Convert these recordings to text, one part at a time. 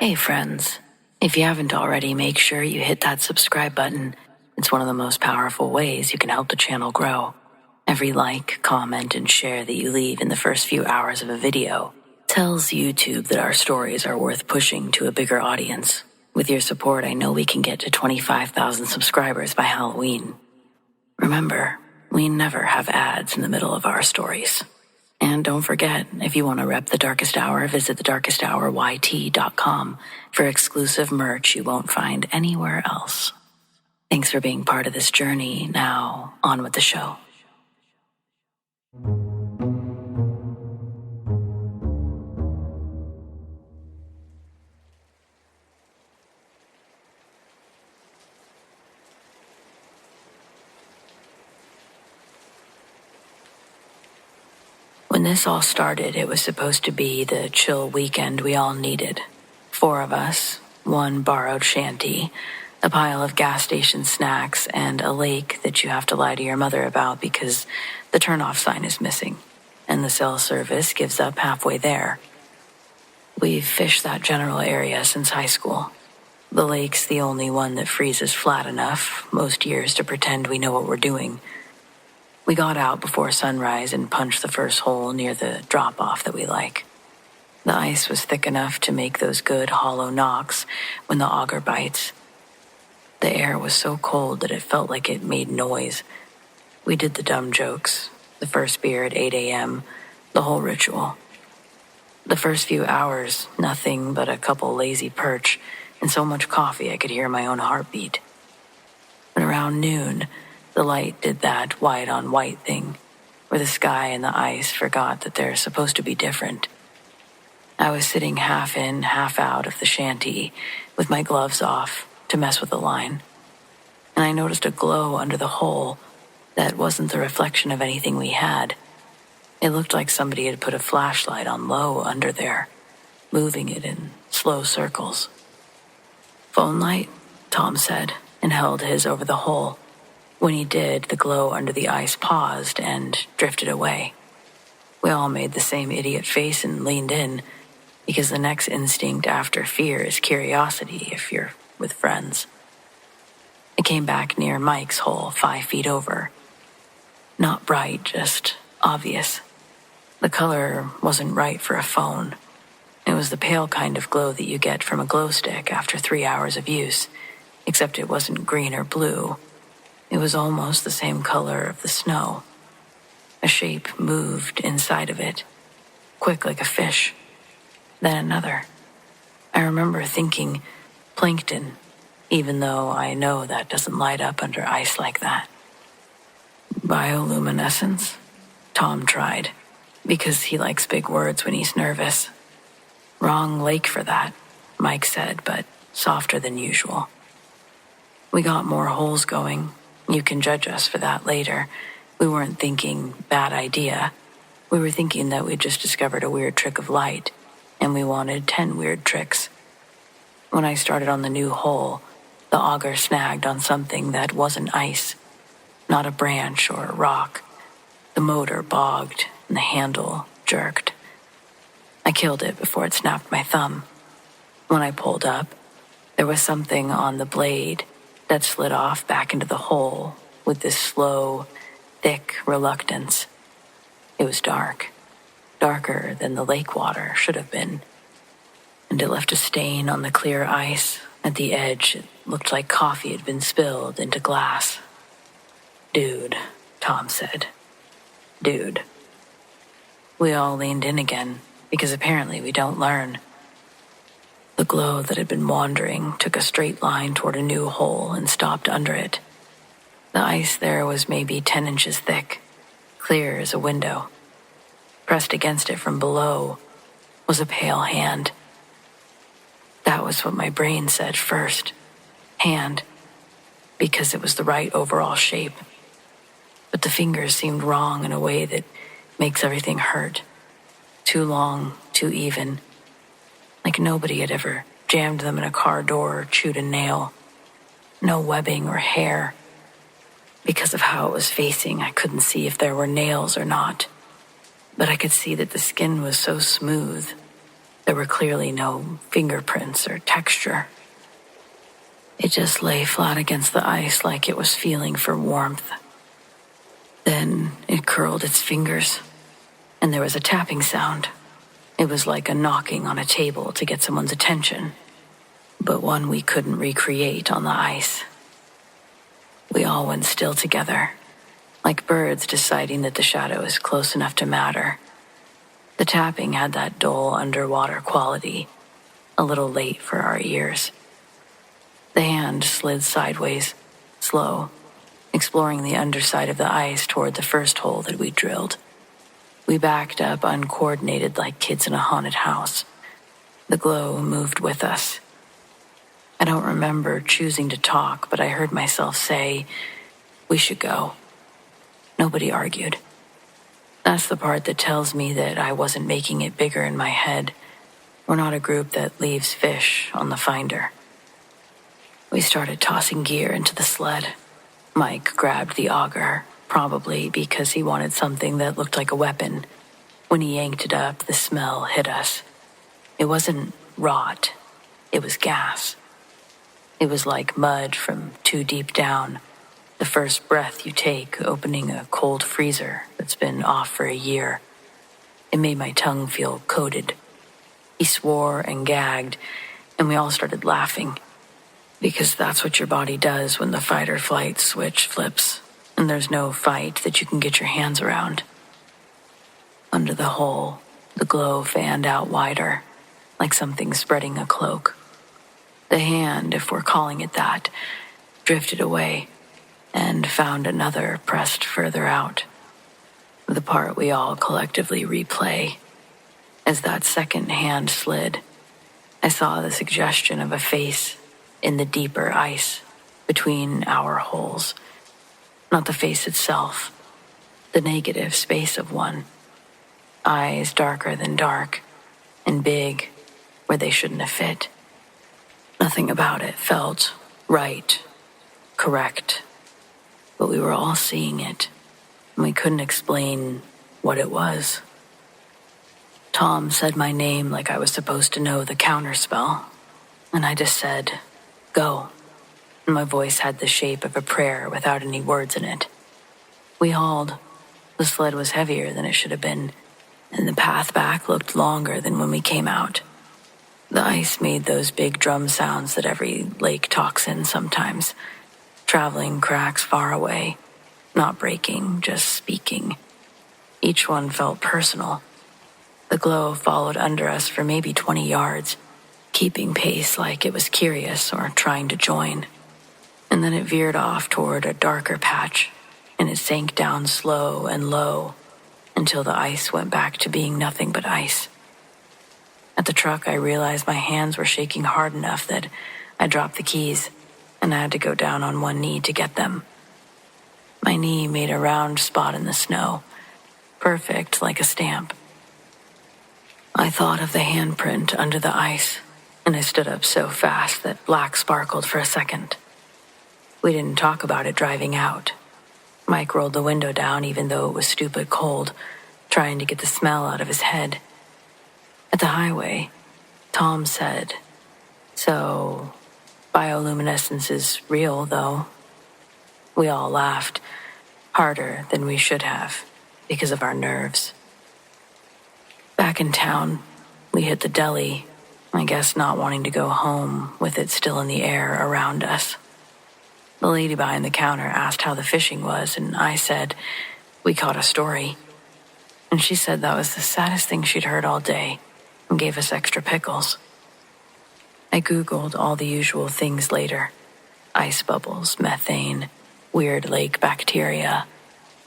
Hey friends, if you haven't already, make sure you hit that subscribe button. It's one of the most powerful ways you can help the channel grow. Every like, comment, and share that you leave in the first few hours of a video tells YouTube that our stories are worth pushing to a bigger audience. With your support, I know we can get to 25,000 subscribers by Halloween. Remember, we never have ads in the middle of our stories. And don't forget, if you want to rep The Darkest Hour, visit thedarkesthouryt.com for exclusive merch you won't find anywhere else. Thanks for being part of this journey. Now, on with the show. When this all started, it was supposed to be the chill weekend we all needed. 4 of us, 1 borrowed shanty, a pile of gas station snacks, and a lake that you have to lie to your mother about because the turn-off sign is missing, and the cell service gives up halfway there. We've fished that general area since high school. The lake's the only one that freezes flat enough most years to pretend we know what we're doing. We got out before sunrise and punched the first hole near the drop-off that we like. The ice was thick enough to make those good hollow knocks when the auger bites. The air was so cold that it felt like it made noise. We did the dumb jokes, the first beer at 8 a.m., the whole ritual. The first few hours, nothing but a couple lazy perch and so much coffee I could hear my own heartbeat. But around noon, the light did that white-on-white thing, where the sky and the ice forgot that they're supposed to be different. I was sitting half in, half out of the shanty, with my gloves off to mess with the line, and I noticed a glow under the hole that wasn't the reflection of anything we had. It looked like somebody had put a flashlight on low under there, moving it in slow circles. "Phone light?" Tom said, and held his over the hole. When he did, the glow under the ice paused and drifted away. We all made the same idiot face and leaned in, because the next instinct after fear is curiosity if you're with friends. It came back near Mike's hole, 5 feet over. Not bright, just obvious. The color wasn't right for a phone. It was the pale kind of glow that you get from a glow stick after 3 hours of use, except it wasn't green or blue. It was almost the same color of the snow. A shape moved inside of it, quick like a fish. Then another. I remember thinking plankton, even though I know that doesn't light up under ice like that. Bioluminescence? Tom tried, because he likes big words when he's nervous. Wrong lake for that, Mike said, but softer than usual. We got more holes going. You can judge us for that later. We weren't thinking bad idea. We were thinking that we'd just discovered a weird trick of light, and we wanted 10 weird tricks. When I started on the new hole, the auger snagged on something that wasn't ice, not a branch or a rock. The motor bogged, and the handle jerked. I killed it before it snapped my thumb. When I pulled up, there was something on the blade that slid off back into the hole with this slow, thick reluctance. It was dark, darker than the lake water should have been, and it left a stain on the clear ice. At the edge, it looked like coffee had been spilled into glass. "Dude," Tom said. "Dude." We all leaned in again, because apparently we don't learn. The glow that had been wandering took a straight line toward a new hole and stopped under it. The ice there was maybe 10 inches thick, clear as a window. Pressed against it from below was a pale hand. That was what my brain said first. Hand. Because it was the right overall shape. But the fingers seemed wrong in a way that makes everything hurt. Too long, too even. Like nobody had ever jammed them in a car door or chewed a nail. No webbing or hair. Because of how it was facing, I couldn't see if there were nails or not. But I could see that the skin was so smooth, There were clearly no fingerprints or texture. It just lay flat against the ice like it was feeling for warmth. Then it curled its fingers, and there was a tapping sound. It was like a knocking on a table to get someone's attention, but one we couldn't recreate on the ice. We all went still together, like birds deciding that the shadow is close enough to matter. The tapping had that dull underwater quality, a little late for our ears. The hand slid sideways, slow, exploring the underside of the ice toward the first hole that we drilled. We backed up uncoordinated like kids in a haunted house. The glow moved with us. I don't remember choosing to talk, but I heard myself say, "We should go." Nobody argued. That's the part that tells me that I wasn't making it bigger in my head. We're not a group that leaves fish on the finder. We started tossing gear into the sled. Mike grabbed the auger, probably because he wanted something that looked like a weapon. When he yanked it up, the smell hit us. It wasn't rot. It was gas. It was like mud from too deep down. The first breath you take opening a cold freezer that's been off for a year. It made my tongue feel coated. He swore and gagged, and we all started laughing. Because that's what your body does when the fight or flight switch flips, and there's no fight that you can get your hands around. Under the hole, the glow fanned out wider, like something spreading a cloak. The hand, if we're calling it that, drifted away and found another pressed further out. The part we all collectively replay. As that second hand slid, I saw the suggestion of a face in the deeper ice between our holes. Not the face itself, the negative space of one. Eyes darker than dark, and big where they shouldn't have fit. Nothing about it felt right, correct, but we were all seeing it, and we couldn't explain what it was. Tom said my name like I was supposed to know the counterspell, and I just said, "Go." And my voice had the shape of a prayer without any words in it. We hauled. The sled was heavier than it should have been, and the path back looked longer than when we came out. The ice made those big drum sounds that every lake talks in sometimes, traveling cracks far away, not breaking, just speaking. Each one felt personal. The glow followed under us for maybe 20 yards, keeping pace like it was curious or trying to join. And then it veered off toward a darker patch, and it sank down slow and low until the ice went back to being nothing but ice. At the truck, I realized my hands were shaking hard enough that I dropped the keys, and I had to go down on one knee to get them. My knee made a round spot in the snow, perfect like a stamp. I thought of the handprint under the ice, and I stood up so fast that black sparkled for a second. We didn't talk about it driving out. Mike rolled the window down even though it was stupid cold, trying to get the smell out of his head. At the highway, Tom said, "So, bioluminescence is real, though." We all laughed, harder than we should have, because of our nerves. Back in town, we hit the deli, I guess not wanting to go home with it still in the air around us. The lady behind the counter asked how the fishing was, and I said, "We caught a story." And she said that was the saddest thing she'd heard all day, and gave us extra pickles. I Googled all the usual things later. Ice bubbles, methane, weird lake bacteria,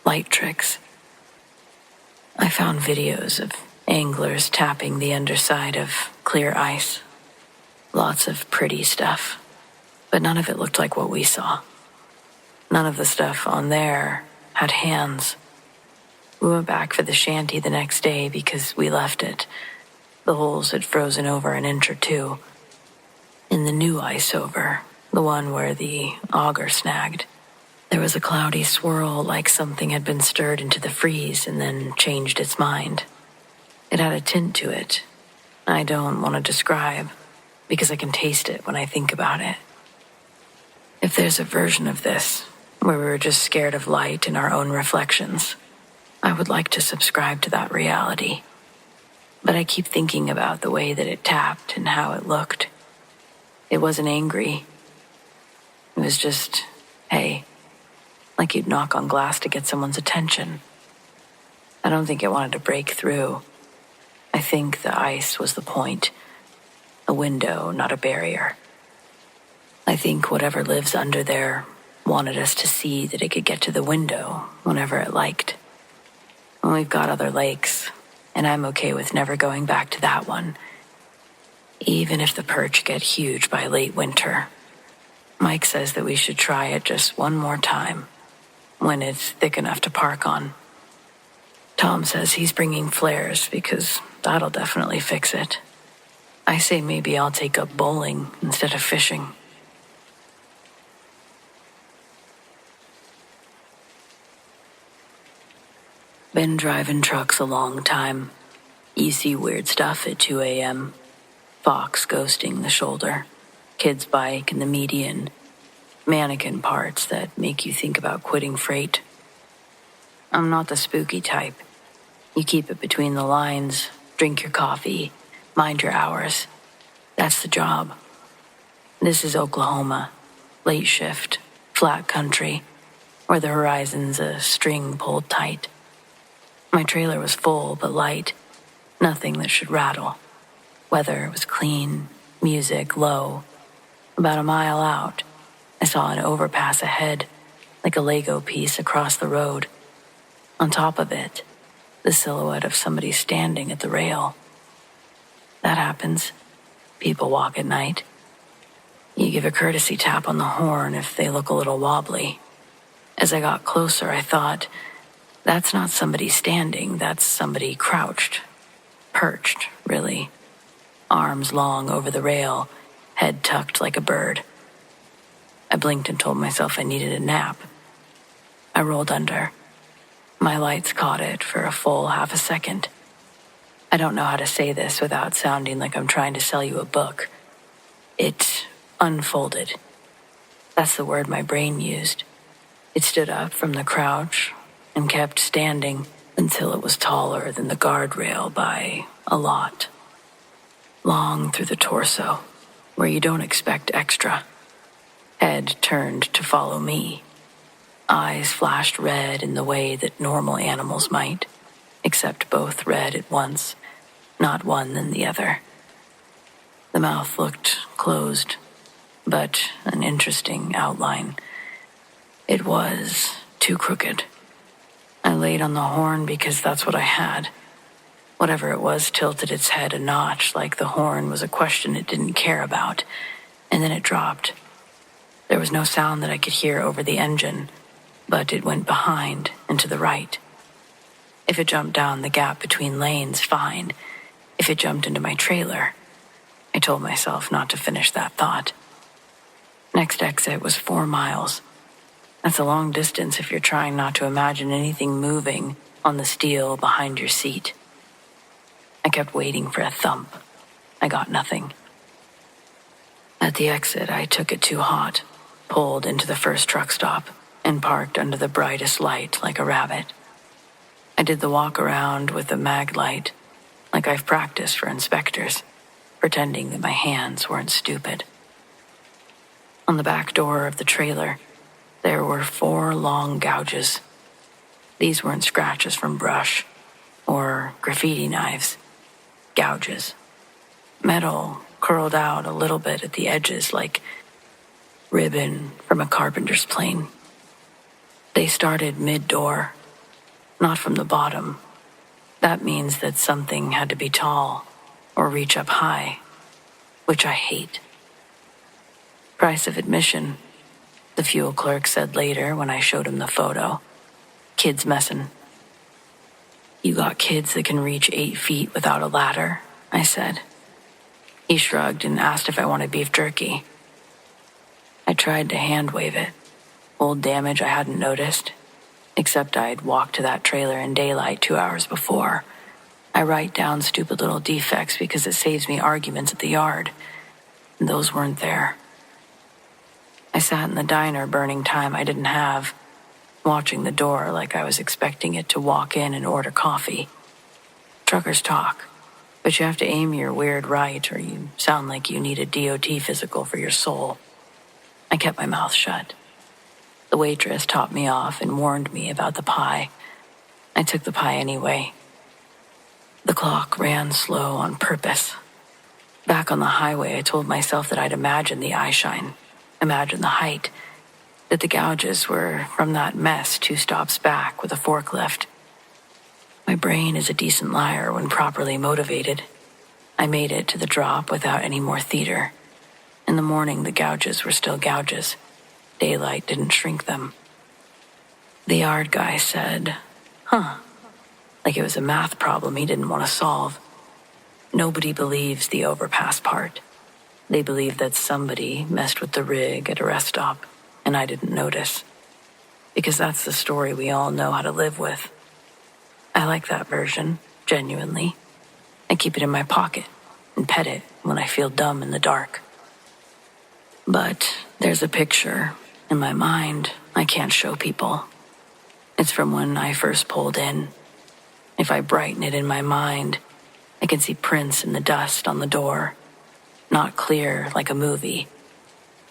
light tricks. I found videos of anglers tapping the underside of clear ice. Lots of pretty stuff, but none of it looked like what we saw. None of the stuff on there had hands. We went back for the shanty the next day because we left it. The holes had frozen over an inch or two. In the new ice over, the one where the auger snagged, there was a cloudy swirl like something had been stirred into the freeze and then changed its mind. It had a tint to it, I don't want to describe, because I can taste it when I think about it. If there's a version of this where we were just scared of light and our own reflections, I would like to subscribe to that reality. But I keep thinking about the way that it tapped and how it looked. It wasn't angry. It was just, hey, like you'd knock on glass to get someone's attention. I don't think it wanted to break through. I think the ice was the point. A window, not a barrier. I think whatever lives under there wanted us to see that it could get to the window whenever it liked. And we've got other lakes, and I'm okay with never going back to that one, even if the perch get huge by late winter. Mike says that we should try it just one more time, when it's thick enough to park on. Tom says he's bringing flares because that'll definitely fix it. I say maybe I'll take up bowling instead of fishing. Been driving trucks a long time. You see weird stuff at 2 a.m. Fox ghosting the shoulder, kid's bike in the median, mannequin parts that make you think about quitting freight. I'm not the spooky type. You keep it between the lines, drink your coffee, mind your hours. That's the job. This is Oklahoma, late shift, flat country, where the horizon's a string pulled tight. My trailer was full but light, nothing that should rattle. Weather was clean, music low. About a mile out, I saw an overpass ahead, like a Lego piece across the road. On top of it, the silhouette of somebody standing at the rail. That happens. People walk at night. You give a courtesy tap on the horn if they look a little wobbly. As I got closer, I thought, that's not somebody standing, that's somebody crouched. Perched, really. Arms long over the rail, head tucked like a bird. I blinked and told myself I needed a nap. I rolled under. My lights caught it for a full half a second. I don't know how to say this without sounding like I'm trying to sell you a book. It unfolded. That's the word my brain used. It stood up from the crouch and kept standing until it was taller than the guardrail by a lot. Long through the torso, where you don't expect extra. Head turned to follow me. Eyes flashed red in the way that normal animals might, except both red at once, not one then the other. The mouth looked closed, but an interesting outline. It was too crooked. I laid on the horn because that's what I had. Whatever it was tilted its head a notch like the horn was a question it didn't care about, and then it dropped. There was no sound that I could hear over the engine, but it went behind and to the right. If it jumped down the gap between lanes, fine. If it jumped into my trailer, I told myself not to finish that thought. Next exit was 4 miles. That's a long distance if you're trying not to imagine anything moving on the steel behind your seat. I kept waiting for a thump. I got nothing. At the exit, I took it too hot, pulled into the first truck stop, and parked under the brightest light like a rabbit. I did the walk around with the mag light, like I've practiced for inspectors, pretending that my hands weren't stupid. On the back door of the trailer, there were 4 long gouges. These weren't scratches from brush or graffiti knives. Gouges. Metal curled out a little bit at the edges like ribbon from a carpenter's plane. They started mid-door, not from the bottom. That means that something had to be tall or reach up high, which I hate. Price of admission, the fuel clerk said later when I showed him the photo. Kids messin'. You got kids that can reach 8 feet without a ladder, I said. He shrugged and asked if I wanted beef jerky. I tried to hand wave it. Old damage I hadn't noticed, except I'd walked to that trailer in daylight 2 hours before. I write down stupid little defects because it saves me arguments at the yard. And those weren't there. I sat in the diner burning time I didn't have, watching the door like I was expecting it to walk in and order coffee. Truckers talk, but you have to aim your weird right or you sound like you need a DOT physical for your soul. I kept my mouth shut. The waitress topped me off and warned me about the pie. I took the pie anyway. The clock ran slow on purpose. Back on the highway, I told myself that I'd imagine the eye shine, imagine the height, that the gouges were from that mess 2 stops back with a forklift. My brain is a decent liar when properly motivated. I made it to the drop without any more theater. In the morning, the gouges were still gouges. Daylight didn't shrink them. The yard guy said, like it was a math problem he didn't want to solve. Nobody believes the overpass part. They believe that somebody messed with the rig at a rest stop, and I didn't notice. Because that's the story we all know how to live with. I like that version, genuinely. I keep it in my pocket and pet it when I feel dumb in the dark. But there's a picture in my mind I can't show people. It's from when I first pulled in. If I brighten it in my mind, I can see prints in the dust on the door. Not clear like a movie.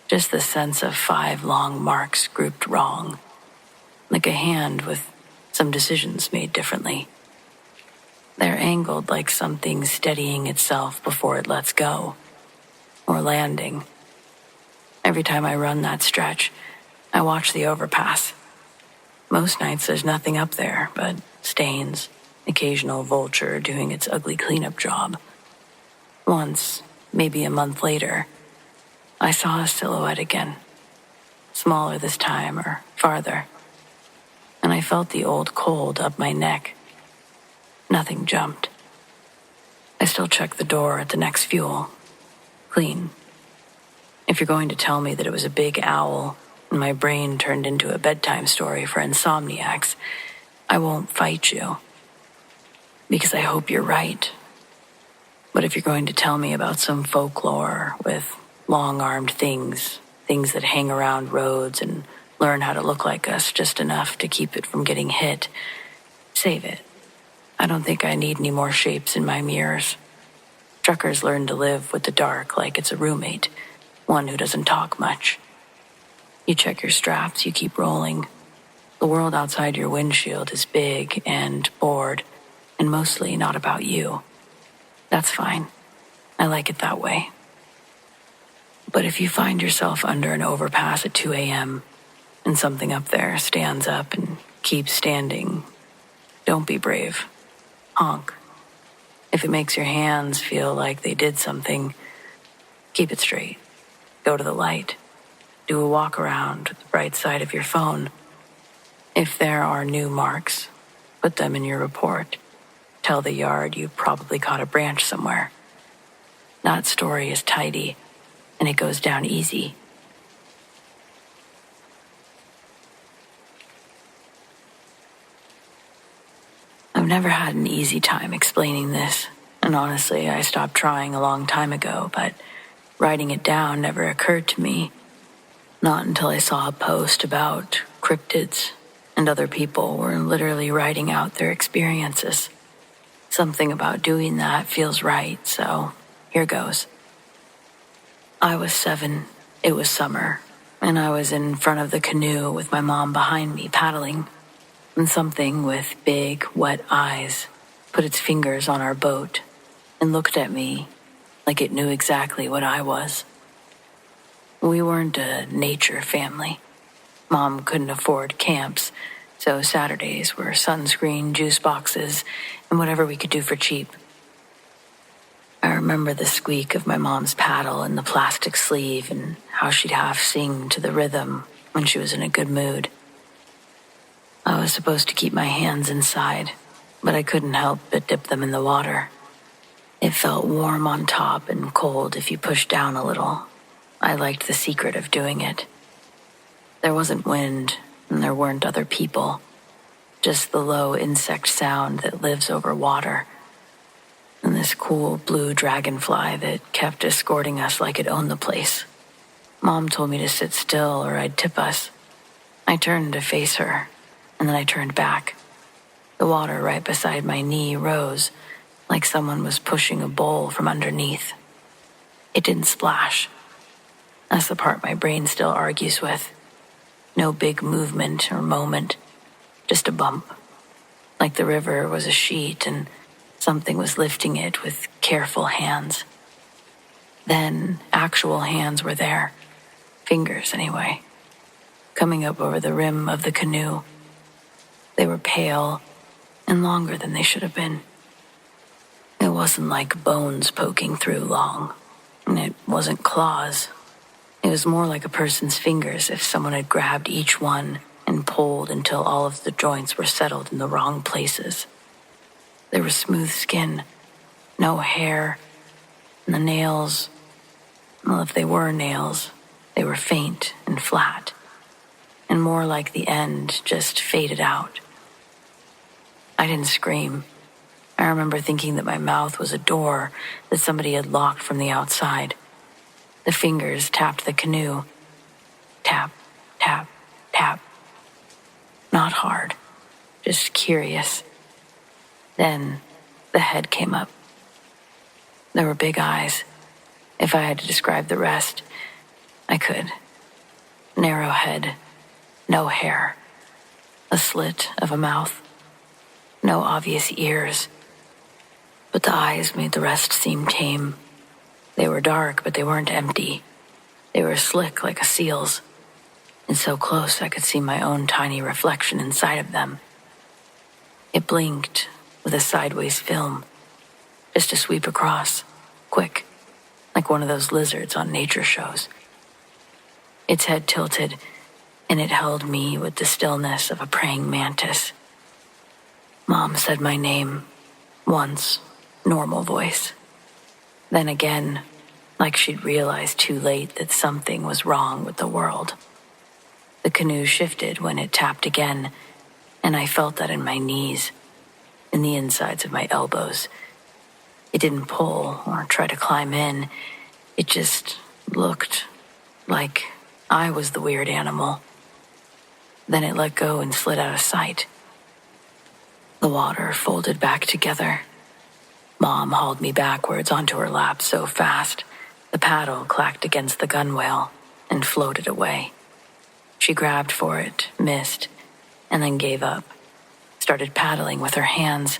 Just the sense of 5 long marks grouped wrong. Like a hand with some decisions made differently. They're angled like something steadying itself before it lets go. Or landing. Every time I run that stretch, I watch the overpass. Most nights there's nothing up there but stains, occasional vulture doing its ugly cleanup job. Once, maybe a month later, I saw a silhouette again. Smaller this time or farther. And I felt the old cold up my neck. Nothing jumped. I still checked the door at the next fuel. Clean. If you're going to tell me that it was a big owl and my brain turned into a bedtime story for insomniacs, I won't fight you. Because I hope you're right. But if you're going to tell me about some folklore with long-armed things that hang around roads and learn how to look like us just enough to keep it from getting hit, save it. I don't think I need any more shapes in my mirrors. Truckers learn to live with the dark like it's a roommate, one who doesn't talk much. You check your straps, you keep rolling. The world outside your windshield is big and bored, and mostly not about you. That's fine. I like it that way. But if you find yourself under an overpass at 2 a.m. and something up there stands up and keeps standing, don't be brave. Honk. If it makes your hands feel like they did something, keep it straight. Go to the light. Do a walk around with the bright side of your phone. If there are new marks, put them in your report. Tell the yard you probably caught a branch somewhere. That story is tidy, and it goes down easy. I've never had an easy time explaining this, and honestly, I stopped trying a long time ago, but writing it down never occurred to me. Not until I saw a post about cryptids, and other people were literally writing out their experiences. Something about doing that feels right, so here goes. I was 7, it was summer, and I was in front of the canoe with my mom behind me paddling, and something with big, wet eyes put its fingers on our boat and looked at me like it knew exactly what I was. We weren't a nature family. Mom couldn't afford camps, so Saturdays were sunscreen, juice boxes, and whatever we could do for cheap. I remember the squeak of my mom's paddle and the plastic sleeve and how she'd half sing to the rhythm when she was in a good mood. I was supposed to keep my hands inside, but I couldn't help but dip them in the water. It felt warm on top and cold if you pushed down a little. I liked the secret of doing it. There wasn't wind, and there weren't other people. Just the low insect sound that lives over water. and this cool blue dragonfly that kept escorting us like it owned the place. Mom told me to sit still or I'd tip us. I turned to face her, and then I turned back. The water right beside my knee rose, like someone was pushing a bowl from underneath. It didn't splash. That's the part my brain still argues with. No big movement or moment, just a bump. Like the river was a sheet and something was lifting it with careful hands. Then actual hands were there. Fingers, anyway. Coming up over the rim of the canoe. They were pale and longer than they should have been. It wasn't like bones poking through long, and it wasn't claws. It was more like a person's fingers if someone had grabbed each one and pulled until all of the joints were settled in the wrong places. There was smooth skin, no hair, and the nails, well, if they were nails, they were faint and flat, and more like the end just faded out. I didn't scream. I remember thinking that my mouth was a door that somebody had locked from the outside. The fingers tapped the canoe. Tap, tap, tap. Not hard, just curious. Then the head came up. There were big eyes. If I had to describe the rest, I could. Narrow head, no hair, a slit of a mouth, no obvious ears. But the eyes made the rest seem tame. They were dark, but they weren't empty. They were slick like a seal's, and so close I could see my own tiny reflection inside of them. It blinked with a sideways film, just to sweep across, quick, like one of those lizards on nature shows. Its head tilted, and it held me with the stillness of a praying mantis. Mom said my name, once, normal voice. Then again, like she'd realized too late that something was wrong with the world. The canoe shifted when it tapped again, and I felt that in my knees, in the insides of my elbows. It didn't pull or try to climb in. It just looked like I was the weird animal. Then it let go and slid out of sight. The water folded back together. Mom hauled me backwards onto her lap so fast, the paddle clacked against the gunwale and floated away. She grabbed for it, missed, and then gave up. Started paddling with her hands,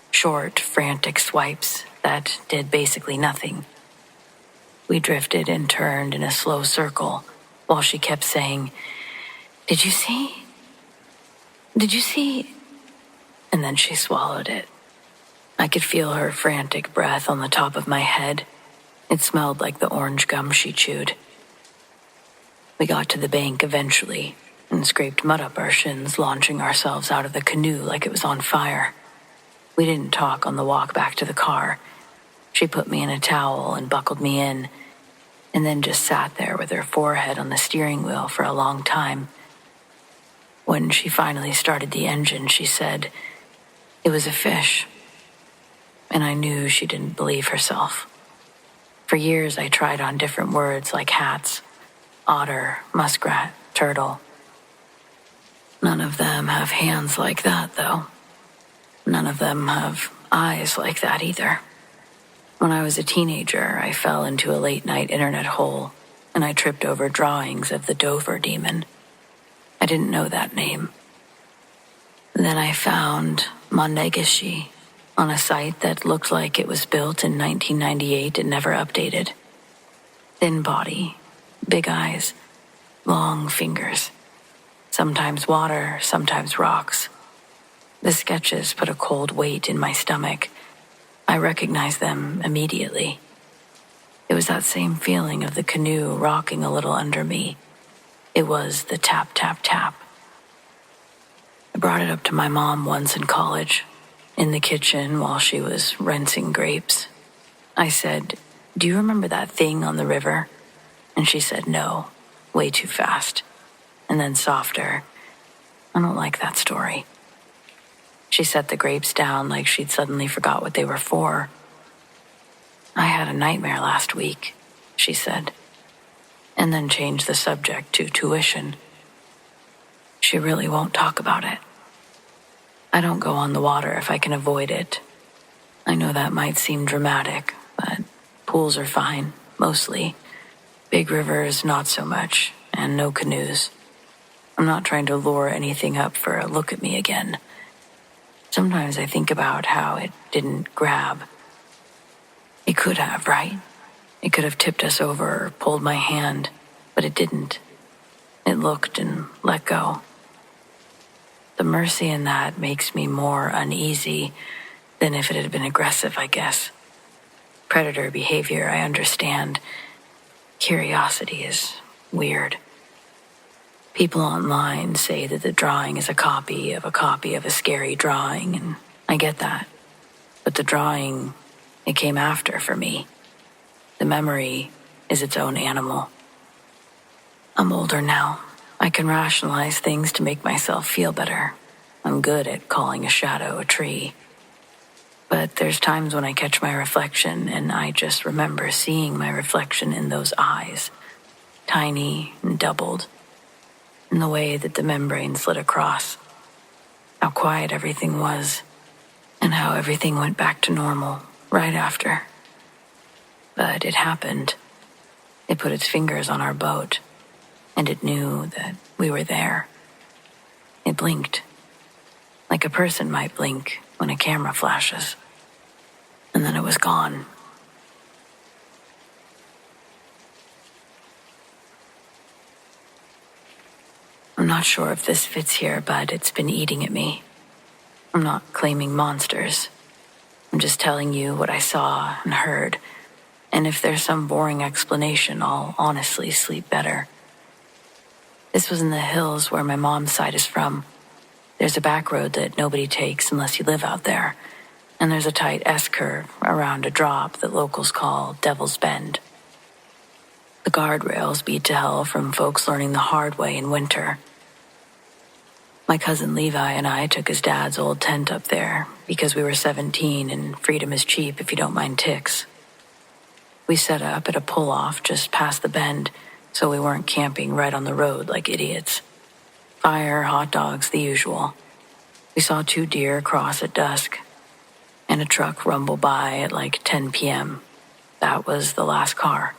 short, frantic swipes that did basically nothing. We drifted and turned in a slow circle while she kept saying, "Did you see? Did you see?" And then she swallowed it. I could feel her frantic breath on the top of my head. It smelled like the orange gum she chewed. We got to the bank eventually and scraped mud up our shins, launching ourselves out of the canoe like it was on fire. We didn't talk on the walk back to the car. She put me in a towel and buckled me in, and then just sat there with her forehead on the steering wheel for a long time. When she finally started the engine, she said, "It was a fish." And I knew she didn't believe herself. For years, I tried on different words like hats, otter, muskrat, turtle. None of them have hands like that, though. None of them have eyes like that either. When I was a teenager, I fell into a late-night internet hole, and I tripped over drawings of the Dover demon. I didn't know that name. Then I found Mondegishi on a site that looked like it was built in 1998 and never updated. Thin body, big eyes, long fingers. Sometimes water, sometimes rocks. The sketches put a cold weight in my stomach. I recognized them immediately. It was that same feeling of the canoe rocking a little under me. It was the tap, tap, tap. I brought it up to my mom once in college, in the kitchen while she was rinsing grapes. I said, "Do you remember that thing on the river?" And she said, "No, way too fast." And then softer, "I don't like that story." She set the grapes down like she'd suddenly forgot what they were for. I had a nightmare last week, she said, and then changed the subject to tuition. She really won't talk about it. I don't go on the water if I can avoid it. I know that might seem dramatic, but pools are fine, mostly. Big rivers, not so much, and no canoes. I'm not trying to lure anything up for a look at me again. Sometimes I think about how it didn't grab. It could have, right? It could have tipped us over or pulled my hand, but it didn't. It looked and let go. The mercy in that makes me more uneasy than if it had been aggressive, I guess. Predator behavior, I understand. Curiosity is weird. People online say that the drawing is a copy of a scary drawing, and I get that. But the drawing, it came after for me. The memory is its own animal. I'm older now. I can rationalize things to make myself feel better. I'm good at calling a shadow a tree. But there's times when I catch my reflection and I just remember seeing my reflection in those eyes, tiny and doubled, in the way that the membrane slid across, how quiet everything was, and how everything went back to normal right after. But it happened. It put its fingers on our boat, and it knew that we were there. It blinked, like a person might blink when a camera flashes. And then it was gone. I'm not sure if this fits here, but it's been eating at me. I'm not claiming monsters. I'm just telling you what I saw and heard. And if there's some boring explanation, I'll honestly sleep better. This was in the hills where my mom's side is from. There's a back road that nobody takes unless you live out there. And there's a tight S-curve around a drop that locals call Devil's Bend. The guardrails beat to hell from folks learning the hard way in winter. My cousin Levi and I took his dad's old tent up there because we were 17 and freedom is cheap if you don't mind ticks. We set up at a pull-off just past the bend so we weren't camping right on the road like idiots. Fire, hot dogs, the usual. We saw 2 deer cross at dusk and a truck rumble by at like 10 p.m. That was the last car.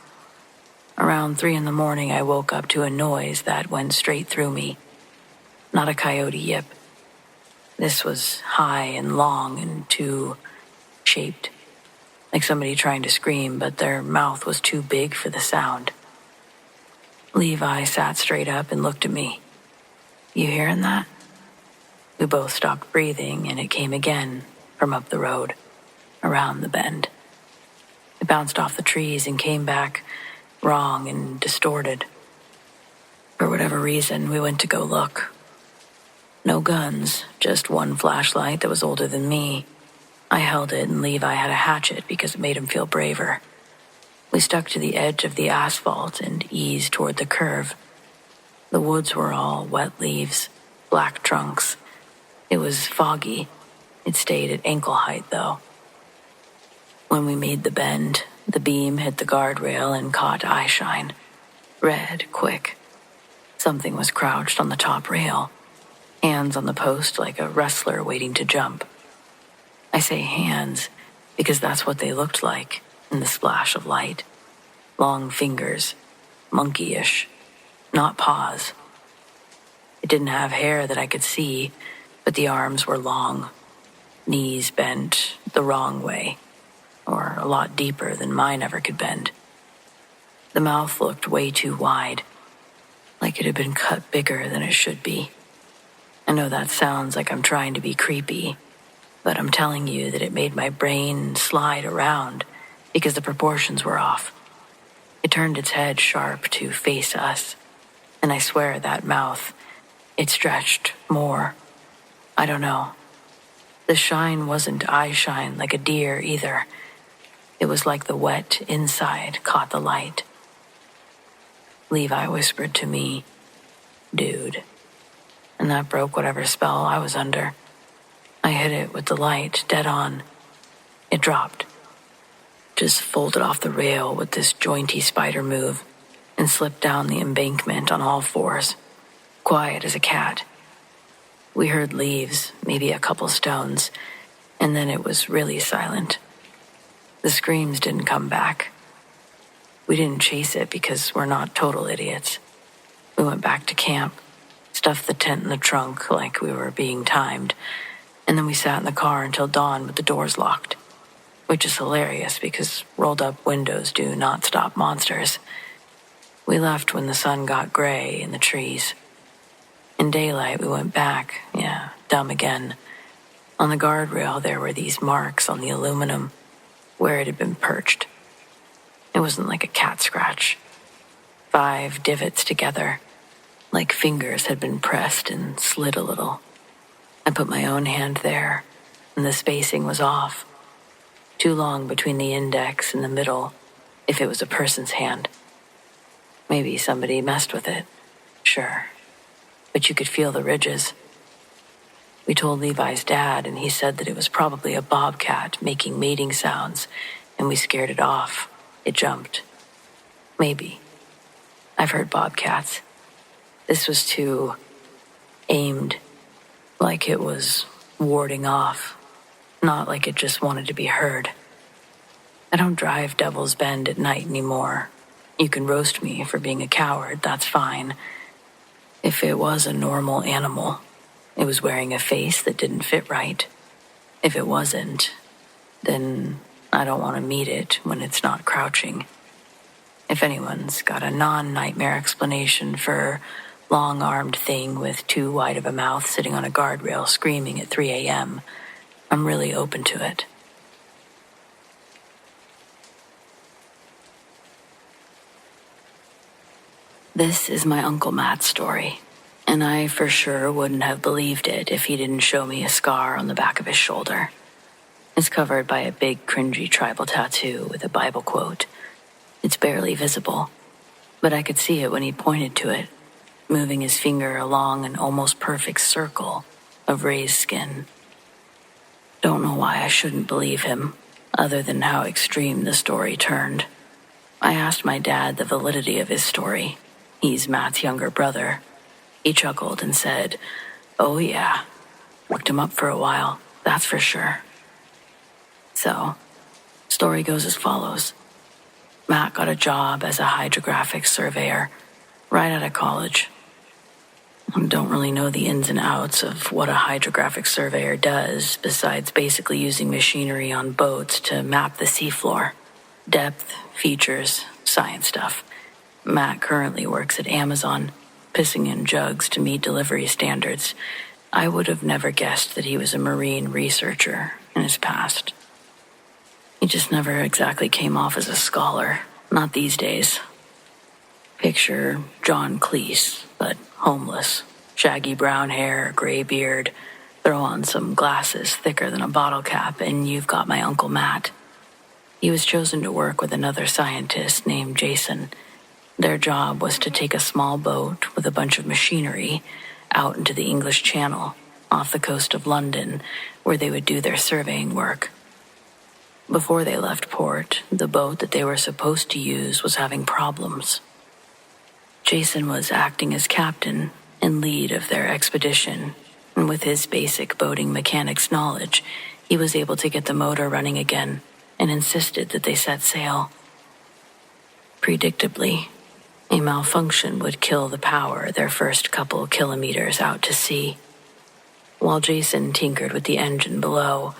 Around 3 in the morning, I woke up to a noise that went straight through me. Not a coyote yip. This was high and long and tube-shaped, like somebody trying to scream, but their mouth was too big for the sound. Levi sat straight up and looked at me. You hearing that? We both stopped breathing, and it came again from up the road, around the bend. It bounced off the trees and came back wrong and distorted. For whatever reason, we went to go look. No guns, just one flashlight that was older than me. I held it and Levi had a hatchet because it made him feel braver. We stuck to the edge of the asphalt and eased toward the curve. The woods were all wet leaves, black trunks. It was foggy. It stayed at ankle height, though. When we made the bend, the beam hit the guardrail and caught eye shine. Red, quick. Something was crouched on the top rail, hands on the post like a wrestler waiting to jump. I say hands because that's what they looked like in the splash of light. Long fingers, monkeyish, not paws. It didn't have hair that I could see, but the arms were long, knees bent the wrong way, or a lot deeper than mine ever could bend. The mouth looked way too wide, like it had been cut bigger than it should be. I know that sounds like I'm trying to be creepy, but I'm telling you that it made my brain slide around because the proportions were off. It turned its head sharp to face us, and I swear that mouth, it stretched more. I don't know. The shine wasn't eye shine like a deer either. It was like the wet inside caught the light. Levi whispered to me, "Dude." And that broke whatever spell I was under. I hit it with the light dead on. It dropped. just folded off the rail with this jointy spider move and slipped down the embankment on all fours, quiet as a cat. We heard leaves, maybe a couple stones, and then it was really silent. The screams didn't come back. We didn't chase it because we're not total idiots. We went back to camp, stuffed the tent in the trunk like we were being timed, and then we sat in the car until dawn with the doors locked, which is hilarious because rolled-up windows do not stop monsters. We left when the sun got gray in the trees. In daylight, we went back. Yeah, dumb again. On the guardrail, there were these marks on the aluminum where it had been perched. It wasn't like a cat scratch. 5 divots together, like fingers had been pressed and slid a little. I put my own hand there, and the spacing was off. Too long between the index and the middle, if it was a person's hand. Maybe somebody messed with it. Sure. But you could feel the ridges. We told Levi's dad, and he said that it was probably a bobcat making mating sounds, and we scared it off. It jumped. Maybe. I've heard bobcats. This was too aimed, like it was warding off, not like it just wanted to be heard. I don't drive Devil's Bend at night anymore. You can roast me for being a coward, that's fine. If it was a normal animal, it was wearing a face that didn't fit right. If it wasn't, then I don't want to meet it when it's not crouching. If anyone's got a non-nightmare explanation for long-armed thing with too wide of a mouth sitting on a guardrail screaming at 3 a.m., I'm really open to it. This is my Uncle Matt's story, and I for sure wouldn't have believed it if he didn't show me a scar on the back of his shoulder. It's covered by a big cringy tribal tattoo with a Bible quote. It's barely visible, but I could see it when he pointed to it, moving his finger along an almost perfect circle of raised skin. Don't know why I shouldn't believe him, other than how extreme the story turned. I asked my dad the validity of his story. He's Matt's younger brother. He chuckled and said, "Oh yeah, looked him up for a while, that's for sure." So, story goes as follows. Matt got a job as a hydrographic surveyor right out of college. I don't really know the ins and outs of what a hydrographic surveyor does, besides basically using machinery on boats to map the seafloor. Depth, features, science stuff. Matt currently works at Amazon, pissing in jugs to meet delivery standards. I would have never guessed that he was a marine researcher in his past. He just never exactly came off as a scholar, not these days. Picture John Cleese, but homeless. Shaggy brown hair, gray beard. Throw on some glasses thicker than a bottle cap, and you've got my Uncle Matt. He was chosen to work with another scientist named Jason. Their job was to take a small boat with a bunch of machinery out into the English Channel, off the coast of London, where they would do their surveying work. Before they left port, the boat that they were supposed to use was having problems. Jason was acting as captain and lead of their expedition, and with his basic boating mechanics knowledge, he was able to get the motor running again and insisted that they set sail. Predictably, a malfunction would kill the power their first couple kilometers out to sea. While Jason tinkered with the engine below,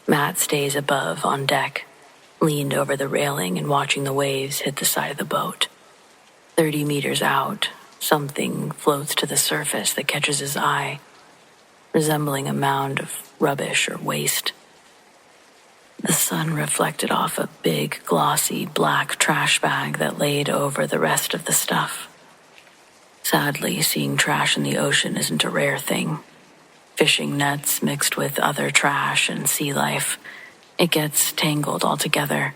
Matt stays above on deck, leaned over the railing and watching the waves hit the side of the boat. 30 meters out, something floats to the surface that catches his eye, resembling a mound of rubbish or waste. The sun reflected off a big, glossy, black trash bag that laid over the rest of the stuff. Sadly, seeing trash in the ocean isn't a rare thing. Fishing nets mixed with other trash and sea life, it gets tangled all together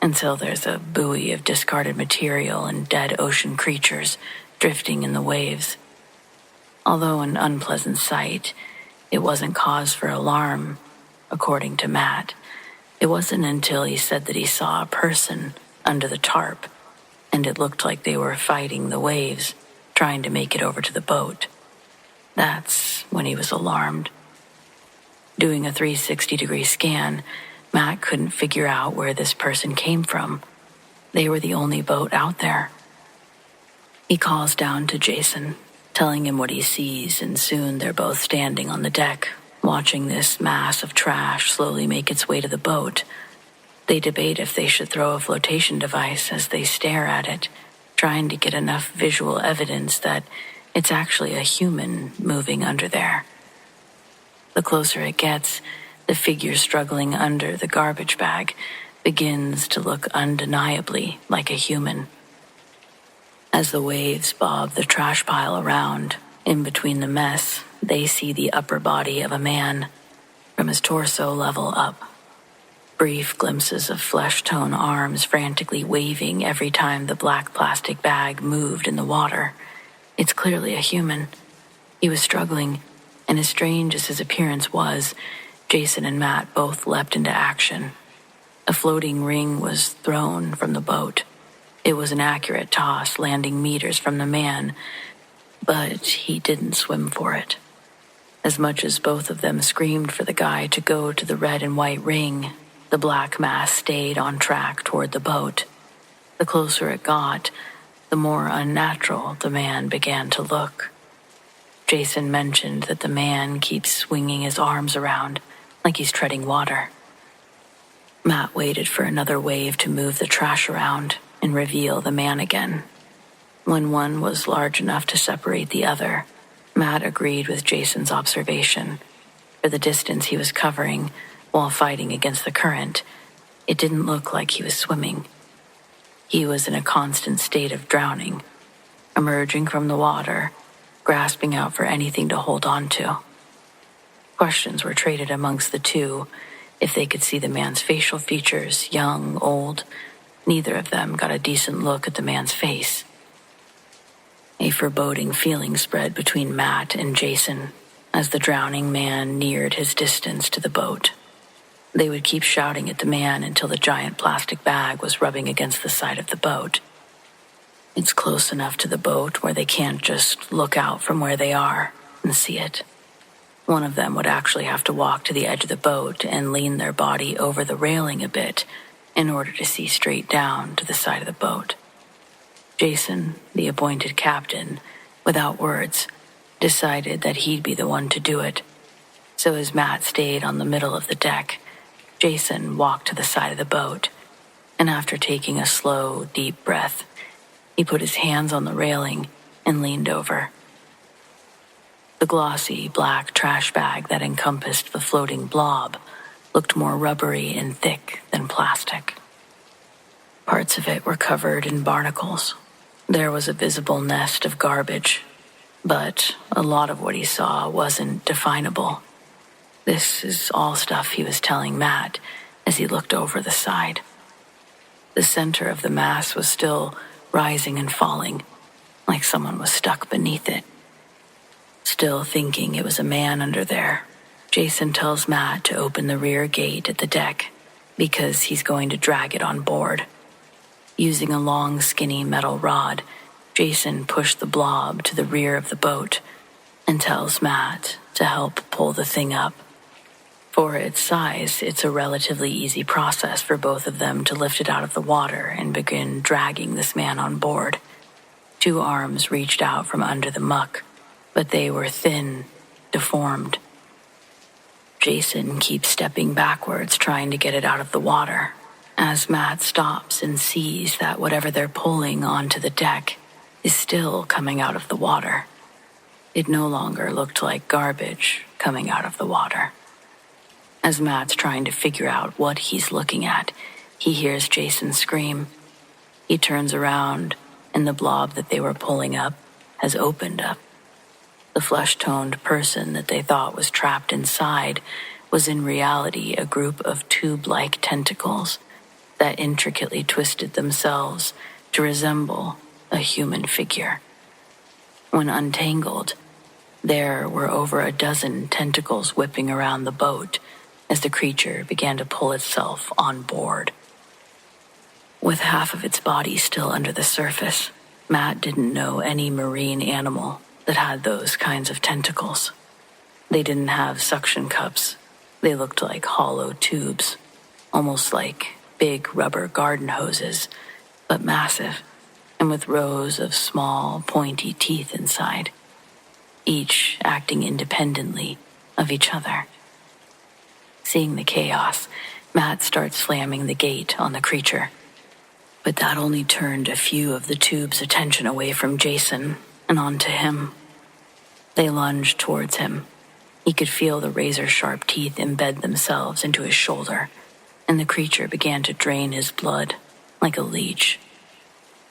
until there's a buoy of discarded material and dead ocean creatures drifting in the waves. Although an unpleasant sight, it wasn't cause for alarm, according to Matt. It wasn't until he said that he saw a person under the tarp, and it looked like they were fighting the waves, trying to make it over to the boat. That's when he was alarmed. Doing a 360-degree scan, Matt couldn't figure out where this person came from. They were the only boat out there. He calls down to Jason, telling him what he sees, and soon they're both standing on the deck, watching this mass of trash slowly make its way to the boat. They debate if they should throw a flotation device as they stare at it, trying to get enough visual evidence that it's actually a human moving under there. The closer it gets, the figure struggling under the garbage bag begins to look undeniably like a human. As the waves bob the trash pile around, in between the mess, they see the upper body of a man, from his torso level up. Brief glimpses of flesh-tone arms frantically waving every time the black plastic bag moved in the water. It's clearly a human. He was struggling, and as strange as his appearance was, Jason and Matt both leapt into action. A floating ring was thrown from the boat. It was an accurate toss, landing meters from the man, but he didn't swim for it. As much as both of them screamed for the guy to go to the red and white ring, the black mass stayed on track toward the boat. The closer it got, the more unnatural the man began to look. Jason mentioned that the man keeps swinging his arms around like he's treading water. Matt waited for another wave to move the trash around and reveal the man again. When one was large enough to separate the other, Matt agreed with Jason's observation. For the distance he was covering while fighting against the current, it didn't look like he was swimming. He was in a constant state of drowning, emerging from the water, grasping out for anything to hold on to. Questions were traded amongst the two if they could see the man's facial features, young, old. Neither of them got a decent look at the man's face. A foreboding feeling spread between Matt and Jason as the drowning man neared his distance to the boat. They would keep shouting at the man until the giant plastic bag was rubbing against the side of the boat. It's close enough to the boat where they can't just look out from where they are and see it. One of them would actually have to walk to the edge of the boat and lean their body over the railing a bit in order to see straight down to the side of the boat. Jason, the appointed captain, without words, decided that he'd be the one to do it. So as Matt stayed on the middle of the deck, Jason walked to the side of the boat, and after taking a slow, deep breath, he put his hands on the railing and leaned over. The glossy, black trash bag that encompassed the floating blob looked more rubbery and thick than plastic. Parts of it were covered in barnacles. There was a visible nest of garbage, but a lot of what he saw wasn't definable. This is all stuff he was telling Matt as he looked over the side. The center of the mass was still rising and falling, like someone was stuck beneath it. Still thinking it was a man under there, Jason tells Matt to open the rear gate at the deck because he's going to drag it on board. Using a long, skinny metal rod, Jason pushed the blob to the rear of the boat and tells Matt to help pull the thing up. For its size, it's a relatively easy process for both of them to lift it out of the water and begin dragging this man on board. 2 arms reached out from under the muck, but they were thin, deformed. Jason keeps stepping backwards, trying to get it out of the water, as Matt stops and sees that whatever they're pulling onto the deck is still coming out of the water. It no longer looked like garbage coming out of the water. As Matt's trying to figure out what he's looking at, he hears Jason scream. He turns around, and the blob that they were pulling up has opened up. The flesh-toned person that they thought was trapped inside was in reality a group of tube-like tentacles that intricately twisted themselves to resemble a human figure. When untangled, there were over a dozen tentacles whipping around the boat, as the creature began to pull itself on board. With half of its body still under the surface, Matt didn't know any marine animal that had those kinds of tentacles. They didn't have suction cups. They looked like hollow tubes, almost like big rubber garden hoses, but massive, and with rows of small, pointy teeth inside, each acting independently of each other. Seeing the chaos, Matt starts slamming the gate on the creature. But that only turned a few of the tube's attention away from Jason and onto him. They lunged towards him. He could feel the razor-sharp teeth embed themselves into his shoulder, and the creature began to drain his blood like a leech.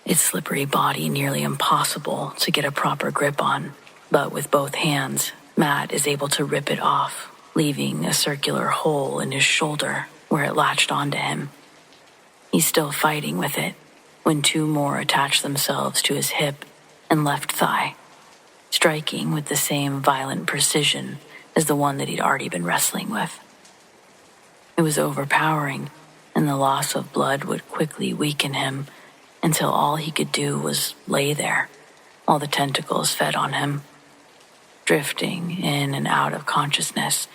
Its slippery body nearly impossible to get a proper grip on, but with both hands, Matt is able to rip it off, leaving a circular hole in his shoulder where it latched onto him. He's still fighting with it when two more attach themselves to his hip and left thigh, striking with the same violent precision as the one that he'd already been wrestling with. It was overpowering, and the loss of blood would quickly weaken him until all he could do was lay there while the tentacles fed on him. Drifting in and out of consciousness,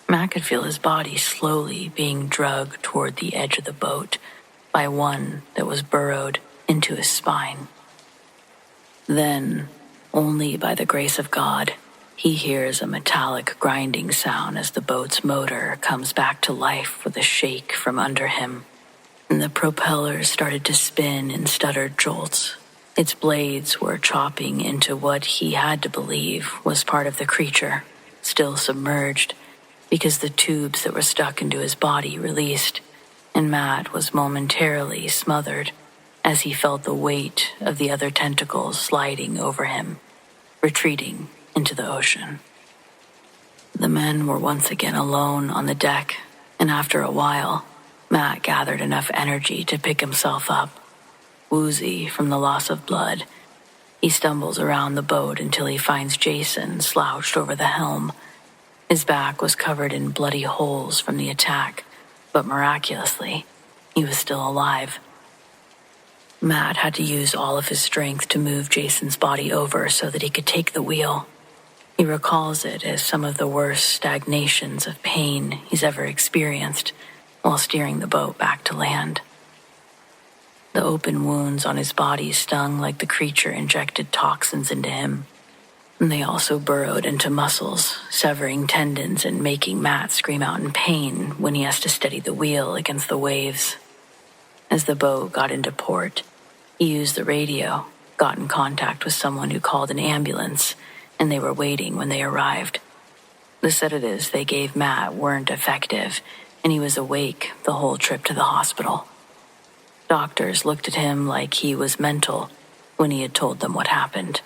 Matt could feel his body slowly being dragged toward the edge of the boat by one that was burrowed into his spine. Then, only by the grace of God, he hears a metallic grinding sound as the boat's motor comes back to life with a shake from under him, and the propellers started to spin in stuttered jolts. Its blades were chopping into what he had to believe was part of the creature, still submerged, because the tubes that were stuck into his body released, and Matt was momentarily smothered as he felt the weight of the other tentacles sliding over him, retreating into the ocean. The men were once again alone on the deck, and after a while, Matt gathered enough energy to pick himself up. Woozy from the loss of blood, he stumbles around the boat until he finds Jason slouched over the helm. His back was covered in bloody holes from the attack, but miraculously, he was still alive. Matt had to use all of his strength to move Jason's body over so that he could take the wheel. He recalls it as some of the worst stagnations of pain he's ever experienced while steering the boat back to land. The open wounds on his body stung like the creature injected toxins into him, and they also burrowed into muscles, severing tendons and making Matt scream out in pain when he has to steady the wheel against the waves. As the boat got into port, he used the radio, got in contact with someone who called an ambulance, and they were waiting when they arrived. The sedatives they gave Matt weren't effective, and he was awake the whole trip to the hospital. Doctors looked at him like he was mental when he had told them what happened.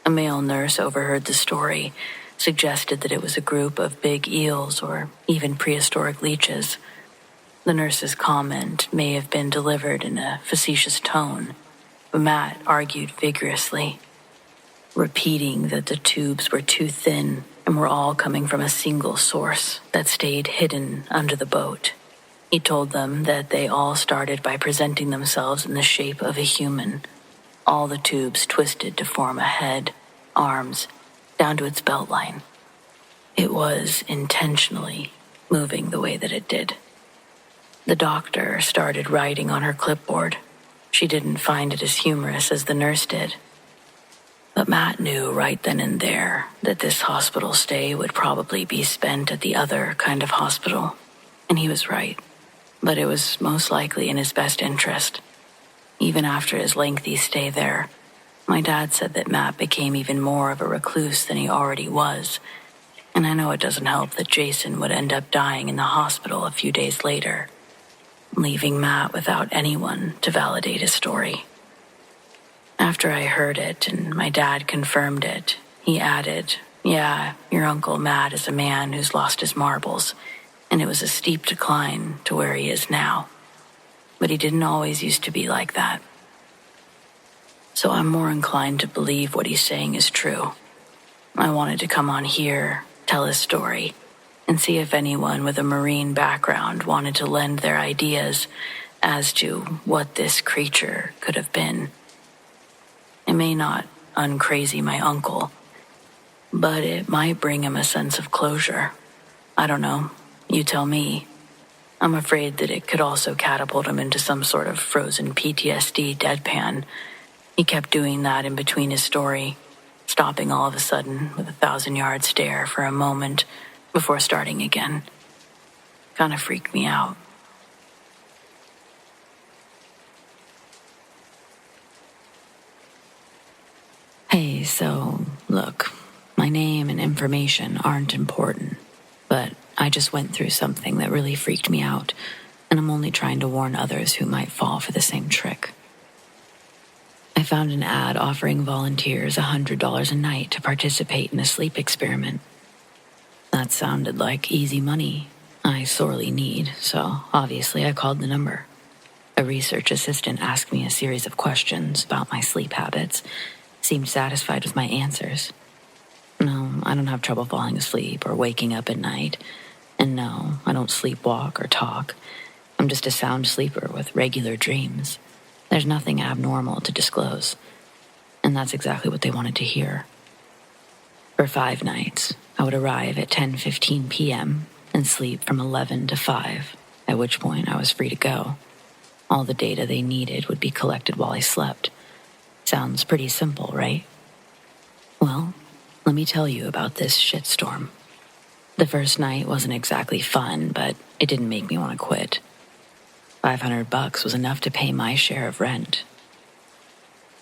A male nurse overheard the story, suggested that it was a group of big eels or even prehistoric leeches. The nurse's comment may have been delivered in a facetious tone, but Matt argued vigorously, repeating that the tubes were too thin and were all coming from a single source that stayed hidden under the boat. He told them that they all started by presenting themselves in the shape of a human, all the tubes twisted to form a head, arms, down to its belt line. It was intentionally moving the way that it did. The doctor started writing on her clipboard. She didn't find it as humorous as the nurse did. But Matt knew right then and there that this hospital stay would probably be spent at the other kind of hospital, and he was right. But it was most likely in his best interest. Even after his lengthy stay there, my dad said that Matt became even more of a recluse than he already was, and I know it doesn't help that Jason would end up dying in the hospital a few days later, leaving Matt without anyone to validate his story. After I heard it and my dad confirmed it, he added, "Yeah, your Uncle Matt is a man who's lost his marbles, and it was a steep decline to where he is now. But he didn't always used to be like that." So I'm more inclined to believe what he's saying is true. I wanted to come on here, tell his story, and see if anyone with a marine background wanted to lend their ideas as to what this creature could have been. It may not uncrazy my uncle, but it might bring him a sense of closure. I don't know. You tell me. I'm afraid that it could also catapult him into some sort of frozen PTSD deadpan. He kept doing that in between his story, stopping all of a sudden with a 1,000-yard stare for a moment before starting again. Kind of freaked me out. Hey, so, look, my name and information aren't important, but I just went through something that really freaked me out, and I'm only trying to warn others who might fall for the same trick. I found an ad offering volunteers $100 a night to participate in a sleep experiment. That sounded like easy money I sorely need, so obviously I called the number. A research assistant asked me a series of questions about my sleep habits, seemed satisfied with my answers. No, I don't have trouble falling asleep or waking up at night. And no, I don't sleepwalk or talk. I'm just a sound sleeper with regular dreams. There's nothing abnormal to disclose. And that's exactly what they wanted to hear. For 5 nights, I would arrive at 10:15 p.m. and sleep from 11 to 5, at which point I was free to go. All the data they needed would be collected while I slept. Sounds pretty simple, right? Well, let me tell you about this shitstorm. The first night wasn't exactly fun, but it didn't make me want to quit. $500 was enough to pay my share of rent.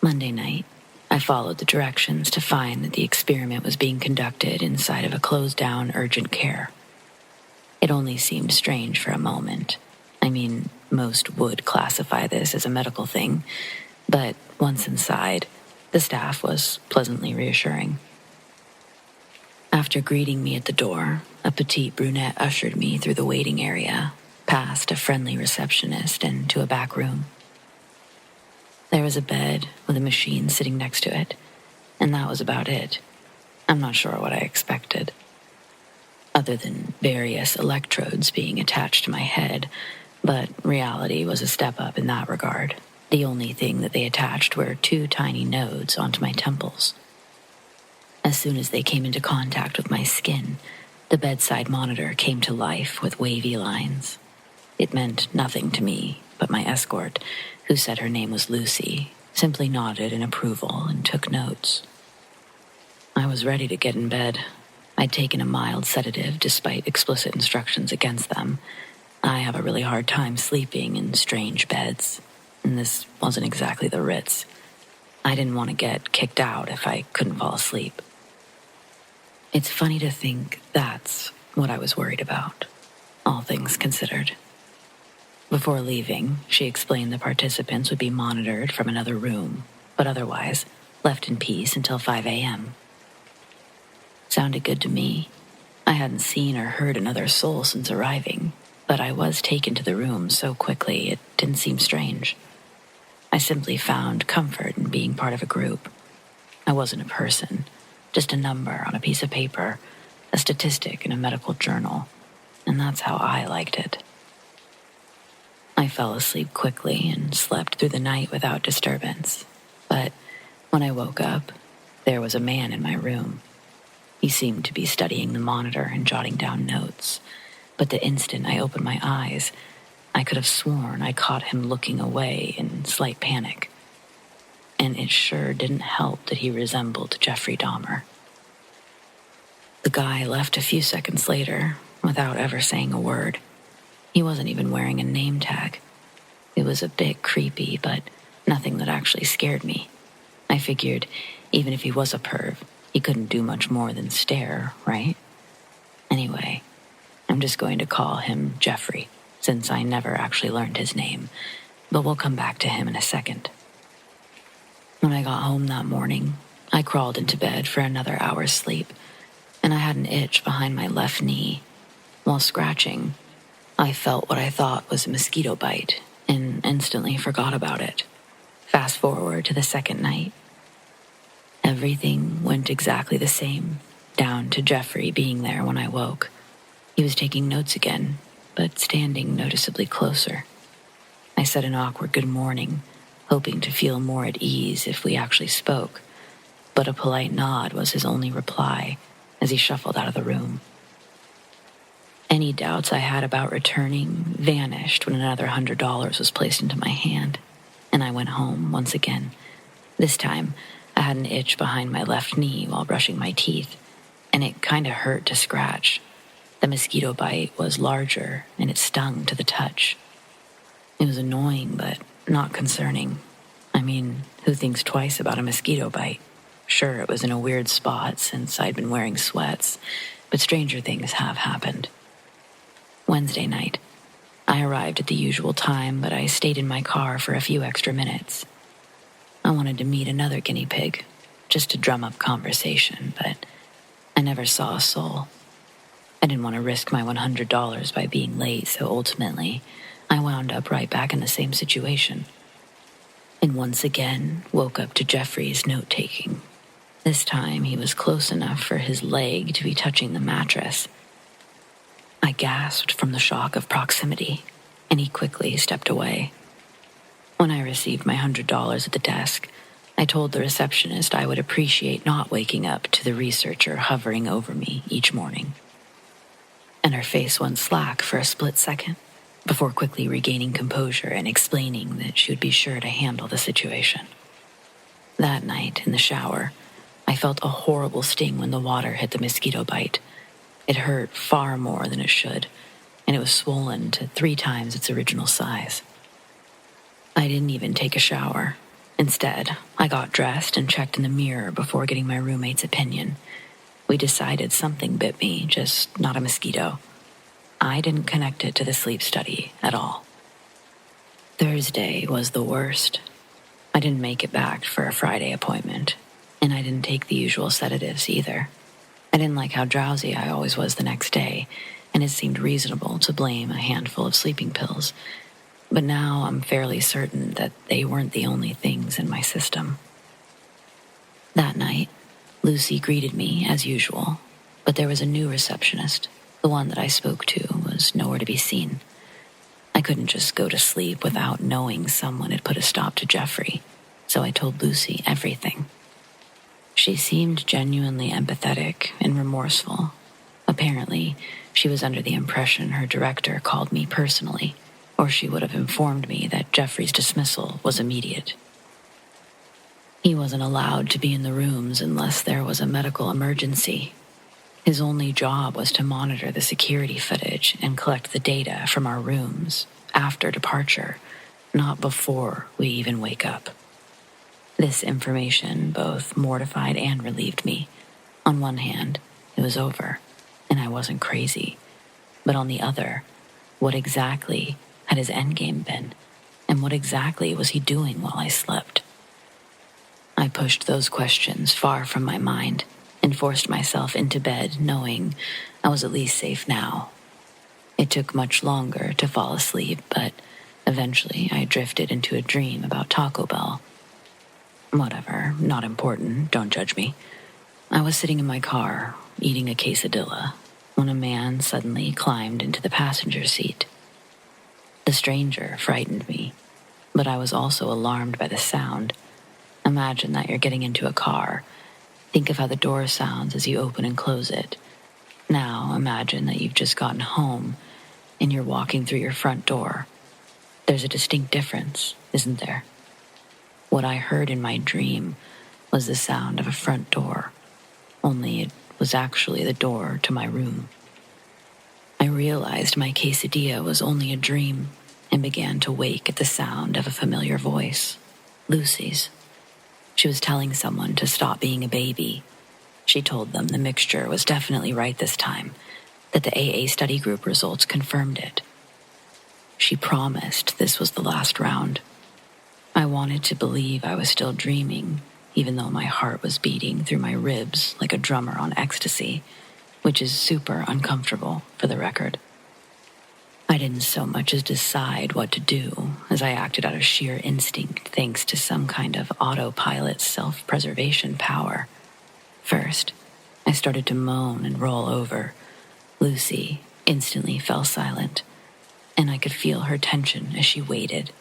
Monday night, I followed the directions to find that the experiment was being conducted inside of a closed-down urgent care. It only seemed strange for a moment. I mean, most would classify this as a medical thing, but once inside, the staff was pleasantly reassuring. After greeting me at the door, a petite brunette ushered me through the waiting area, past a friendly receptionist and to a back room. There was a bed with a machine sitting next to it, and that was about it. I'm not sure what I expected. Other than various electrodes being attached to my head, but reality was a step up in that regard. The only thing that they attached were 2 tiny nodes onto my temples. As soon as they came into contact with my skin, the bedside monitor came to life with wavy lines. It meant nothing to me, but my escort, who said her name was Lucy, simply nodded in approval and took notes. I was ready to get in bed. I'd taken a mild sedative despite explicit instructions against them. I have a really hard time sleeping in strange beds, and this wasn't exactly the Ritz. I didn't want to get kicked out if I couldn't fall asleep. It's funny to think that's what I was worried about, all things considered. Before leaving, she explained the participants would be monitored from another room, but otherwise left in peace until 5 a.m. Sounded good to me. I hadn't seen or heard another soul since arriving, but I was taken to the room so quickly it didn't seem strange. I simply found comfort in being part of a group. I wasn't a person, just a number on a piece of paper, a statistic in a medical journal, and that's how I liked it. I fell asleep quickly and slept through the night without disturbance, but when I woke up, there was a man in my room. He seemed to be studying the monitor and jotting down notes, but the instant I opened my eyes, I could have sworn I caught him looking away in slight panic. And it sure didn't help that he resembled Jeffrey Dahmer. The guy left a few seconds later without ever saying a word. He wasn't even wearing a name tag. It was a bit creepy, but nothing that actually scared me. I figured even if he was a perv, he couldn't do much more than stare, right? Anyway, I'm just going to call him Jeffrey, since I never actually learned his name, but we'll come back to him in a second. When I got home that morning, I crawled into bed for another hour's sleep, and I had an itch behind my left knee. While scratching, I felt what I thought was a mosquito bite and instantly forgot about it. Fast forward to the second night. Everything went exactly the same, down to Jeffrey being there when I woke. He was taking notes again, but standing noticeably closer. I said an awkward good morning, hoping to feel more at ease if we actually spoke, but a polite nod was his only reply as he shuffled out of the room. Any doubts I had about returning vanished when another $100 was placed into my hand, and I went home once again. This time, I had an itch behind my left knee while brushing my teeth, and it kinda hurt to scratch. The mosquito bite was larger, and it stung to the touch. It was annoying, but not concerning. I mean, who thinks twice about a mosquito bite? Sure, it was in a weird spot since I'd been wearing sweats, but stranger things have happened. Wednesday night. I arrived at the usual time, but I stayed in my car for a few extra minutes. I wanted to meet another guinea pig, just to drum up conversation, but I never saw a soul. I didn't want to risk my $100 by being late, so ultimately, I wound up right back in the same situation. And once again, woke up to Jeffrey's note-taking. This time, he was close enough for his leg to be touching the mattress. I gasped from the shock of proximity, and he quickly stepped away. When I received my $100 at the desk, I told the receptionist I would appreciate not waking up to the researcher hovering over me each morning. And her face went slack for a split second, before quickly regaining composure and explaining that she would be sure to handle the situation. That night, in the shower, I felt a horrible sting when the water hit the mosquito bite. It hurt far more than it should, and it was swollen to 3 times its original size. I didn't even take a shower. Instead, I got dressed and checked in the mirror before getting my roommate's opinion. We decided something bit me, just not a mosquito. I didn't connect it to the sleep study at all. Thursday was the worst. I didn't make it back for a Friday appointment, and I didn't take the usual sedatives either. I didn't like how drowsy I always was the next day, and it seemed reasonable to blame a handful of sleeping pills. But now I'm fairly certain that they weren't the only things in my system. That night, Lucy greeted me as usual, but there was a new receptionist. The one that I spoke to was nowhere to be seen. I couldn't just go to sleep without knowing someone had put a stop to Jeffrey, so I told Lucy everything. She seemed genuinely empathetic and remorseful. Apparently, she was under the impression her director called me personally, or she would have informed me that Jeffrey's dismissal was immediate. He wasn't allowed to be in the rooms unless there was a medical emergency. His only job was to monitor the security footage and collect the data from our rooms after departure, not before we even wake up. This information both mortified and relieved me. On one hand, it was over, and I wasn't crazy. But on the other, what exactly had his endgame been? And what exactly was he doing while I slept? I pushed those questions far from my mind and forced myself into bed knowing I was at least safe now. It took much longer to fall asleep, but eventually I drifted into a dream about Taco Bell. Whatever, not important, don't judge me. I was sitting in my car, eating a quesadilla, when a man suddenly climbed into the passenger seat. The stranger frightened me, but I was also alarmed by the sound. Imagine that you're getting into a car. Think of how the door sounds as you open and close it. Now imagine that you've just gotten home and you're walking through your front door. There's a distinct difference, isn't there? What I heard in my dream was the sound of a front door, only it was actually the door to my room. I realized my quesadilla was only a dream and began to wake at the sound of a familiar voice, Lucy's. She was telling someone to stop being a baby. She told them the mixture was definitely right this time, that the AA study group results confirmed it. She promised this was the last round. I wanted to believe I was still dreaming, even though my heart was beating through my ribs like a drummer on ecstasy, which is super uncomfortable, for the record. I didn't so much as decide what to do, as I acted out of sheer instinct thanks to some kind of autopilot self-preservation power. First, I started to moan and roll over. Lucy, instantly fell silent, and I could feel her tension as she waited,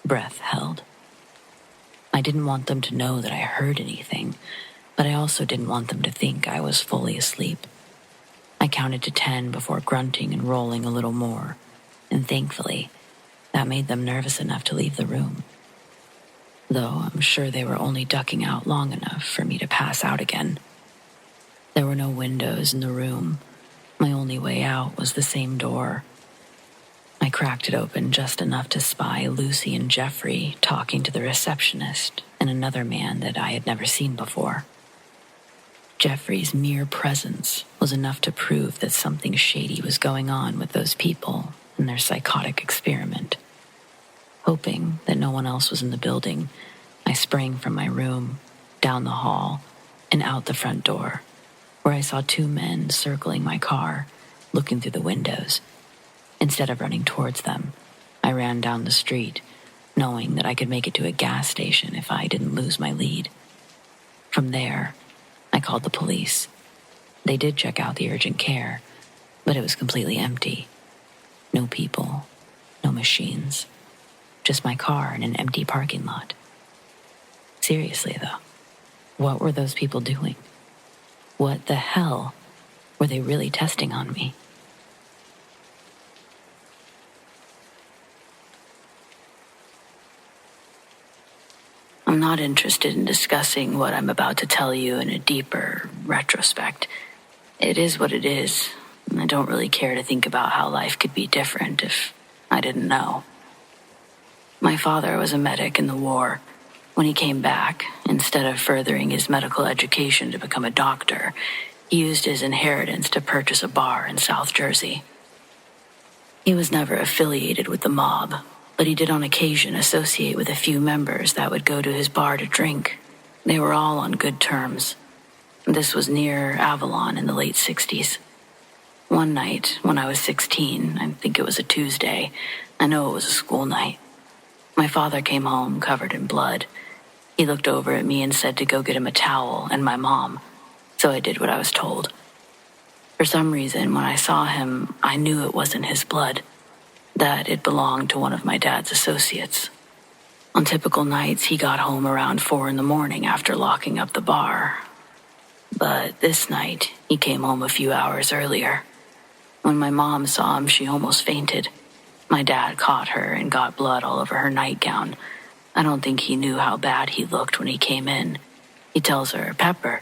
breath held. I didn't want them to know that I heard anything, but I also didn't want them to think I was fully asleep. I counted to 10 before grunting and rolling a little more, and thankfully, that made them nervous enough to leave the room. Though I'm sure they were only ducking out long enough for me to pass out again. There were no windows in the room. My only way out was the same door. I cracked it open just enough to spy Lucy and Jeffrey talking to the receptionist and another man that I had never seen before. Jeffrey's mere presence was enough to prove that something shady was going on with those people and their psychotic experiment. Hoping that no one else was in the building, I sprang from my room, down the hall, and out the front door, where I saw 2 men circling my car, looking through the windows. Instead of running towards them, I ran down the street, knowing that I could make it to a gas station if I didn't lose my lead. From there, I called the police. They did check out the urgent care, but it was completely empty. No people, no machines, just my car in an empty parking lot. Seriously, though, what were those people doing? What the hell were they really testing on me? I'm not interested in discussing what I'm about to tell you in a deeper retrospect. It is what it is, and I don't really care to think about how life could be different if I didn't know. My father was a medic in the war. When he came back, instead of furthering his medical education to become a doctor, he used his inheritance to purchase a bar in South Jersey. He was never affiliated with the mob, but he did on occasion associate with a few members that would go to his bar to drink. They were all on good terms. This was near Avalon in the late 60s. One night, when I was 16, I think it was a Tuesday, I know it was a school night, my father came home covered in blood. He looked over at me and said to go get him a towel and my mom, so I did what I was told. For some reason, when I saw him, I knew it wasn't his blood, that it belonged to one of my dad's associates. On typical nights, he got home around 4 a.m. after locking up the bar. But this night, he came home a few hours earlier. When my mom saw him, she almost fainted. My dad caught her and got blood all over her nightgown. I don't think he knew how bad he looked when he came in. He tells her, Pepper.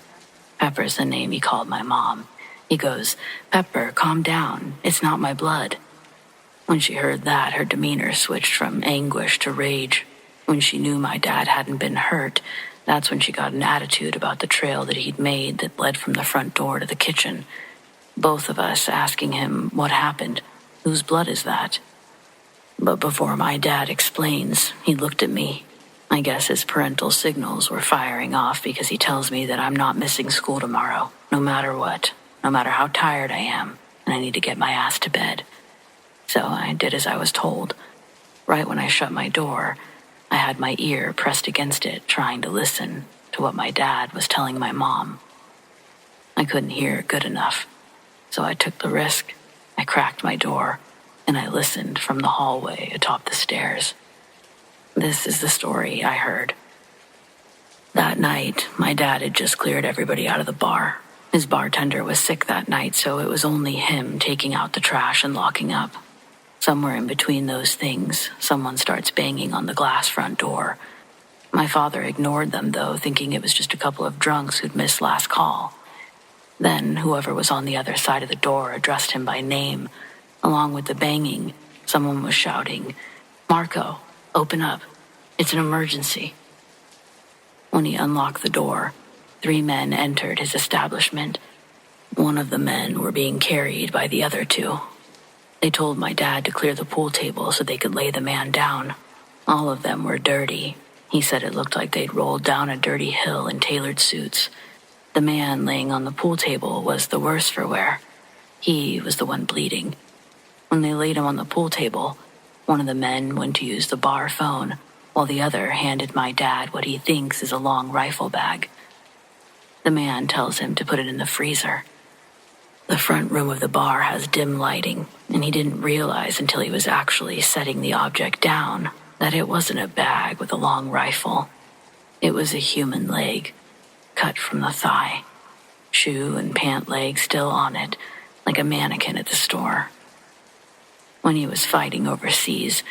Pepper's the name he called my mom. He goes, Pepper, calm down. It's not my blood. When she heard that, her demeanor switched from anguish to rage. When she knew my dad hadn't been hurt, that's when she got an attitude about the trail that he'd made that led from the front door to the kitchen. Both of us asking him what happened. Whose blood is that? But before my dad explains, he looked at me. I guess his parental signals were firing off because he tells me that I'm not missing school tomorrow, no matter what, no matter how tired I am, and I need to get my ass to bed. So I did as I was told. Right when I shut my door, I had my ear pressed against it, trying to listen to what my dad was telling my mom. I couldn't hear good enough, so I took the risk. I cracked my door, and I listened from the hallway atop the stairs. This is the story I heard. That night, my dad had just cleared everybody out of the bar. His bartender was sick that night, so it was only him taking out the trash and locking up. Somewhere in between those things, someone starts banging on the glass front door. My father ignored them, though, thinking it was just a couple of drunks who'd missed last call. Then, whoever was on the other side of the door addressed him by name. Along with the banging, someone was shouting, Marco, open up. It's an emergency. When he unlocked the door, 3 men entered his establishment. One of the men were being carried by the other 2. They told my dad to clear the pool table so they could lay the man down. All of them were dirty. He said it looked like they'd rolled down a dirty hill in tailored suits. The man laying on the pool table was the worse for wear. He was the one bleeding. When they laid him on the pool table, one of the men went to use the bar phone, while the other handed my dad what he thinks is a long rifle bag. The man tells him to put it in the freezer. The front room of the bar has dim lighting, and he didn't realize until he was actually setting the object down that it wasn't a bag with a long rifle. It was a human leg, cut from the thigh, shoe and pant leg still on it, like a mannequin at the store. When he was fighting overseas,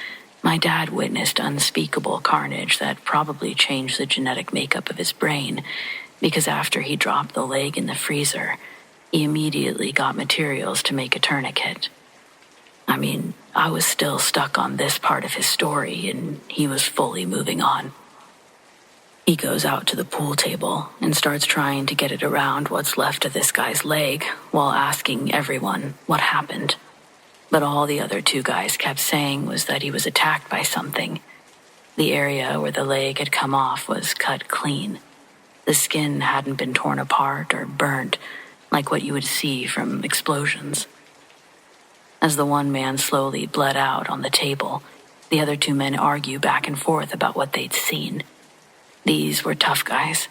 my dad witnessed unspeakable carnage that probably changed the genetic makeup of his brain, because after he dropped the leg in the freezer, he immediately got materials to make a tourniquet. I mean, I was still stuck on this part of his story, and he was fully moving on. He goes out to the pool table and starts trying to get it around what's left of this guy's leg while asking everyone what happened. But all the other two guys kept saying was that he was attacked by something. The area where the leg had come off was cut clean. The skin hadn't been torn apart or burnt like what you would see from explosions. As the one man slowly bled out on the table, the other two men argue back and forth about what they'd seen. These were tough guys,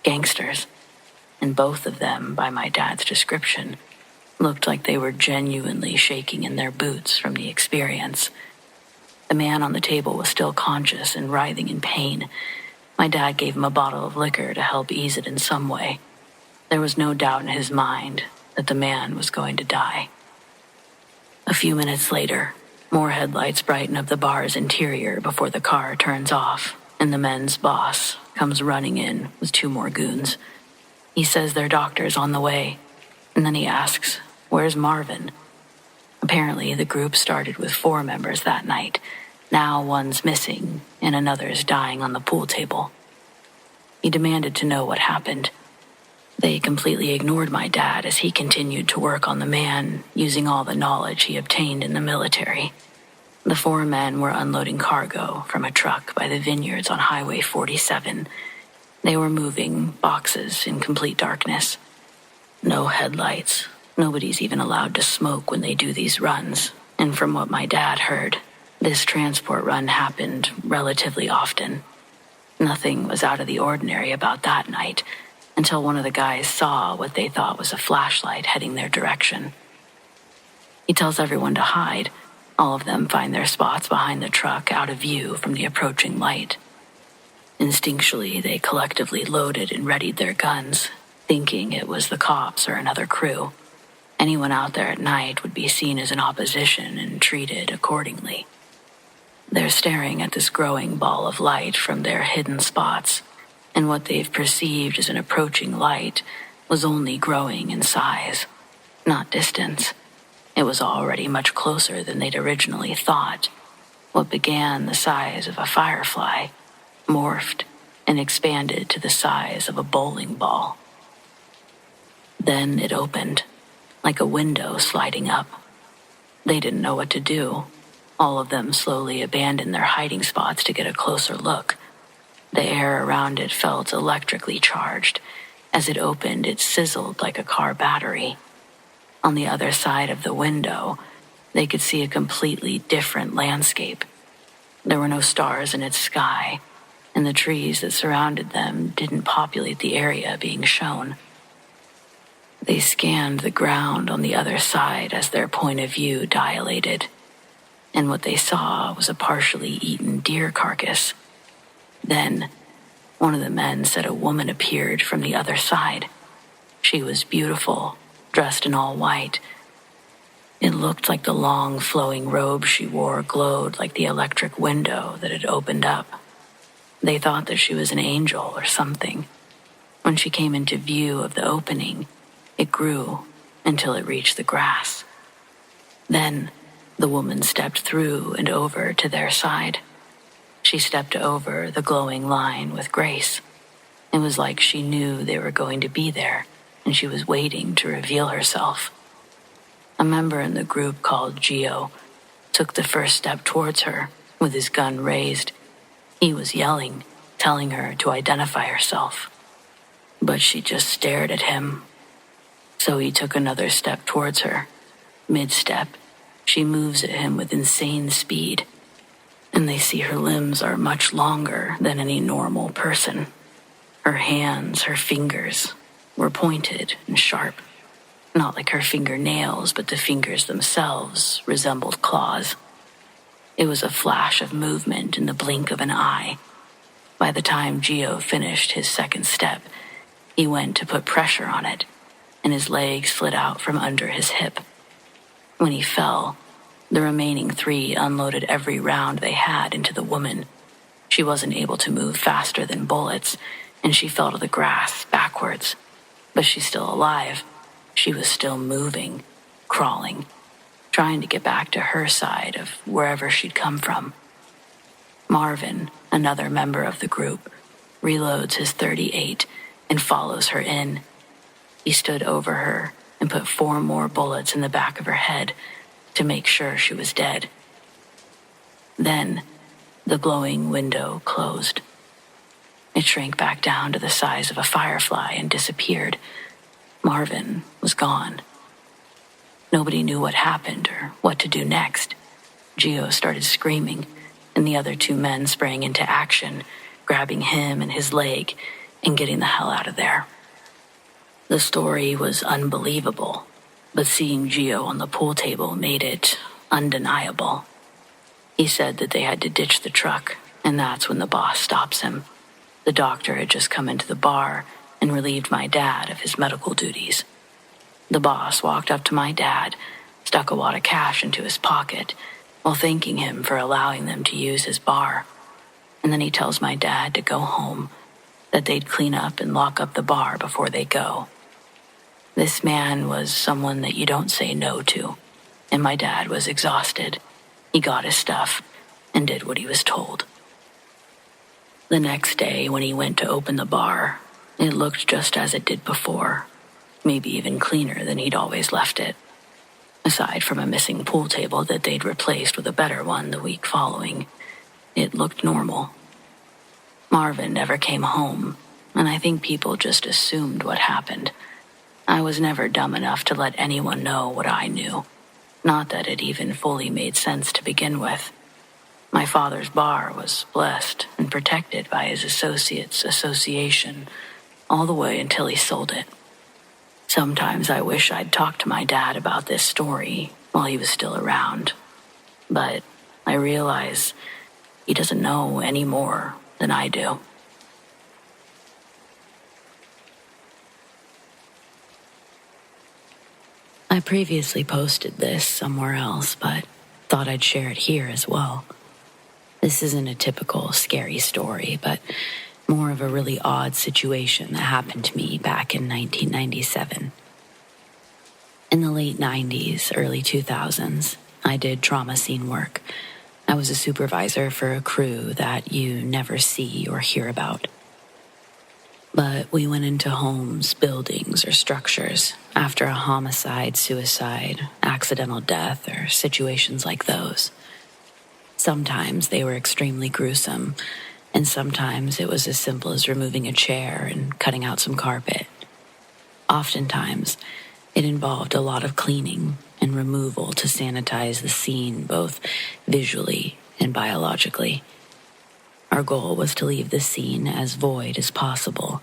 gangsters, and both of them, by my dad's description, looked like they were genuinely shaking in their boots from the experience. The man on the table was still conscious and writhing in pain. My dad gave him a bottle of liquor to help ease it in some way. There was no doubt in his mind that the man was going to die. A few minutes later, more headlights brighten up the bar's interior before the car turns off, and the men's boss comes running in with two more goons. He says their doctor's on the way, and then he asks, "Where's Marvin?" Apparently, the group started with 4 members that night. Now one's missing, and another's dying on the pool table. He demanded to know what happened. They completely ignored my dad as he continued to work on the man, using all the knowledge he obtained in the military. The 4 men were unloading cargo from a truck by the vineyards on Highway 47. They were moving boxes in complete darkness. No headlights. Nobody's even allowed to smoke when they do these runs. And from what my dad heard, this transport run happened relatively often. Nothing was out of the ordinary about that night, until one of the guys saw what they thought was a flashlight heading their direction. He tells everyone to hide. All of them find their spots behind the truck out of view from the approaching light. Instinctually, they collectively loaded and readied their guns, thinking it was the cops or another crew. Anyone out there at night would be seen as an opposition and treated accordingly. They're staring at this growing ball of light from their hidden spots, and what they've perceived as an approaching light was only growing in size, not distance. It was already much closer than they'd originally thought. What began the size of a firefly morphed and expanded to the size of a bowling ball. Then it opened, like a window sliding up. They didn't know what to do. All of them slowly abandoned their hiding spots to get a closer look. The air around it felt electrically charged. As it opened, it sizzled like a car battery. On the other side of the window, they could see a completely different landscape. There were no stars in its sky, and the trees that surrounded them didn't populate the area being shown. They scanned the ground on the other side as their point of view dilated, and what they saw was a partially eaten deer carcass. Then, one of the men said a woman appeared from the other side. She was beautiful, dressed in all white. It looked like the long, flowing robe she wore glowed like the electric window that had opened up. They thought that she was an angel or something. When she came into view of the opening, it grew until it reached the grass. Then, the woman stepped through and over to their side. She stepped over the glowing line with grace. It was like she knew they were going to be there, and she was waiting to reveal herself. A member in the group called Gio took the first step towards her with his gun raised. He was yelling, telling her to identify herself. But she just stared at him. So he took another step towards her. Mid-step, she moves at him with insane speed, and they see her limbs are much longer than any normal person. Her hands, her fingers, were pointed and sharp. Not like her fingernails, but the fingers themselves resembled claws. It was a flash of movement in the blink of an eye. By the time Gio finished his second step, he went to put pressure on it, and his leg slid out from under his hip. When he fell, the remaining 3 unloaded every round they had into the woman. She wasn't able to move faster than bullets, and she fell to the grass backwards. But she's still alive. She was still moving, crawling, trying to get back to her side of wherever she'd come from. Marvin, another member of the group, reloads his .38 and follows her in. He stood over her and put 4 more bullets in the back of her head to make sure she was dead. Then, the glowing window closed. It shrank back down to the size of a firefly and disappeared. Marvin was gone. Nobody knew what happened or what to do next. Gio started screaming, and the other 2 men sprang into action, grabbing him and his leg and getting the hell out of there. The story was unbelievable, but seeing Gio on the pool table made it undeniable. He said that they had to ditch the truck, and that's when the boss stops him. The doctor had just come into the bar and relieved my dad of his medical duties. The boss walked up to my dad, stuck a wad of cash into his pocket, while thanking him for allowing them to use his bar. And then he tells my dad to go home, that they'd clean up and lock up the bar before they go. This man was someone that you don't say no to, and my dad was exhausted. He got his stuff and did what he was told. The next day, when he went to open the bar, it looked just as it did before, maybe even cleaner than he'd always left it, aside from a missing pool table that they'd replaced with a better one the week following. It looked normal. Marvin never came home, and I think people just assumed what happened. I was never dumb enough to let anyone know what I knew. Not that it even fully made sense to begin with. My father's bar was blessed and protected by his associates' association all the way until he sold it. Sometimes I wish I'd talked to my dad about this story while he was still around, but I realize he doesn't know any more than I do. I previously posted this somewhere else, but thought I'd share it here as well. This isn't a typical scary story, but more of a really odd situation that happened to me back in 1997. In the late 90s, early 2000s, I did trauma scene work. I was a supervisor for a crew that you never see or hear about. But we went into homes, buildings, or structures after a homicide, suicide, accidental death, or situations like those. Sometimes they were extremely gruesome, and sometimes it was as simple as removing a chair and cutting out some carpet. Oftentimes, it involved a lot of cleaning and removal to sanitize the scene, both visually and biologically. Our goal was to leave the scene as void as possible.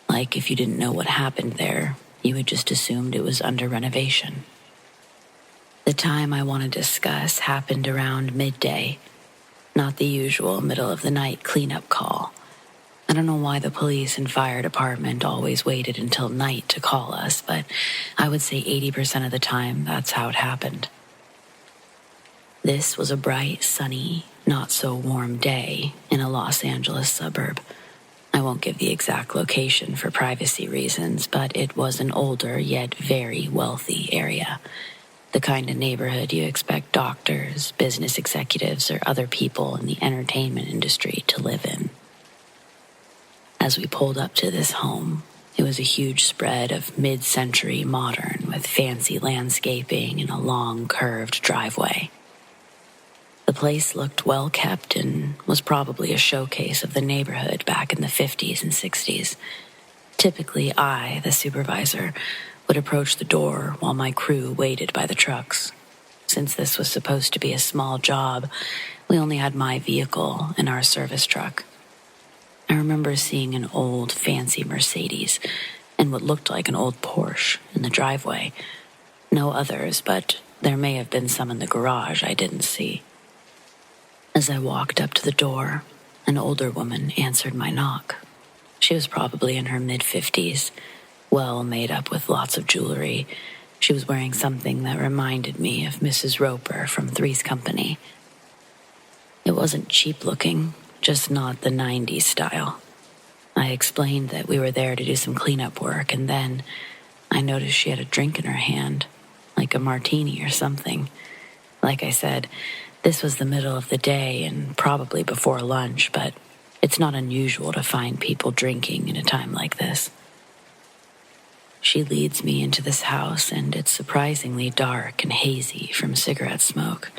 Like if you didn't know what happened there, you had just assumed it was under renovation. The time I want to discuss happened around midday, not the usual middle of the night cleanup call. I don't know why the police and fire department always waited until night to call us, but I would say 80% of the time that's how it happened. This was a bright, sunny, not-so-warm day in a Los Angeles suburb. I won't give the exact location for privacy reasons, but it was an older yet very wealthy area. The kind of neighborhood you expect doctors, business executives, or other people in the entertainment industry to live in. As we pulled up to this home, it was a huge spread of mid-century modern with fancy landscaping and a long, curved driveway. The place looked well kept and was probably a showcase of the neighborhood back in the 50s and 60s. Typically, I, the supervisor, would approach the door while my crew waited by the trucks. Since this was supposed to be a small job, we only had my vehicle and our service truck. I remember seeing an old, fancy Mercedes, and what looked like an old Porsche in the driveway. No others, but there may have been some in the garage I didn't see. As I walked up to the door, an older woman answered my knock. She was probably in her mid-50s, well made up with lots of jewelry. She was wearing something that reminded me of Mrs. Roper from Three's Company. It wasn't cheap looking, just not the 90s style. I explained that we were there to do some cleanup work, and then I noticed she had a drink in her hand, like a martini or something. Like I said, this was the middle of the day and probably before lunch, but it's not unusual to find people drinking in a time like this. She leads me into this house, and it's surprisingly dark and hazy from cigarette smoke.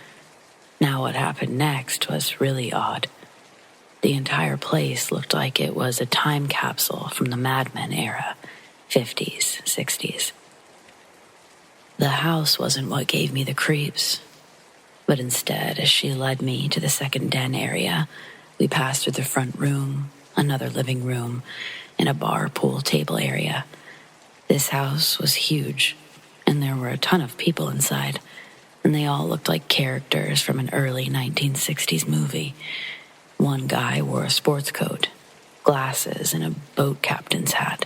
Now what happened next was really odd. The entire place looked like it was a time capsule from the Mad Men era, 50s, 60s. The house wasn't what gave me the creeps, but instead, as she led me to the second den area, we passed through the front room, another living room, and a bar pool table area. This house was huge, and there were a ton of people inside, and they all looked like characters from an early 1960s movie. One guy wore a sports coat, glasses, and a boat captain's hat,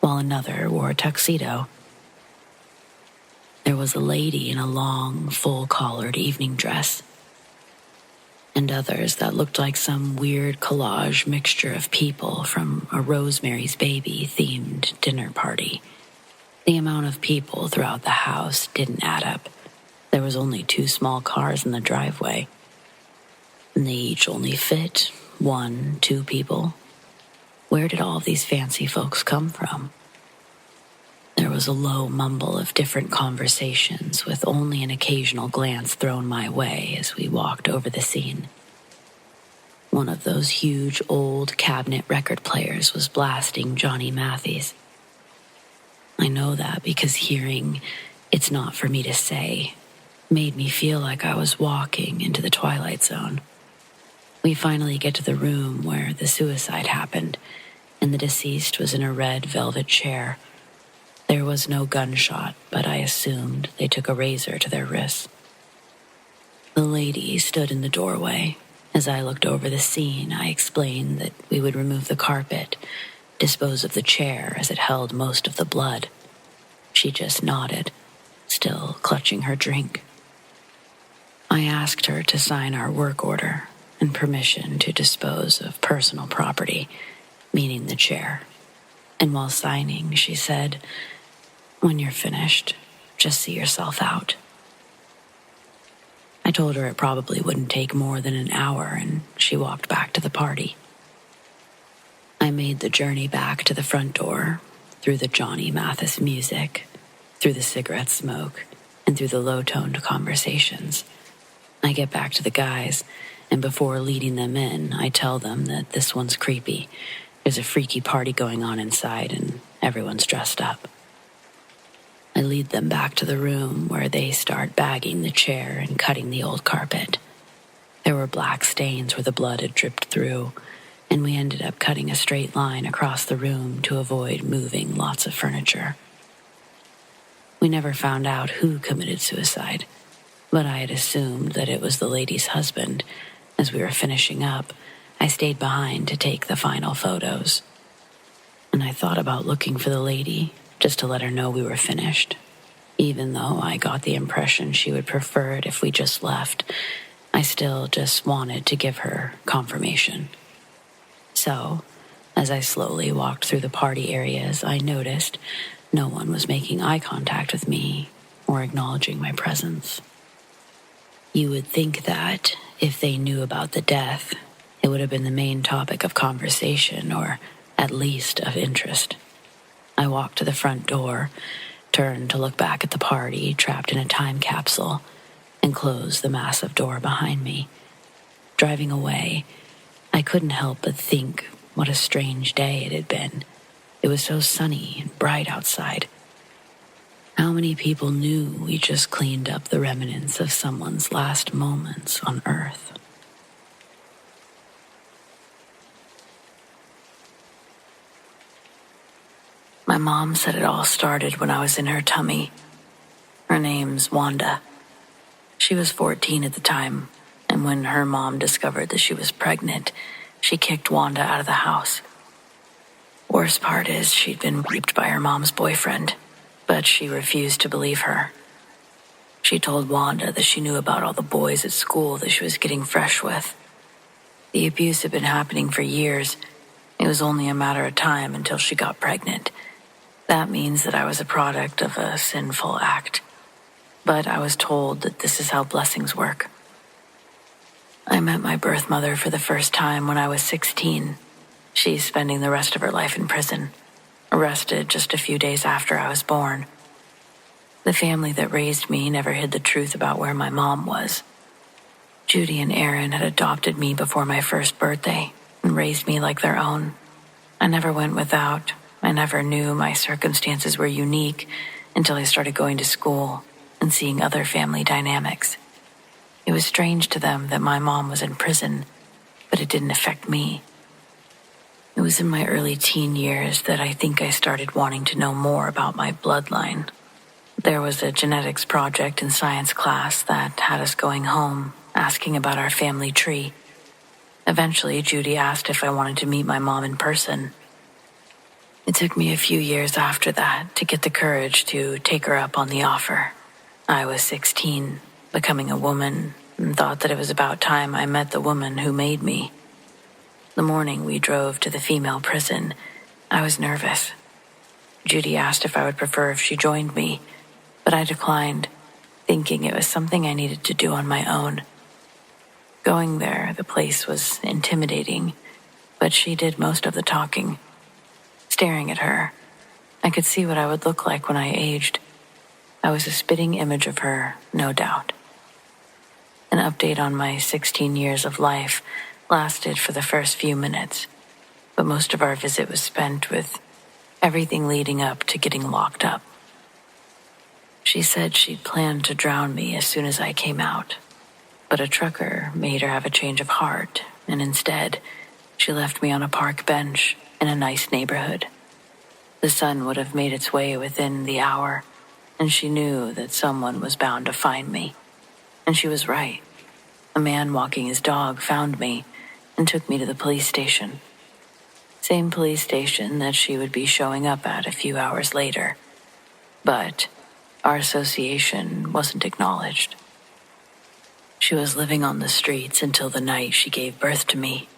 while another wore a tuxedo. There was a lady in a long, full-collared evening dress, and others that looked like some weird collage mixture of people from a Rosemary's Baby-themed dinner party. The amount of people throughout the house didn't add up. There was only 2 small cars in the driveway, and they each only fit 1-2 people. Where did all of these fancy folks come from? There was a low mumble of different conversations, with only an occasional glance thrown my way as we walked over the scene. One of those huge old cabinet record players was blasting Johnny Matthys. I know that because hearing "It's Not For Me to Say" made me feel like I was walking into the Twilight Zone. We finally get to the room where the suicide happened, and the deceased was in a red velvet chair. There was no gunshot, but I assumed they took a razor to their wrists. The lady stood in the doorway. As I looked over the scene, I explained that we would remove the carpet, dispose of the chair as it held most of the blood. She just nodded, still clutching her drink. I asked her to sign our work order and permission to dispose of personal property, meaning the chair. And while signing, she said, "When you're finished, just see yourself out." I told her it probably wouldn't take more than an hour, and she walked back to the party. I made the journey back to the front door, through the Johnny Mathis music, through the cigarette smoke, and through the low-toned conversations. I get back to the guys, and before leading them in, I tell them that this one's creepy. There's a freaky party going on inside, and everyone's dressed up. I lead them back to the room where they start bagging the chair and cutting the old carpet. There were black stains where the blood had dripped through, and we ended up cutting a straight line across the room to avoid moving lots of furniture. We never found out who committed suicide, but I had assumed that it was the lady's husband. As we were finishing up, I stayed behind to take the final photos. And I thought about looking for the lady, just to let her know we were finished. Even though I got the impression she would prefer it if we just left, I still just wanted to give her confirmation. So, as I slowly walked through the party areas, I noticed no one was making eye contact with me or acknowledging my presence. You would think that, if they knew about the death, it would have been the main topic of conversation, or at least of interest. I walked to the front door, turned to look back at the party trapped in a time capsule, and closed the massive door behind me. Driving away, I couldn't help but think what a strange day it had been. It was so sunny and bright outside. How many people knew we just cleaned up the remnants of someone's last moments on Earth? My mom said it all started when I was in her tummy. Her name's Wanda. She was 14 at the time, and when her mom discovered that she was pregnant, she kicked Wanda out of the house. Worst part is she'd been raped by her mom's boyfriend, but she refused to believe her. She told Wanda that she knew about all the boys at school that she was getting fresh with. The abuse had been happening for years. It was only a matter of time until she got pregnant. That means that I was a product of a sinful act. But I was told that this is how blessings work. I met my birth mother for the first time when I was 16. She's spending the rest of her life in prison, arrested just a few days after I was born. The family that raised me never hid the truth about where my mom was. Judy and Aaron had adopted me before my first birthday and raised me like their own. I never went without. I never knew my circumstances were unique until I started going to school and seeing other family dynamics. It was strange to them that my mom was in prison, but it didn't affect me. It was in my early teen years that I think I started wanting to know more about my bloodline. There was a genetics project in science class that had us going home, asking about our family tree. Eventually, Judy asked if I wanted to meet my mom in person. It took me a few years after that to get the courage to take her up on the offer. I was 16, becoming a woman, and thought that it was about time I met the woman who made me. The morning we drove to the female prison, I was nervous. Judy asked if I would prefer if she joined me, but I declined, thinking it was something I needed to do on my own. Going there, the place was intimidating, but she did most of the talking. Staring at her, I could see what I would look like when I aged. I was a spitting image of her, no doubt. An update on my 16 years of life lasted for the first few minutes, but most of our visit was spent with everything leading up to getting locked up. She said she'd planned to drown me as soon as I came out, but a trucker made her have a change of heart, and instead, she left me on a park bench in a nice neighborhood. The sun would have made its way within the hour, and she knew that someone was bound to find me. And she was right. A man walking his dog found me and took me to the police station. Same police station that she would be showing up at a few hours later. But our association wasn't acknowledged. She was living on the streets until the night she gave birth to me.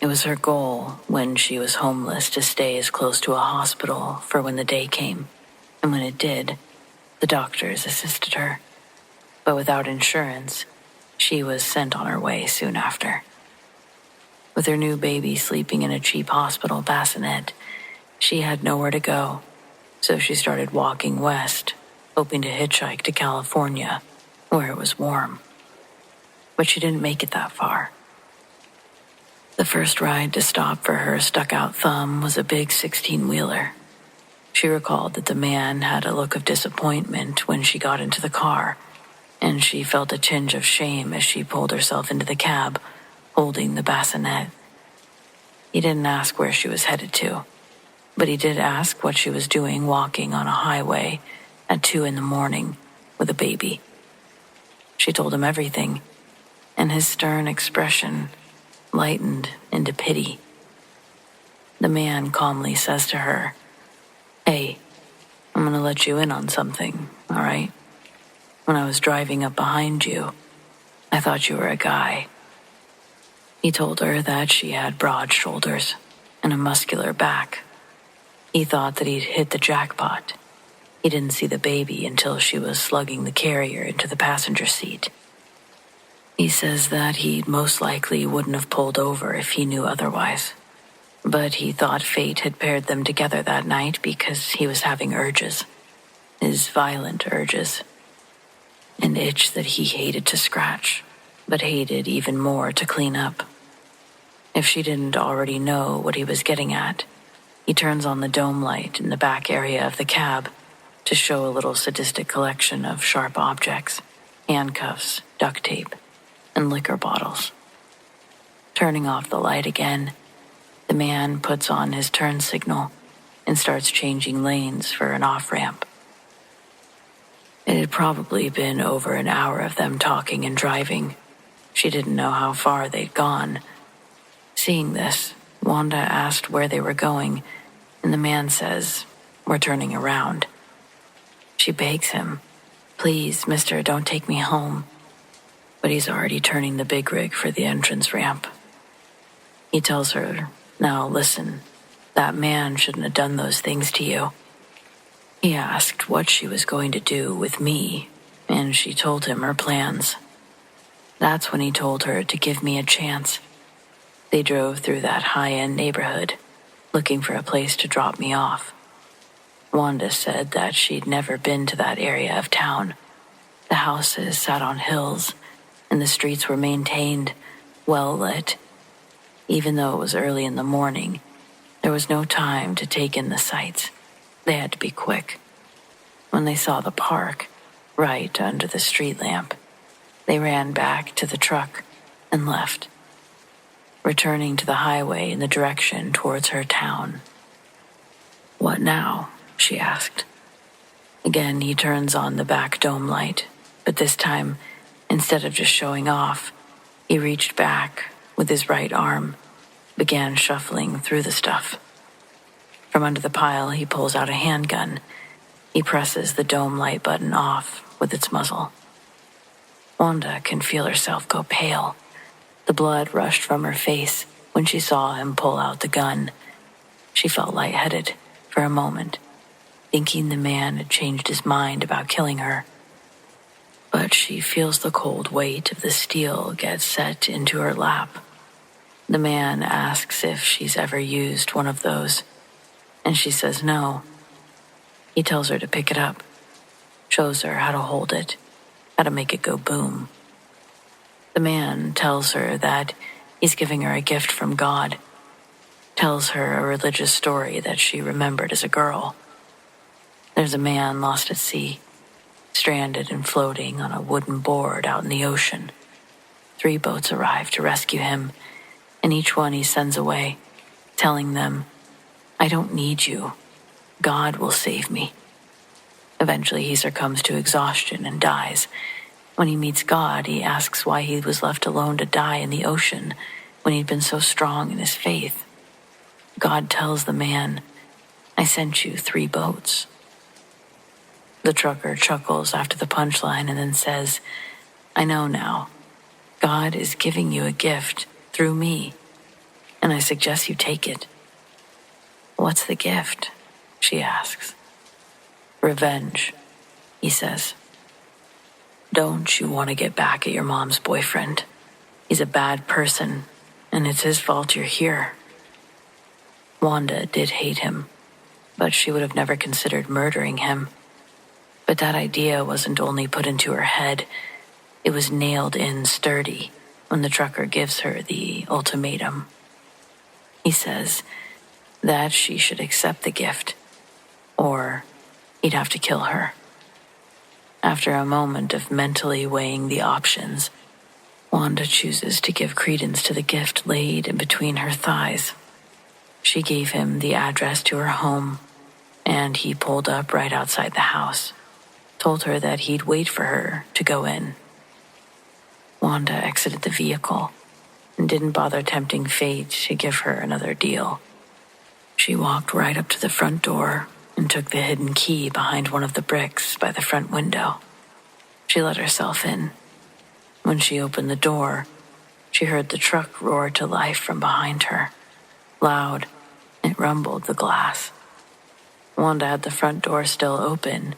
It was her goal, when she was homeless, to stay as close to a hospital for when the day came. And when it did, the doctors assisted her. But without insurance, she was sent on her way soon after. With her new baby sleeping in a cheap hospital bassinet, she had nowhere to go, so she started walking west, hoping to hitchhike to California, where it was warm. But she didn't make it that far. The first ride to stop for her stuck-out thumb was a big 16-wheeler. She recalled that the man had a look of disappointment when she got into the car, and she felt a tinge of shame as she pulled herself into the cab, holding the bassinet. He didn't ask where she was headed to, but he did ask what she was doing walking on a highway at 2 a.m. with a baby. She told him everything, and his stern expression lightened into pity. The man calmly says to her, "Hey, I'm gonna let you in on something, all right? When I was driving up behind you, I thought you were a guy." He told her that she had broad shoulders and a muscular back. He thought that he'd hit the jackpot. He didn't see the baby until she was slugging the carrier into the passenger seat. He says that he most likely wouldn't have pulled over if he knew otherwise. But he thought fate had paired them together that night because he was having urges. His violent urges. An itch that he hated to scratch, but hated even more to clean up. If she didn't already know what he was getting at, he turns on the dome light in the back area of the cab to show a little sadistic collection of sharp objects, handcuffs, duct tape, and liquor bottles. Turning off the light again, the man puts on his turn signal, and starts changing lanes for an off-ramp. It had probably been over an hour of them talking and driving. She didn't know how far they'd gone. Seeing this, Wanda asked where they were going, and the man says, "We're turning around." She begs him, "Please, mister, don't take me home." But he's already turning the big rig for the entrance ramp. He tells her, "Now listen, that man shouldn't have done those things to you." He asked what she was going to do with me, and she told him her plans. That's when he told her to give me a chance. They drove through that high-end neighborhood, looking for a place to drop me off. Wanda said that she'd never been to that area of town. The houses sat on hills, and the streets were maintained, well lit. Even though it was early in the morning, there was no time to take in the sights. They had to be quick. When they saw the park, right under the street lamp, they ran back to the truck and left, returning to the highway in the direction towards her town. "What now?" she asked. Again, he turns on the back dome light, but this time, instead of just showing off, he reached back with his right arm, began shuffling through the stuff. From under the pile, he pulls out a handgun. He presses the dome light button off with its muzzle. Wanda can feel herself go pale. The blood rushed from her face when she saw him pull out the gun. She felt lightheaded for a moment, thinking the man had changed his mind about killing her. But she feels the cold weight of the steel get set into her lap. The man asks if she's ever used one of those, and she says no. He tells her to pick it up, shows her how to hold it, how to make it go boom. The man tells her that he's giving her a gift from God, tells her a religious story that she remembered as a girl. There's a man lost at sea, stranded and floating on a wooden board out in the ocean. 3 boats arrive to rescue him, and each one he sends away, telling them, "I don't need you. God will save me." Eventually, he succumbs to exhaustion and dies. When he meets God, he asks why he was left alone to die in the ocean when he'd been so strong in his faith. God tells the man, "I sent you 3 boats. The trucker chuckles after the punchline and then says, "I know now. God is giving you a gift through me, and I suggest you take it." "What's the gift?" she asks. "Revenge," he says. "Don't you want to get back at your mom's boyfriend? He's a bad person, and it's his fault you're here." Wanda did hate him, but she would have never considered murdering him. But that idea wasn't only put into her head, it was nailed in sturdy when the trucker gives her the ultimatum. He says that she should accept the gift, or he'd have to kill her. After a moment of mentally weighing the options, Wanda chooses to give credence to the gift laid in between her thighs. She gave him the address to her home, and he pulled up right outside the house, told her that he'd wait for her to go in. Wanda exited the vehicle and didn't bother tempting fate to give her another deal. She walked right up to the front door and took the hidden key behind one of the bricks by the front window. She let herself in. When she opened the door, she heard the truck roar to life from behind her. Loud, it rumbled the glass. Wanda had the front door still open,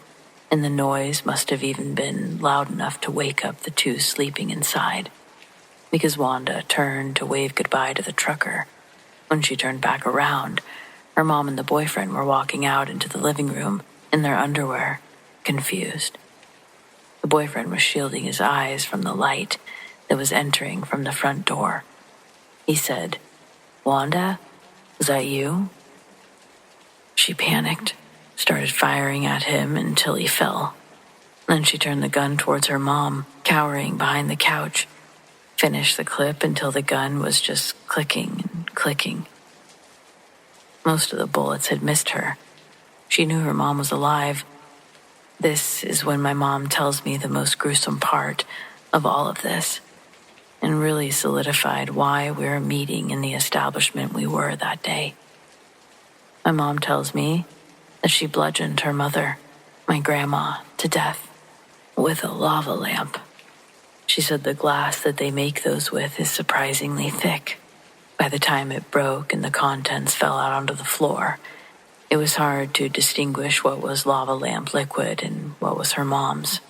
and the noise must have even been loud enough to wake up the 2 sleeping inside, because Wanda turned to wave goodbye to the trucker. When she turned back around, her mom and the boyfriend were walking out into the living room in their underwear, confused. The boyfriend was shielding his eyes from the light that was entering from the front door. He said, "Wanda, was that you?" She panicked, started firing at him until he fell. Then she turned the gun towards her mom, cowering behind the couch, finished the clip until the gun was just clicking and clicking. Most of the bullets had missed her. She knew her mom was alive. This is when my mom tells me the most gruesome part of all of this, and really solidified why we were meeting in the establishment we were that day. My mom tells me that she bludgeoned her mother, my grandma, to death with a lava lamp. She said the glass that they make those with is surprisingly thick. By the time it broke and the contents fell out onto the floor, it was hard to distinguish what was lava lamp liquid and what was her mom's.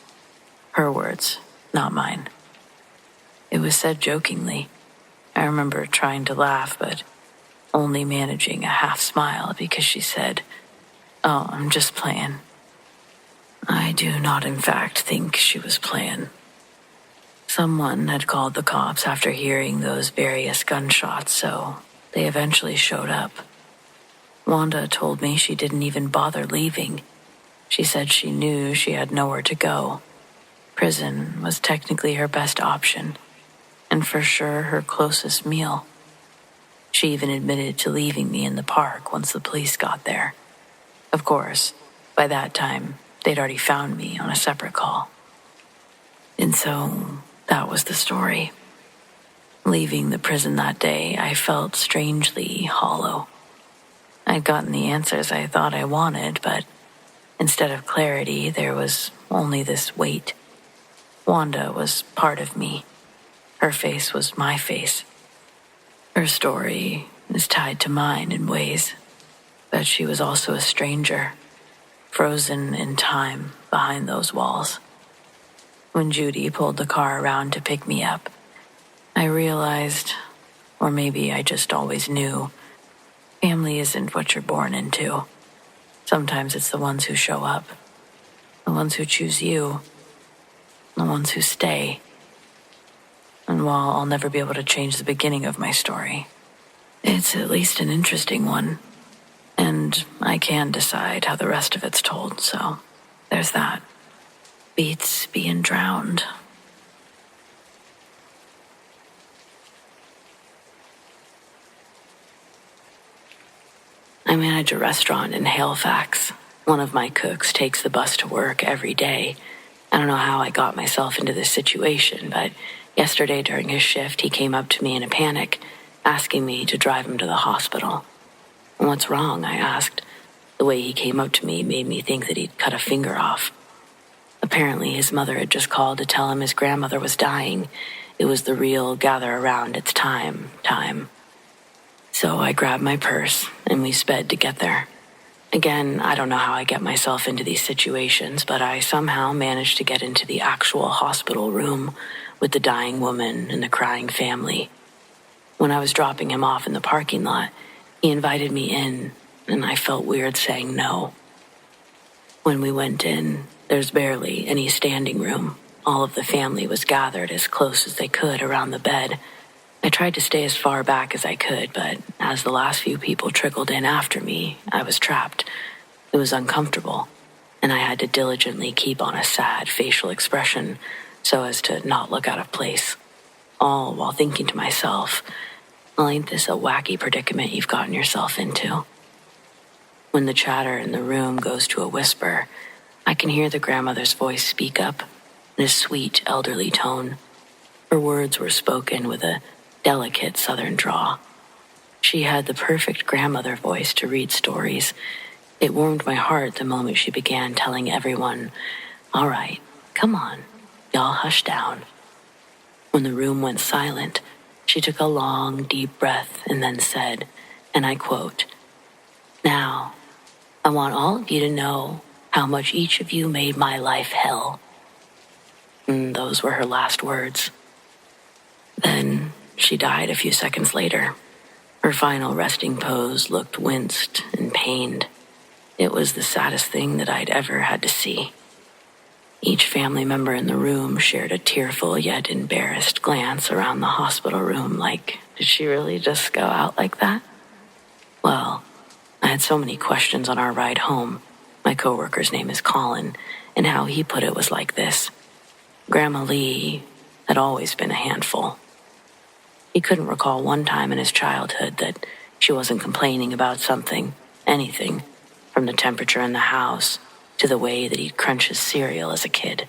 Her words, not mine. It was said jokingly. I remember trying to laugh, but only managing a half smile because she said, "Oh, I'm just playing." I do not, in fact, think she was playing. Someone had called the cops after hearing those various gunshots, so they eventually showed up. Wanda told me she didn't even bother leaving. She said she knew she had nowhere to go. Prison was technically her best option, and for sure her closest meal. She even admitted to leaving me in the park once the police got there. Of course, by that time, they'd already found me on a separate call. And so, that was the story. Leaving the prison that day, I felt strangely hollow. I'd gotten the answers I thought I wanted, but instead of clarity, there was only this weight. Wanda was part of me. Her face was my face. Her story is tied to mine in ways, but she was also a stranger, frozen in time behind those walls. When Judy pulled the car around to pick me up, I realized, or maybe I just always knew, family isn't what you're born into. Sometimes it's the ones who show up, the ones who choose you, the ones who stay. And while I'll never be able to change the beginning of my story, it's at least an interesting one. And I can decide how the rest of it's told, so there's that. Beats being drowned. I manage a restaurant in Halifax. One of my cooks takes the bus to work every day. I don't know how I got myself into this situation, but yesterday during his shift, he came up to me in a panic, asking me to drive him to the hospital. "What's wrong?" I asked. The way he came up to me made me think that he'd cut a finger off. Apparently, his mother had just called to tell him his grandmother was dying. It was the real gather around, it's time. So I grabbed my purse, and we sped to get there. Again, I don't know how I get myself into these situations, but I somehow managed to get into the actual hospital room with the dying woman and the crying family. When I was dropping him off in the parking lot, he invited me in, and I felt weird saying no. When we went in, there's barely any standing room. All of the family was gathered as close as they could around the bed. I tried to stay as far back as I could, but as the last few people trickled in after me, I was trapped. It was uncomfortable, and I had to diligently keep on a sad facial expression so as to not look out of place, all while thinking to myself, well, ain't this a wacky predicament you've gotten yourself into? When the chatter in the room goes to a whisper, I can hear the grandmother's voice speak up in a sweet, elderly tone. Her words were spoken with a delicate southern drawl. She had the perfect grandmother voice to read stories. It warmed my heart the moment she began telling everyone, "All right, come on, y'all hush down." When the room went silent, she took a long, deep breath and then said, and I quote, "Now, I want all of you to know how much each of you made my life hell." And those were her last words. Then she died a few seconds later. Her final resting pose looked winced and pained. It was the saddest thing that I'd ever had to see. Each family member in the room shared a tearful yet embarrassed glance around the hospital room like, did she really just go out like that? Well, I had so many questions on our ride home. My coworker's name is Colin, and how he put it was like this. Grandma Lee had always been a handful. He couldn't recall one time in his childhood that She wasn't complaining about something, anything, from the temperature in the house to the way that he'd crunch his cereal as a kid.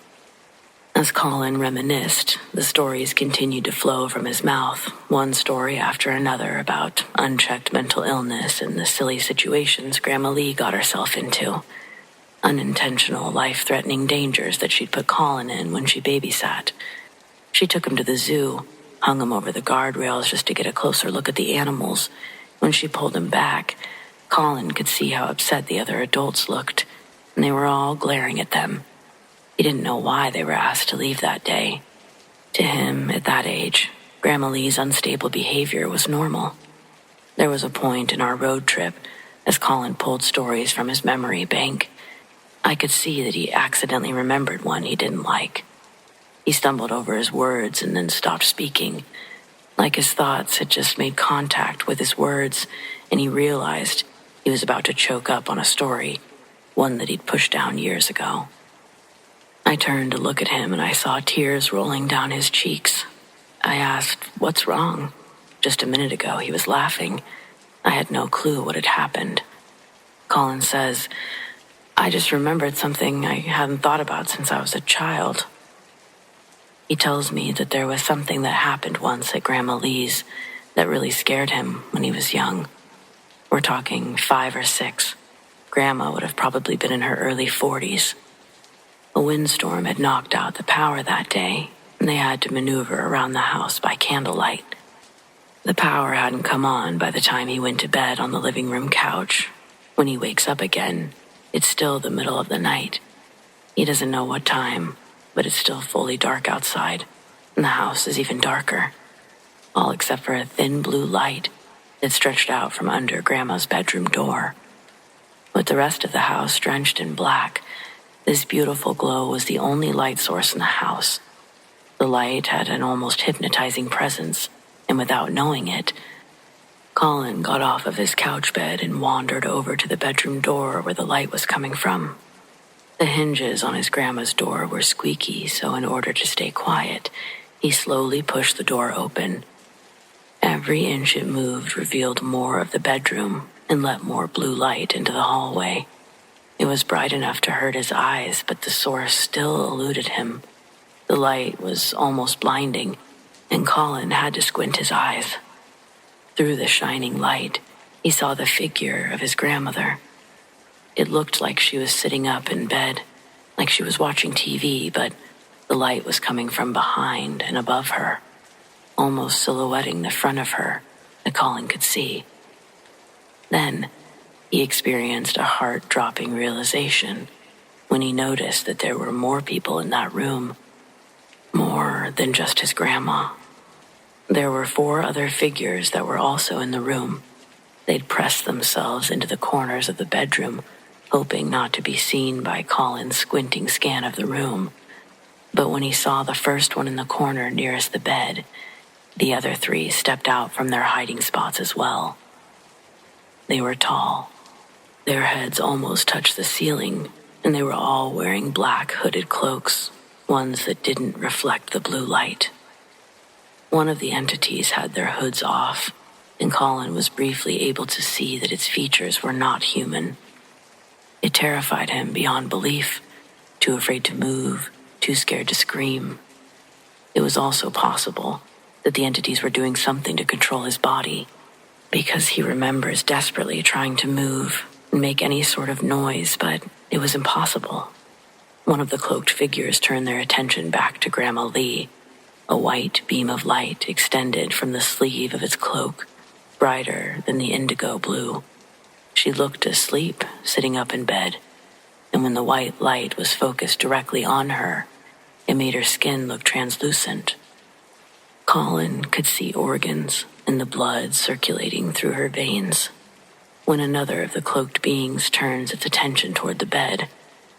As Colin reminisced, the stories continued to flow from his mouth, one story after another about unchecked mental illness and the silly situations Grandma Lee got herself into. Unintentional, life-threatening dangers that she'd put Colin in when she babysat. She took him to the zoo, hung him over the guardrails just to get a closer look at the animals. When she pulled him back, Colin could see how upset the other adults looked, and they were all glaring at them. He didn't know why they were asked to leave that day. To him, at that age, Grandma Lee's unstable behavior was normal. There was a point in our road trip, as Colin pulled stories from his memory bank, I could see that he accidentally remembered one he didn't like. He stumbled over his words and then stopped speaking, like his thoughts had just made contact with his words, and he realized he was about to choke up on a story, one that he'd pushed down years ago. I turned to look at him and I saw tears rolling down his cheeks. I asked, "What's wrong?" Just a minute ago he was laughing. I had no clue what had happened. Colin says, "I just remembered something I hadn't thought about since I was a child." He tells me that there was something that happened once at Grandma Lee's that really scared him when he was young. We're talking 5 or 6. Grandma would have probably been in her early 40s. A windstorm had knocked out the power that day, and they had to maneuver around the house by candlelight. The power hadn't come on by the time he went to bed on the living room couch. When he wakes up again, it's still the middle of the night. He doesn't know what time, but it's still fully dark outside, and the house is even darker, all except for a thin blue light that stretched out from under Grandma's bedroom door. With the rest of the house drenched in black, this beautiful glow was the only light source in the house. The light had an almost hypnotizing presence, and without knowing it, Colin got off of his couch bed and wandered over to the bedroom door where the light was coming from. The hinges on his grandma's door were squeaky, so in order to stay quiet, he slowly pushed the door open. Every inch it moved revealed more of the bedroom and let more blue light into the hallway. It was bright enough to hurt his eyes, but the source still eluded him. The light was almost blinding, and Colin had to squint his eyes. Through the shining light, he saw the figure of his grandmother. It looked like she was sitting up in bed, like she was watching TV, but the light was coming from behind and above her, almost silhouetting the front of her that Colin could see. Then, he experienced a heart-dropping realization when he noticed that there were more people in that room, more than just his grandma. There were 4 other figures that were also in the room. They'd pressed themselves into the corners of the bedroom, hoping not to be seen by Colin's squinting scan of the room. But when he saw the first one in the corner nearest the bed, the other 3 stepped out from their hiding spots as well. They were tall. Their heads almost touched the ceiling, and they were all wearing black hooded cloaks, ones that didn't reflect the blue light. One of the entities had their hoods off, and Colin was briefly able to see that its features were not human. It terrified him beyond belief, too afraid to move, too scared to scream. It was also possible that the entities were doing something to control his body, because he remembers desperately trying to move and make any sort of noise, but it was impossible. One of the cloaked figures turned their attention back to Grandma Lee. A white beam of light extended from the sleeve of its cloak, brighter than the indigo blue. She looked asleep, sitting up in bed, and when the white light was focused directly on her, it made her skin look translucent. Colin could see organs and the blood circulating through her veins. When another of the cloaked beings turns its attention toward the bed,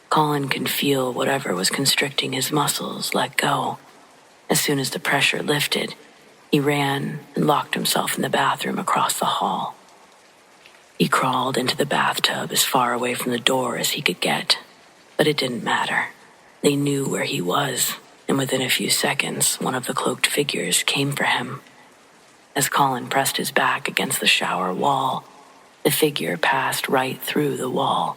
Colin can feel whatever was constricting his muscles let go. As soon as the pressure lifted, he ran and locked himself in the bathroom across the hall. He crawled into the bathtub as far away from the door as he could get, but it didn't matter. They knew where he was, and within a few seconds, one of the cloaked figures came for him. As Colin pressed his back against the shower wall, the figure passed right through the wall.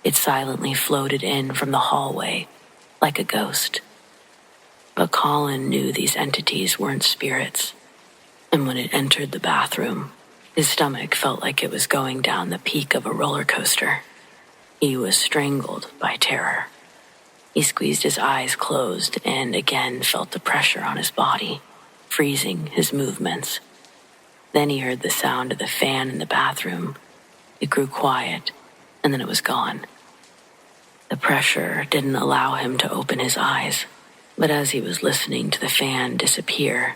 It silently floated in from the hallway, like a ghost. But Colin knew these entities weren't spirits, and when it entered the bathroom, his stomach felt like it was going down the peak of a roller coaster. He was strangled by terror. He squeezed his eyes closed and again felt the pressure on his body, freezing his movements. Then he heard the sound of the fan in the bathroom. It grew quiet, and then it was gone. The pressure didn't allow him to open his eyes, but as he was listening to the fan disappear,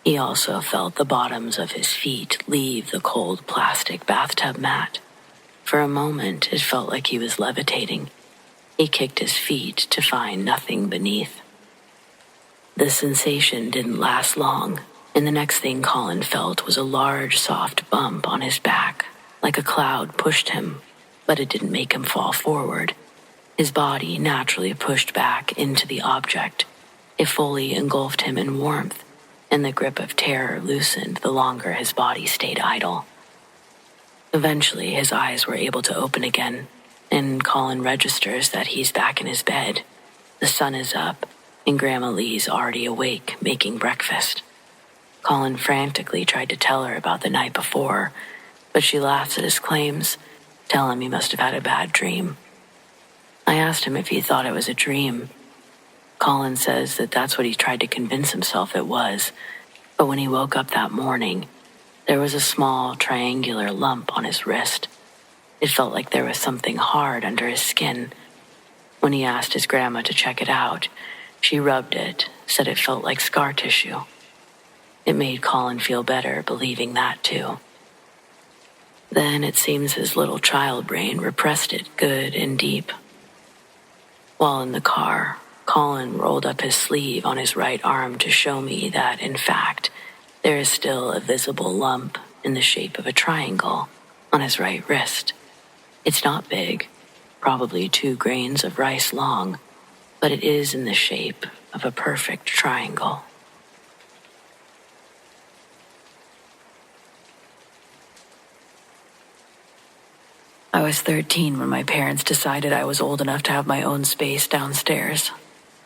he also felt the bottoms of his feet leave the cold plastic bathtub mat. For a moment, it felt like he was levitating. He kicked his feet to find nothing beneath. The sensation didn't last long, and the next thing Colin felt was a large, soft bump on his back, like a cloud pushed him, but it didn't make him fall forward. His body naturally pushed back into the object. It fully engulfed him in warmth, and the grip of terror loosened the longer his body stayed idle. Eventually, his eyes were able to open again, and Colin registers that he's back in his bed. The sun is up, and Grandma Lee's already awake, making breakfast. Colin frantically tried to tell her about the night before, but she laughs at his claims, telling him he must have had a bad dream. I asked him if he thought it was a dream. Colin says that that's what he tried to convince himself it was, but when he woke up that morning, there was a small triangular lump on his wrist. It felt like there was something hard under his skin. When he asked his grandma to check it out, she rubbed it, said it felt like scar tissue. It made Colin feel better believing that too. Then it seems his little child brain repressed it good and deep. While in the car, Colin rolled up his sleeve on his right arm to show me that, in fact, there is still a visible lump in the shape of a triangle on his right wrist. It's not big, probably 2 grains of rice long, but it is in the shape of a perfect triangle. I was 13 when my parents decided I was old enough to have my own space downstairs.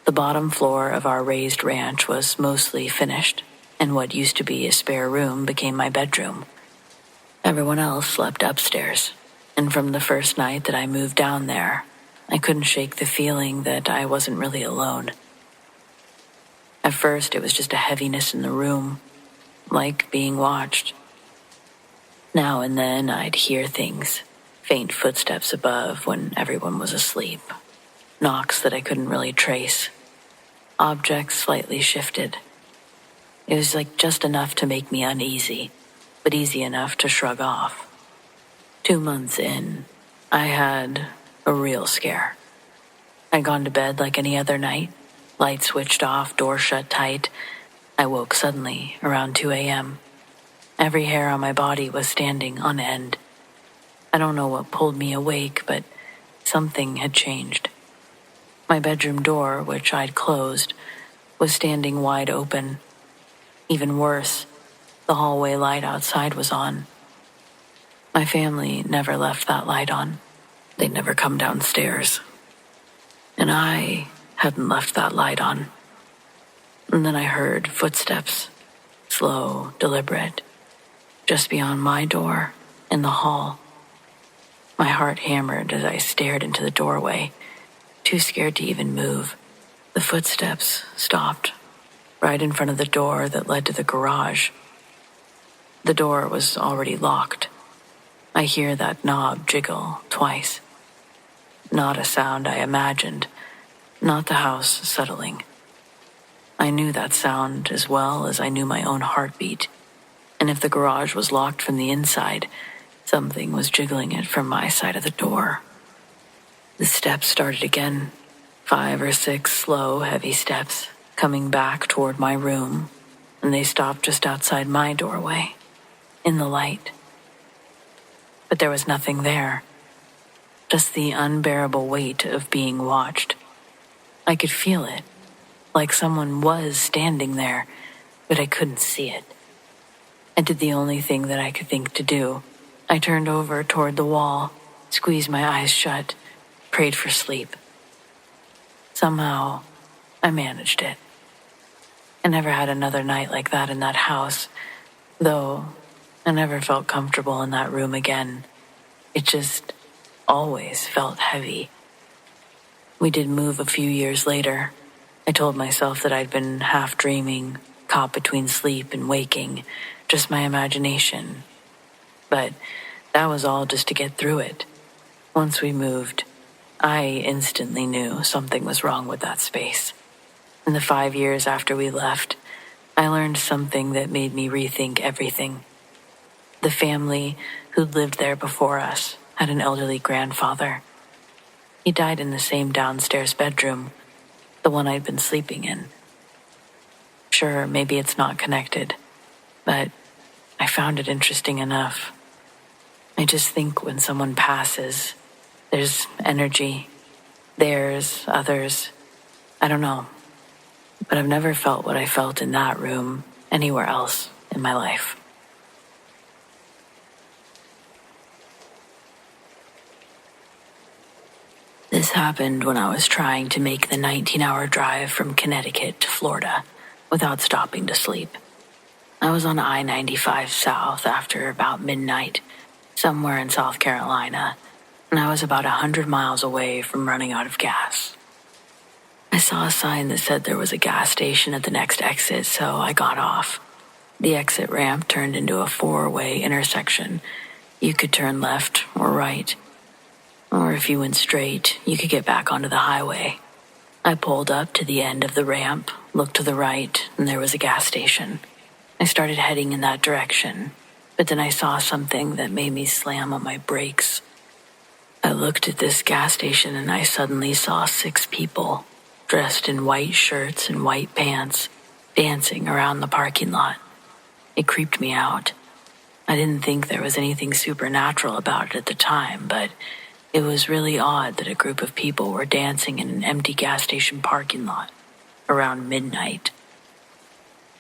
The bottom floor of our raised ranch was mostly finished, and what used to be a spare room became my bedroom. Everyone else slept upstairs, and from the first night that I moved down there, I couldn't shake the feeling that I wasn't really alone. At first, it was just a heaviness in the room, like being watched. Now and then, I'd hear things, faint footsteps above when everyone was asleep, knocks that I couldn't really trace. Objects slightly shifted. It was like just enough to make me uneasy, but easy enough to shrug off. 2 months in, I had a real scare. I'd gone to bed like any other night, light switched off, door shut tight. I woke suddenly around 2 a.m. Every hair on my body was standing on end. I don't know what pulled me awake, but something had changed. My bedroom door, which I'd closed, was standing wide open. Even worse, the hallway light outside was on. My family never left that light on. They'd never come downstairs. And I hadn't left that light on. And then I heard footsteps, slow, deliberate, just beyond my door in the hall. My heart hammered as I stared into the doorway, too scared to even move. The footsteps stopped right in front of the door that led to the garage. The door was already locked. I hear that knob jiggle twice. Not a sound I imagined, not the house settling. I knew that sound as well as I knew my own heartbeat, and if the garage was locked from the inside, something was jiggling it from my side of the door. The steps started again, 5 or 6 slow, heavy steps, coming back toward my room, and they stopped just outside my doorway, in the light. But there was nothing there, just the unbearable weight of being watched. I could feel it, like someone was standing there, but I couldn't see it. I did the only thing that I could think to do. I turned over toward the wall, squeezed my eyes shut, prayed for sleep. Somehow, I managed it. I never had another night like that in that house, though I never felt comfortable in that room again. It just always felt heavy. We did move a few years later. I told myself that I'd been half dreaming, caught between sleep and waking, just my imagination. But that was all just to get through it. Once we moved, I instantly knew something was wrong with that space. In the 5 years after we left, I learned something that made me rethink everything. The family who'd lived there before us had an elderly grandfather. He died in the same downstairs bedroom, the one I'd been sleeping in. Sure, maybe it's not connected, but I found it interesting enough. I just think when someone passes, there's energy, theirs, others. I don't know, but I've never felt what I felt in that room anywhere else in my life. This happened when I was trying to make the 19-hour drive from Connecticut to Florida without stopping to sleep. I was on I-95 South after about midnight, somewhere in South Carolina, and I was about 100 miles away from running out of gas. I saw a sign that said there was a gas station at the next exit, so I got off. The exit ramp turned into a 4-way intersection. You could turn left or right. Or if you went straight, you could get back onto the highway. I pulled up to the end of the ramp, looked to the right, and there was a gas station. I started heading in that direction, but then I saw something that made me slam on my brakes. I looked at this gas station and I suddenly saw 6 people, dressed in white shirts and white pants, dancing around the parking lot. It creeped me out. I didn't think there was anything supernatural about it at the time, but it was really odd that a group of people were dancing in an empty gas station parking lot around midnight.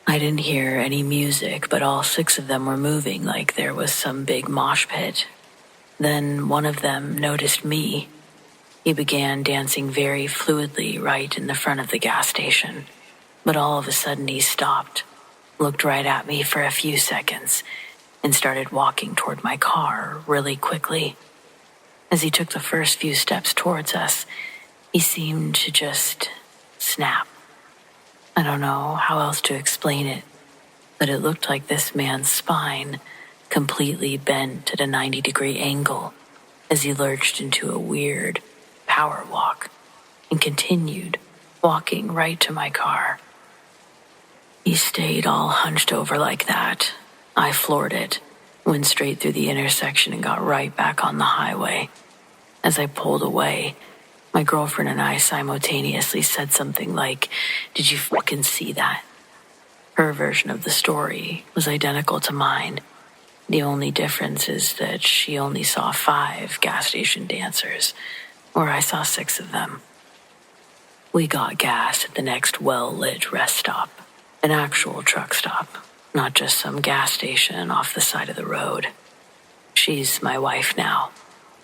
I didn't hear any music, but all 6 of them were moving like there was some big mosh pit. Then one of them noticed me. He began dancing very fluidly right in the front of the gas station, but all of a sudden he stopped, looked right at me for a few seconds, and started walking toward my car really quickly. As he took the first few steps towards us, he seemed to just snap. I don't know how else to explain it, but it looked like this man's spine completely bent at a 90-degree angle as he lurched into a weird power walk and continued walking right to my car. He stayed all hunched over like that. I floored it, went straight through the intersection and got right back on the highway. As I pulled away, my girlfriend and I simultaneously said something like, "Did you fucking see that?" Her version of the story was identical to mine. The only difference is that she only saw 5 gas station dancers, where I saw 6 of them. We got gas at the next well-lit rest stop, an actual truck stop, not just some gas station off the side of the road. She's my wife now,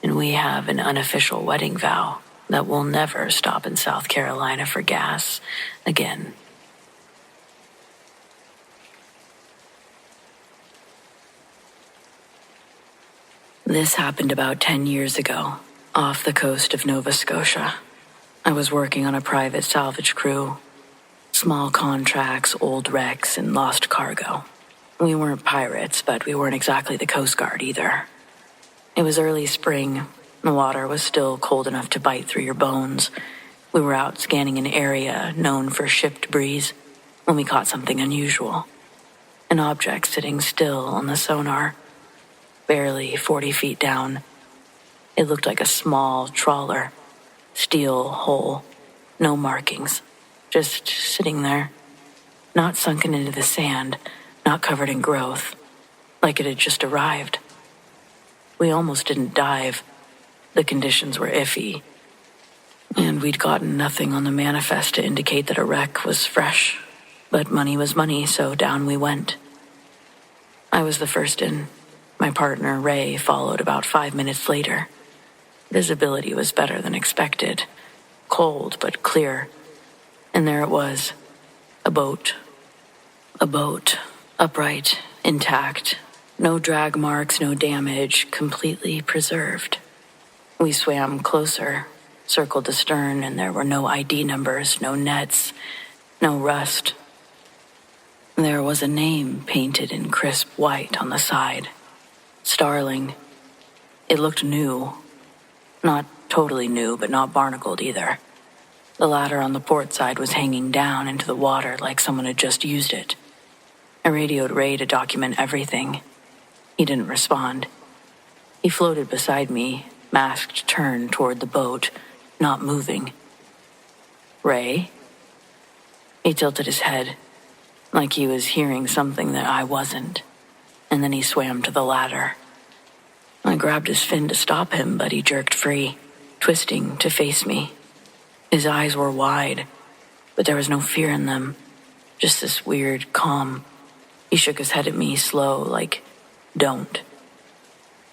and we have an unofficial wedding vow that we'll never stop in South Carolina for gas again. This happened about 10 years ago, off the coast of Nova Scotia. I was working on a private salvage crew. Small contracts, old wrecks, and lost cargo. We weren't pirates, but we weren't exactly the Coast Guard either. It was early spring. The water was still cold enough to bite through your bones. We were out scanning an area known for ship debris when we caught something unusual. An object sitting still on the sonar, barely 40 feet down. It looked like a small trawler, steel hull, no markings, just sitting there, not sunken into the sand, not covered in growth, like it had just arrived. We almost didn't dive. The conditions were iffy, and we'd gotten nothing on the manifest to indicate that a wreck was fresh. But money was money, so down we went. I was the first in. My partner, Ray, followed about 5 minutes later. Visibility was better than expected. Cold but clear. And there it was. A boat. A boat. Upright. Intact. No drag marks, no damage. Completely preserved. We swam closer, circled the stern, and there were no ID numbers, no nets, no rust. There was a name painted in crisp white on the side. Starling. It looked new. Not totally new, but not barnacled either. The ladder on the port side was hanging down into the water like someone had just used it. I radioed Ray to document everything. He didn't respond. He floated beside me, masked turned toward the boat, not moving. Ray? He tilted his head, like he was hearing something that I wasn't, and then he swam to the ladder. I grabbed his fin to stop him, but he jerked free, twisting to face me. His eyes were wide, but there was no fear in them, just this weird calm. He shook his head at me, slow, like, don't.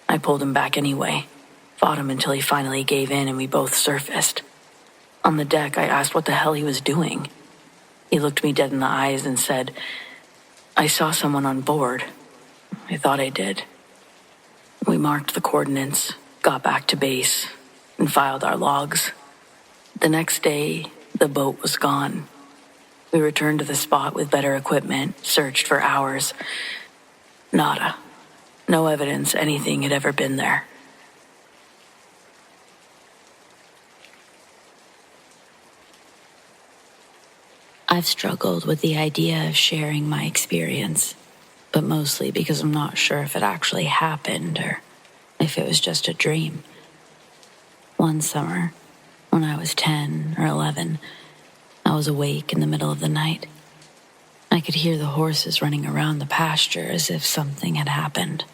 I pulled him back anyway, fought him until he finally gave in and we both surfaced. On the deck, I asked what the hell he was doing. He looked me dead in the eyes and said, I saw someone on board. I thought I did. We marked the coordinates, got back to base, and filed our logs. The next day, the boat was gone. We returned to the spot with better equipment, searched for hours. Nada. No evidence anything had ever been there. I've struggled with the idea of sharing my experience, but mostly because I'm not sure if it actually happened or if it was just a dream. One summer, when I was 10 or 11, I was awake in the middle of the night. I could hear the horses running around the pasture as if something had happened.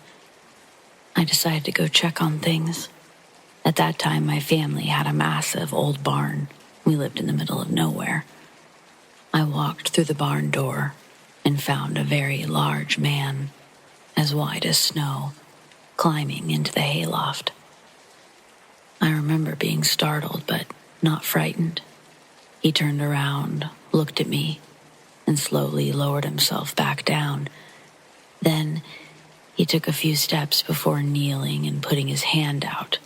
I decided to go check on things. At that time, my family had a massive old barn. We lived in the middle of nowhere. I walked through the barn door and found a very large man, as white as snow, climbing into the hayloft. I remember being startled, but not frightened. He turned around, looked at me, and slowly lowered himself back down. Then he took a few steps before kneeling and putting his hand out,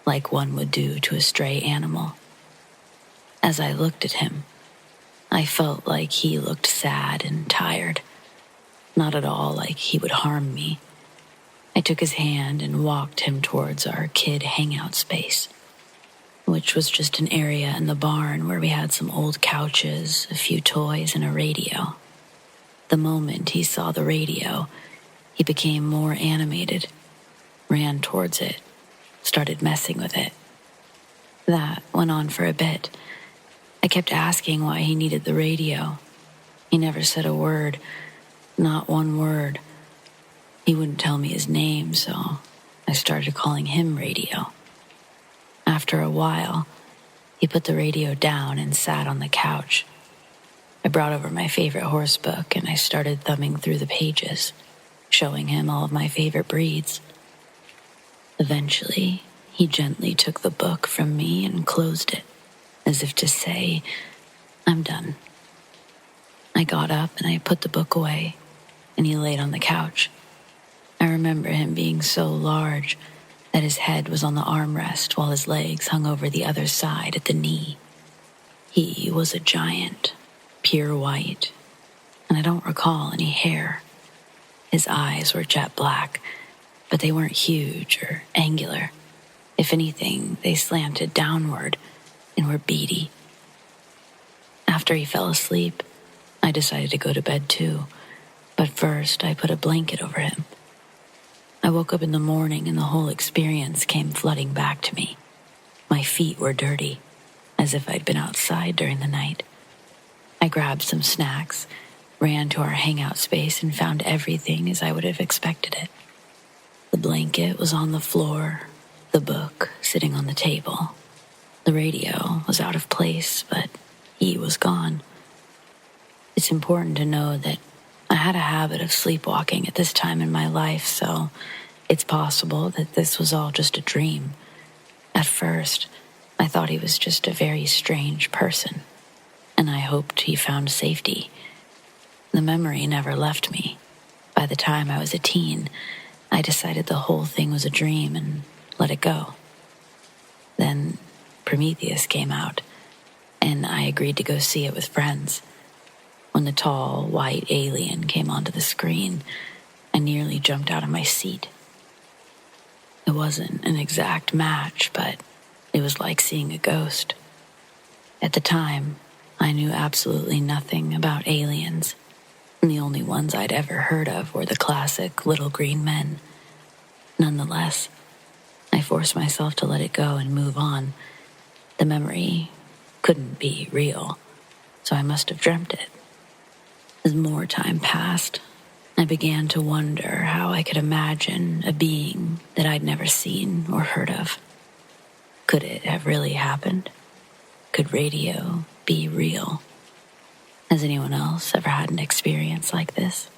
like one would do to a stray animal. As I looked at him, I felt like he looked sad and tired, not at all like he would harm me. I took his hand and walked him towards our kid hangout space, which was just an area in the barn where we had some old couches, a few toys, and a radio. The moment he saw the radio, he became more animated, ran towards it, started messing with it. That went on for a bit. I kept asking why he needed the radio. He never said a word, not one word. He wouldn't tell me his name, so I started calling him Radio. After a while, he put the radio down and sat on the couch. I brought over my favorite horse book and I started thumbing through the pages, showing him all of my favorite breeds. Eventually, he gently took the book from me and closed it, as if to say, I'm done. I got up and I put the book away, and he laid on the couch. I remember him being so large that his head was on the armrest while his legs hung over the other side at the knee. He was a giant, pure white, and I don't recall any hair. His eyes were jet black, but they weren't huge or angular. If anything, they slanted downward and were beady. After he fell asleep, I decided to go to bed too, but first I put a blanket over him. I woke up in the morning and the whole experience came flooding back to me. My feet were dirty, as if I'd been outside during the night. I grabbed some snacks, ran to our hangout space, and found everything as I would have expected it. The blanket was on the floor, the book sitting on the table. The radio was out of place, but he was gone. It's important to know that I had a habit of sleepwalking at this time in my life, so it's possible that this was all just a dream. At first, I thought he was just a very strange person, and I hoped he found safety. The memory never left me. By the time I was a teen, I decided the whole thing was a dream and let it go. Then Prometheus came out, and I agreed to go see it with friends. When the tall, white alien came onto the screen, I nearly jumped out of my seat. It wasn't an exact match, but it was like seeing a ghost. At the time, I knew absolutely nothing about aliens, and the only ones I'd ever heard of were the classic little green men. Nonetheless, I forced myself to let it go and move on. The memory couldn't be real, so I must have dreamt it. As more time passed, I began to wonder how I could imagine a being that I'd never seen or heard of. Could it have really happened? Could radio be real? Has anyone else ever had an experience like this?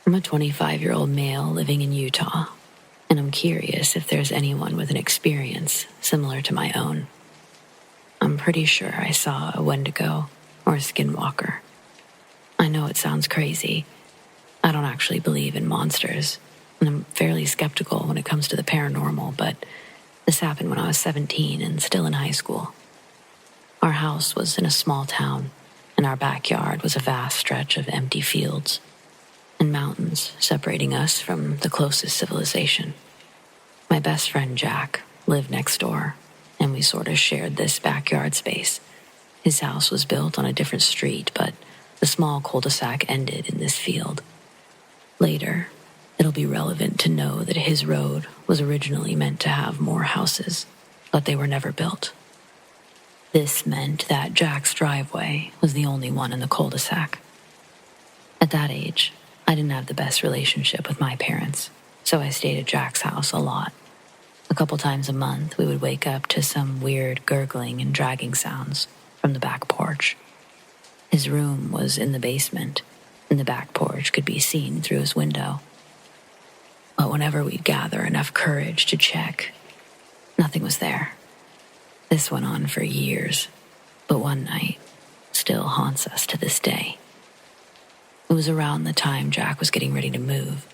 I'm a 25-year-old male living in Utah, and I'm curious if there's anyone with an experience similar to my own. I'm pretty sure I saw a Wendigo or a skinwalker. I know it sounds crazy. I don't actually believe in monsters, and I'm fairly skeptical when it comes to the paranormal, but this happened when I was 17 and still in high school. Our house was in a small town, and our backyard was a vast stretch of empty fields and mountains separating us from the closest civilization. My best friend Jack lived next door, and we sort of shared this backyard space. His house was built on a different street, but the small cul-de-sac ended in this field. Later, it'll be relevant to know that his road was originally meant to have more houses, but they were never built. This meant that Jack's driveway was the only one in the cul-de-sac. At that age, I didn't have the best relationship with my parents, so I stayed at Jack's house a lot. A couple times a month, we would wake up to some weird gurgling and dragging sounds from the back porch. His room was in the basement, and the back porch could be seen through his window. But whenever we'd gather enough courage to check, nothing was there. This went on for years, but one night still haunts us to this day. It was around the time Jack was getting ready to move.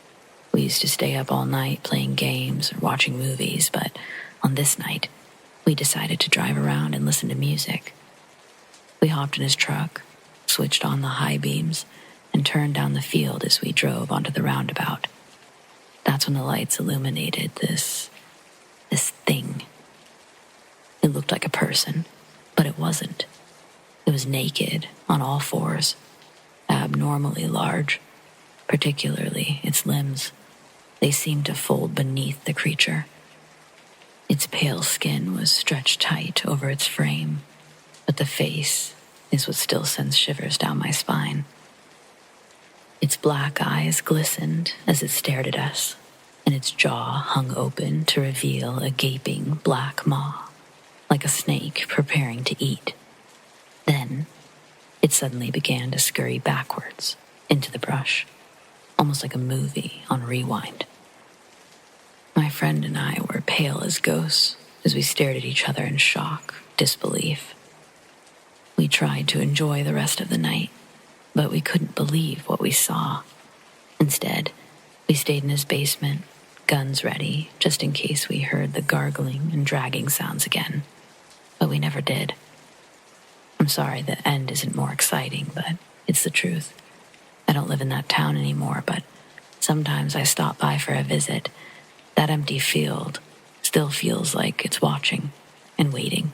We used to stay up all night playing games or watching movies, but on this night, we decided to drive around and listen to music. We hopped in his truck, switched on the high beams, and turned down the field as we drove onto the roundabout. That's when the lights illuminated this thing. It looked like a person, but it wasn't. It was naked, on all fours, abnormally large, particularly its limbs. They seemed to fold beneath the creature. Its pale skin was stretched tight over its frame, but the face is what still sends shivers down my spine. Its black eyes glistened as it stared at us, and its jaw hung open to reveal a gaping black maw, like a snake preparing to eat. Then, it suddenly began to scurry backwards into the brush, almost like a movie on rewind. My friend and I were pale as ghosts as we stared at each other in shock, disbelief. We tried to enjoy the rest of the night, but we couldn't believe what we saw. Instead, we stayed in his basement, guns ready, just in case we heard the gargling and dragging sounds again. But we never did. I'm sorry the end isn't more exciting, but it's the truth. I don't live in that town anymore, but sometimes I stop by for a visit. That empty field still feels like it's watching and waiting.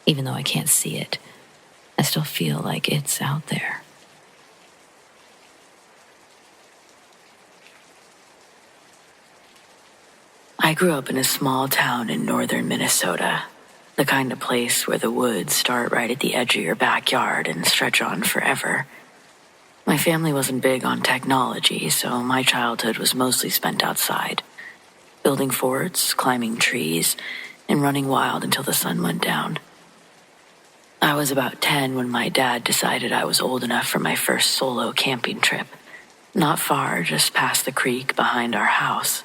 Even though I can't see it, I still feel like it's out there. I grew up in a small town in northern Minnesota, the kind of place where the woods start right at the edge of your backyard and stretch on forever. My family wasn't big on technology, so my childhood was mostly spent outside, building forts, climbing trees, and running wild until the sun went down. I was about 10 when my dad decided I was old enough for my first solo camping trip. Not far, just past the creek behind our house,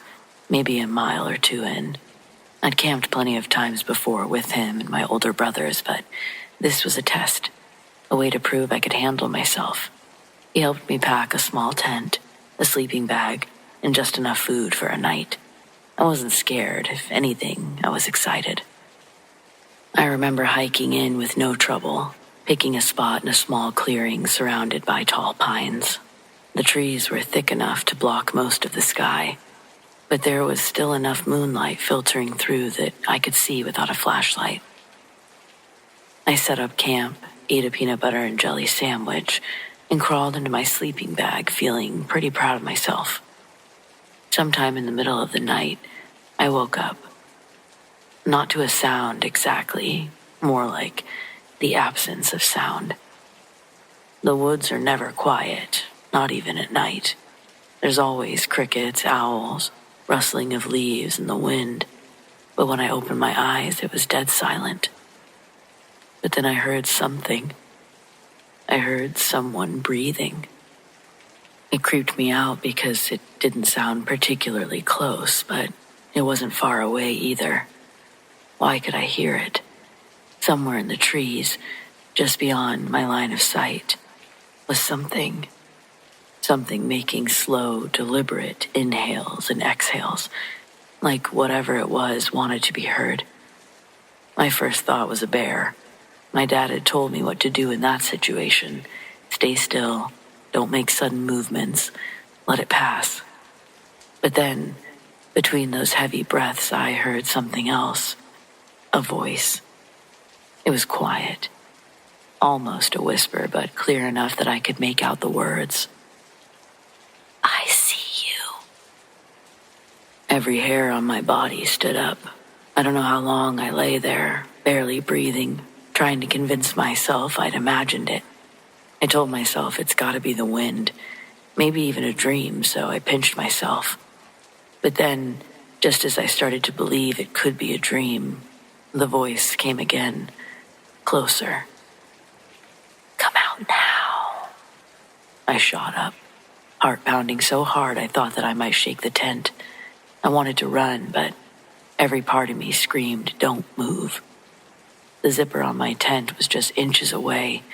maybe a mile or two in. I'd camped plenty of times before with him and my older brothers, but this was a test, a way to prove I could handle myself. He helped me pack a small tent, a sleeping bag, and just enough food for a night. I wasn't scared. If anything, I was excited. I remember hiking in with no trouble, picking a spot in a small clearing surrounded by tall pines. The trees were thick enough to block most of the sky, but there was still enough moonlight filtering through that I could see without a flashlight. I set up camp, ate a peanut butter and jelly sandwich, and crawled into my sleeping bag feeling pretty proud of myself. Sometime in the middle of the night, I woke up. Not to a sound exactly, more like the absence of sound. The woods are never quiet, not even at night. There's always crickets, owls, rustling of leaves and the wind. But when I opened my eyes, it was dead silent. But then I heard something. I heard someone breathing. It creeped me out because it didn't sound particularly close, but it wasn't far away either. Why could I hear it? Somewhere in the trees, just beyond my line of sight, was something making slow, deliberate inhales and exhales, like whatever it was wanted to be heard. My first thought was a bear. My dad had told me what to do in that situation. Stay still, don't make sudden movements, let it pass. But then, between those heavy breaths, I heard something else. A voice. It was quiet. Almost a whisper, but clear enough that I could make out the words. I see you. Every hair on my body stood up. I don't know how long I lay there, barely breathing, trying to convince myself I'd imagined it. I told myself it's gotta be the wind, maybe even a dream, so I pinched myself. But then, just as I started to believe it could be a dream, the voice came again, closer. Come out now. I shot up, heart pounding so hard I thought that I might shake the tent. I wanted to run, but every part of me screamed, don't move. The zipper on my tent was just inches away,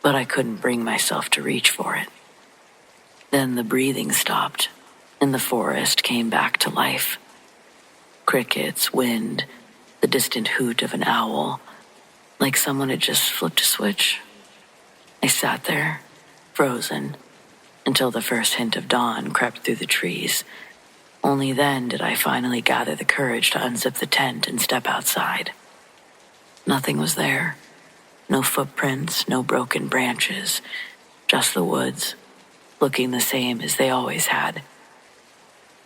but I couldn't bring myself to reach for it. Then the breathing stopped, and the forest came back to life. Crickets, wind, the distant hoot of an owl, like someone had just flipped a switch. I sat there, frozen, until the first hint of dawn crept through the trees. Only then did I finally gather the courage to unzip the tent and step outside. Nothing was there. No footprints, no broken branches, just the woods, looking the same as they always had.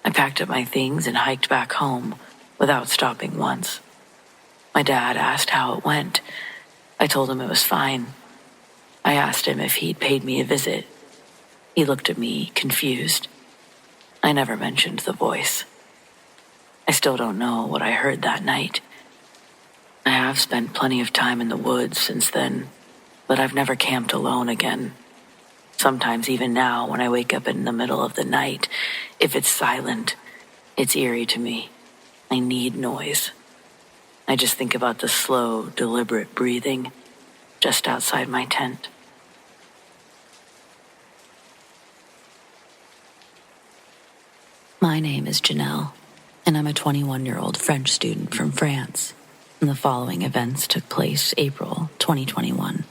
I packed up my things and hiked back home without stopping once. My dad asked how it went. I told him it was fine. I asked him if he'd paid me a visit. He looked at me, confused. I never mentioned the voice. I still don't know what I heard that night. I have spent plenty of time in the woods since then, but I've never camped alone again. Sometimes even now, when I wake up in the middle of the night, if it's silent, it's eerie to me. I need noise. I just think about the slow, deliberate breathing just outside my tent. My name is Janelle, and I'm a 21-year-old French student from France. And the following events took place April 2021.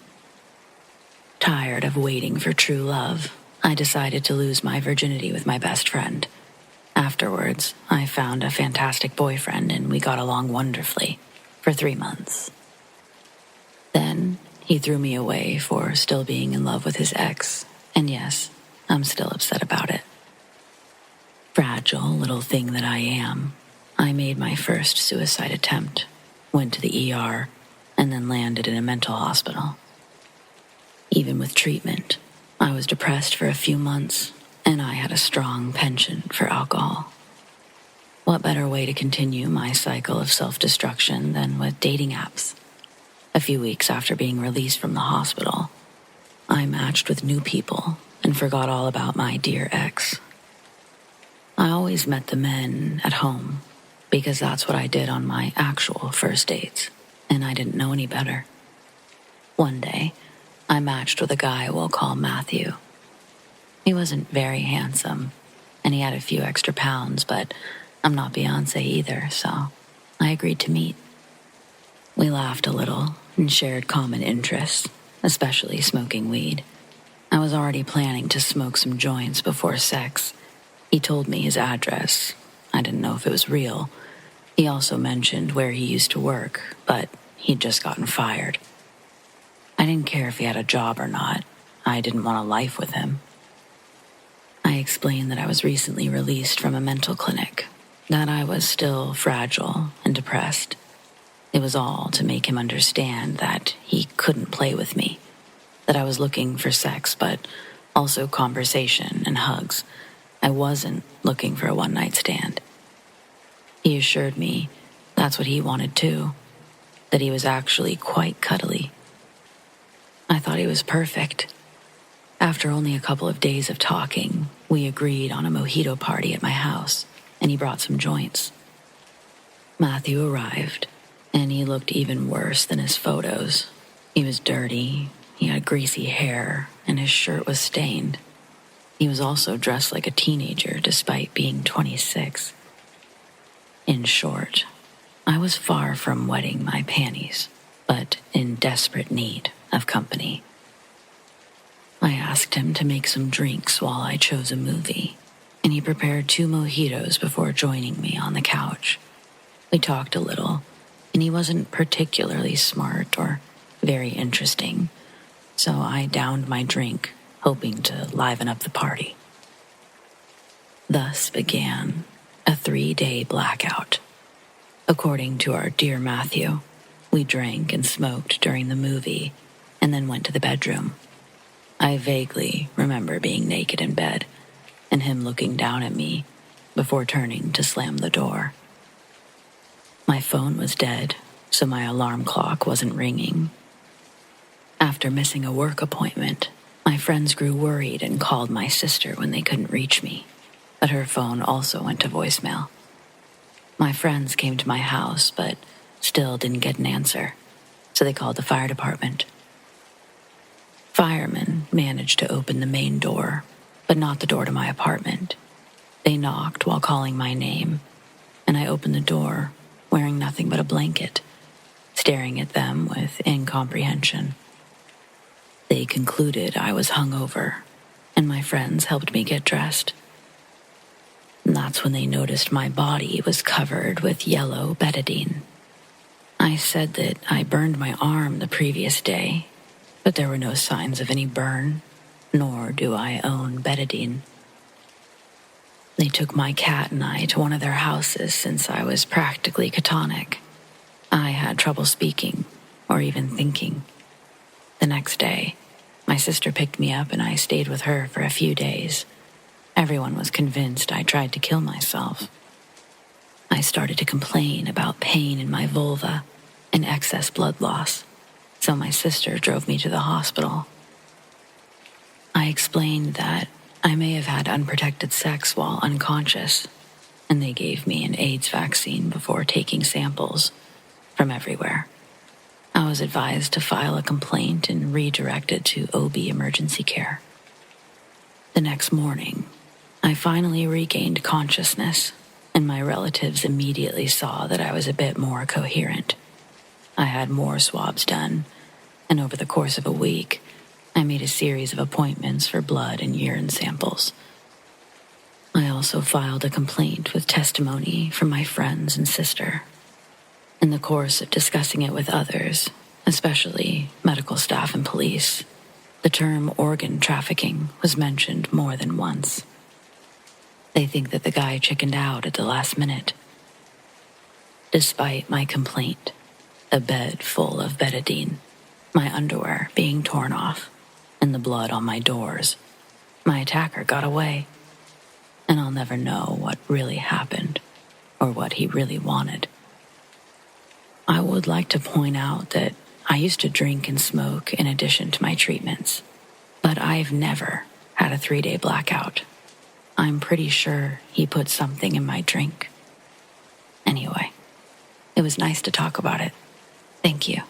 Tired of waiting for true love, I decided to lose my virginity with my best friend. Afterwards, I found a fantastic boyfriend and we got along wonderfully for 3 months. Then, he threw me away for still being in love with his ex, and yes, I'm still upset about it. Fragile little thing that I am, I made my first suicide attempt, went to the ER, and then landed in a mental hospital. Even with treatment, I was depressed for a few months, and I had a strong penchant for alcohol. What better way to continue my cycle of self-destruction than with dating apps? A few weeks after being released from the hospital, I matched with new people and forgot all about my dear ex. I always met the men at home because that's what I did on my actual first dates, and I didn't know any better. One day, I matched with a guy we'll call Matthew. He wasn't very handsome, and he had a few extra pounds, but I'm not Beyonce either, so I agreed to meet. We laughed a little and shared common interests, especially smoking weed. I was already planning to smoke some joints before sex. He told me his address. I didn't know if it was real. He also mentioned where he used to work, but he'd just gotten fired. I didn't care if he had a job or not. I didn't want a life with him. I explained that I was recently released from a mental clinic, that I was still fragile and depressed. It was all to make him understand that he couldn't play with me, that I was looking for sex, but also conversation and hugs. I wasn't looking for a one-night stand. He assured me that's what he wanted too, that he was actually quite cuddly. I thought he was perfect. After only a couple of days of talking, we agreed on a mojito party at my house, and he brought some joints. Matthew arrived, and he looked even worse than his photos. He was dirty, he had greasy hair, and his shirt was stained. He was also dressed like a teenager despite being 26. In short, I was far from wetting my panties, but in desperate need of company. I asked him to make some drinks while I chose a movie, and he prepared 2 mojitos before joining me on the couch. We talked a little, and he wasn't particularly smart or very interesting, so I downed my drink, hoping to liven up the party. Thus began a 3-day blackout. According to our dear Matthew, we drank and smoked during the movie and then went to the bedroom. I vaguely remember being naked in bed and him looking down at me before turning to slam the door. My phone was dead, so my alarm clock wasn't ringing. After missing a work appointment, my friends grew worried and called my sister when they couldn't reach me, but her phone also went to voicemail. My friends came to my house, but still didn't get an answer, so they called the fire department. Firemen managed to open the main door, but not the door to my apartment. They knocked while calling my name, and I opened the door, wearing nothing but a blanket, staring at them with incomprehension. They concluded I was hungover, and my friends helped me get dressed. And that's when they noticed my body was covered with yellow betadine. I said that I burned my arm the previous day, but there were no signs of any burn, nor do I own betadine. They took my cat and I to one of their houses since I was practically catatonic. I had trouble speaking or even thinking. The next day, my sister picked me up and I stayed with her for a few days. Everyone was convinced I tried to kill myself. I started to complain about pain in my vulva and excess blood loss, so my sister drove me to the hospital. I explained that I may have had unprotected sex while unconscious, and they gave me an AIDS vaccine before taking samples from everywhere. I was advised to file a complaint and redirected to OB emergency care. The next morning, I finally regained consciousness, and my relatives immediately saw that I was a bit more coherent. I had more swabs done, and over the course of a week, I made a series of appointments for blood and urine samples. I also filed a complaint with testimony from my friends and sister. In the course of discussing it with others, especially medical staff and police, the term organ trafficking was mentioned more than once. They think that the guy chickened out at the last minute. Despite my complaint, a bed full of betadine, my underwear being torn off, and the blood on my doors, my attacker got away. And I'll never know what really happened or what he really wanted. I would like to point out that I used to drink and smoke in addition to my treatments, but I've never had a 3-day blackout. I'm pretty sure he put something in my drink. Anyway, it was nice to talk about it. Thank you.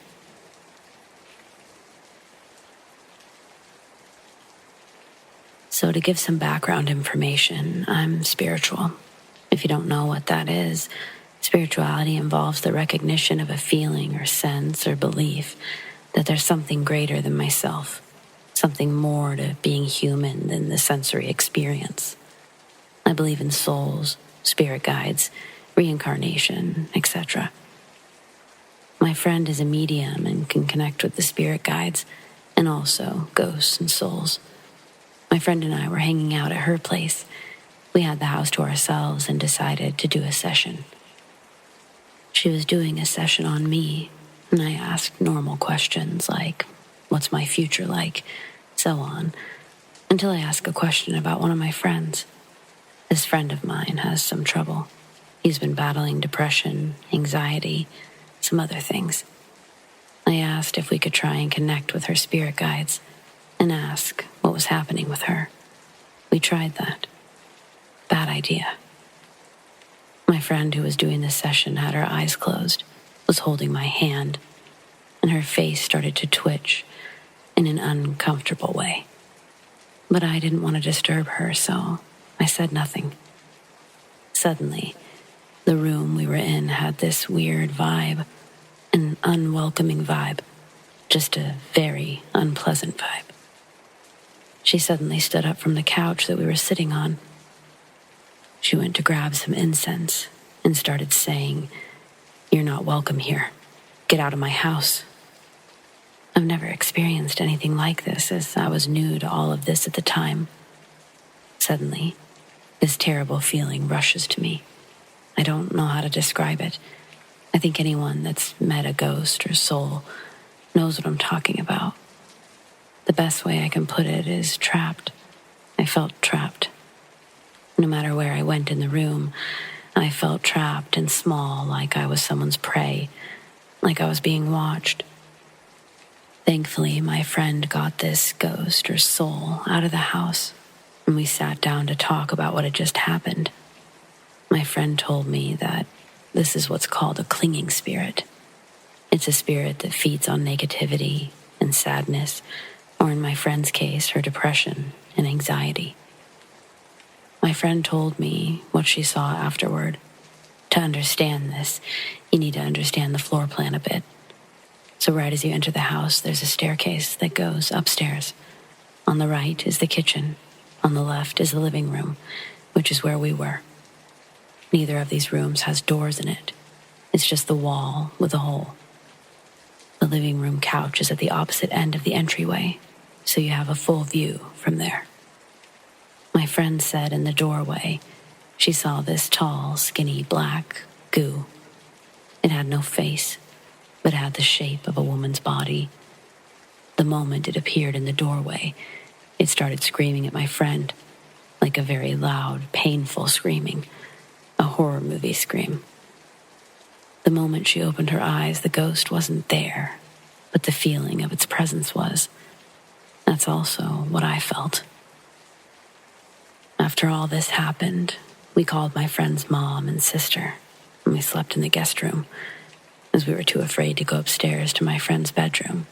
So to give some background information, I'm spiritual. If you don't know what that is, spirituality involves the recognition of a feeling or sense or belief that there's something greater than myself, something more to being human than the sensory experience. I believe in souls, spirit guides, reincarnation, etc. My friend is a medium and can connect with the spirit guides and also ghosts and souls. My friend and I were hanging out at her place. We had the house to ourselves and decided to do a session. She was doing a session on me, and I asked normal questions like, what's my future like, so on, until I asked a question about one of my friends. This friend of mine has some trouble. He's been battling depression, anxiety, some other things. I asked if we could try and connect with her spirit guides and ask what was happening with her. We tried that. Bad idea. My friend who was doing this session had her eyes closed, was holding my hand, and her face started to twitch in an uncomfortable way. But I didn't want to disturb her, so I said nothing. Suddenly, the room we were in had this weird vibe, an unwelcoming vibe, just a very unpleasant vibe. She suddenly stood up from the couch that we were sitting on. She went to grab some incense and started saying, "You're not welcome here. Get out of my house." I've never experienced anything like this, as I was new to all of this at the time. Suddenly, this terrible feeling rushes to me. I don't know how to describe it. I think anyone that's met a ghost or soul knows what I'm talking about. The best way I can put it is trapped. I felt trapped. No matter where I went in the room, I felt trapped and small, like I was someone's prey, like I was being watched. Thankfully, my friend got this ghost or soul out of the house, and we sat down to talk about what had just happened. My friend told me that this is what's called a clinging spirit. It's a spirit that feeds on negativity and sadness, or in my friend's case, her depression and anxiety. My friend told me what she saw afterward. To understand this, you need to understand the floor plan a bit. So right as you enter the house, there's a staircase that goes upstairs. On the right is the kitchen. On the left is the living room, which is where we were. Neither of these rooms has doors in it. It's just the wall with a hole. The living room couch is at the opposite end of the entryway, so you have a full view from there. My friend said in the doorway, she saw this tall, skinny, black goo. It had no face, but had the shape of a woman's body. The moment it appeared in the doorway, it started screaming at my friend, like a very loud, painful screaming, a horror movie scream. The moment she opened her eyes, the ghost wasn't there, but the feeling of its presence was. That's also what I felt. After all this happened, we called my friend's mom and sister, and we slept in the guest room, as we were too afraid to go upstairs to my friend's bedroom.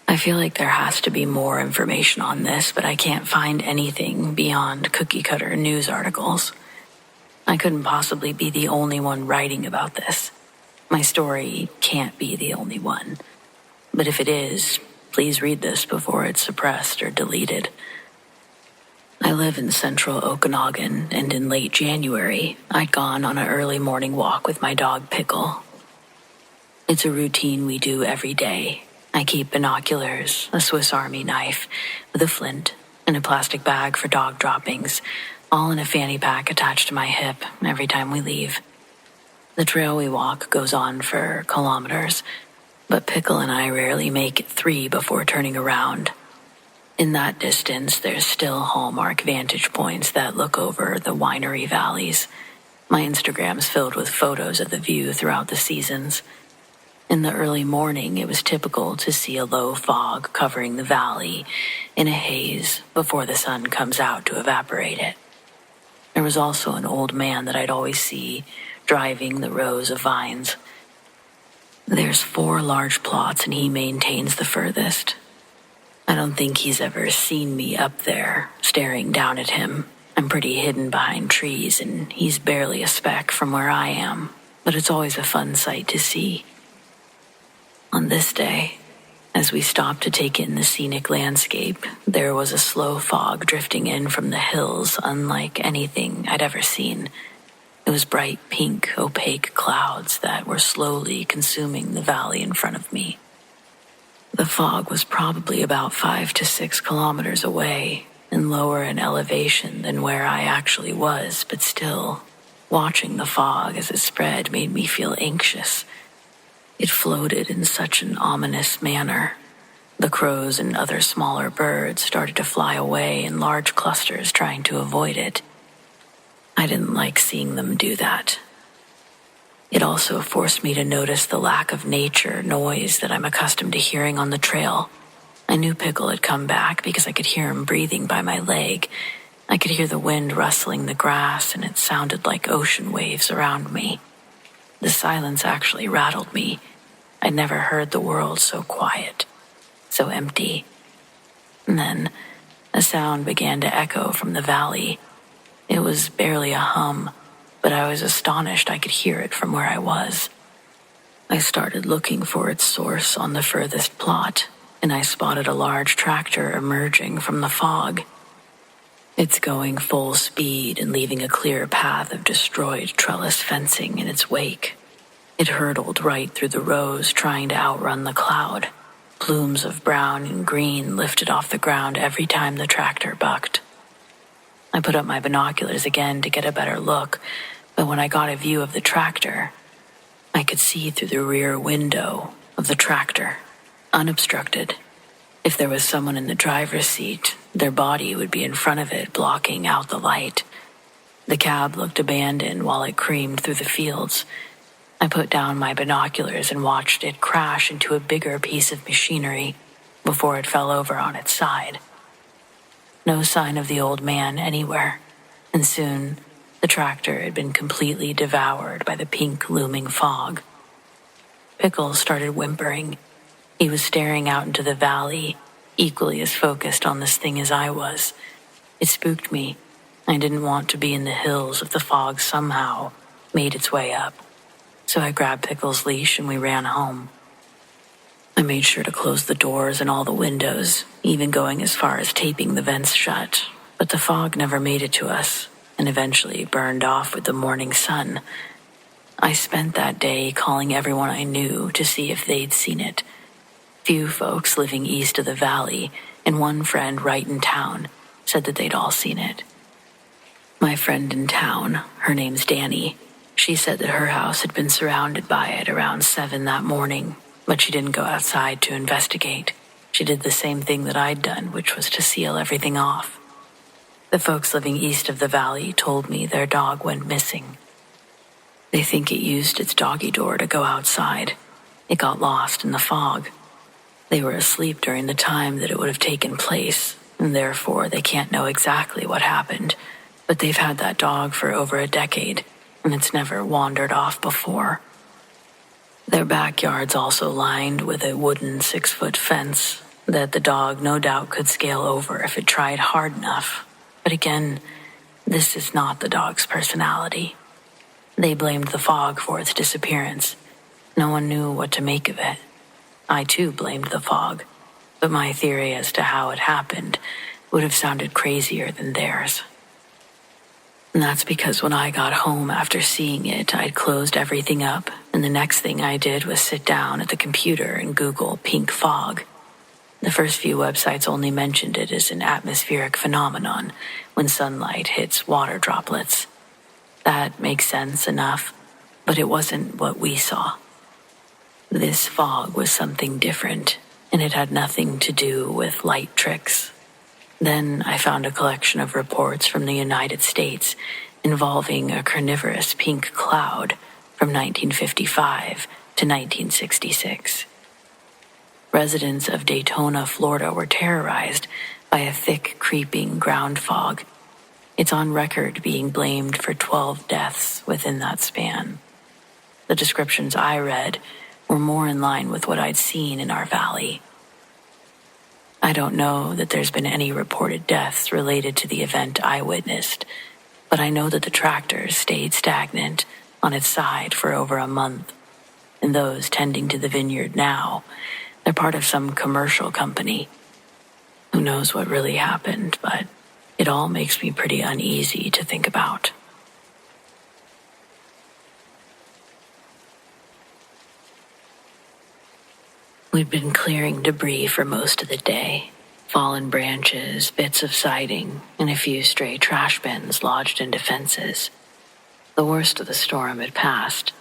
I feel like there has to be more information on this, but I can't find anything beyond cookie-cutter news articles. I couldn't possibly be the only one writing about this. My story can't be the only one. But if it is, please read this before it's suppressed or deleted. I live in central Okanagan, and in late January, I'd gone on an early morning walk with my dog Pickle. It's a routine we do every day. I keep binoculars, a Swiss Army knife, with a flint, and a plastic bag for dog droppings, all in a fanny pack attached to my hip every time we leave. The trail we walk goes on for kilometers, but Pickle and I rarely make it 3 before turning around. In that distance, there's still hallmark vantage points that look over the winery valleys. My Instagram's filled with photos of the view throughout the seasons. In the early morning, it was typical to see a low fog covering the valley in a haze before the sun comes out to evaporate it. There was also an old man that I'd always see driving the rows of vines. There's 4 large plots and he maintains the furthest. I don't think he's ever seen me up there, staring down at him. I'm pretty hidden behind trees, and he's barely a speck from where I am, but it's always a fun sight to see. On this day, as we stopped to take in the scenic landscape, there was a slow fog drifting in from the hills, unlike anything I'd ever seen. It was bright pink, opaque clouds that were slowly consuming the valley in front of me. The fog was probably about 5 to 6 kilometers away and lower in elevation than where I actually was, but still, watching the fog as it spread made me feel anxious. It floated in such an ominous manner. The crows and other smaller birds started to fly away in large clusters trying to avoid it. I didn't like seeing them do that. It also forced me to notice the lack of nature noise that I'm accustomed to hearing on the trail. I knew Pickle had come back because I could hear him breathing by my leg. I could hear the wind rustling the grass, and it sounded like ocean waves around me. The silence actually rattled me. I'd never heard the world so quiet, so empty. And then a sound began to echo from the valley. It was barely a hum, but I was astonished I could hear it from where I was. I started looking for its source on the furthest plot, and I spotted a large tractor emerging from the fog. It's going full speed and leaving a clear path of destroyed trellis fencing in its wake. It hurtled right through the rows, trying to outrun the cloud. Plumes of brown and green lifted off the ground every time the tractor bucked. I put up my binoculars again to get a better look, but when I got a view of the tractor, I could see through the rear window of the tractor, unobstructed. If there was someone in the driver's seat, their body would be in front of it, blocking out the light. The cab looked abandoned while it creamed through the fields. I put down my binoculars and watched it crash into a bigger piece of machinery before it fell over on its side. No sign of the old man anywhere, and soon the tractor had been completely devoured by the pink looming fog. Pickles started whimpering. He was staring out into the valley, equally as focused on this thing as I was. It spooked me. I didn't want to be in the hills if the fog somehow made its way up. So I grabbed Pickles' leash and we ran home. I made sure to close the doors and all the windows, even going as far as taping the vents shut. But the fog never made it to us, and eventually burned off with the morning sun. I spent that day calling everyone I knew to see if they'd seen it. Few folks living east of the valley, and one friend right in town, said that they'd all seen it. My friend in town, her name's Danny, she said that her house had been surrounded by it around 7 that morning, but she didn't go outside to investigate. She did the same thing that I'd done, which was to seal everything off. The folks living east of the valley told me their dog went missing. They think it used its doggy door to go outside. It got lost in the fog. They were asleep during the time that it would have taken place, and therefore they can't know exactly what happened, but they've had that dog for over a decade, and it's never wandered off before. Their backyard's also lined with a wooden 6-foot fence that the dog no doubt could scale over if it tried hard enough. But again, this is not the dog's personality. They blamed the fog for its disappearance. No one knew what to make of it. I too blamed the fog, but my theory as to how it happened would have sounded crazier than theirs. And that's because when I got home after seeing it, I'd closed everything up, and the next thing I did was sit down at the computer and Google pink fog. The first few websites only mentioned it as an atmospheric phenomenon when sunlight hits water droplets. That makes sense enough, but it wasn't what we saw. This fog was something different, and it had nothing to do with light tricks. Then I found a collection of reports from the United States involving a carnivorous pink cloud from 1955 to 1966. Residents of Daytona, Florida were terrorized by a thick, creeping ground fog. It's on record being blamed for 12 deaths within that span. The descriptions I read were more in line with what I'd seen in our valley. I don't know that there's been any reported deaths related to the event I witnessed, but I know that the tractor stayed stagnant on its side for over a month, and those tending to the vineyard now, they're part of some commercial company. Who knows what really happened, but it all makes me pretty uneasy to think about. We'd been clearing debris for most of the day. Fallen branches, bits of siding, and a few stray trash bins lodged into fences. The worst of the storm had passed,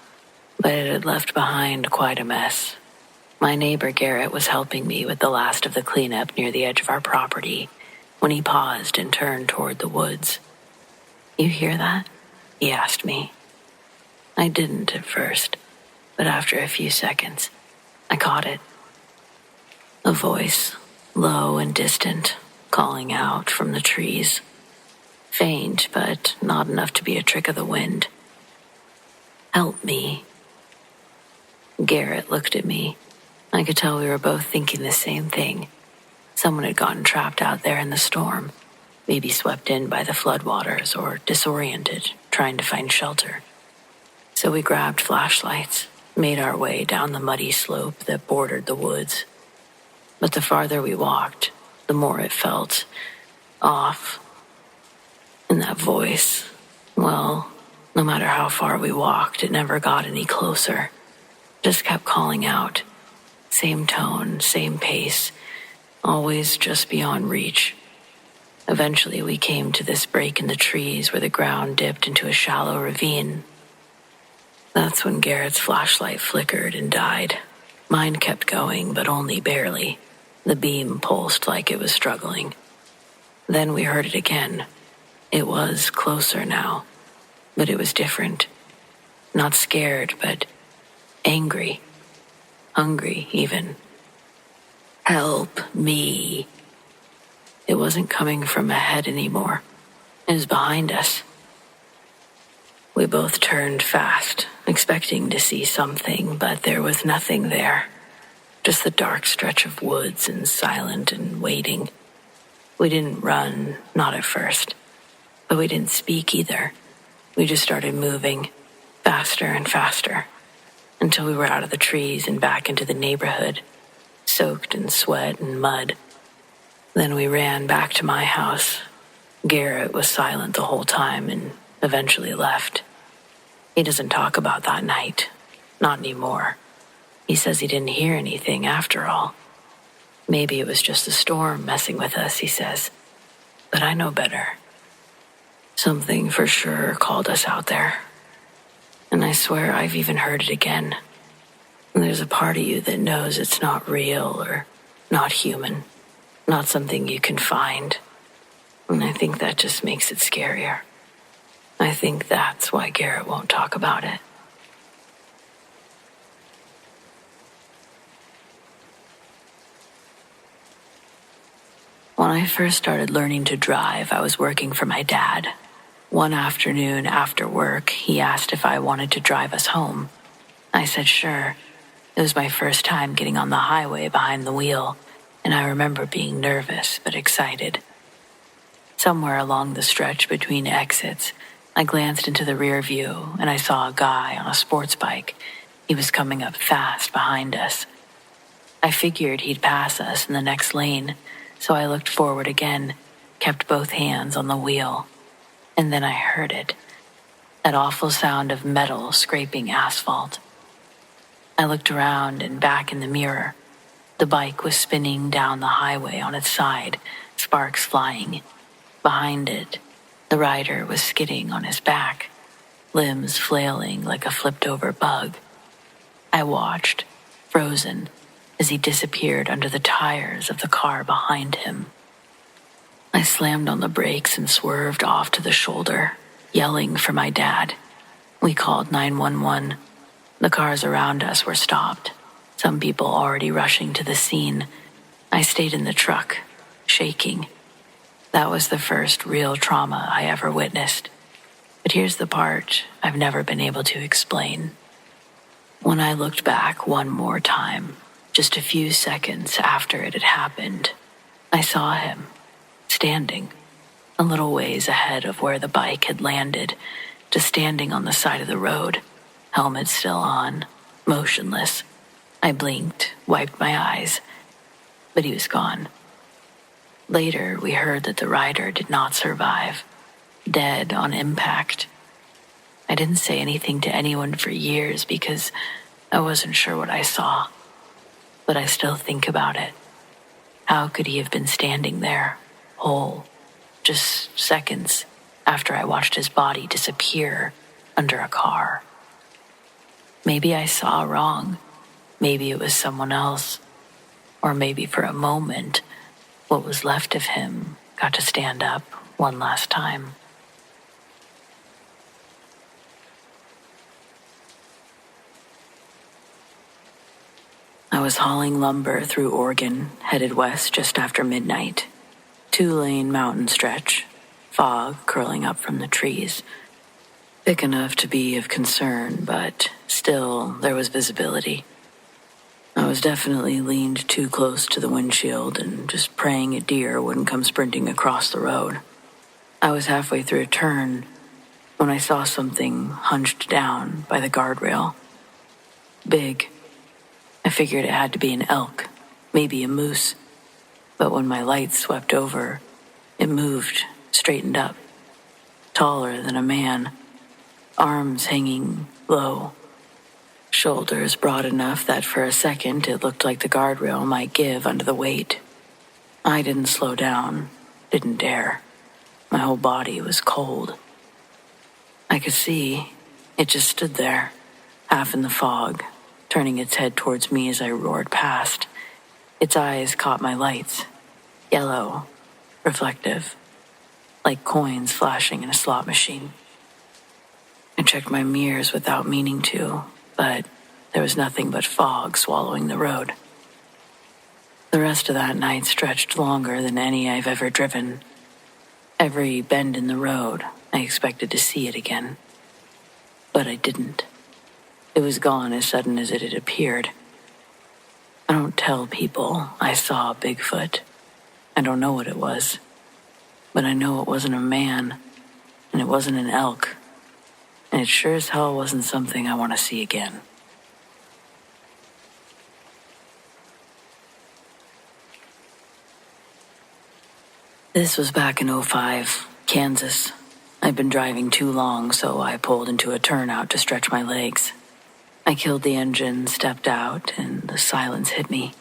but it had left behind quite a mess. My neighbor Garrett was helping me with the last of the cleanup near the edge of our property when he paused and turned toward the woods. "You hear that?" he asked me. I didn't at first, but after a few seconds, I caught it. A voice, low and distant, calling out from the trees. Faint, but not enough to be a trick of the wind. "Help me." Garrett looked at me. I could tell we were both thinking the same thing. Someone had gotten trapped out there in the storm, maybe swept in by the floodwaters or disoriented, trying to find shelter. So we grabbed flashlights, made our way down the muddy slope that bordered the woods. But the farther we walked, the more it felt off. And that voice, well, no matter how far we walked, it never got any closer. Just kept calling out. Same tone, same pace, always just beyond reach. Eventually we came to this break in the trees where the ground dipped into a shallow ravine. That's when Garrett's flashlight flickered and died. Mine kept going, but only barely. The beam pulsed like it was struggling. Then we heard it again. It was closer now, but it was different. Not scared, but angry. Hungry, even. "Help me." It wasn't coming from ahead anymore. It was behind us. We both turned fast, expecting to see something, but there was nothing there. Just the dark stretch of woods and silent and waiting. We didn't run, not at first. But we didn't speak either. We just started moving, faster and faster, until we were out of the trees and back into the neighborhood, soaked in sweat and mud. Then we ran back to my house. Garrett was silent the whole time and eventually left. He doesn't talk about that night. Not anymore. He says he didn't hear anything after all. Maybe it was just the storm messing with us, he says. But I know better. Something for sure called us out there. And I swear I've even heard it again. There's a part of you that knows it's not real or not human, not something you can find. And I think that just makes it scarier. I think that's why Garrett won't talk about it. When I first started learning to drive, I was working for my dad. One afternoon after work, he asked if I wanted to drive us home. I said sure. It was my first time getting on the highway behind the wheel, and I remember being nervous but excited. Somewhere along the stretch between exits, I glanced into the rear view and I saw a guy on a sports bike. He was coming up fast behind us. I figured he'd pass us in the next lane, so I looked forward again, kept both hands on the wheel. And then I heard it, that awful sound of metal scraping asphalt. I looked around and back in the mirror. The bike was spinning down the highway on its side, sparks flying. Behind it, the rider was skidding on his back, limbs flailing like a flipped-over bug. I watched, frozen, as he disappeared under the tires of the car behind him. slammed on the brakes and swerved off to the shoulder, yelling for my dad. We called 911. The cars around us were stopped, some people already rushing to the scene. I stayed in the truck, shaking. That was the first real trauma I ever witnessed. But here's the part I've never been able to explain. When I looked back one more time, just a few seconds after it had happened, I saw him, standing, a little ways ahead of where the bike had landed, just standing on the side of the road, helmet still on, motionless. I blinked, wiped my eyes, but he was gone. Later, we heard that the rider did not survive, dead on impact. I didn't say anything to anyone for years because I wasn't sure what I saw, but I still think about it. How could he have been standing there, whole, just seconds after I watched his body disappear under a car? Maybe I saw wrong. Maybe it was someone else. Or maybe for a moment, what was left of him got to stand up one last time. I was hauling lumber through Oregon, headed west just after midnight. 2-lane mountain stretch, fog curling up from the trees. Thick enough to be of concern, but still there was visibility. I was definitely leaned too close to the windshield and just praying a deer wouldn't come sprinting across the road. I was halfway through a turn when I saw something hunched down by the guardrail. Big. I figured it had to be an elk, maybe a moose. But when my light swept over, it moved, straightened up. Taller than a man, arms hanging low. Shoulders broad enough that for a second it looked like the guardrail might give under the weight. I didn't slow down, didn't dare. My whole body was cold. I could see it just stood there, half in the fog, turning its head towards me as I roared past. Its eyes caught my lights, yellow, reflective, like coins flashing in a slot machine. I checked my mirrors without meaning to, but there was nothing but fog swallowing the road. The rest of that night stretched longer than any I've ever driven. Every bend in the road, I expected to see it again. But I didn't. It was gone as sudden as it had appeared. I don't tell people I saw Bigfoot. I don't know what it was. But I know it wasn't a man, and it wasn't an elk. And it sure as hell wasn't something I want to see again. This was back in '05, Kansas. I'd been driving too long, so I pulled into a turnout to stretch my legs. I killed the engine, stepped out, and the silence hit me.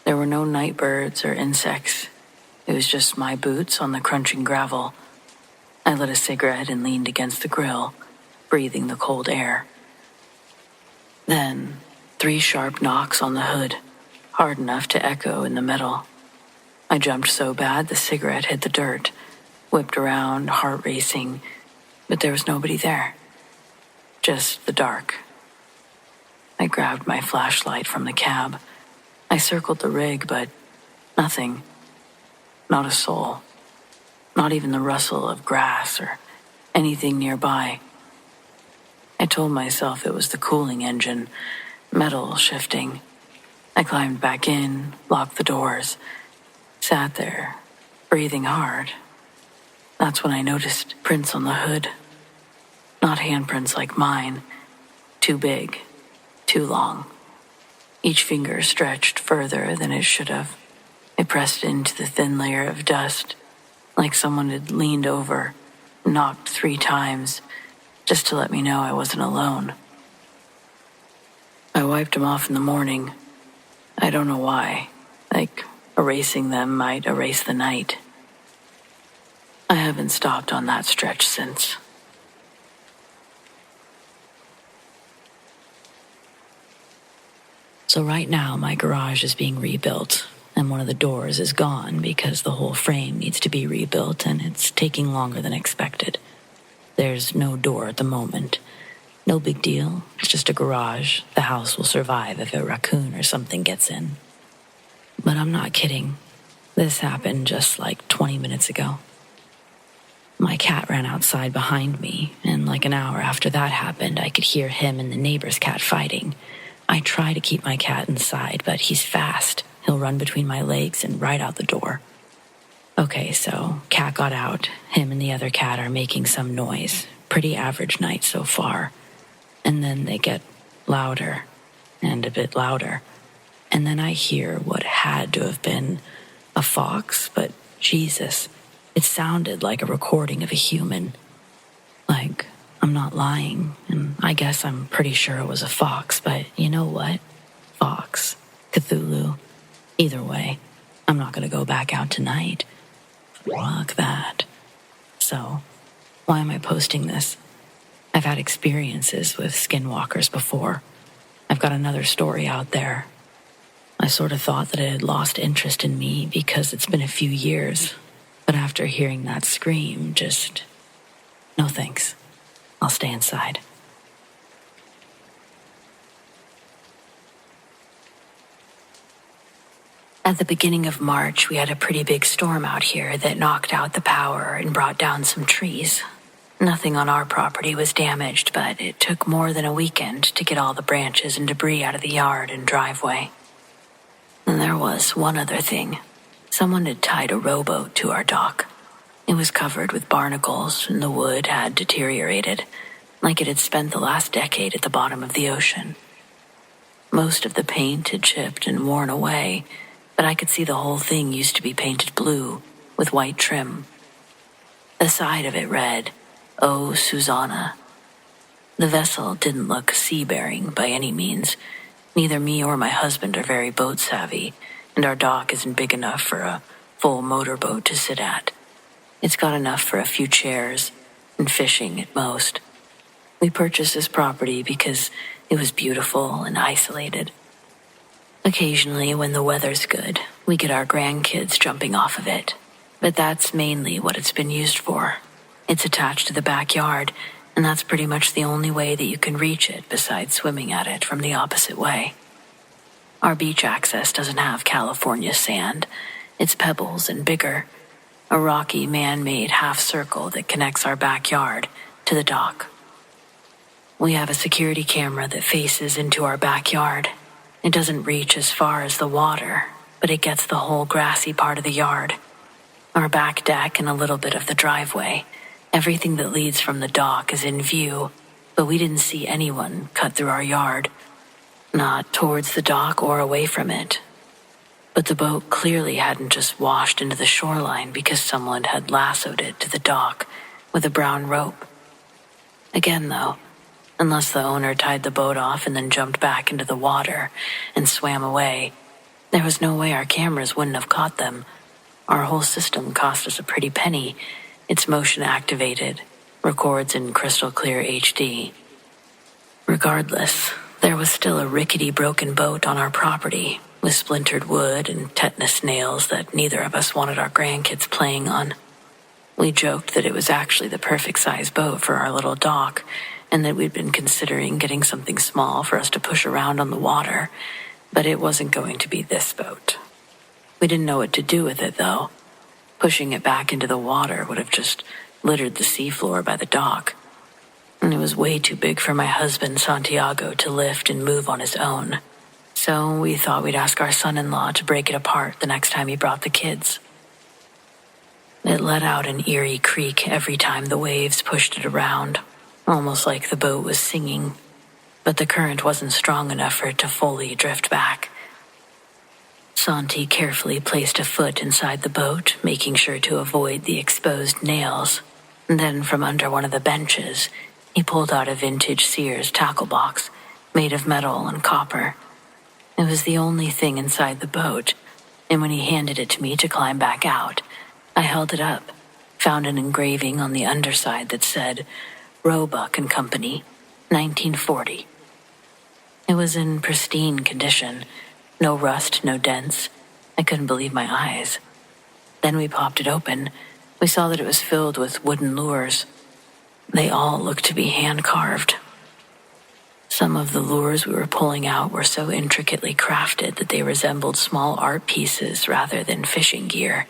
There were no night birds or insects. It was just my boots on the crunching gravel. I lit a cigarette and leaned against the grill, breathing the cold air. Then, 3 sharp knocks on the hood, hard enough to echo in the metal. I jumped so bad the cigarette hit the dirt, whipped around, heart racing, but there was nobody there. Just the dark. I grabbed my flashlight from the cab. I circled the rig, but nothing. Not a soul. Not even the rustle of grass or anything nearby. I told myself it was the cooling engine, metal shifting. I climbed back in, locked the doors, sat there, breathing hard. That's when I noticed prints on the hood. Not handprints like mine. Too big. Too long. Each finger stretched further than it should have. It pressed into the thin layer of dust, like someone had leaned over, knocked 3 times, just to let me know I wasn't alone. I wiped them off in the morning. I don't know why. Like erasing them might erase the night. I haven't stopped on that stretch since. So right now, my garage is being rebuilt. and one of the doors is gone because the whole frame needs to be rebuilt and it's taking longer than expected. There's no door at the moment. No big deal. It's just a garage. The house will survive if a raccoon or something gets in. But I'm not kidding. This happened just like 20 minutes ago. My cat ran outside behind me, and like an hour after that happened, I could hear him and the neighbor's cat fighting. I try to keep my cat inside, but he's fast. He'll run between my legs and right out the door. Okay, so cat got out. Him and the other cat are making some noise. Pretty average night so far. And then they get louder and a bit louder. And then I hear what had to have been a fox, but Jesus, it sounded like a recording of a human. Like, I'm not lying, and I guess I'm pretty sure it was a fox, but you know what? Fox, Cthulhu, either way, I'm not going to go back out tonight. Fuck that. So, why am I posting this? I've had experiences with skinwalkers before. I've got another story out there. I sort of thought that it had lost interest in me because it's been a few years, but after hearing that scream, just, no thanks. I'll stay inside. At the beginning of March, we had a pretty big storm out here that knocked out the power and brought down some trees. Nothing on our property was damaged, but it took more than a weekend to get all the branches and debris out of the yard and driveway. And there was one other thing. Someone had tied a rowboat to our dock. It was covered with barnacles, and the wood had deteriorated, like it had spent the last decade at the bottom of the ocean. Most of the paint had chipped and worn away, but I could see the whole thing used to be painted blue, with white trim. The side of it read, "Oh, Susanna." The vessel didn't look sea-bearing by any means. Neither me or my husband are very boat-savvy, and our dock isn't big enough for a full motorboat to sit at. It's got enough for a few chairs, and fishing at most. We purchased this property because it was beautiful and isolated. Occasionally, when the weather's good, we get our grandkids jumping off of it, but that's mainly what it's been used for. It's attached to the backyard, and that's pretty much the only way that you can reach it besides swimming at it from the opposite way. Our beach access doesn't have California sand. It's pebbles and bigger. A rocky man-made half-circle that connects our backyard to the dock. We have a security camera that faces into our backyard. It doesn't reach as far as the water, but it gets the whole grassy part of the yard. Our back deck and a little bit of the driveway. Everything that leads from the dock is in view, but we didn't see anyone cut through our yard. Not towards the dock or away from it. But the boat clearly hadn't just washed into the shoreline because someone had lassoed it to the dock with a brown rope. Again, though, unless the owner tied the boat off and then jumped back into the water and swam away, there was no way our cameras wouldn't have caught them. Our whole system cost us a pretty penny. It's motion activated, records in crystal clear HD. Regardless, there was still a rickety broken boat on our property with splintered wood and tetanus nails that neither of us wanted our grandkids playing on. We joked that it was actually the perfect size boat for our little dock and that we'd been considering getting something small for us to push around on the water, but it wasn't going to be this boat. We didn't know what to do with it, though. Pushing it back into the water would have just littered the seafloor by the dock. And it was way too big for my husband, Santiago, to lift and move on his own. So we thought we'd ask our son-in-law to break it apart the next time he brought the kids. It let out an eerie creak every time the waves pushed it around, almost like the boat was singing, but the current wasn't strong enough for it to fully drift back. Santi carefully placed a foot inside the boat, making sure to avoid the exposed nails. And then from under one of the benches, he pulled out a vintage Sears tackle box made of metal and copper. It was the only thing inside the boat, and when he handed it to me to climb back out, I held it up, found an engraving on the underside that said, Roebuck and Company, 1940. It was in pristine condition. No rust, no dents, I couldn't believe my eyes. Then we popped it open. We saw that it was filled with wooden lures. They all looked to be hand-carved. Some of the lures we were pulling out were so intricately crafted that they resembled small art pieces rather than fishing gear.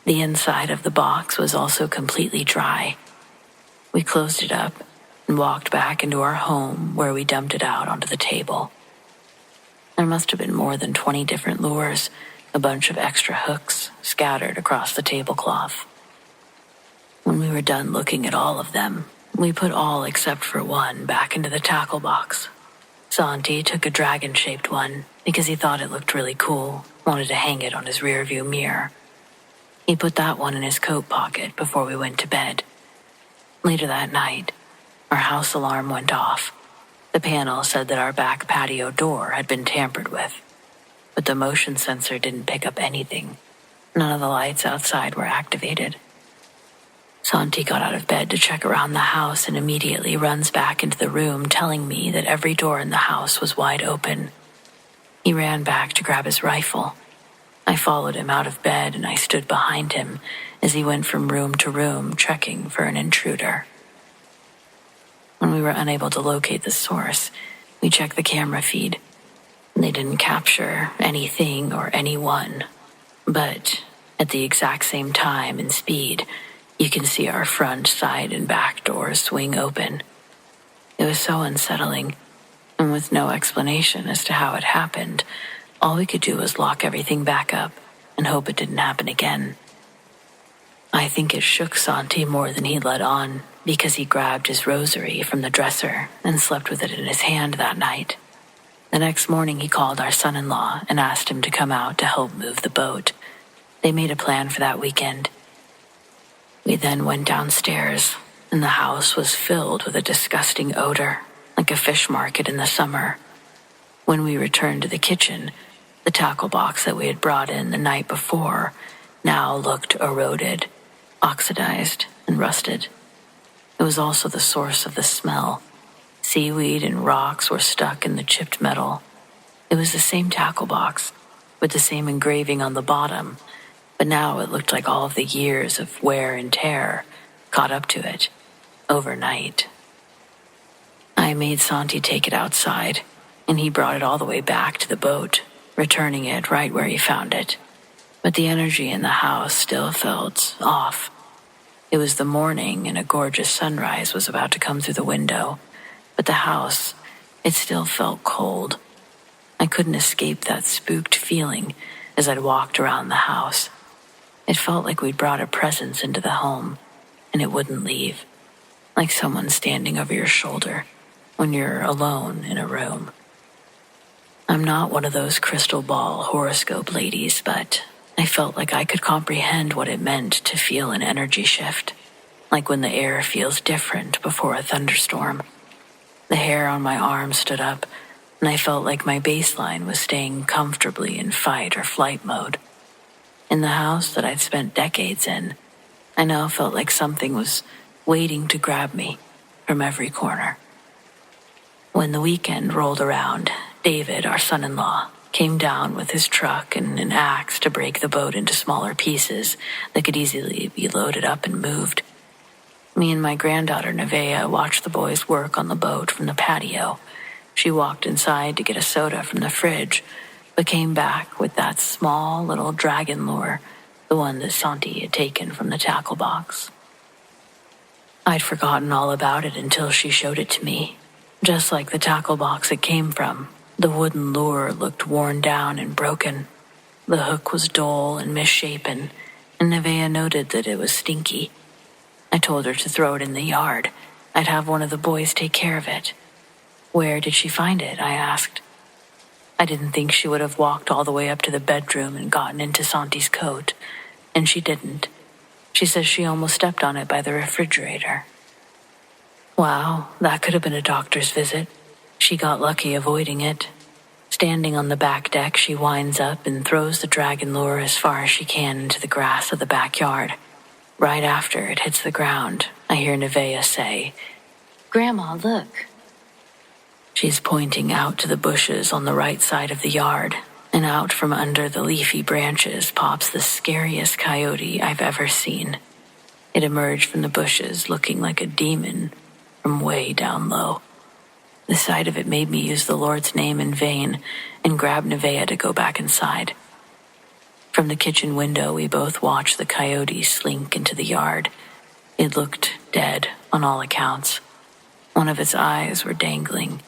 The inside of the box was also completely dry. We closed it up and walked back into our home where we dumped it out onto the table. There must have been more than 20 different lures, a bunch of extra hooks scattered across the tablecloth. When we were done looking at all of them, we put all except for one back into the tackle box. Santi took a dragon-shaped one because he thought it looked really cool, wanted to hang it on his rearview mirror. He put that one in his coat pocket before we went to bed. Later that night, our house alarm went off. The panel said that our back patio door had been tampered with, but the motion sensor didn't pick up anything. None of the lights outside were activated. Santi got out of bed to check around the house and immediately runs back into the room telling me that every door in the house was wide open. He ran back to grab his rifle. I followed him out of bed and I stood behind him as he went from room to room checking for an intruder. When we were unable to locate the source, we checked the camera feed. They didn't capture anything or anyone, but at the exact same time and speed, you can see our front, side, and back doors swing open. It was so unsettling, and with no explanation as to how it happened, all we could do was lock everything back up and hope it didn't happen again. I think it shook Santi more than he let on because he grabbed his rosary from the dresser and slept with it in his hand that night. The next morning he called our son-in-law and asked him to come out to help move the boat. They made a plan for that weekend. We then went downstairs, and the house was filled with a disgusting odor, like a fish market in the summer. When we returned to the kitchen, the tackle box that we had brought in the night before now looked eroded, oxidized, and rusted. It was also the source of the smell. Seaweed and rocks were stuck in the chipped metal. It was the same tackle box, with the same engraving on the bottom, but now it looked like all of the years of wear and tear caught up to it, overnight. I made Santi take it outside, and he brought it all the way back to the boat, returning it right where he found it. But the energy in the house still felt off. It was the morning, and a gorgeous sunrise was about to come through the window, but the house, it still felt cold. I couldn't escape that spooked feeling as I'd walked around the house. It felt like we'd brought a presence into the home, and it wouldn't leave, like someone standing over your shoulder when you're alone in a room. I'm not one of those crystal ball horoscope ladies, but I felt like I could comprehend what it meant to feel an energy shift, like when the air feels different before a thunderstorm. The hair on my arm stood up, and I felt like my baseline was staying comfortably in fight or flight mode. In the house that I'd spent decades in, I now felt like something was waiting to grab me from every corner. When the weekend rolled around, David, our son-in-law, came down with his truck and an axe to break the boat into smaller pieces that could easily be loaded up and moved. Me and my granddaughter, Nevaeh, watched the boys work on the boat from the patio. She walked inside to get a soda from the fridge, but came back with that small little dragon lure, the one that Santi had taken from the tackle box. I'd forgotten all about it until she showed it to me. Just like the tackle box it came from, the wooden lure looked worn down and broken. The hook was dull and misshapen, and Nevaeh noted that it was stinky. I told her to throw it in the yard. I'd have one of the boys take care of it. Where did she find it? I asked. I didn't think she would have walked all the way up to the bedroom and gotten into Santi's coat, and she didn't. She says she almost stepped on it by the refrigerator. Wow, that could have been a doctor's visit. She got lucky avoiding it. Standing on the back deck, she winds up and throws the dragon lure as far as she can into the grass of the backyard. Right after it hits the ground, I hear Nevaeh say, "Grandma, look." She's pointing out to the bushes on the right side of the yard. and out from under the leafy branches pops the scariest coyote I've ever seen. It emerged from the bushes looking like a demon from way down low. The sight of it made me use the Lord's name in vain and grab Nevaeh to go back inside. From the kitchen window, we both watched the coyote slink into the yard. It looked dead on all accounts. One of its eyes were dangling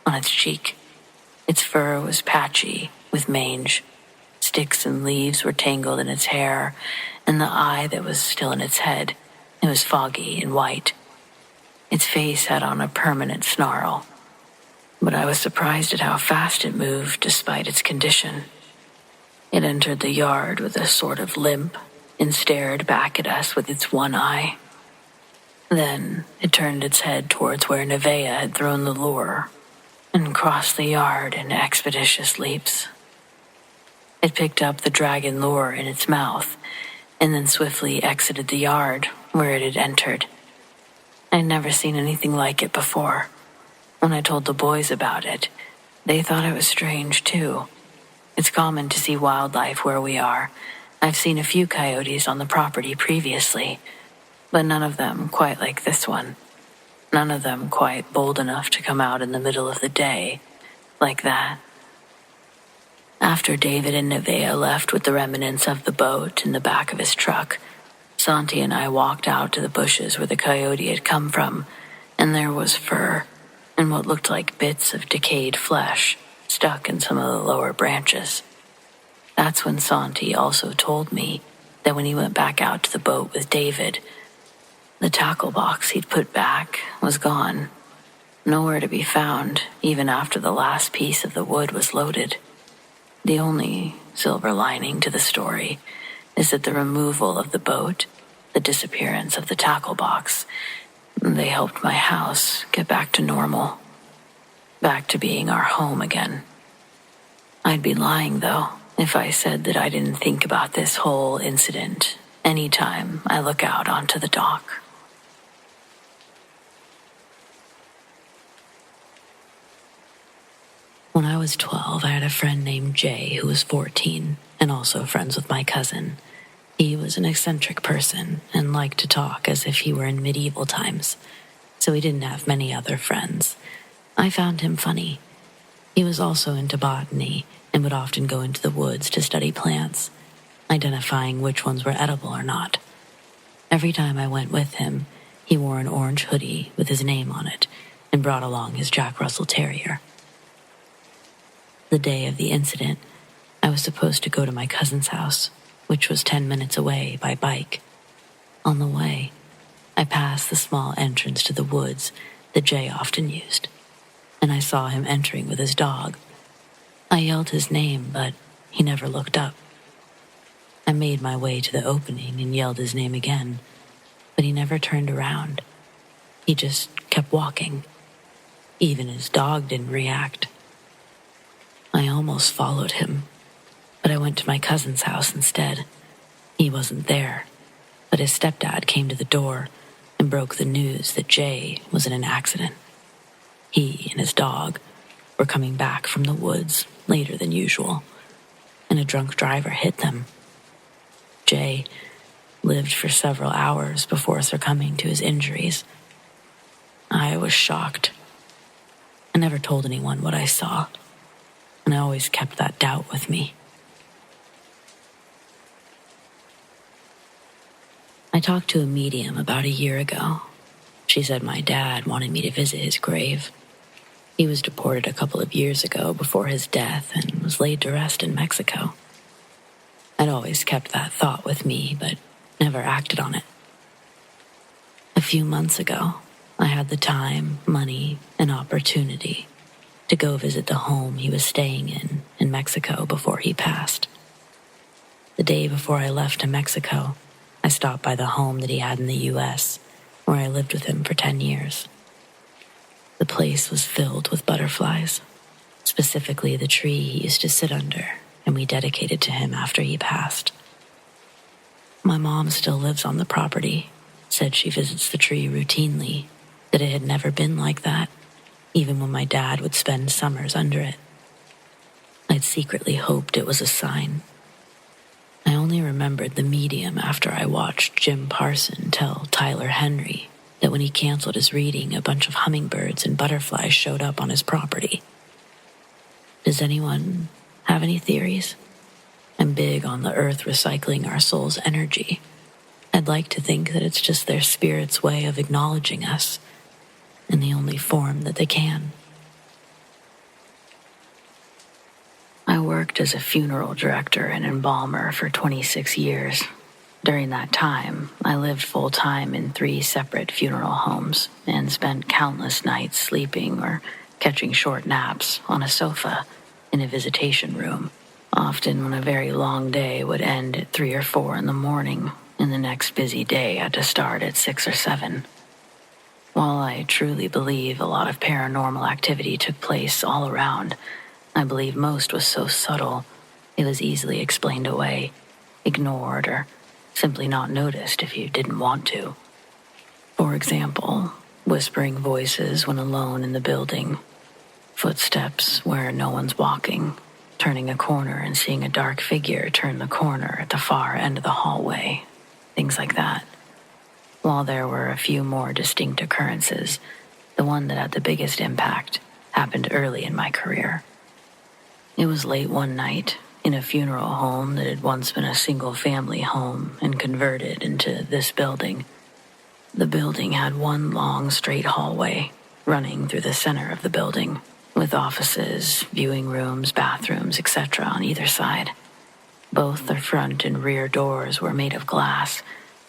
on its cheek. Its fur was patchy with mange. Sticks and leaves were tangled in its hair, and the eye that was still in its head, it was foggy and white. Its face had on a permanent snarl, but I was surprised at how fast it moved despite its condition. It entered the yard with a sort of limp and stared back at us with its one eye. Then it turned its head towards where Nevaeh had thrown the lure and crossed the yard in expeditious leaps. It picked up the dragon lure in its mouth and then swiftly exited the yard where it had entered. I'd never seen anything like it before. When I told the boys about it, they thought it was strange too. It's common to see wildlife where we are. I've seen a few coyotes on the property previously, but none of them quite like this one. None of them quite bold enough to come out in the middle of the day like that. After David and Nevaeh left with the remnants of the boat in the back of his truck, Santi and I walked out to the bushes where the coyote had come from, and there was fur and what looked like bits of decayed flesh stuck in some of the lower branches. That's when Santi also told me that when he went back out to the boat with David, the tackle box he'd put back was gone. Nowhere to be found, even after the last piece of the wood was loaded. The only silver lining to the story is that the removal of the boat, the disappearance of the tackle box, they helped my house get back to normal. Back to being our home again. I'd be lying, though, if I said that I didn't think about this whole incident anytime I look out onto the dock. When I was 12, I had a friend named Jay who was 14 and also friends with my cousin. He was an eccentric person and liked to talk as if he were in medieval times, so he didn't have many other friends. I found him funny. He was also into botany and would often go into the woods to study plants, identifying which ones were edible or not. Every time I went with him, he wore an orange hoodie with his name on it and brought along his Jack Russell Terrier. The day of the incident, I was supposed to go to my cousin's house, which was 10 minutes away by bike. On the way, I passed the small entrance to the woods that Jay often used, and I saw him entering with his dog. I yelled his name, but he never looked up. I made my way to the opening and yelled his name again, but he never turned around. He just kept walking. Even his dog didn't react. I almost followed him, but I went to my cousin's house instead. He wasn't there, but his stepdad came to the door and broke the news that Jay was in an accident. He and his dog were coming back from the woods later than usual, and a drunk driver hit them. Jay lived for several hours before succumbing to his injuries. I was shocked. I never told anyone what I saw, and I always kept that doubt with me. I talked to a medium about a year ago. She said my dad wanted me to visit his grave. He was deported a couple of years ago before his death and was laid to rest in Mexico. I'd always kept that thought with me, but never acted on it. A few months ago, I had the time, money, and opportunity to go visit the home he was staying in Mexico before he passed. The day before I left to Mexico, I stopped by the home that he had in the U.S., where I lived with him for 10 years. The place was filled with butterflies, specifically the tree he used to sit under, and we dedicated to him after he passed. My mom still lives on the property, said she visits the tree routinely, that it had never been like that, even when my dad would spend summers under it. I'd secretly hoped it was a sign. I only remembered the medium after I watched Jim Parson tell Tyler Henry that when he canceled his reading, a bunch of hummingbirds and butterflies showed up on his property. Does anyone have any theories? I'm big on the earth recycling our soul's energy. I'd like to think that it's just their spirit's way of acknowledging us in the only form that they can. I worked as a funeral director and embalmer for 26 years. During that time, I lived full-time in 3 separate funeral homes and spent countless nights sleeping or catching short naps on a sofa in a visitation room, often when a very long day would end at 3 or 4 in the morning and the next busy day had to start at 6 or 7. While I truly believe a lot of paranormal activity took place all around, I believe most was so subtle it was easily explained away, ignored, or simply not noticed if you didn't want to. For example, whispering voices when alone in the building, footsteps where no one's walking, turning a corner and seeing a dark figure turn the corner at the far end of the hallway, things like that. While there were a few more distinct occurrences, the one that had the biggest impact happened early in my career. It was late one night in a funeral home that had once been a single-family home and converted into this building. The building had one long, straight hallway running through the center of the building, with offices, viewing rooms, bathrooms, etc. on either side. Both the front and rear doors were made of glass,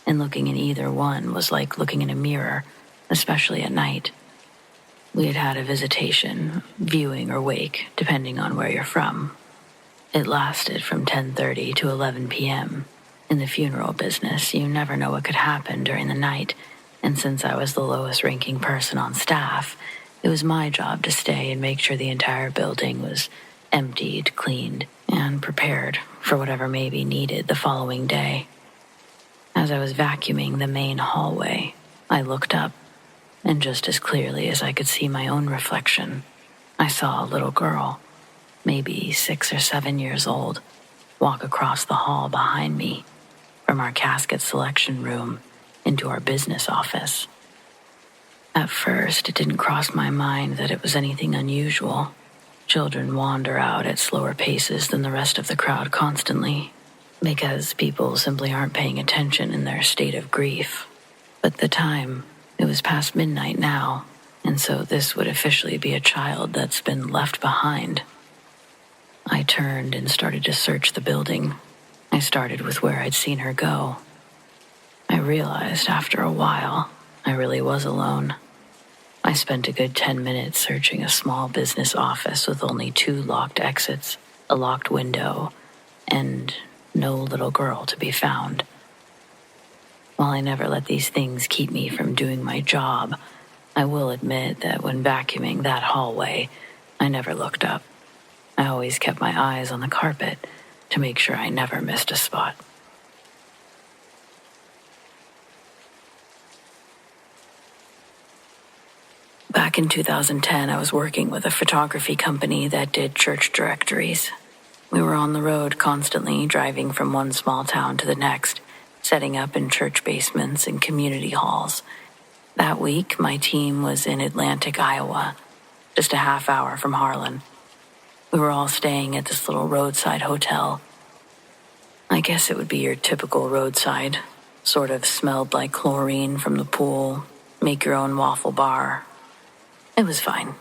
and looking in either one was like looking in a mirror, especially at night. We had had a visitation, viewing or wake, depending on where you're from. It lasted from 10:30 to 11 p.m. In the funeral business, you never know what could happen during the night, and since I was the lowest-ranking person on staff, it was my job to stay and make sure the entire building was emptied, cleaned, and prepared for whatever may be needed the following day. As I was vacuuming the main hallway, I looked up, and just as clearly as I could see my own reflection, I saw a little girl, maybe 6 or 7 years old, walk across the hall behind me from our casket selection room into our business office. At first, it didn't cross my mind that it was anything unusual. Children wander out at slower paces than the rest of the crowd constantly, because people simply aren't paying attention in their state of grief. But the time, it was past midnight now, and so this would officially be a child that's been left behind. I turned and started to search the building. I started with where I'd seen her go. I realized after a while, I really was alone. I spent a good 10 minutes searching a small business office with only 2 locked exits, a locked window, and no little girl to be found. While I never let these things keep me from doing my job, I will admit that when vacuuming that hallway, I never looked up. I always kept my eyes on the carpet to make sure I never missed a spot. Back in 2010, I was working with a photography company that did church directories. We were on the road constantly, driving from one small town to the next, setting up in church basements and community halls. That week, my team was in Atlantic, Iowa, just a half hour from Harlan. We were all staying at this little roadside hotel. I guess it would be your typical roadside, sort of smelled like chlorine from the pool, make your own waffle bar. It was fine.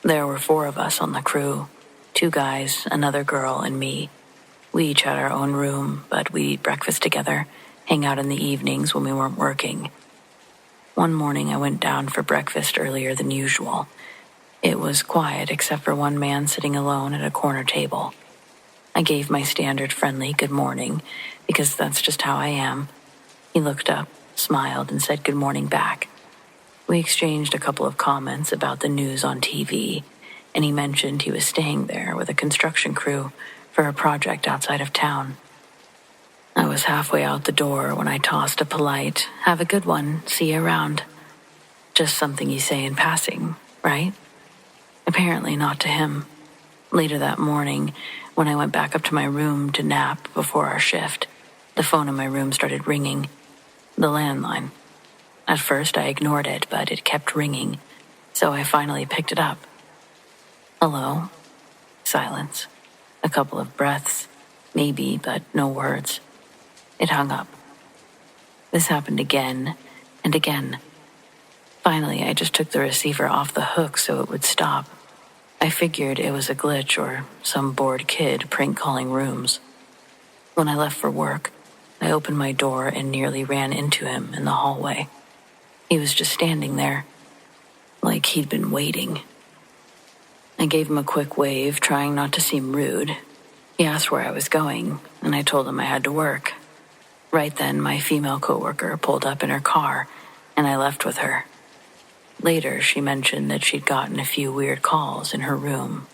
There were 4 of us on the crew, 2 guys, another girl, and me. We each had our own room, but we'd eat breakfast together, hang out in the evenings when we weren't working. One morning I went down for breakfast earlier than usual. It was quiet except for one man sitting alone at a corner table. I gave my standard friendly good morning, because that's just how I am. He looked up, smiled, and said good morning back. We exchanged a couple of comments about the news on TV, and he mentioned he was staying there with a construction crew for a project outside of town. I was halfway out the door when I tossed a polite, "Have a good one, see you around." Just something you say in passing, right? Apparently not to him. Later that morning, when I went back up to my room to nap before our shift, the phone in my room started ringing. The landline. At first, I ignored it, but it kept ringing, so I finally picked it up. Hello? Silence. A couple of breaths. Maybe, but no words. It hung up. This happened again and again. Finally, I just took the receiver off the hook so it would stop. I figured it was a glitch or some bored kid prank calling rooms. When I left for work, I opened my door and nearly ran into him in the hallway. He was just standing there, like he'd been waiting. I gave him a quick wave, trying not to seem rude. He asked where I was going, and I told him I had to work. Right then, my female coworker pulled up in her car, and I left with her. Later, she mentioned that she'd gotten a few weird calls in her room,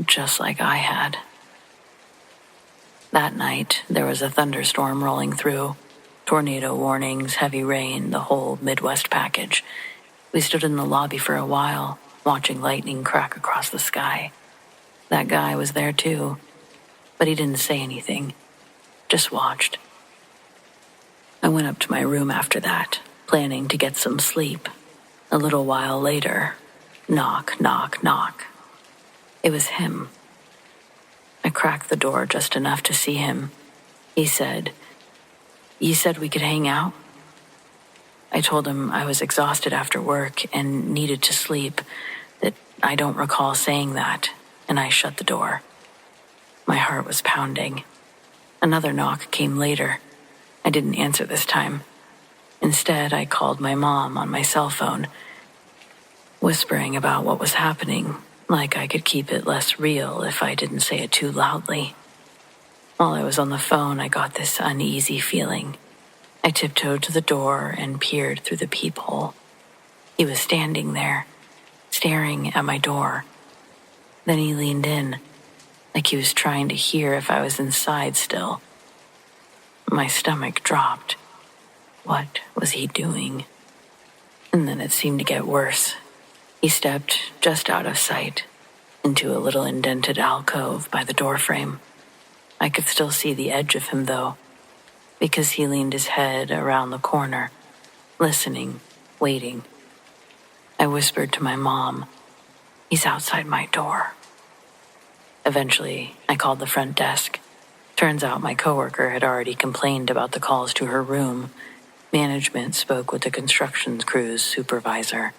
just like I had. That night, there was a thunderstorm rolling through. Tornado warnings, heavy rain, the whole Midwest package. We stood in the lobby for a while, watching lightning crack across the sky. That guy was there too, but he didn't say anything, just watched. I went up to my room after that, planning to get some sleep. A little while later, knock, knock, knock. It was him. I cracked the door just enough to see him. He said, "You said we could hang out?" I told him I was exhausted after work and needed to sleep, that I don't recall saying that, and I shut the door. My heart was pounding. Another knock came later. I didn't answer this time. Instead, I called my mom on my cell phone, whispering about what was happening, like I could keep it less real if I didn't say it too loudly. While I was on the phone, I got this uneasy feeling. I tiptoed to the door and peered through the peephole. He was standing there, staring at my door. Then he leaned in, like he was trying to hear if I was inside still. My stomach dropped. What was he doing? And then it seemed to get worse. He stepped just out of sight, into a little indented alcove by the doorframe. I could still see the edge of him, though, because he leaned his head around the corner, listening, waiting. I whispered to my mom, "He's outside my door." Eventually, I called the front desk. Turns out my coworker had already complained about the calls to her room. Management spoke with the construction crew's supervisor,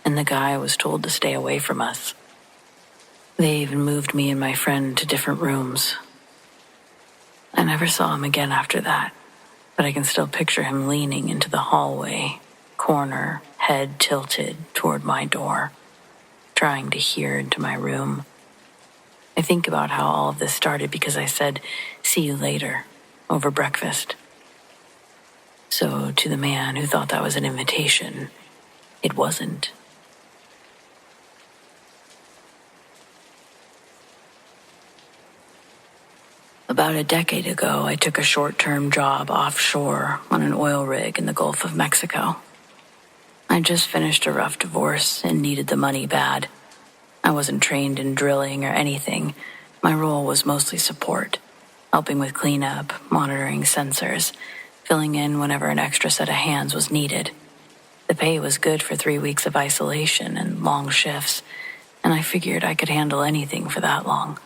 and the guy was told to stay away from us. They even moved me and my friend to different rooms. I never saw him again after that, but I can still picture him leaning into the hallway, corner, head tilted toward my door, trying to hear into my room. I think about how all of this started because I said, "See you later," over breakfast. So to the man who thought that was an invitation, it wasn't. About a decade ago, I took a short-term job offshore on an oil rig in the Gulf of Mexico. I just finished a rough divorce and needed the money bad. I wasn't trained in drilling or anything. My role was mostly support, helping with cleanup, monitoring sensors, filling in whenever an extra set of hands was needed. The pay was good for 3 weeks of isolation and long shifts, and I figured I could handle anything for that long.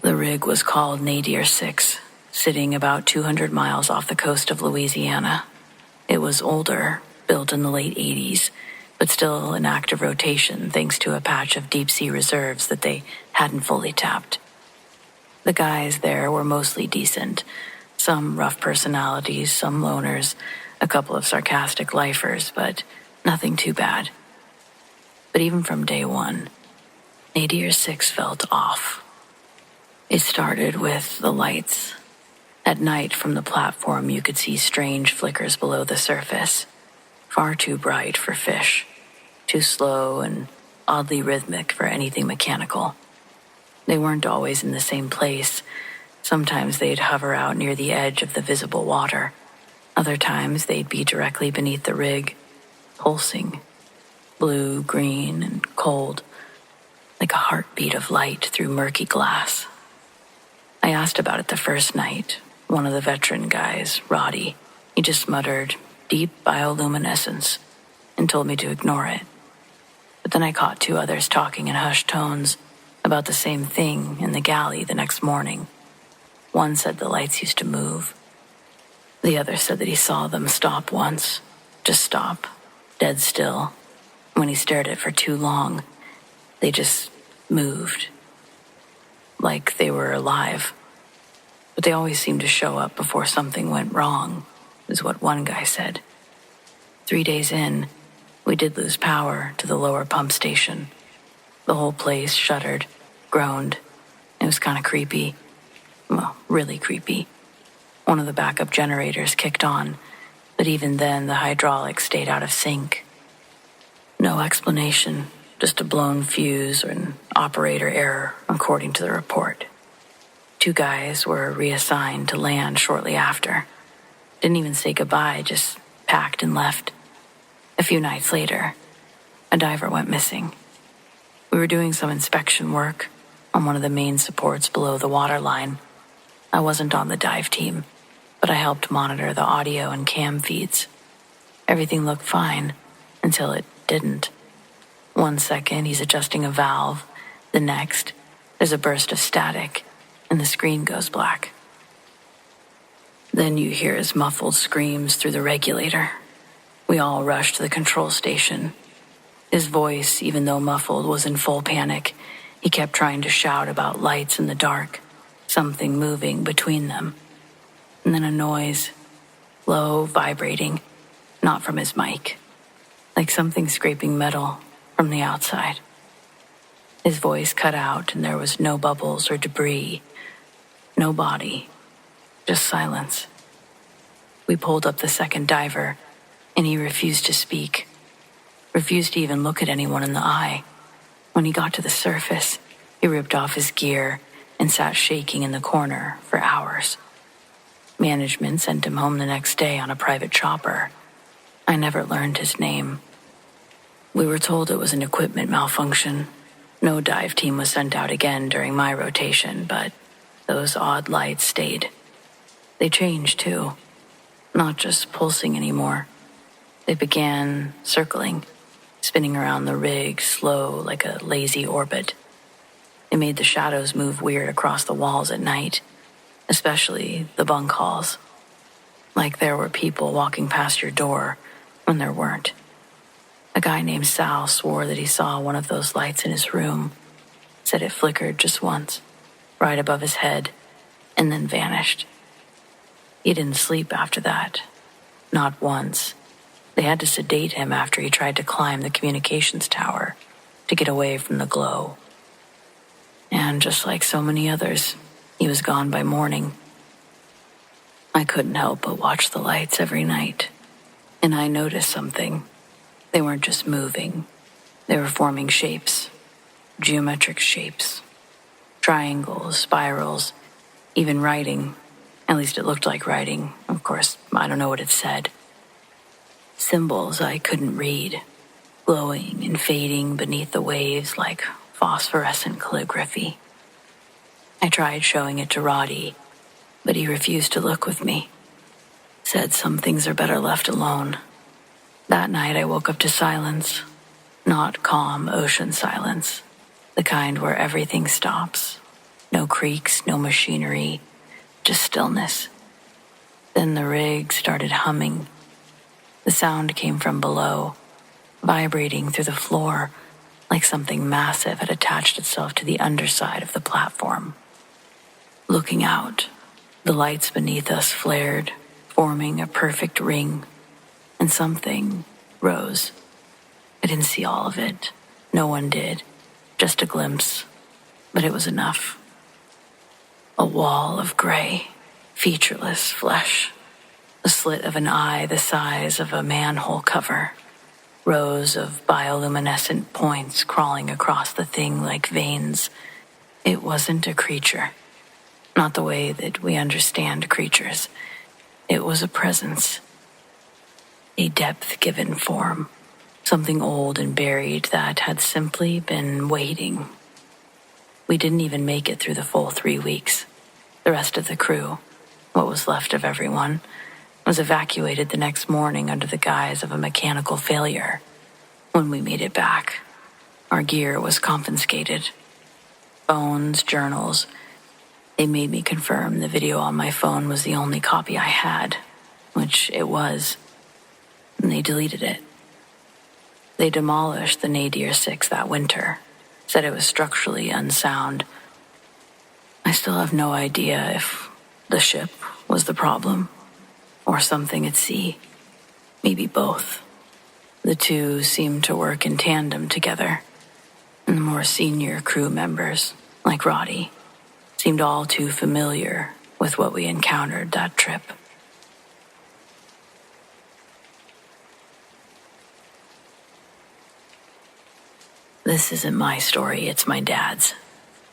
The rig was called Nadir 6, sitting about 200 miles off the coast of Louisiana. It was older, built in the late 80s, but still in active rotation thanks to a patch of deep-sea reserves that they hadn't fully tapped. The guys there were mostly decent. Some rough personalities, some loners, a couple of sarcastic lifers, but nothing too bad. But even from day one, Nadir 6 felt off. It started with the lights. At night from the platform, you could see strange flickers below the surface. Far too bright for fish, too slow and oddly rhythmic for anything mechanical. They weren't always in the same place. Sometimes they'd hover out near the edge of the visible water. Other times they'd be directly beneath the rig, pulsing, blue, green, and cold. like a heartbeat of light through murky glass. I asked about it the first night. One of the veteran guys, Roddy, he just muttered, "deep bioluminescence," and told me to ignore it. But then I caught two others talking in hushed tones about the same thing in the galley the next morning. One said the lights used to move. The other said that he saw them stop once, just stop, dead still. When he stared at it for too long, they just moved, like they were alive. But they always seemed to show up before something went wrong, is what one guy said. 3 days in, we did lose power to the lower pump station. The whole place shuddered, groaned. It was kind of creepy. Well, really creepy. One of the backup generators kicked on, but even then the hydraulics stayed out of sync. No explanation, just a blown fuse or an operator error, according to the report. 2 guys were reassigned to land shortly after. Didn't even say goodbye, just packed and left. A few nights later, a diver went missing. We were doing some inspection work on one of the main supports below the waterline. I wasn't on the dive team, but I helped monitor the audio and cam feeds. Everything looked fine until it didn't. 1 second, he's adjusting a valve. The next, there's a burst of static, and the screen goes black. Then you hear his muffled screams through the regulator. We all rushed to the control station. His voice, even though muffled, was in full panic. He kept trying to shout about lights in the dark, something moving between them. And then a noise, low, vibrating, not from his mic, like something scraping metal from the outside. His voice cut out and there was no bubbles or debris, no body, just silence. We pulled up the second diver, and he refused to speak, refused to even look at anyone in the eye. When he got to the surface, he ripped off his gear and sat shaking in the corner for hours. Management sent him home the next day on a private chopper. I never learned his name. We were told it was an equipment malfunction. No dive team was sent out again during my rotation, but those odd lights stayed. They changed, too. Not just pulsing anymore. They began circling, spinning around the rig, slow like a lazy orbit. It made the shadows move weird across the walls at night, especially the bunk halls. Like there were people walking past your door when there weren't. A guy named Sal swore that he saw one of those lights in his room, said it flickered just once, right above his head, and then vanished. He didn't sleep after that. Not once. They had to sedate him after he tried to climb the communications tower to get away from the glow. And just like so many others, he was gone by morning. I couldn't help but watch the lights every night, and I noticed something. They weren't just moving. They were forming shapes, geometric shapes, triangles, spirals, even writing. At least it looked like writing. Of course, I don't know what it said. Symbols I couldn't read, glowing and fading beneath the waves like phosphorescent calligraphy. I tried showing it to Roddy, but he refused to look with me. Said some things are better left alone. That night I woke up to silence, not calm ocean silence, the kind where everything stops. No creaks, no machinery, just stillness. Then the rig started humming. The sound came from below, vibrating through the floor like something massive had attached itself to the underside of the platform. Looking out, the lights beneath us flared, forming a perfect ring, and something rose. I didn't see all of it. No one did. Just a glimpse. But it was enough. A wall of gray, featureless flesh. A slit of an eye the size of a manhole cover. Rows of bioluminescent points crawling across the thing like veins. It wasn't a creature. Not the way that we understand creatures. It was a presence. A depth-given form. Something old and buried that had simply been waiting We didn't even make it through the full 3 weeks. The rest of the crew, what was left of everyone, was evacuated the next morning under the guise of a mechanical failure. When we made it back, our gear was confiscated. Phones, journals. They made me confirm the video on my phone was the only copy I had, which it was, and they deleted it. They demolished the Nadir 6 that winter, said it was structurally unsound. I still have no idea if the ship was the problem or something at sea. Maybe both. The two seemed to work in tandem together, and the more senior crew members, like Roddy, seemed all too familiar with what we encountered that trip. This isn't my story, it's my dad's.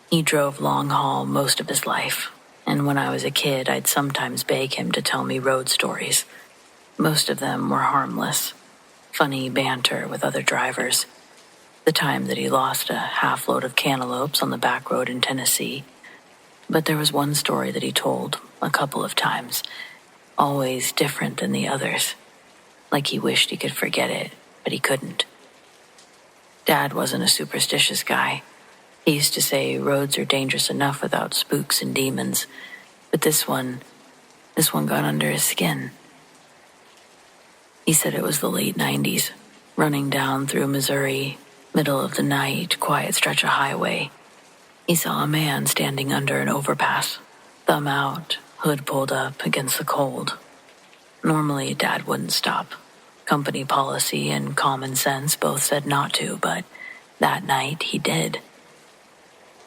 He drove long haul most of his life, and when I was a kid, I'd sometimes beg him to tell me road stories. Most of them were harmless, funny banter with other drivers. The time that he lost a half-load of cantaloupes on the back road in Tennessee. But there was one story that he told a couple of times, always different than the others, like he wished he could forget it, but he couldn't. Dad wasn't a superstitious guy. He used to say roads are dangerous enough without spooks and demons, but this one got under his skin. He said it was the late 90s, running down through Missouri, middle of the night, quiet stretch of highway. He saw a man standing under an overpass, thumb out, hood pulled up against the cold. Normally, Dad wouldn't stop. Company policy and common sense both said not to, but that night he did.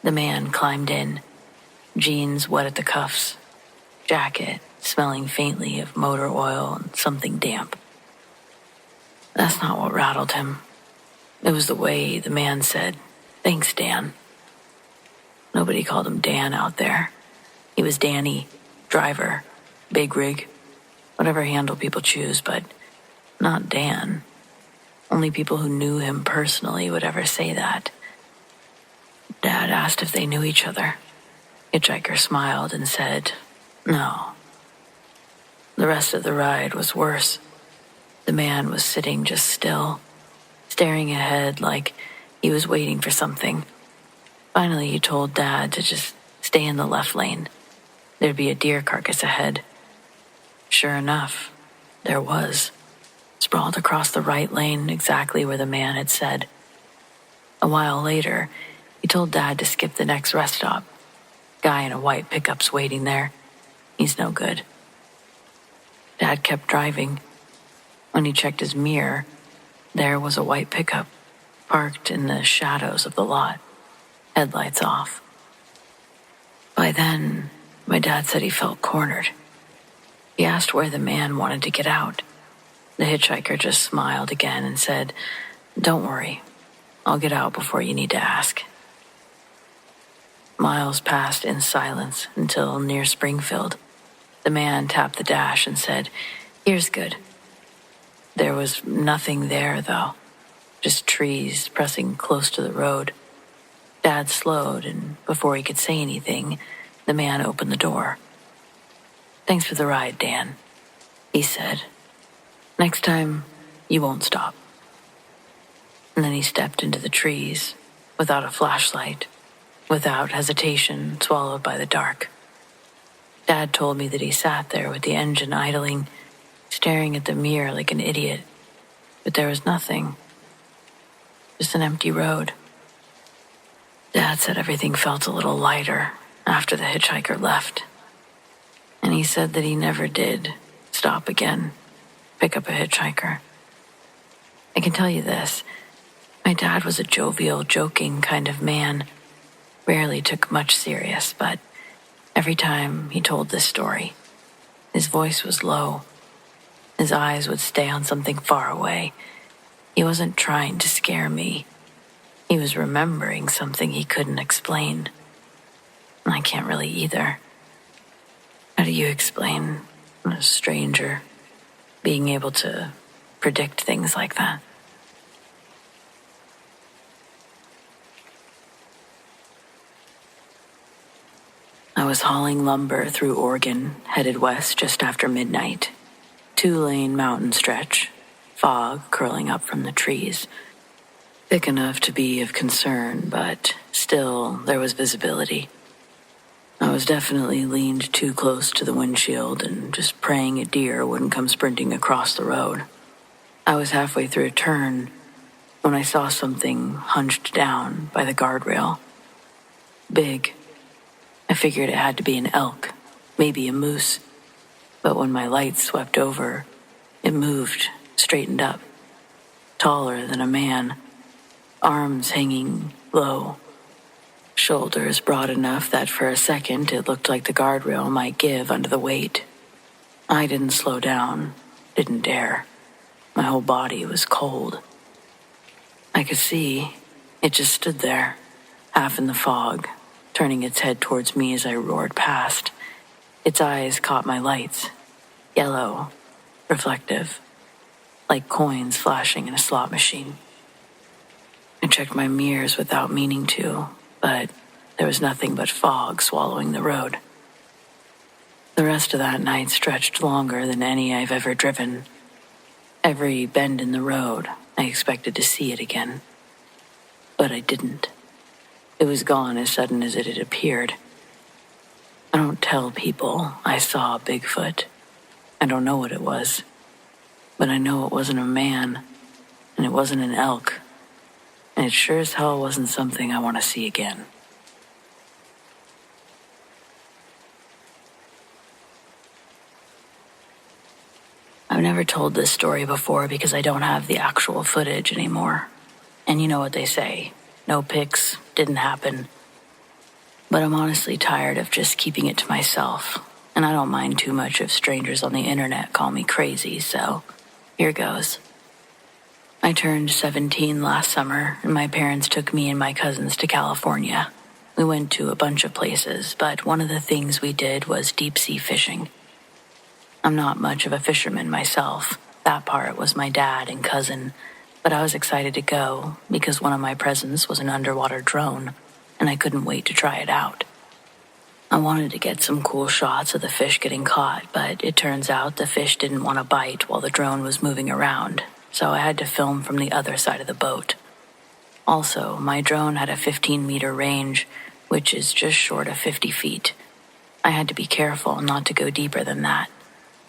The man climbed in, jeans wet at the cuffs, jacket smelling faintly of motor oil and something damp. That's not what rattled him. It was the way the man said, "Thanks, Dan." Nobody called him Dan out there. He was Danny, driver, big rig, whatever handle people choose, but not Dan. Only people who knew him personally would ever say that. Dad asked if they knew each other. Hitchhiker smiled and said, "No." The rest of the ride was worse. The man was sitting just still, staring ahead like he was waiting for something. Finally, he told Dad to just stay in the left lane. There'd be a deer carcass ahead. Sure enough, there was, sprawled across the right lane exactly where the man had said. A while later, he told Dad to skip the next rest stop. Guy in a white pickup's waiting there. He's no good. Dad kept driving. When he checked his mirror, there was a white pickup, parked in the shadows of the lot, headlights off. By then, my dad said he felt cornered. He asked where the man wanted to get out. The hitchhiker just smiled again and said, "Don't worry, I'll get out before you need to ask." Miles passed in silence until near Springfield. The man tapped the dash and said, "Here's good." There was nothing there, though, just trees pressing close to the road. Dad slowed, and before he could say anything, the man opened the door. "Thanks for the ride, Dan," he said. "Next time, you won't stop." And then he stepped into the trees, without a flashlight, without hesitation, swallowed by the dark. Dad told me that he sat there with the engine idling, staring at the mirror like an idiot, but there was nothing. Just an empty road. Dad said everything felt a little lighter after the hitchhiker left. And he said that he never did stop again, pick up a hitchhiker. I can tell you this, my dad was a jovial, joking kind of man, rarely took much serious, but every time he told this story, his voice was low. His eyes would stay on something far away. He wasn't trying to scare me. He was remembering something he couldn't explain. I can't really either. How do you explain a stranger being able to predict things like that? was hauling lumber through Oregon, headed west just after midnight. 2-lane mountain stretch, fog curling up from the trees. Thick enough to be of concern, but still there was visibility. I was definitely leaned too close to the windshield and just praying a deer wouldn't come sprinting across the road. I was halfway through a turn when I saw something hunched down by the guardrail. Big. I figured it had to be an elk, maybe a moose. But when my light swept over, it moved, straightened up. Taller than a man, arms hanging low. Shoulders broad enough that for a second it looked like the guardrail might give under the weight. I didn't slow down, didn't dare. My whole body was cold. I could see it just stood there, half in the fog, turning its head towards me as I roared past. Its eyes caught my lights, yellow, reflective, like coins flashing in a slot machine. I checked my mirrors without meaning to, but there was nothing but fog swallowing the road. The rest of that night stretched longer than any I've ever driven. Every bend in the road, I expected to see it again. But I didn't. It was gone as sudden as it had appeared. I don't tell people I saw Bigfoot. I don't know what it was. But I know it wasn't a man, and it wasn't an elk. And it sure as hell wasn't something I want to see again. I've never told this story before because I don't have the actual footage anymore. And you know what they say, no pics, didn't happen. But I'm honestly tired of just keeping it to myself. And I don't mind too much if strangers on the internet call me crazy, so here goes. I turned 17 last summer, and my parents took me and my cousins to California. We went to a bunch of places, but one of the things we did was deep-sea fishing. I'm not much of a fisherman myself. That part was my dad and cousin, but I was excited to go because one of my presents was an underwater drone, and I couldn't wait to try it out. I wanted to get some cool shots of the fish getting caught, but it turns out the fish didn't want to bite while the drone was moving around, so I had to film from the other side of the boat. Also, my drone had a 15-meter range, which is just short of 50 feet. I had to be careful not to go deeper than that.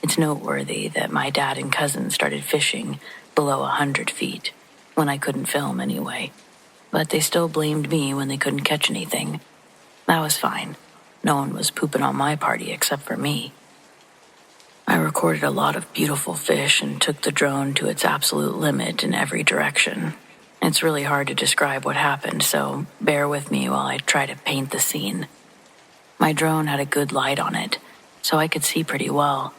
It's noteworthy that my dad and cousin started fishing below 100 feet, when I couldn't film anyway. But they still blamed me when they couldn't catch anything. That was fine. No one was pooping on my party except for me. I recorded a lot of beautiful fish and took the drone to its absolute limit in every direction. It's really hard to describe what happened, so bear with me while I try to paint the scene. My drone had a good light on it, so I could see pretty well.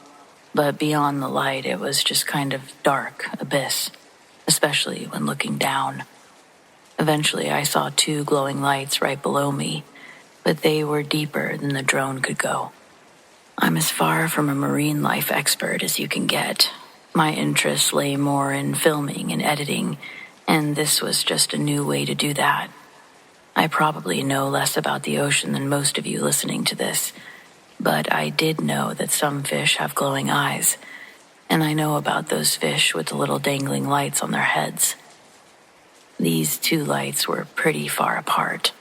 But beyond the light, it was just kind of dark abyss, especially when looking down. Eventually, I saw 2 glowing lights right below me, but they were deeper than the drone could go. I'm as far from a marine life expert as you can get. My interests lay more in filming and editing, and this was just a new way to do that. I probably know less about the ocean than most of you listening to this, but I did know that some fish have glowing eyes, and I know about those fish with the little dangling lights on their heads. These 2 lights were pretty far apart,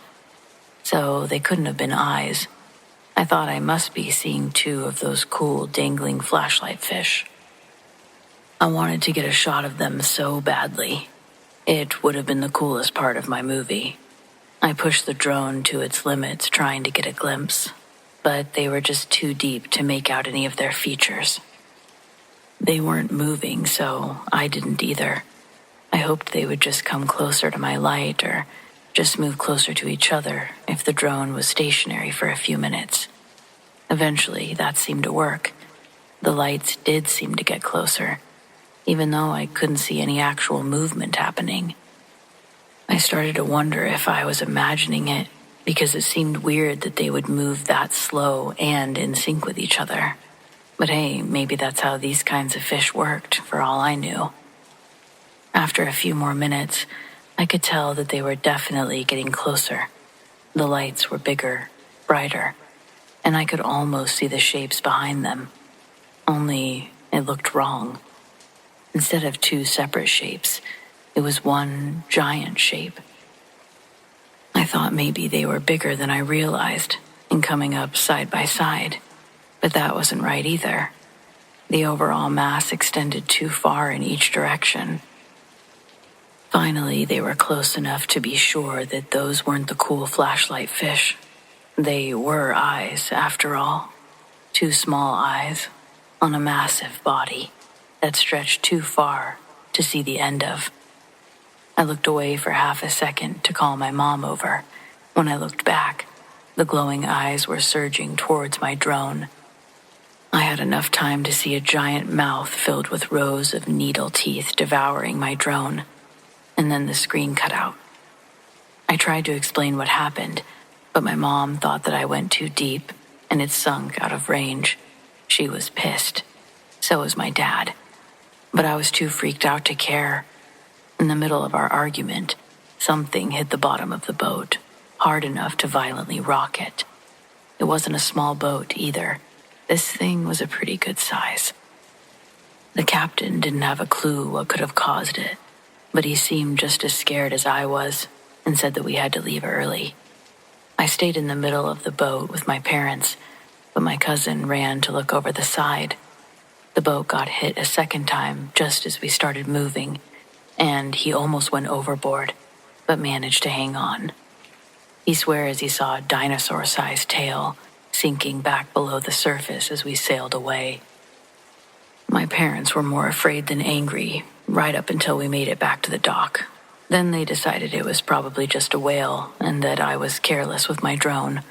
so they couldn't have been eyes. I thought I must be seeing 2 of those cool dangling flashlight fish. I wanted to get a shot of them so badly. It would have been the coolest part of my movie. I pushed the drone to its limits trying to get a glimpse, but they were just too deep to make out any of their features. They weren't moving, so I didn't either. I hoped they would just come closer to my light or just move closer to each other if the drone was stationary for a few minutes. Eventually, that seemed to work. The lights did seem to get closer, even though I couldn't see any actual movement happening. I started to wonder if I was imagining it, because it seemed weird that they would move that slow and in sync with each other. But hey, maybe that's how these kinds of fish worked, for all I knew. After a few more minutes, I could tell that they were definitely getting closer. The lights were bigger, brighter. and I could almost see the shapes behind them. Only it looked wrong. Instead of two separate shapes, it was one giant shape. I thought maybe they were bigger than I realized and coming up side by side, but that wasn't right either. The overall mass extended too far in each direction. Finally, they were close enough to be sure that those weren't the cool flashlight fish. They were eyes, after all. Two small eyes on a massive body that stretched too far to see the end of. I looked away for half a second to call my mom over. When I looked back, the glowing eyes were surging towards my drone. I had enough time to see a giant mouth filled with rows of needle teeth devouring my drone, and then the screen cut out. I tried to explain what happened, but my mom thought that I went too deep and it sunk out of range. She was pissed. So was my dad. But I was too freaked out to care. In the middle of our argument, something hit the bottom of the boat, hard enough to violently rock it. It wasn't a small boat either. This thing was a pretty good size. The captain didn't have a clue what could have caused it, but he seemed just as scared as I was and said that we had to leave early. I stayed in the middle of the boat with my parents, but my cousin ran to look over the side. The boat got hit a second time just as we started moving, and he almost went overboard, but managed to hang on. He swears he saw a dinosaur-sized tail sinking back below the surface as we sailed away. My parents were more afraid than angry, right up until we made it back to the dock. Then they decided it was probably just a whale and that I was careless with my drone.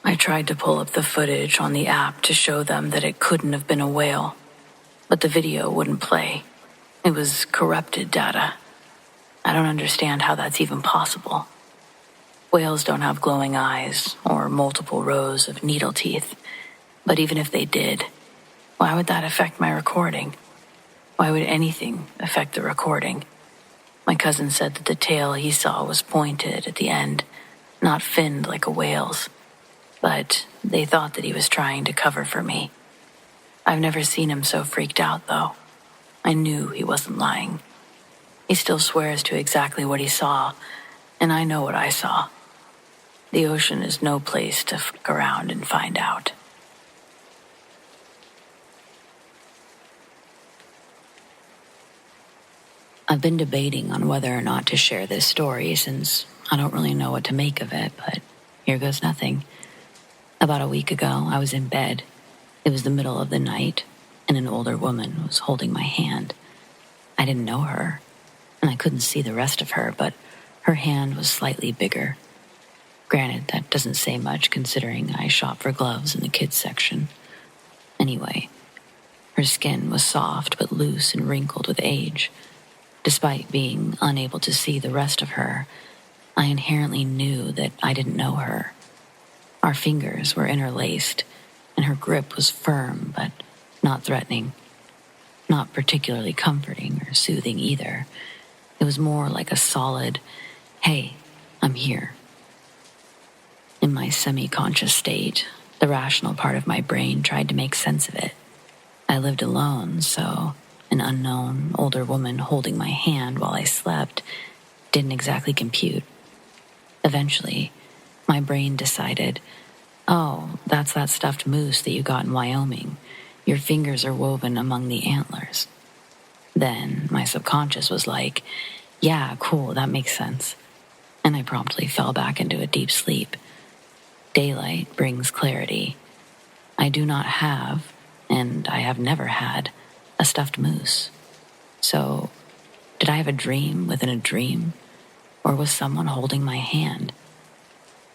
I tried to pull up the footage on the app to show them that it couldn't have been a whale, but the video wouldn't play. It was corrupted data. I don't understand how that's even possible. Whales don't have glowing eyes or multiple rows of needle teeth, but even if they did, why would that affect my recording? Why would anything affect the recording? My cousin said that the tail he saw was pointed at the end, not finned like a whale's, but they thought that he was trying to cover for me. I've never seen him so freaked out, though. I knew he wasn't lying. He still swears to exactly what he saw, and I know what I saw. The ocean is no place to fuck around and find out. I've been debating on whether or not to share this story since I don't really know what to make of it, but here goes nothing. About a week ago, I was in bed. It was the middle of the night, and an older woman was holding my hand. I didn't know her, and I couldn't see the rest of her, but her hand was slightly bigger. Granted, that doesn't say much considering I shop for gloves in the kids section. Anyway, her skin was soft but loose and wrinkled with age. Despite being unable to see the rest of her, I inherently knew that I didn't know her. Our fingers were interlaced, and her grip was firm but not threatening. Not particularly comforting or soothing either. It was more like a solid, "Hey, I'm here." In my semi-conscious state, the rational part of my brain tried to make sense of it. I lived alone, so an unknown, older woman holding my hand while I slept didn't exactly compute. Eventually, my brain decided, "Oh, that's that stuffed moose that you got in Wyoming. Your fingers are woven among the antlers." Then my subconscious was like, "Yeah, cool, that makes sense." And I promptly fell back into a deep sleep. Daylight brings clarity. I do not have, and I have never had, a stuffed moose. So, did I have a dream within a dream? Or was someone holding my hand?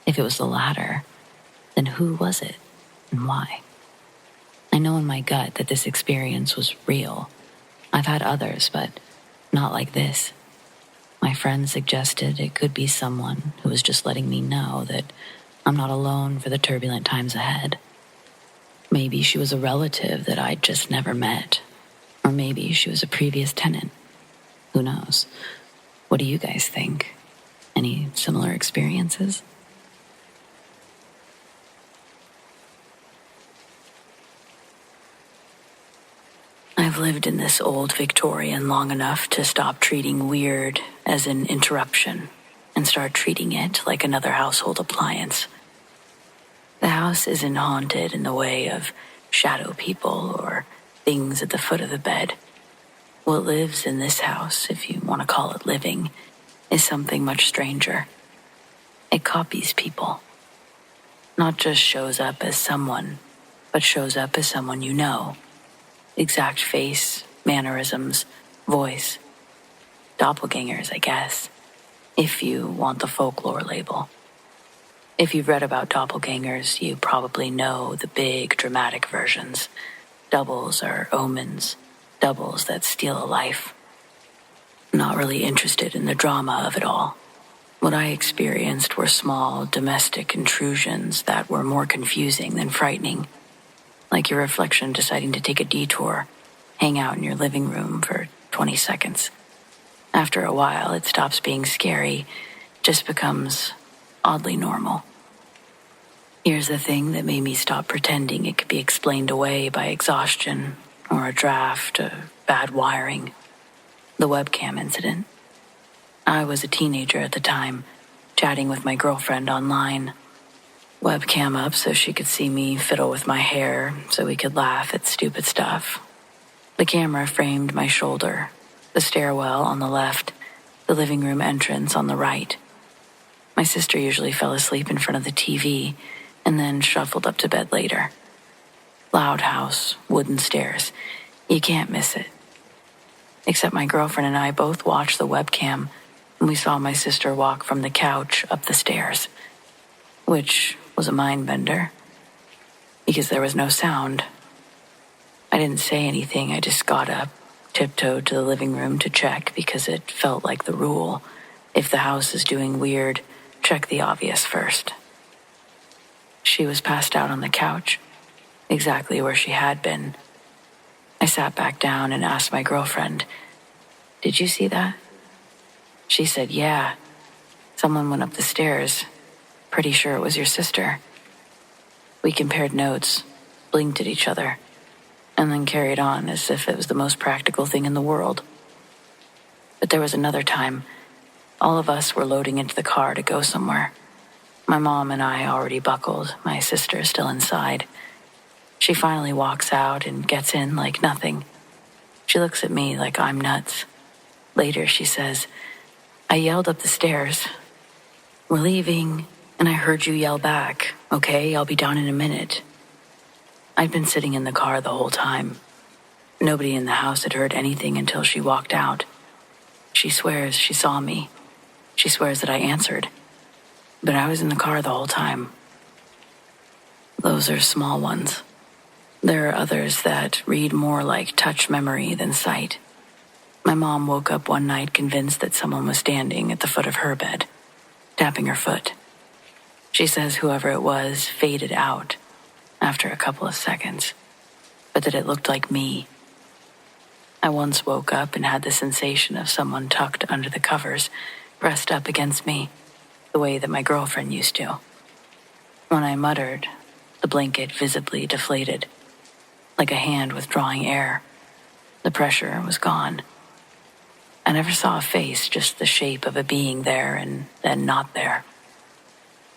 If it was the latter, then who was it and why? I know in my gut that this experience was real. I've had others, but not like this. My friend suggested it could be someone who was just letting me know that I'm not alone for the turbulent times ahead. Maybe she was a relative that I'd just never met. Or maybe she was a previous tenant. Who knows? What do you guys think? Any similar experiences? I've lived in this old Victorian long enough to stop treating weird as an interruption and start treating it like another household appliance. The house isn't haunted in the way of shadow people or things at the foot of the bed. What lives in this house, if you want to call it living, is something much stranger. It copies people. Not just shows up as someone, but shows up as someone you know. Exact face, mannerisms, voice. Doppelgangers, I guess, if you want the folklore label. If you've read about doppelgangers, you probably know the big, dramatic versions. Doubles or omens, doubles that steal a life. I'm not really interested in the drama of it all. What I experienced were small, domestic intrusions that were more confusing than frightening. Like your reflection deciding to take a detour, hang out in your living room for 20 seconds. After a while, it stops being scary, just becomes oddly normal. Here's the thing that made me stop pretending it could be explained away by exhaustion or a draft, bad wiring. The webcam incident. I was a teenager at the time, chatting with my girlfriend online. Webcam up so she could see me fiddle with my hair so we could laugh at stupid stuff. The camera framed my shoulder, the stairwell on the left, the living room entrance on the right. My sister usually fell asleep in front of the TV and then shuffled up to bed later. Loud house, wooden stairs. You can't miss it. Except my girlfriend and I both watched the webcam and we saw my sister walk from the couch up the stairs, which was a mind bender because there was no sound. I didn't say anything. I just got up, tiptoed to the living room to check because it felt like the rule. If the house is doing weird, check the obvious first. She was passed out on the couch, exactly where she had been. I sat back down and asked my girlfriend, "Did you see that?" She said, "Yeah. Someone went up the stairs. Pretty sure it was your sister." We compared notes, blinked at each other, and then carried on as if it was the most practical thing in the world. But there was another time. All of us were loading into the car to go somewhere. My mom and I already buckled, my sister still inside. She finally walks out and gets in like nothing. She looks at me like I'm nuts. Later she says, "I yelled up the stairs, 'We're leaving,' and I heard you yell back, 'Okay, I'll be down in a minute.'" I'd been sitting in the car the whole time. Nobody in the house had heard anything until she walked out. She swears she saw me. She swears that I answered. But I was in the car the whole time. Those are small ones. There are others that read more like touch memory than sight. My mom woke up one night convinced that someone was standing at the foot of her bed, tapping her foot. She says whoever it was faded out after a couple of seconds, but that it looked like me. I once woke up and had the sensation of someone tucked under the covers, pressed up against me, the way that my girlfriend used to. When I muttered, the blanket visibly deflated, like a hand withdrawing air. The pressure was gone. I never saw a face, just the shape of a being there and then not there.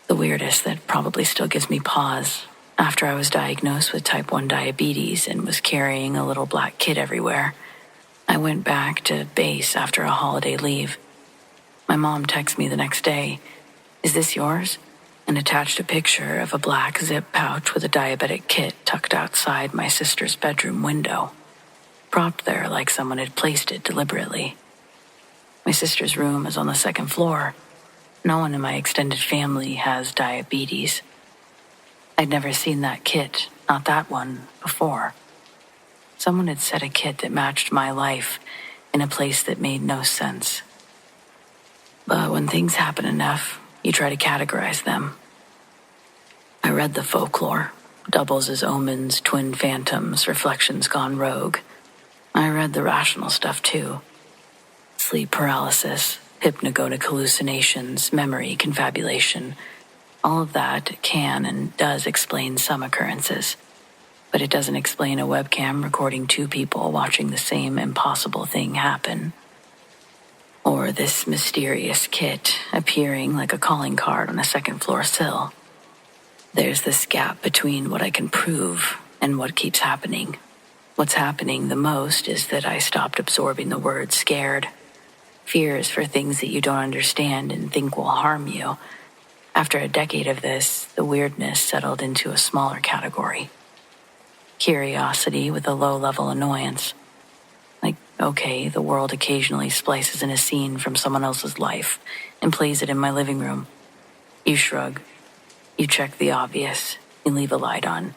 The weirdest that probably still gives me pause, after I was diagnosed with type 1 diabetes and was carrying a little black kid everywhere, I went back to base after a holiday leave. My mom texted me the next day, "Is this yours?" and attached a picture of a black zip pouch with a diabetic kit tucked outside my sister's bedroom window, propped there like someone had placed it deliberately. My sister's room is on the second floor. No one in my extended family has diabetes. I'd never seen that kit, not that one, before. Someone had set a kit that matched my life in a place that made no sense. But when things happen enough, you try to categorize them. I read the folklore, doubles as omens, twin phantoms, reflections gone rogue. I read the rational stuff too. Sleep paralysis, hypnagogic hallucinations, memory confabulation. All of that can and does explain some occurrences. but it doesn't explain a webcam recording two people watching the same impossible thing happen. Or this mysterious kit appearing like a calling card on a second-floor sill. There's this gap between what I can prove and what keeps happening. What's happening the most is that I stopped absorbing the word scared. Fears for things that you don't understand and think will harm you. After a decade of this, the weirdness settled into a smaller category. Curiosity with a low-level annoyance. Like, okay, the world occasionally splices in a scene from someone else's life and plays it in my living room. You shrug. You check the obvious. You leave a light on.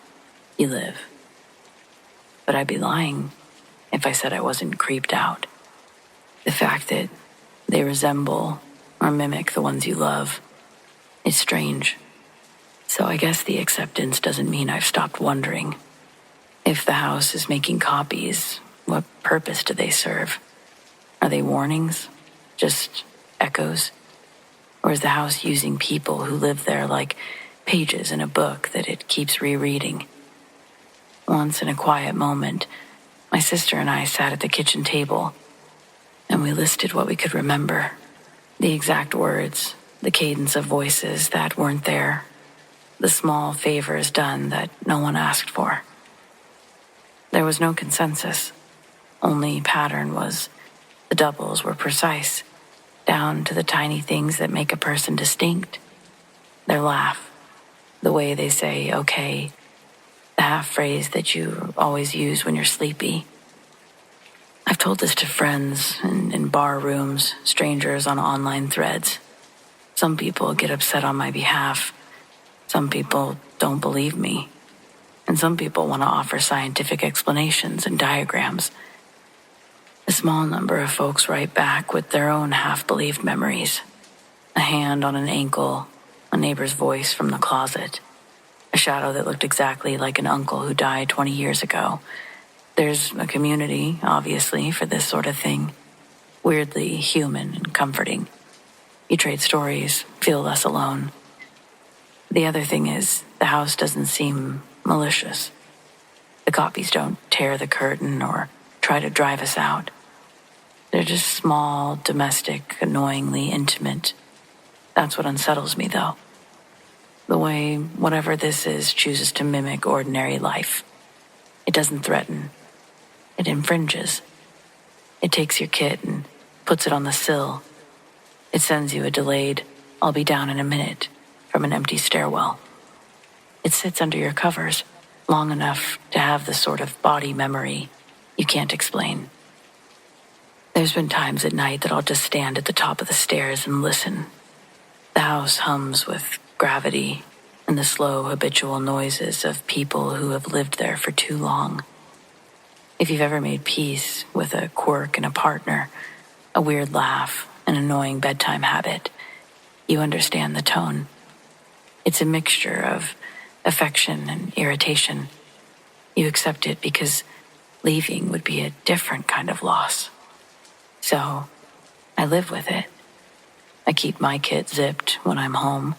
You live. But I'd be lying if I said I wasn't creeped out. The fact that they resemble or mimic the ones you love, it's strange. So I guess the acceptance doesn't mean I've stopped wondering. If the house is making copies, what purpose do they serve? Are they warnings? Just echoes? Or is the house using people who live there like pages in a book that it keeps rereading? Once in a quiet moment, my sister and I sat at the kitchen table, and we listed what we could remember. The exact words, the cadence of voices that weren't there, the small favors done that no one asked for. There was no consensus. Only pattern was the doubles were precise, down to the tiny things that make a person distinct. Their laugh, the way they say, okay, the half phrase that you always use when you're sleepy. I've told this to friends in bar rooms, strangers on online threads. Some people get upset on my behalf. Some people don't believe me. And some people want to offer scientific explanations and diagrams. A small number of folks write back with their own half-believed memories. A hand on an ankle, a neighbor's voice from the closet, a shadow that looked exactly like an uncle who died 20 years ago. There's a community, obviously, for this sort of thing. Weirdly human and comforting. You trade stories, feel less alone. The other thing is, the house doesn't seem malicious. The copies don't tear the curtain or try to drive us out. They're just small, domestic, annoyingly intimate. That's what unsettles me, though. The way whatever this is chooses to mimic ordinary life. It doesn't threaten. It infringes. It takes your kit and puts it on the sill. It sends you a delayed, I'll be down in a minute, from an empty stairwell. It sits under your covers long enough to have the sort of body memory you can't explain. There's been times at night that I'll just stand at the top of the stairs and listen. The house hums with gravity and the slow, habitual noises of people who have lived there for too long. If you've ever made peace with a quirk in a partner, a weird laugh, an annoying bedtime habit, you understand the tone. It's a mixture of affection and irritation. You accept it because leaving would be a different kind of loss. So, I live with it. I keep my kit zipped when I'm home.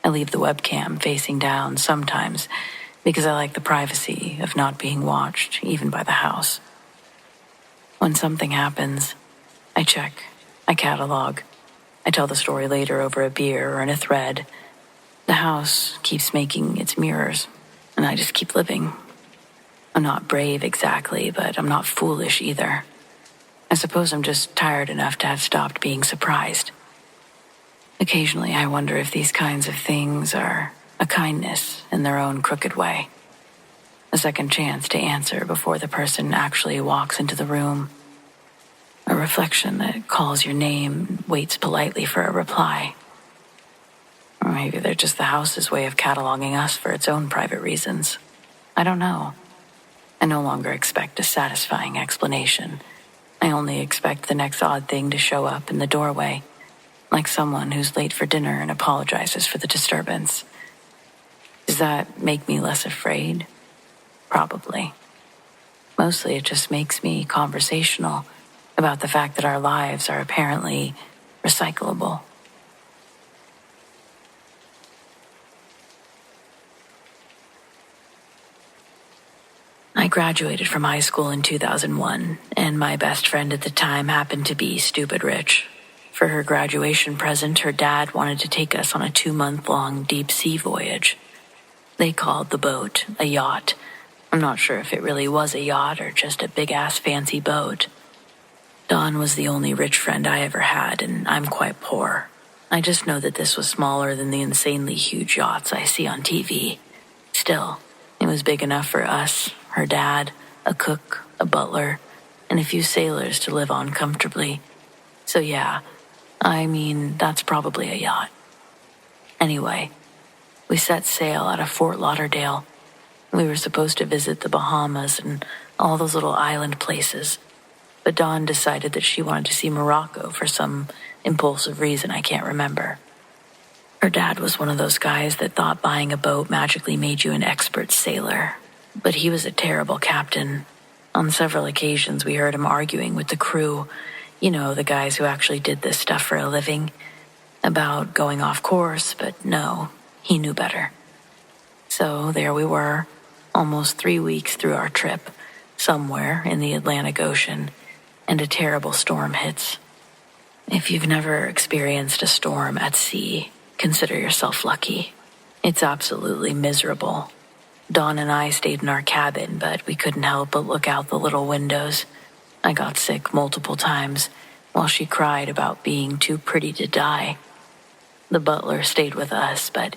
I leave the webcam facing down sometimes because I like the privacy of not being watched, even by the house. When something happens, I check, I catalog, I tell the story later over a beer or in a thread. The house keeps making its mirrors, and I just keep living. I'm not brave exactly, but I'm not foolish either. I suppose I'm just tired enough to have stopped being surprised. Occasionally, I wonder if these kinds of things are a kindness in their own crooked way. A second chance to answer before the person actually walks into the room. A reflection that calls your name and waits politely for a reply. Or maybe they're just the house's way of cataloging us for its own private reasons. I don't know. I no longer expect a satisfying explanation. I only expect the next odd thing to show up in the doorway, like someone who's late for dinner and apologizes for the disturbance. Does that make me less afraid? Probably. Mostly it just makes me conversational about the fact that our lives are apparently recyclable. I graduated from high school in 2001, and my best friend at the time happened to be stupid rich. For her graduation present, her dad wanted to take us on a 2-month-long deep sea voyage. They called the boat a yacht. I'm not sure if it really was a yacht or just a big-ass fancy boat. Dawn was the only rich friend I ever had, and I'm quite poor. I just know that this was smaller than the insanely huge yachts I see on TV. Still, it was big enough for us, her dad, a cook, a butler, and a few sailors to live on comfortably. So yeah, that's probably a yacht. Anyway, we set sail out of Fort Lauderdale. We were supposed to visit the Bahamas and all those little island places, but Dawn decided that she wanted to see Morocco for some impulsive reason I can't remember. Her dad was one of those guys that thought buying a boat magically made you an expert sailor, but he was a terrible captain. On several occasions, we heard him arguing with the crew, the guys who actually did this stuff for a living, about going off course, but no, he knew better. So there we were, almost 3 weeks through our trip, somewhere in the Atlantic Ocean, and a terrible storm hits. If you've never experienced a storm at sea, consider yourself lucky. It's absolutely miserable. Dawn and I stayed in our cabin, but we couldn't help but look out the little windows. I got sick multiple times, while she cried about being too pretty to die. The butler stayed with us, but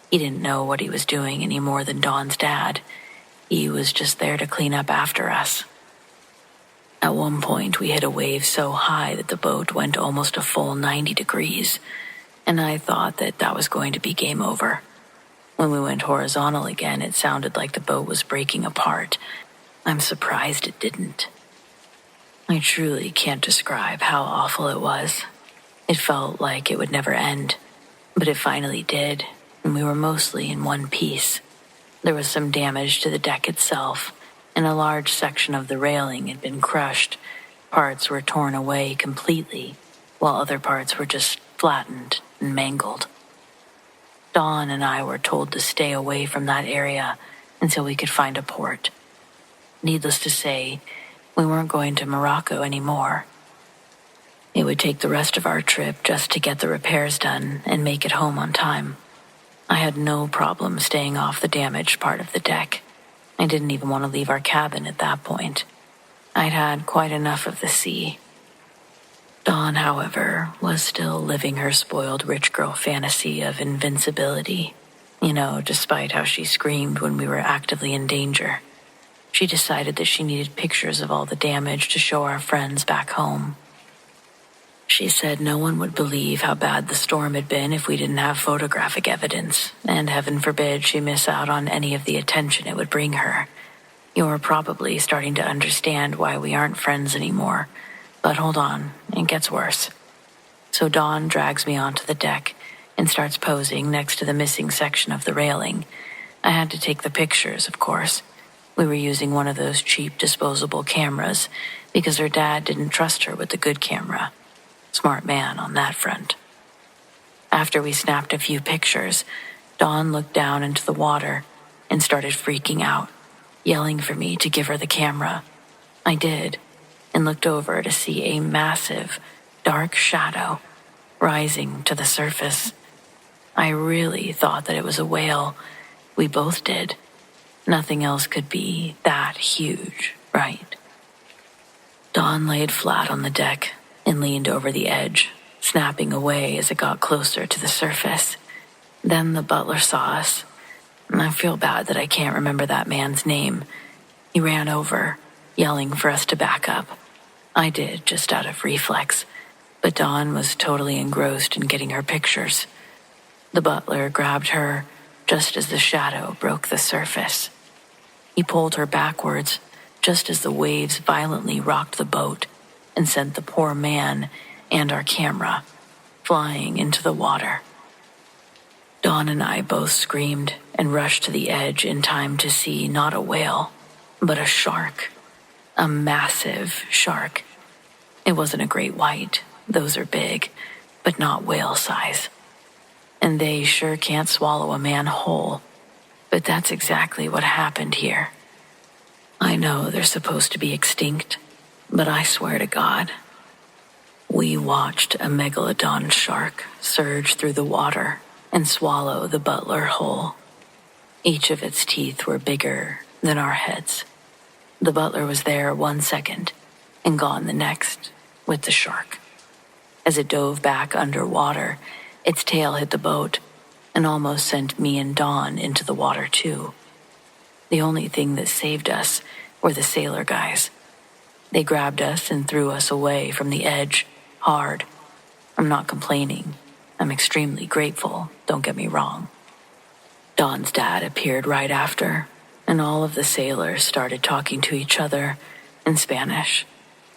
he didn't know what he was doing any more than Dawn's dad. He was just there to clean up after us. At one point, we hit a wave so high that the boat went almost a full 90 degrees, and I thought that was going to be game over. When we went horizontal again, it sounded like the boat was breaking apart. I'm surprised it didn't. I truly can't describe how awful it was. It felt like it would never end, but it finally did, and we were mostly in one piece. There was some damage to the deck itself, and a large section of the railing had been crushed. Parts were torn away completely, while other parts were just flattened and mangled. Dawn and I were told to stay away from that area until we could find a port. Needless to say, we weren't going to Morocco anymore. It would take the rest of our trip just to get the repairs done and make it home on time. I had no problem staying off the damaged part of the deck. I didn't even want to leave our cabin at that point. I'd had quite enough of the sea. Dawn, however, was still living her spoiled rich girl fantasy of invincibility. Despite how she screamed when we were actively in danger. She decided that she needed pictures of all the damage to show our friends back home. She said no one would believe how bad the storm had been if we didn't have photographic evidence, and heaven forbid she miss out on any of the attention it would bring her. You're probably starting to understand why we aren't friends anymore, but hold on, it gets worse. So Dawn drags me onto the deck and starts posing next to the missing section of the railing. I had to take the pictures, of course. We were using one of those cheap disposable cameras because her dad didn't trust her with the good camera. Smart man on that front. After we snapped a few pictures, Dawn looked down into the water and started freaking out, yelling for me to give her the camera. I did, and looked over to see a massive, dark shadow rising to the surface. I really thought that it was a whale. We both did. Nothing else could be that huge, right? Dawn laid flat on the deck and leaned over the edge, snapping away as it got closer to the surface. Then the butler saw us. I feel bad that I can't remember that man's name. He ran over, yelling for us to back up. I did, just out of reflex, but Dawn was totally engrossed in getting her pictures. The butler grabbed her just as the shadow broke the surface. He pulled her backwards just as the waves violently rocked the boat and sent the poor man and our camera flying into the water. Dawn and I both screamed and rushed to the edge in time to see not a whale, but a shark. A massive shark. It wasn't a great white. Those are big, but not whale size. And they sure can't swallow a man whole. But that's exactly what happened here. I know they're supposed to be extinct, but I swear to God, we watched a megalodon shark surge through the water and swallow the Butler whole. Each of its teeth were bigger than our heads. The Butler was there 1 second and gone the next with the shark. As it dove back underwater, its tail hit the boat and almost sent me and Dawn into the water too. The only thing that saved us were the sailor guys. They grabbed us and threw us away from the edge, hard. I'm not complaining. I'm extremely grateful, don't get me wrong. Dawn's dad appeared right after, and all of the sailors started talking to each other in Spanish.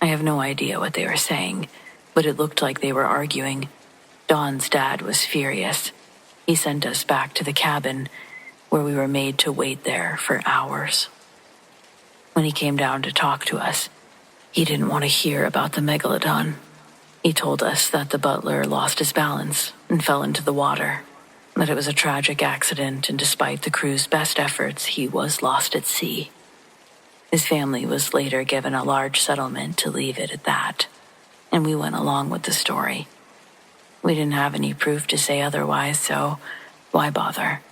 I have no idea what they were saying, but it looked like they were arguing. Dawn's dad was furious. He sent us back to the cabin, where we were made to wait there for hours. When he came down to talk to us, he didn't want to hear about the megalodon. He told us that the Butler lost his balance and fell into the water, that it was a tragic accident, and despite the crew's best efforts, he was lost at sea. His family was later given a large settlement to leave it at that, and we went along with the story. We didn't have any proof to say otherwise, so why bother?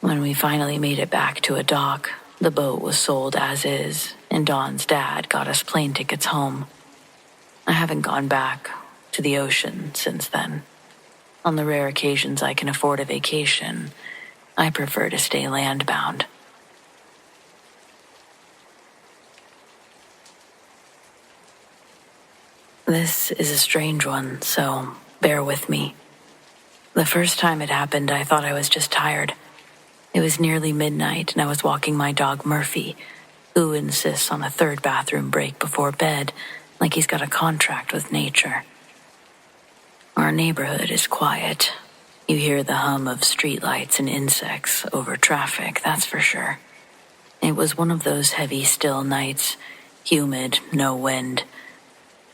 When we finally made it back to a dock, the boat was sold as is, and Dawn's dad got us plane tickets home. I haven't gone back to the ocean since then. On the rare occasions I can afford a vacation, I prefer to stay landbound. This is a strange one, so bear with me. The first time it happened, I thought I was just tired. It was nearly midnight, and I was walking my dog Murphy, who insists on a third bathroom break before bed, like he's got a contract with nature. Our neighborhood is quiet. You hear the hum of streetlights and insects over traffic, that's for sure. It was one of those heavy, still nights, humid, no wind.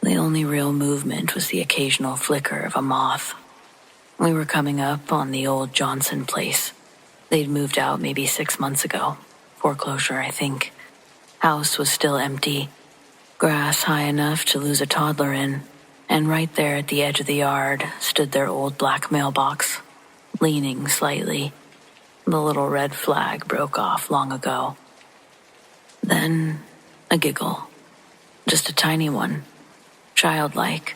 The only real movement was the occasional flicker of a moth. We were coming up on the old Johnson place. They'd moved out maybe 6 months ago. Foreclosure, I think. House was still empty. Grass high enough to lose a toddler in. And right there at the edge of the yard stood their old black mailbox, leaning slightly. The little red flag broke off long ago. Then a giggle. Just a tiny one. Childlike.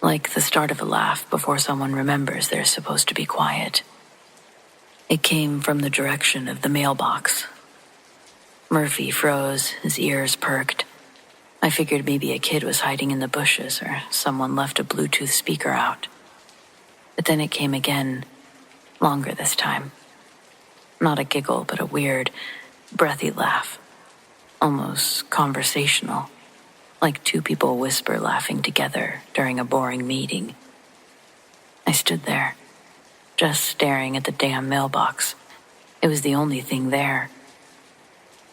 Like the start of a laugh before someone remembers they're supposed to be quiet. It came from the direction of the mailbox. Murphy froze, his ears perked. I figured maybe a kid was hiding in the bushes or someone left a Bluetooth speaker out. But then it came again, longer this time. Not a giggle, but a weird, breathy laugh. Almost conversational, like two people whisper laughing together during a boring meeting. I stood there, just staring at the damn mailbox. It was the only thing there.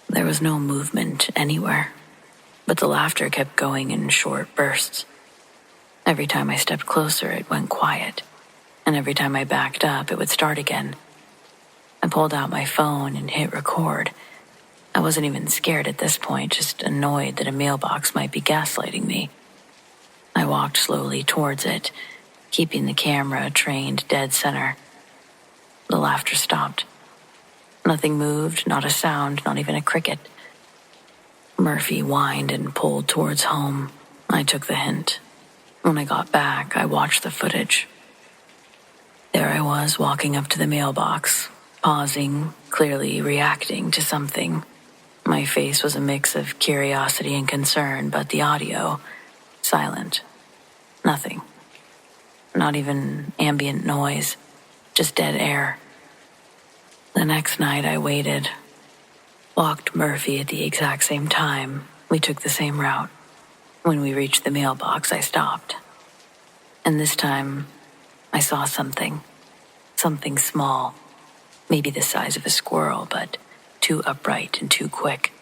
There was no movement anywhere, but the laughter kept going in short bursts. Every time I stepped closer, it went quiet, and every time I backed up, it would start again. I pulled out my phone and hit record. I wasn't even scared at this point, just annoyed that a mailbox might be gaslighting me. I walked slowly towards it, keeping the camera trained dead center. The laughter stopped. Nothing moved, not a sound, not even a cricket. Murphy whined and pulled towards home. I took the hint. When I got back, I watched the footage. There I was, walking up to the mailbox, pausing, clearly reacting to something. My face was a mix of curiosity and concern, but the audio, silent. Nothing. Not even ambient noise, just dead air. The next night I waited, walked Murphy at the exact same time. We took the same route. When we reached the mailbox, I stopped. And this time, I saw something. Something small. Maybe the size of a squirrel, but too upright and too quick.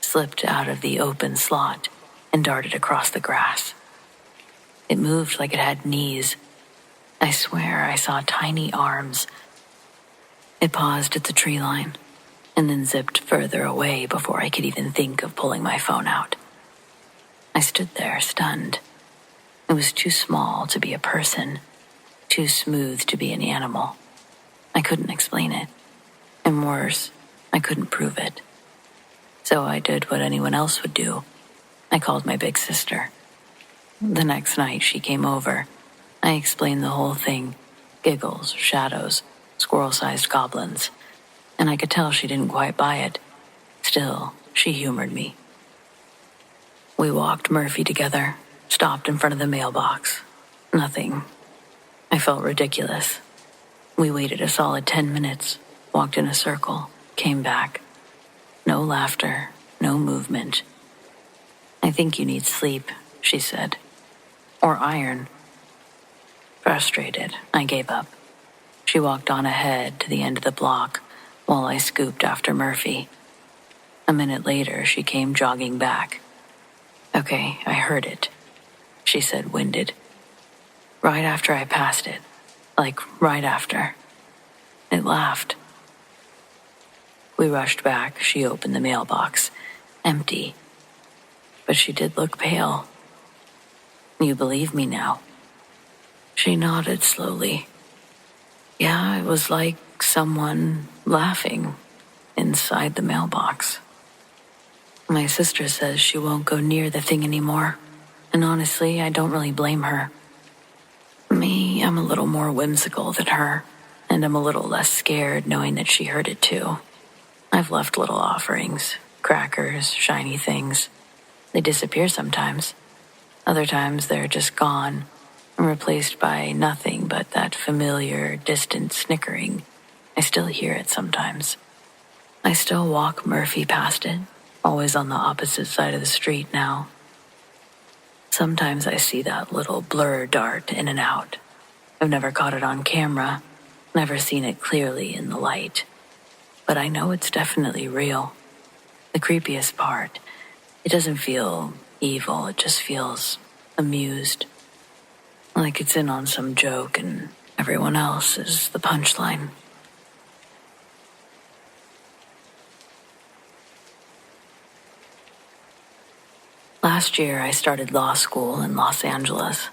Slipped out of the open slot and darted across the grass. It moved like it had knees. I swear I saw tiny arms. It paused at the tree line and then zipped further away before I could even think of pulling my phone out. I stood there, stunned. It was too small to be a person, too smooth to be an animal. I couldn't explain it. And worse, I couldn't prove it. So I did what anyone else would do. I called my big sister. The next night she came over. I explained the whole thing. Giggles, shadows, squirrel-sized goblins. And I could tell she didn't quite buy it. Still, she humored me. We walked Murphy together, stopped in front of the mailbox. Nothing. I felt ridiculous. We waited a solid 10 minutes, walked in a circle, came back. No laughter, no movement. I think you need sleep, she said. Or iron. Frustrated, I gave up. She walked on ahead to the end of the block while I scooped after Murphy. A minute later, she came jogging back. Okay, I heard it, she said, winded. Right after I passed it. Like, right after. It laughed. We rushed back. She opened the mailbox. Empty. But she did look pale. You believe me now? She nodded slowly. Yeah, it was like someone laughing inside the mailbox. My sister says she won't go near the thing anymore. And honestly, I don't really blame her. Me, I'm a little more whimsical than her, and I'm a little less scared knowing that she heard it too. I've left little offerings, crackers, shiny things. They disappear sometimes. Other times they're just gone and replaced by nothing but that familiar, distant snickering. I still hear it sometimes. I still walk Murphy past it, always on the opposite side of the street now. Sometimes I see that little blur dart in and out. I've never caught it on camera, never seen it clearly in the light. But I know it's definitely real. The creepiest part, it doesn't feel evil, it just feels amused. Like it's in on some joke and everyone else is the punchline. Last year, I started law school in Los Angeles.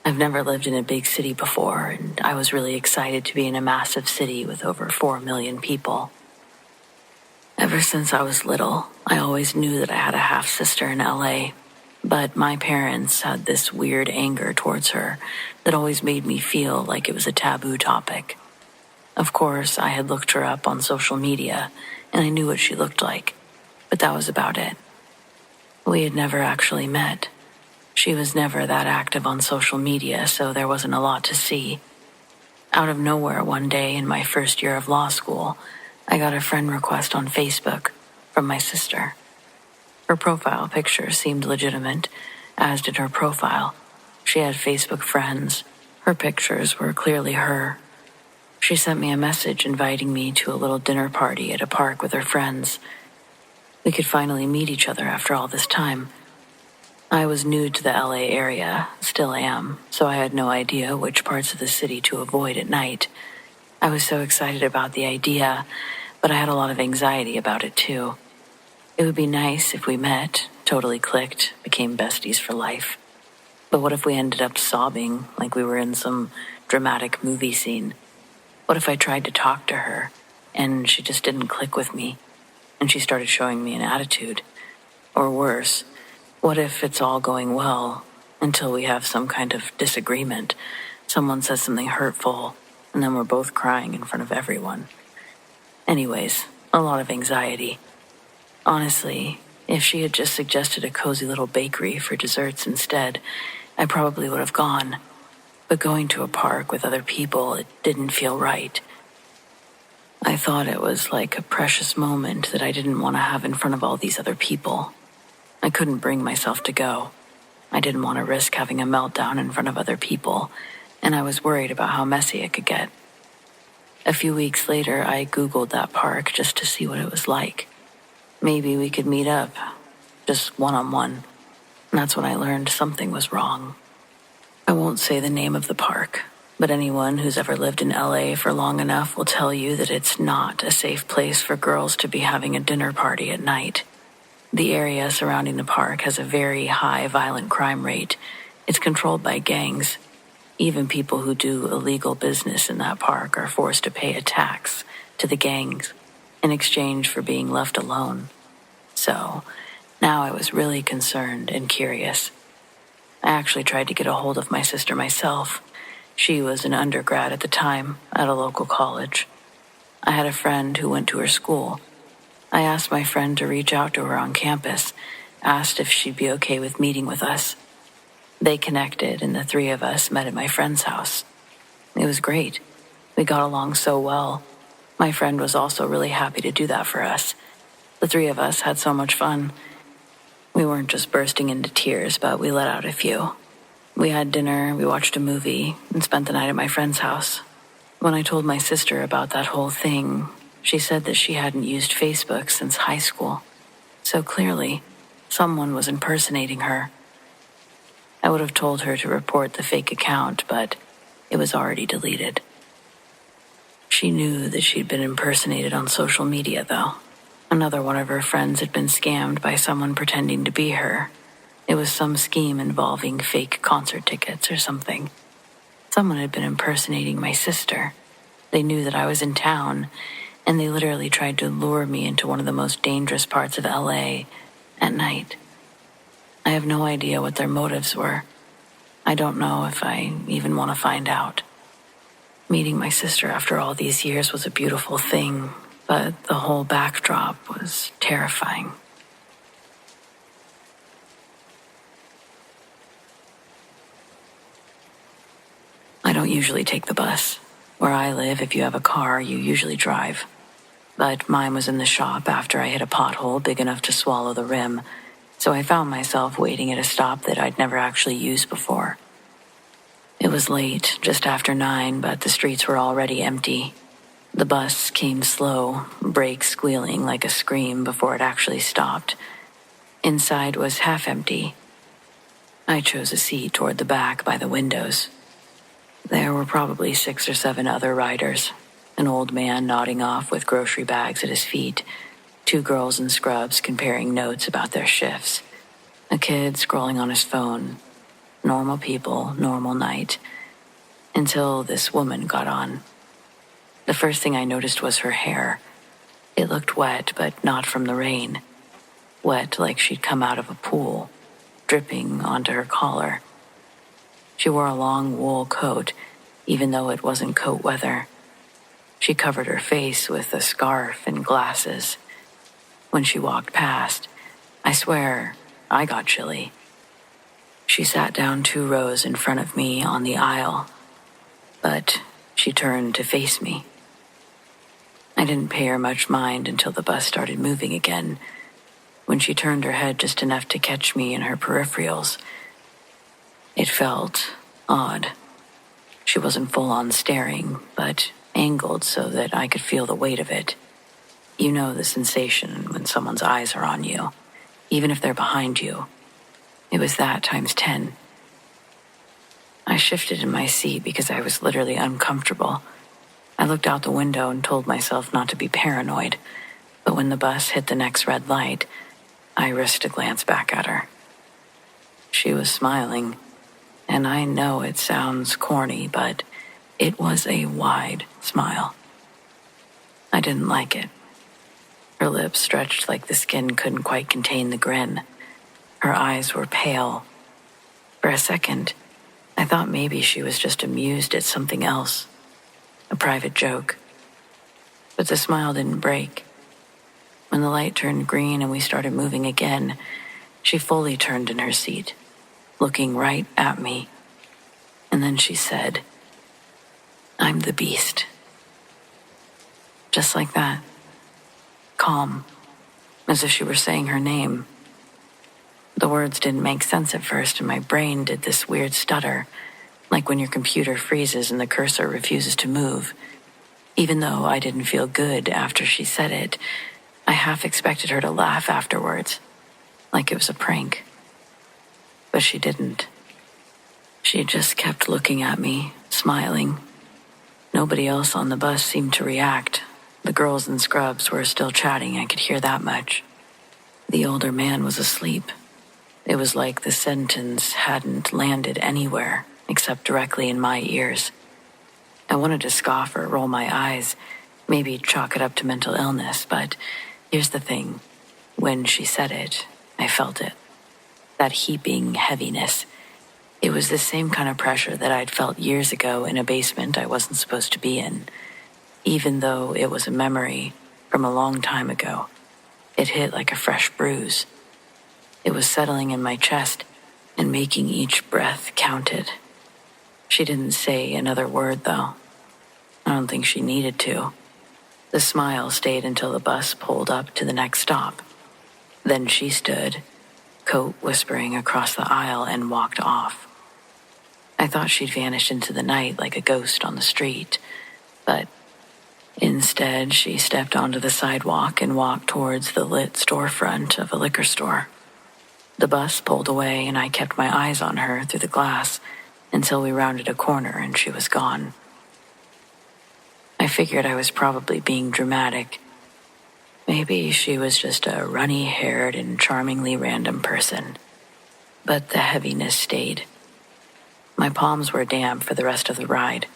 I've never lived in a big city before, and I was really excited to be in a massive city with over 4 million people. Ever since I was little, I always knew that I had a half-sister in LA, but my parents had this weird anger towards her that always made me feel like it was a taboo topic. Of course, I had looked her up on social media, and I knew what she looked like, but that was about it. We had never actually met. She was never that active on social media, so there wasn't a lot to see. Out of nowhere one day in my first year of law school, I got a friend request on Facebook from my sister. Her profile picture seemed legitimate, as did her profile. She had Facebook friends. Her pictures were clearly her. She sent me a message inviting me to a little dinner party at a park with her friends. We could finally meet each other after all this time. I was new to the LA area, still am, so I had no idea which parts of the city to avoid at night. I was so excited about the idea, but I had a lot of anxiety about it too. It would be nice if we met, totally clicked, became besties for life. But what if we ended up sobbing like we were in some dramatic movie scene? What if I tried to talk to her and she just didn't click with me? And she started showing me an attitude. Or worse, what if it's all going well until we have some kind of disagreement? Someone says something hurtful, and then we're both crying in front of everyone. Anyways, a lot of anxiety. Honestly, if she had just suggested a cozy little bakery for desserts instead, I probably would have gone. But going to a park with other people, it didn't feel right. I thought it was like a precious moment that I didn't want to have in front of all these other people. I couldn't bring myself to go. I didn't want to risk having a meltdown in front of other people, and I was worried about how messy it could get. A few weeks later, I Googled that park just to see what it was like. Maybe we could meet up, just one-on-one. And that's when I learned something was wrong. I won't say the name of the park. But anyone who's ever lived in LA for long enough will tell you that it's not a safe place for girls to be having a dinner party at night. The area surrounding the park has a very high violent crime rate. It's controlled by gangs. Even people who do illegal business in that park are forced to pay a tax to the gangs in exchange for being left alone. So, now I was really concerned and curious. I actually tried to get a hold of my sister myself. She was an undergrad at the time at a local college. I had a friend who went to her school. I asked my friend to reach out to her on campus, asked if she'd be okay with meeting with us. They connected, and the three of us met at my friend's house. It was great. We got along so well. My friend was also really happy to do that for us. The three of us had so much fun. We weren't just bursting into tears, but we let out a few. We had dinner, we watched a movie, and spent the night at my friend's house. When I told my sister about that whole thing, she said that she hadn't used Facebook since high school. So clearly, someone was impersonating her. I would have told her to report the fake account, but it was already deleted. She knew that she'd been impersonated on social media, though. Another one of her friends had been scammed by someone pretending to be her. It was some scheme involving fake concert tickets or something. Someone had been impersonating my sister. They knew that I was in town, and they literally tried to lure me into one of the most dangerous parts of LA at night. I have no idea what their motives were. I don't know if I even want to find out. Meeting my sister after all these years was a beautiful thing, but the whole backdrop was terrifying. I don't usually take the bus. Where I live, if you have a car, you usually drive. But mine was in the shop after I hit a pothole big enough to swallow the rim, so I found myself waiting at a stop that I'd never actually used before. It was late, just after 9, but the streets were already empty. The bus came slow, brakes squealing like a scream before it actually stopped. Inside was half empty. I chose a seat toward the back by the windows. There were probably 6 or 7 other riders. An old man nodding off with grocery bags at his feet. 2 girls in scrubs comparing notes about their shifts. A kid scrolling on his phone. Normal people, normal night. Until this woman got on. The first thing I noticed was her hair. It looked wet, but not from the rain. Wet like she'd come out of a pool, dripping onto her collar. She wore a long wool coat, even though it wasn't coat weather. She covered her face with a scarf and glasses. When she walked past, I swear, I got chilly. She sat down 2 rows in front of me on the aisle, but she turned to face me. I didn't pay her much mind until the bus started moving again. When she turned her head just enough to catch me in her peripherals, it felt odd. She wasn't full-on staring, but angled so that I could feel the weight of it. You know the sensation when someone's eyes are on you, even if they're behind you. It was that times 10. I shifted in my seat because I was literally uncomfortable. I looked out the window and told myself not to be paranoid, but when the bus hit the next red light, I risked a glance back at her. She was smiling. And I know it sounds corny, but it was a wide smile. I didn't like it. Her lips stretched like the skin couldn't quite contain the grin. Her eyes were pale. For a second, I thought maybe she was just amused at something else, a private joke. But the smile didn't break. When the light turned green and we started moving again, she fully turned in her seat, looking right at me. And then she said, "I'm the beast." Just like that. Calm, as if she were saying her name. The words didn't make sense at first, and my brain did this weird stutter, like when your computer freezes and the cursor refuses to move. Even though I didn't feel good after she said it, I half expected her to laugh afterwards, like it was a prank. But she didn't. She just kept looking at me, smiling. Nobody else on the bus seemed to react. The girls in scrubs were still chatting, I could hear that much. The older man was asleep. It was like the sentence hadn't landed anywhere except directly in my ears. I wanted to scoff or roll my eyes, maybe chalk it up to mental illness, but here's the thing. When she said it, I felt it. That heaping heaviness. It was the same kind of pressure that I'd felt years ago in a basement I wasn't supposed to be in. Even though it was a memory from a long time ago, it hit like a fresh bruise. It was settling in my chest and making each breath counted. She didn't say another word, though. I don't think she needed to. The smile stayed until the bus pulled up to the next stop. Then she stood, coat whispering across the aisle, and walked off. I thought she'd vanished into the night like a ghost on the street, but instead she stepped onto the sidewalk and walked towards the lit storefront of a liquor store. The bus pulled away and I kept my eyes on her through the glass until we rounded a corner and she was gone. I figured I was probably being dramatic. Maybe she was just a runny-haired and charmingly random person. But the heaviness stayed. My palms were damp for the rest of the ride.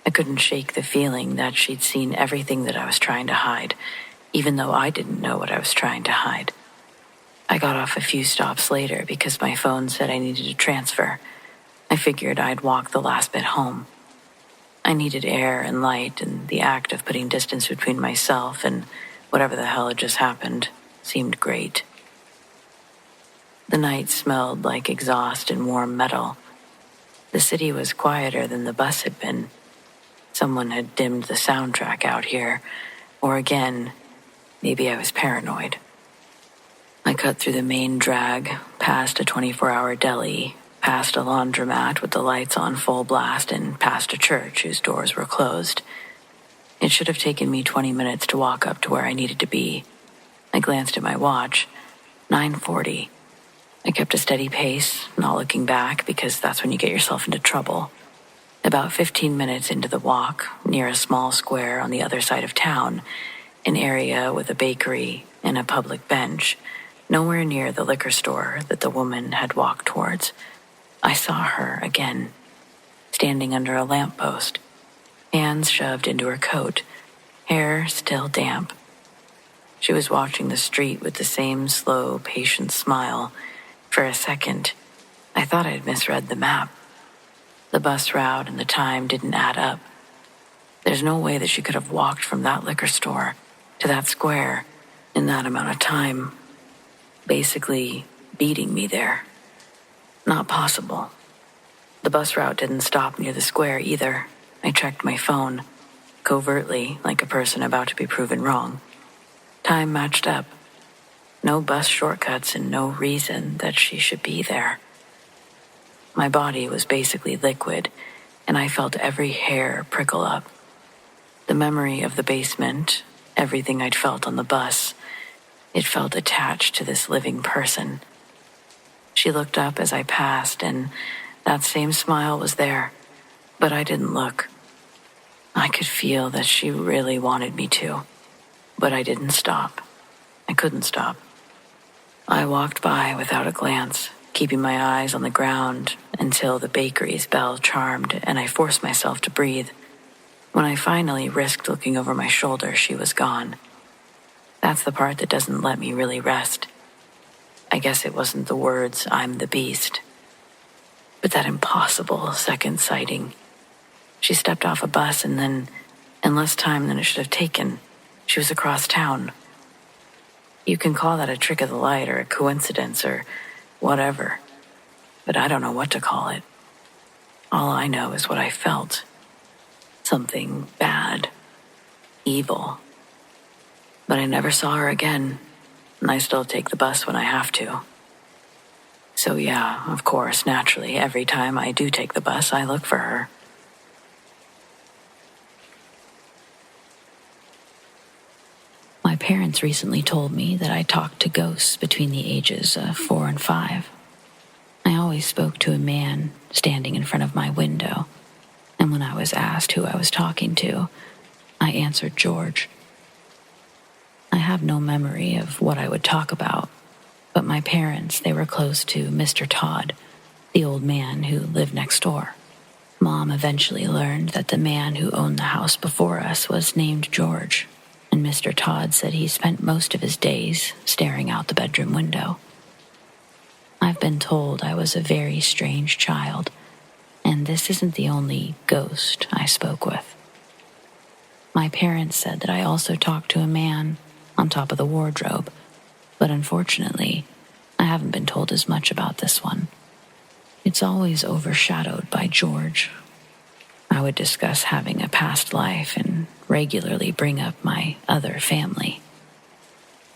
I couldn't shake the feeling that she'd seen everything that I was trying to hide, even though I didn't know what I was trying to hide. I got off a few stops later because my phone said I needed to transfer. I figured I'd walk the last bit home. I needed air and light, and the act of putting distance between myself and whatever the hell had just happened seemed great. The night smelled like exhaust and warm metal. The city was quieter than the bus had been. Someone had dimmed the soundtrack out here, or again, maybe I was paranoid. I cut through the main drag, past a 24-hour deli, past a laundromat with the lights on full blast, and past a church whose doors were closed. It should have taken me 20 minutes to walk up to where I needed to be. I glanced at my watch. 9:40. I kept a steady pace, not looking back because that's when you get yourself into trouble. About 15 minutes into the walk, near a small square on the other side of town, an area with a bakery and a public bench, nowhere near the liquor store that the woman had walked towards, I saw her again, standing under a lamppost, hands shoved into her coat, hair still damp. She was watching the street with the same slow, patient smile. For a second, I thought I'd misread the map. The bus route and the time didn't add up. There's no way that she could have walked from that liquor store to that square in that amount of time, basically beating me there. Not possible. The bus route didn't stop near the square either. I checked my phone, covertly, like a person about to be proven wrong. Time matched up. No bus shortcuts and no reason that she should be there. My body was basically liquid, and I felt every hair prickle up. The memory of the basement, everything I'd felt on the bus, it felt attached to this living person. She looked up as I passed, and that same smile was there, but I didn't look. I could feel that she really wanted me to, but I didn't stop. I couldn't stop. I walked by without a glance, keeping my eyes on the ground until the bakery's bell chimed and I forced myself to breathe. When I finally risked looking over my shoulder, she was gone. That's the part that doesn't let me really rest. I guess it wasn't the words, "I'm the beast," but that impossible second sighting. She stepped off a bus and then, in less time than it should have taken, she was across town. You can call that a trick of the light or a coincidence or whatever, but I don't know what to call it. All I know is what I felt. Something bad. Evil. But I never saw her again, and I still take the bus when I have to. So yeah, of course, naturally, every time I do take the bus, I look for her. My parents recently told me that I talked to ghosts between the ages of 4 and 5. I always spoke to a man standing in front of my window, and when I was asked who I was talking to, I answered George. I have no memory of what I would talk about, but my parents, they were close to Mr. Todd, the old man who lived next door. Mom eventually learned that the man who owned the house before us was named George, and Mr. Todd said he spent most of his days staring out the bedroom window. I've been told I was a very strange child, and this isn't the only ghost I spoke with. My parents said that I also talked to a man on top of the wardrobe, but unfortunately, I haven't been told as much about this one. It's always overshadowed by George. I would discuss having a past life and regularly bring up my other family.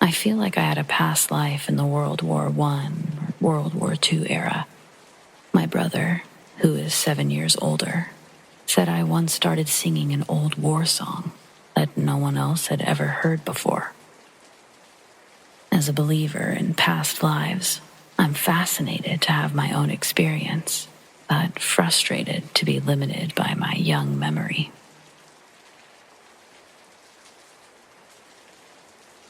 I feel like I had a past life in the World War I or World War II era. My brother, who is 7 years older, said I once started singing an old war song that no one else had ever heard before. As a believer in past lives, I'm fascinated to have my own experience, but frustrated to be limited by my young memory.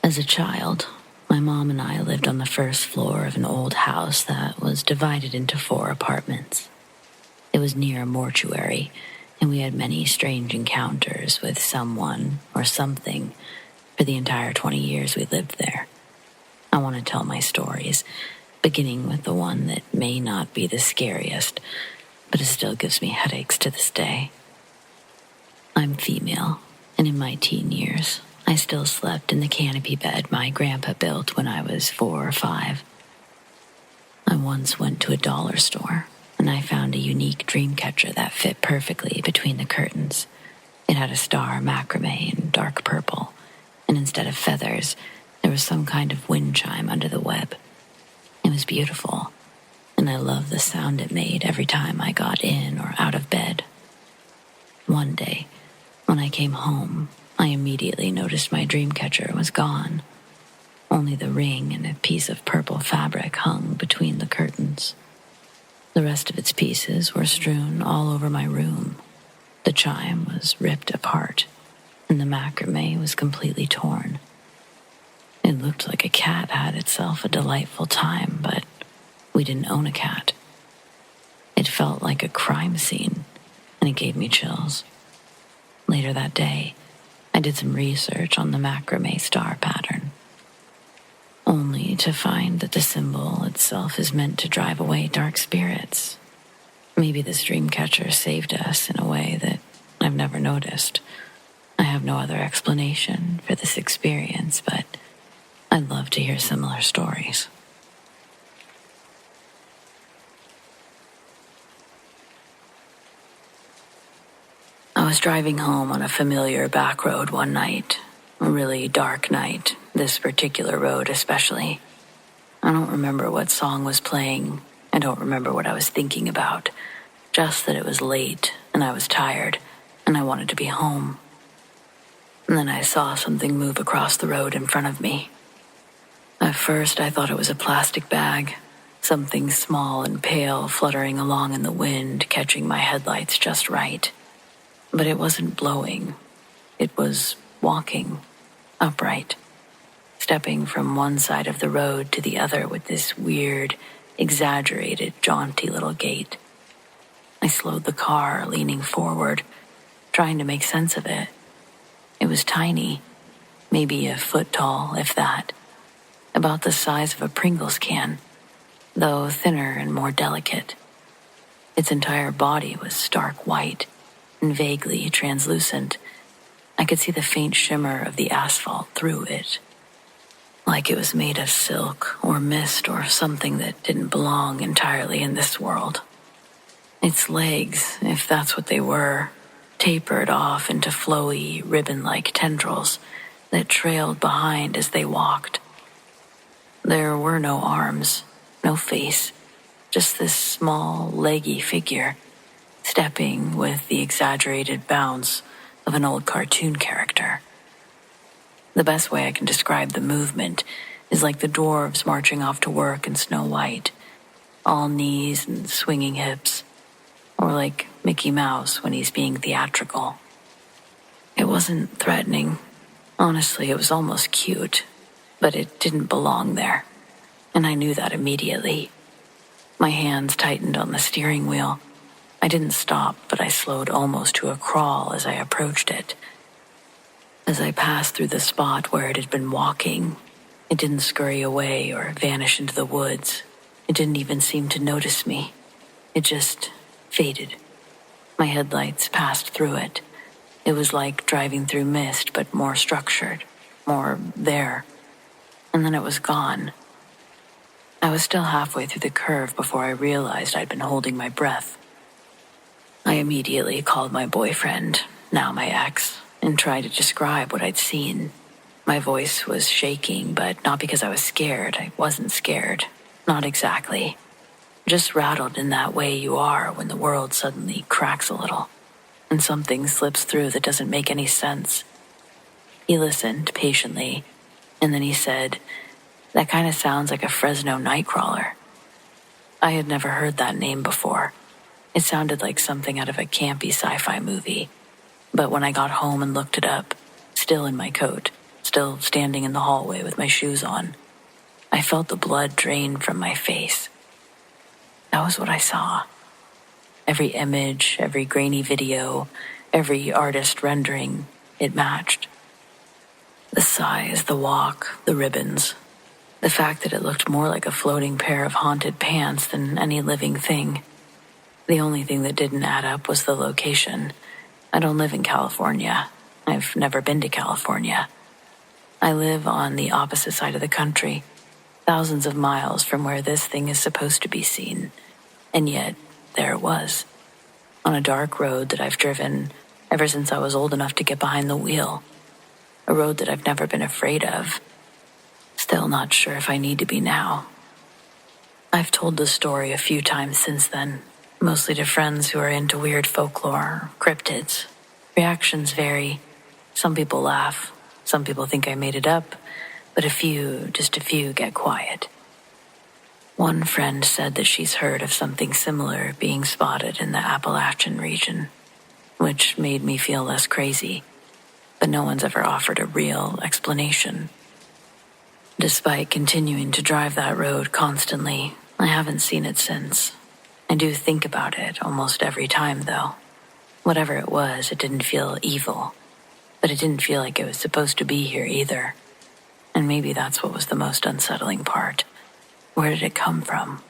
As a child, my mom and I lived on the first floor of an old house that was divided into 4 apartments. It was near a mortuary, and we had many strange encounters with someone or something for the entire 20 years we lived there. I want to tell my stories, beginning with the one that may not be the scariest, but it still gives me headaches to this day. I'm female, and in my teen years, I still slept in the canopy bed my grandpa built when I was 4 or 5. I once went to a dollar store, and I found a unique dream catcher that fit perfectly between the curtains. It had a star macrame in dark purple, and instead of feathers, there was some kind of wind chime under the web. It was beautiful, and I loved the sound it made every time I got in or out of bed. One day, when I came home, I immediately noticed my dream catcher was gone. Only the ring and a piece of purple fabric hung between the curtains. The rest of its pieces were strewn all over my room. The chime was ripped apart, and the macrame was completely torn. It looked like a cat had itself a delightful time, but we didn't own a cat. It felt like a crime scene, and it gave me chills. Later that day, I did some research on the macrame star pattern, only to find that the symbol itself is meant to drive away dark spirits. Maybe this dream catcher saved us in a way that I've never noticed. I have no other explanation for this experience, but I'd love to hear similar stories. I was driving home on a familiar back road one night, a really dark night, this particular road especially. I don't remember what song was playing. I don't remember what I was thinking about, just that it was late and I was tired and I wanted to be home. And then I saw something move across the road in front of me. At first, I thought it was a plastic bag, something small and pale fluttering along in the wind, catching my headlights just right. But it wasn't blowing. It was walking, upright, stepping from one side of the road to the other with this weird, exaggerated, jaunty little gait. I slowed the car, leaning forward, trying to make sense of it. It was tiny, maybe a foot tall, if that, about the size of a Pringles can, though thinner and more delicate. Its entire body was stark white and vaguely translucent. I could see the faint shimmer of the asphalt through it, like it was made of silk or mist or something that didn't belong entirely in this world. Its legs, if that's what they were, tapered off into flowy, ribbon-like tendrils that trailed behind as they walked. There were no arms, no face, just this small, leggy figure, stepping with the exaggerated bounce of an old cartoon character. The best way I can describe the movement is like the dwarves marching off to work in Snow White, all knees and swinging hips. or like Mickey Mouse when he's being theatrical. It wasn't threatening. Honestly, it was almost cute, but it didn't belong there, and I knew that immediately. My hands tightened on the steering wheel. I didn't stop, but I slowed almost to a crawl as I approached it. As I passed through the spot where it had been walking, it didn't scurry away or vanish into the woods. It didn't even seem to notice me. It just faded. My headlights passed through it. It was like driving through mist, but more structured, more there. And then it was gone. I was still halfway through the curve before I realized I'd been holding my breath. I immediately called my boyfriend, now my ex, and tried to describe what I'd seen. My voice was shaking, but not because I was scared. I wasn't scared. Not exactly. Just rattled in that way you are when the world suddenly cracks a little, and something slips through that doesn't make any sense. He listened patiently, and then he said, "That kind of sounds like a Fresno nightcrawler." I had never heard that name before. It sounded like something out of a campy sci-fi movie. But when I got home and looked it up, still in my coat, still standing in the hallway with my shoes on, I felt the blood drain from my face. That was what I saw. Every image, every grainy video, every artist rendering, it matched. The size, the walk, the ribbons. The fact that it looked more like a floating pair of haunted pants than any living thing. The only thing that didn't add up was the location. I don't live in California. I've never been to California. I live on the opposite side of the country, thousands of miles from where this thing is supposed to be seen. And yet, there it was, on a dark road that I've driven ever since I was old enough to get behind the wheel. A road that I've never been afraid of. Still not sure if I need to be now. I've told the story a few times since then, mostly to friends who are into weird folklore, cryptids. Reactions vary. Some people laugh. Some people think I made it up, but just a few get quiet. One friend said that she's heard of something similar being spotted in the Appalachian region, which made me feel less crazy, but no one's ever offered a real explanation. Despite continuing to drive that road constantly, I haven't seen it since. I do think about it almost every time, though. Whatever it was, it didn't feel evil, but it didn't feel like it was supposed to be here either. And maybe that's what was the most unsettling part. Where did it come from?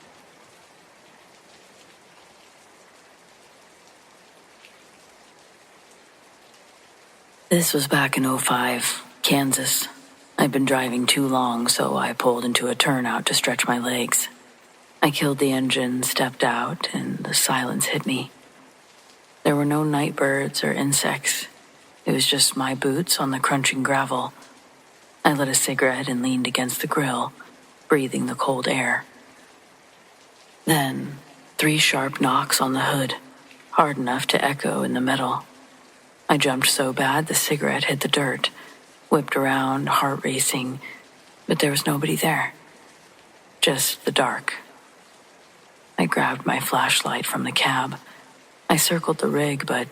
This was back in '05, Kansas. I'd been driving too long, so I pulled into a turnout to stretch my legs. I killed the engine, stepped out, and the silence hit me. There were no night birds or insects. It was just my boots on the crunching gravel. I lit a cigarette and leaned against the grill, breathing the cold air. Then, 3 sharp knocks on the hood, hard enough to echo in the metal. I jumped so bad the cigarette hit the dirt, whipped around, heart racing, but there was nobody there. Just the dark. I grabbed my flashlight from the cab. I circled the rig, but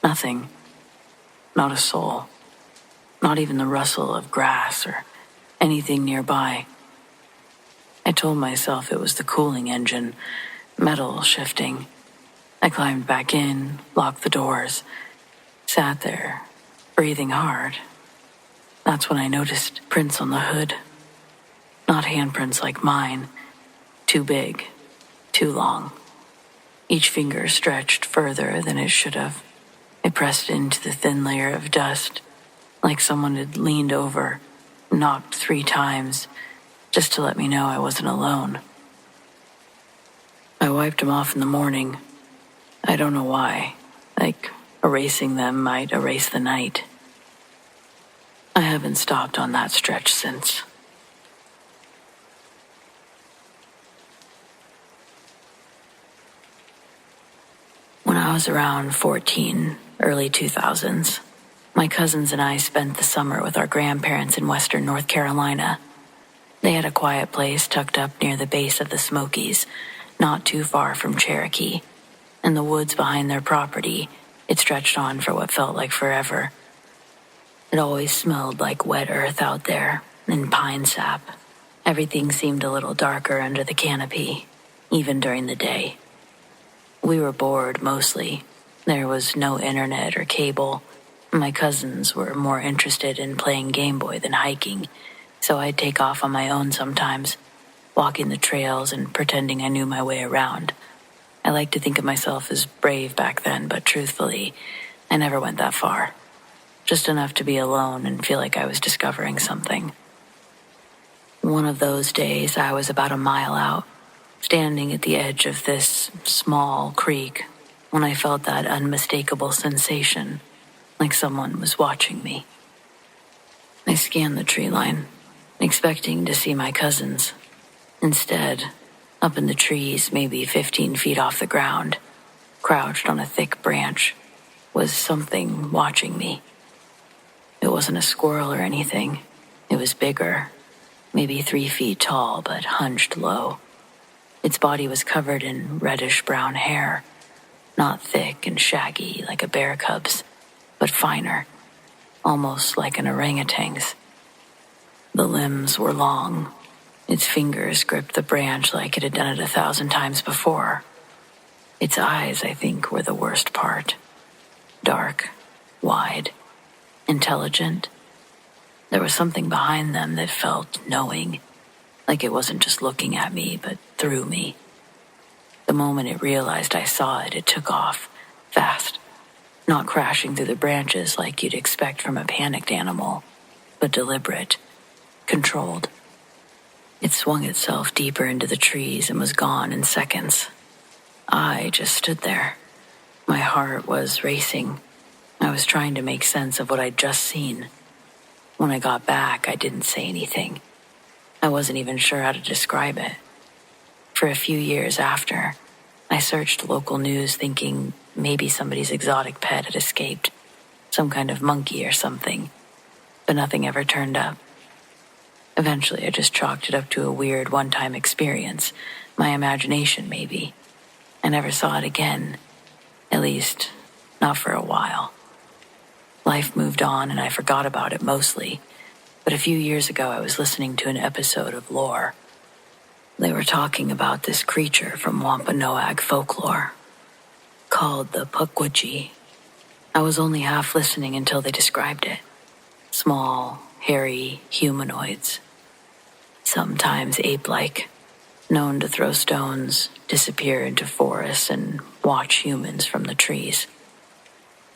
nothing. Not a soul. Not even the rustle of grass or anything nearby. I told myself it was the cooling engine, metal shifting. I climbed back in, locked the doors, sat there, breathing hard. That's when I noticed prints on the hood. Not handprints like mine. Too big, too long. Each finger stretched further than it should have. It pressed into the thin layer of dust, like someone had leaned over, knocked 3 times, just to let me know I wasn't alone. I wiped them off in the morning. I don't know why. Like erasing them might erase the night. I haven't stopped on that stretch since. When I was around 14, early 2000s, my cousins and I spent the summer with our grandparents in western North Carolina. They had a quiet place tucked up near the base of the Smokies, not too far from Cherokee. and the woods behind their property, it stretched on for what felt like forever. It always smelled like wet earth out there, and pine sap. Everything seemed a little darker under the canopy, even during the day. We were bored, mostly. There was no internet or cable. My cousins were more interested in playing Game Boy than hiking, so I'd take off on my own sometimes, walking the trails and pretending I knew my way around. I liked to think of myself as brave back then, but truthfully, I never went that far. Just enough to be alone and feel like I was discovering something. One of those days, I was about a mile out, standing at the edge of this small creek, when I felt that unmistakable sensation, like someone was watching me. I scanned the tree line, expecting to see my cousins. Instead, up in the trees, maybe 15 feet off the ground, crouched on a thick branch, was something watching me. It wasn't a squirrel or anything. It was bigger, maybe 3 feet tall, but hunched low. Its body was covered in reddish-brown hair, not thick and shaggy like a bear cub's, but finer, almost like an orangutan's. The limbs were long. Its fingers gripped the branch like it had done it 1,000 times before. Its eyes, I think, were the worst part. Dark, wide, intelligent. There was something behind them that felt knowing, like it wasn't just looking at me, but through me. The moment it realized I saw it, it took off, fast, not crashing through the branches like you'd expect from a panicked animal, but deliberate, controlled. It swung itself deeper into the trees and was gone in seconds. I just stood there. My heart was racing. I was trying to make sense of what I'd just seen. When I got back, I didn't say anything. I wasn't even sure how to describe it. For a few years after, I searched local news thinking maybe somebody's exotic pet had escaped, some kind of monkey or something, but nothing ever turned up. Eventually, I just chalked it up to a weird one-time experience, my imagination maybe. I never saw it again, at least not for a while. Life moved on and I forgot about it mostly, but a few years ago I was listening to an episode of Lore. They were talking about this creature from Wampanoag folklore, called the Pukwudgie. I was only half listening until they described it. Small, hairy humanoids, sometimes ape-like, known to throw stones, disappear into forests, and watch humans from the trees.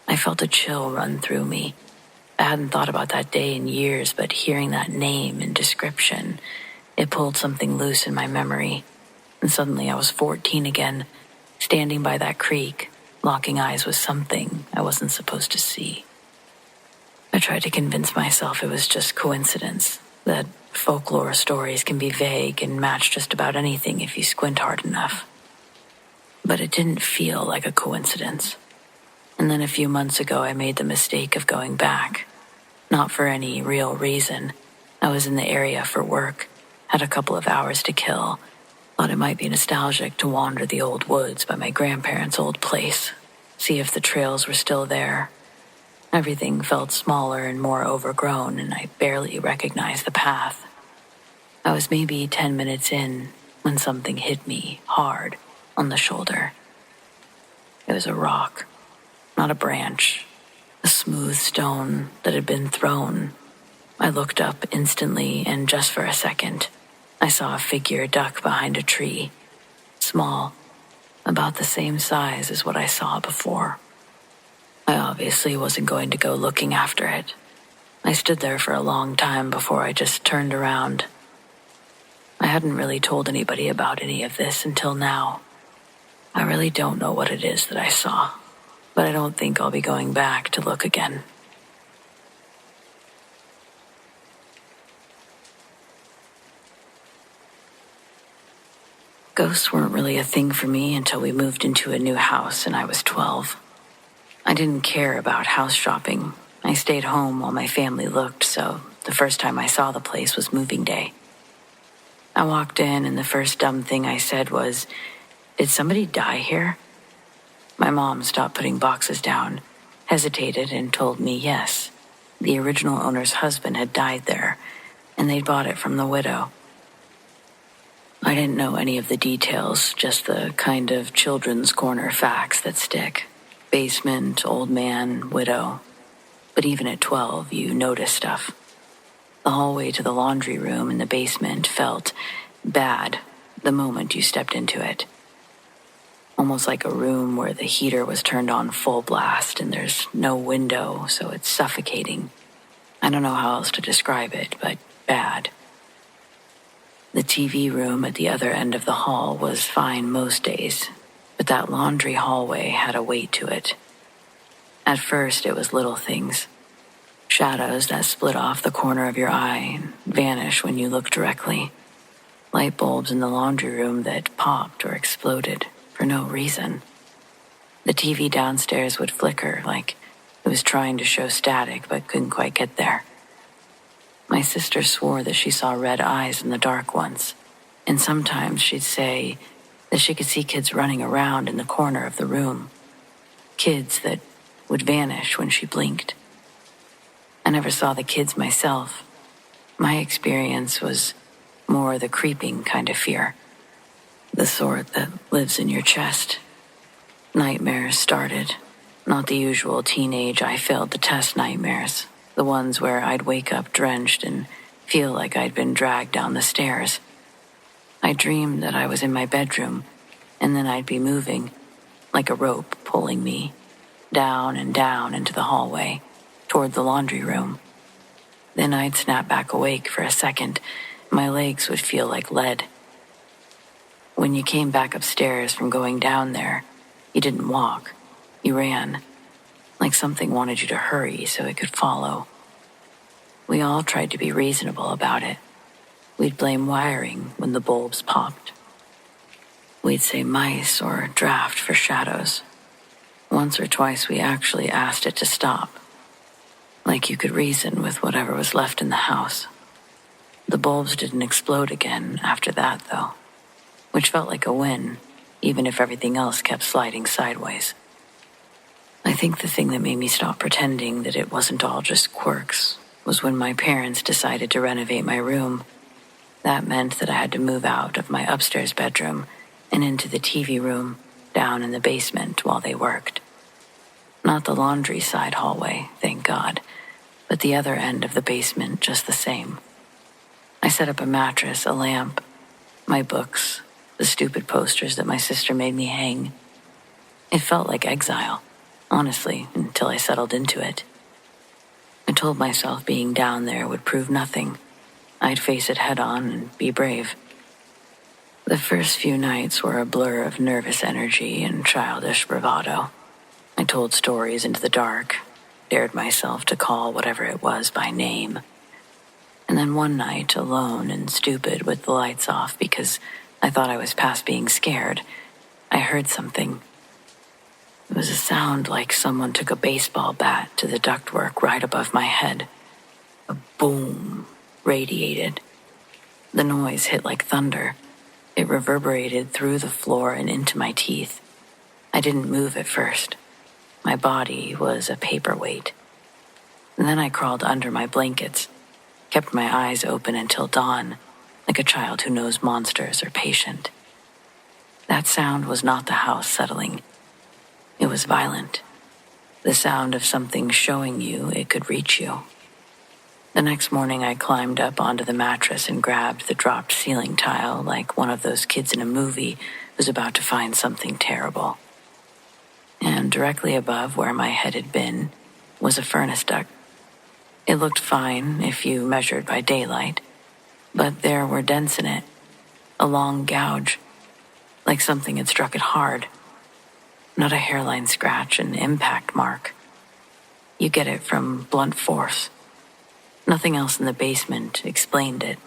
I felt a chill run through me. I hadn't thought about that day in years, but hearing that name and description, it pulled something loose in my memory, and suddenly I was 14 again, standing by that creek, locking eyes with something I wasn't supposed to see. I tried to convince myself it was just coincidence, that folklore stories can be vague and match just about anything if you squint hard enough. But it didn't feel like a coincidence. And then a few months ago, I made the mistake of going back. Not for any real reason. I was in the area for work, had a couple of hours to kill, thought it might be nostalgic to wander the old woods by my grandparents' old place, see if the trails were still there. Everything felt smaller and more overgrown, and I barely recognized the path. I was maybe 10 minutes in when something hit me hard on the shoulder. It was a rock, not a branch, a smooth stone that had been thrown. I looked up instantly, and just for a second, I saw a figure duck behind a tree, small, about the same size as what I saw before. I obviously wasn't going to go looking after it. I stood there for a long time before I just turned around. I hadn't really told anybody about any of this until now. I really don't know what it is that I saw, but I don't think I'll be going back to look again. Ghosts weren't really a thing for me until we moved into a new house and I was 12. I didn't care about house shopping. I stayed home while my family looked, so the first time I saw the place was moving day. I walked in and the first dumb thing I said was, "Did somebody die here?" My mom stopped putting boxes down, hesitated, and told me yes. The original owner's husband had died there, and they'd bought it from the widow. I didn't know any of the details, just the kind of children's corner facts that stick. Basement, old man, widow. But even at 12, you notice stuff. The hallway to the laundry room in the basement felt bad the moment you stepped into it. Almost like a room where the heater was turned on full blast and there's no window, so it's suffocating. I don't know how else to describe it, but bad. The TV room at the other end of the hall was fine most days, but that laundry hallway had a weight to it. At first, it was little things. Shadows that split off the corner of your eye and vanish when you look directly. Light bulbs in the laundry room that popped or exploded for no reason. The TV downstairs would flicker like it was trying to show static but couldn't quite get there. My sister swore that she saw red eyes in the dark once, and sometimes she'd say that she could see kids running around in the corner of the room. Kids that would vanish when she blinked. I never saw the kids myself. My experience was more the creeping kind of fear. The sort that lives in your chest. Nightmares started. Not the usual teenage I failed the test nightmares. The ones where I'd wake up drenched and feel like I'd been dragged down the stairs. I dreamed that I was in my bedroom, and then I'd be moving, like a rope pulling me, down and down into the hallway, toward the laundry room. Then I'd snap back awake for a second. My legs would feel like lead. When you came back upstairs from going down there, you didn't walk. You ran, like something wanted you to hurry so it could follow. We all tried to be reasonable about it. We'd blame wiring when the bulbs popped. We'd say mice or draft for shadows. Once or twice we actually asked it to stop, like you could reason with whatever was left in the house. The bulbs didn't explode again after that, though, which felt like a win, even if everything else kept sliding sideways. I think the thing that made me stop pretending that it wasn't all just quirks was when my parents decided to renovate my room. That meant that I had to move out of my upstairs bedroom and into the TV room down in the basement while they worked. Not the laundry side hallway, thank God, but the other end of the basement just the same. I set up a mattress, a lamp, my books, the stupid posters that my sister made me hang. It felt like exile, honestly, until I settled into it. I told myself being down there would prove nothing. I'd face it head on and be brave. The first few nights were a blur of nervous energy and childish bravado. I told stories into the dark, dared myself to call whatever it was by name. And then one night, alone and stupid with the lights off because I thought I was past being scared, I heard something. It was a sound like someone took a baseball bat to the ductwork right above my head. A boom radiated. The noise hit like thunder. It reverberated through the floor and into my teeth. I didn't move at first. My body was a paperweight. And then I crawled under my blankets, kept my eyes open until dawn, like a child who knows monsters are patient. That sound was not the house settling. It was violent. The sound of something showing you it could reach you. The next morning I climbed up onto the mattress and grabbed the dropped ceiling tile like one of those kids in a movie who's about to find something terrible. And directly above where my head had been was a furnace duct. It looked fine if you measured by daylight, but there were dents in it, a long gouge, like something had struck it hard. Not a hairline scratch, an impact mark. You get it from blunt force. Nothing else in the basement explained it.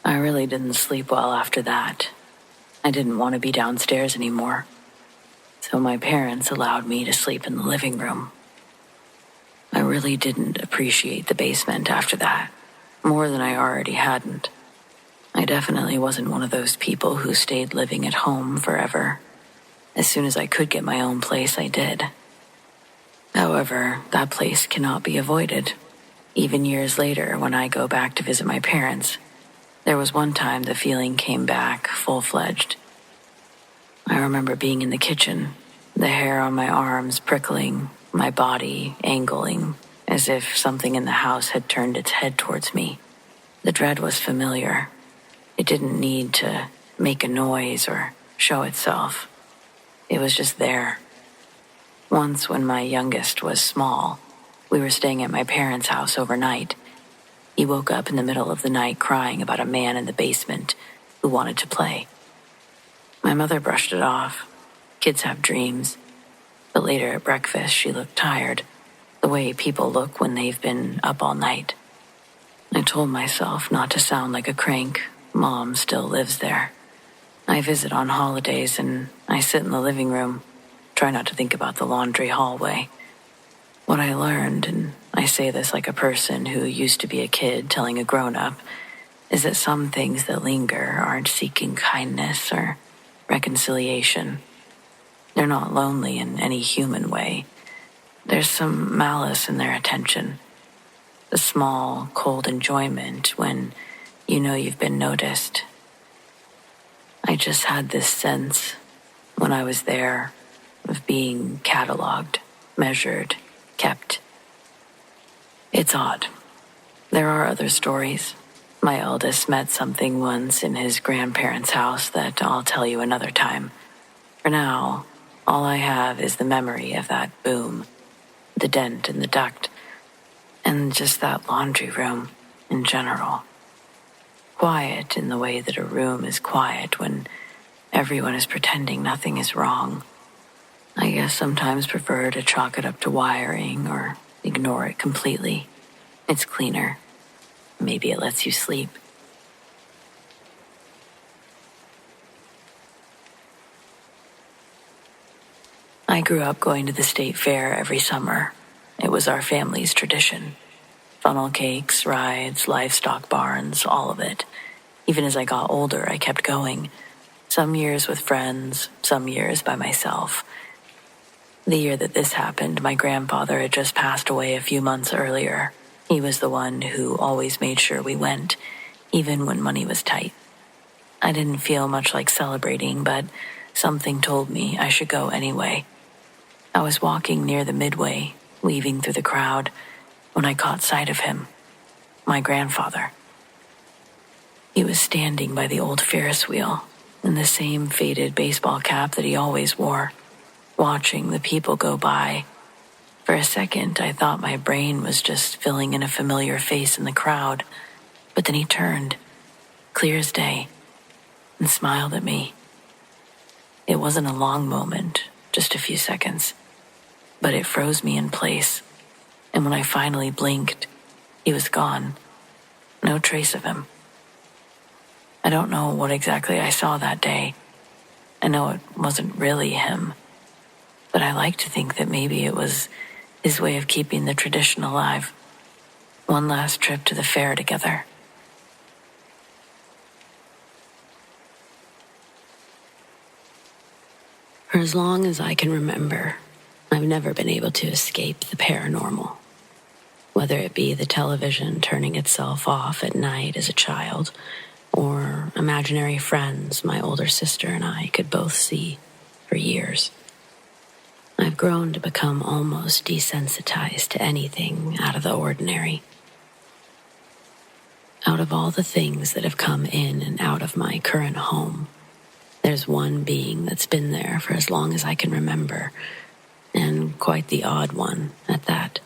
I really didn't sleep well after that. I didn't want to be downstairs anymore. So my parents allowed me to sleep in the living room. I really didn't appreciate the basement after that, more than I already hadn't. I definitely wasn't one of those people who stayed living at home forever. As soon as I could get my own place, I did. However, that place cannot be avoided. Even years later, when I go back to visit my parents, there was one time the feeling came back full-fledged. I remember being in the kitchen, the hair on my arms prickling, my body angling, as if something in the house had turned its head towards me. The dread was familiar. It didn't need to make a noise or show itself. It was just there. Once, when my youngest was small, we were staying at my parents' house overnight. He woke up in the middle of the night crying about a man in the basement who wanted to play. My mother brushed it off. Kids have dreams. But later at breakfast, she looked tired, the way people look when they've been up all night. I told myself not to sound like a crank. Mom still lives there. I visit on holidays and I sit in the living room, try not to think about the laundry hallway. What I learned, and I say this like a person who used to be a kid telling a grown-up, is that some things that linger aren't seeking kindness or reconciliation. They're not lonely in any human way. There's some malice in their attention. The small, cold enjoyment when you know you've been noticed. I just had this sense, when I was there, of being cataloged, measured, kept. It's odd. There are other stories. My eldest met something once in his grandparents' house that I'll tell you another time. For now, all I have is the memory of that boom, the dent in the duct, and just that laundry room in general. Quiet in the way that a room is quiet when everyone is pretending nothing is wrong. I guess sometimes prefer to chalk it up to wiring or ignore it completely. It's cleaner. Maybe it lets you sleep. I grew up going to the state fair every summer. It was our family's tradition. Funnel cakes, rides, livestock barns, all of it. Even as I got older, I kept going. Some years with friends, some years by myself. The year that this happened, my grandfather had just passed away a few months earlier. He was the one who always made sure we went, even when money was tight. I didn't feel much like celebrating, but something told me I should go anyway. I was walking near the midway, weaving through the crowd, when I caught sight of him, my grandfather. He was standing by the old Ferris wheel, in the same faded baseball cap that he always wore, watching the people go by. For a second, I thought my brain was just filling in a familiar face in the crowd, but then he turned, clear as day, and smiled at me. It wasn't a long moment, just a few seconds, but it froze me in place, and when I finally blinked, he was gone. No trace of him. I don't know what exactly I saw that day. I know it wasn't really him, but I like to think that maybe it was his way of keeping the tradition alive. One last trip to the fair together. For as long as I can remember, I've never been able to escape the paranormal. Whether it be the television turning itself off at night as a child, or imaginary friends my older sister and I could both see for years. I've grown to become almost desensitized to anything out of the ordinary. Out of all the things that have come in and out of my current home, there's one being that's been there for as long as I can remember, and quite the odd one at that.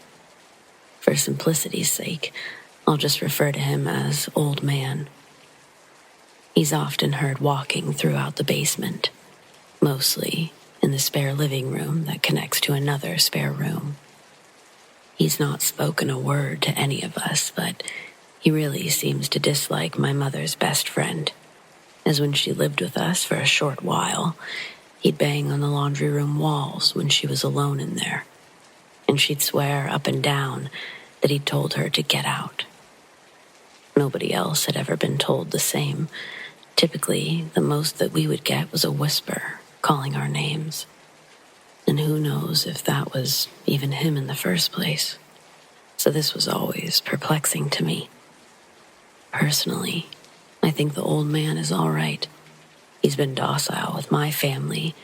For simplicity's sake, I'll just refer to him as Old Man. He's often heard walking throughout the basement, mostly in the spare living room that connects to another spare room. He's not spoken a word to any of us, but he really seems to dislike my mother's best friend, as when she lived with us for a short while, he'd bang on the laundry room walls when she was alone in there, and she'd swear up and down that he'd told her to get out. Nobody else had ever been told the same. Typically, the most that we would get was a whisper, calling our names. And who knows if that was even him in the first place. So this was always perplexing to me. Personally, I think the old man is all right. He's been docile with my family,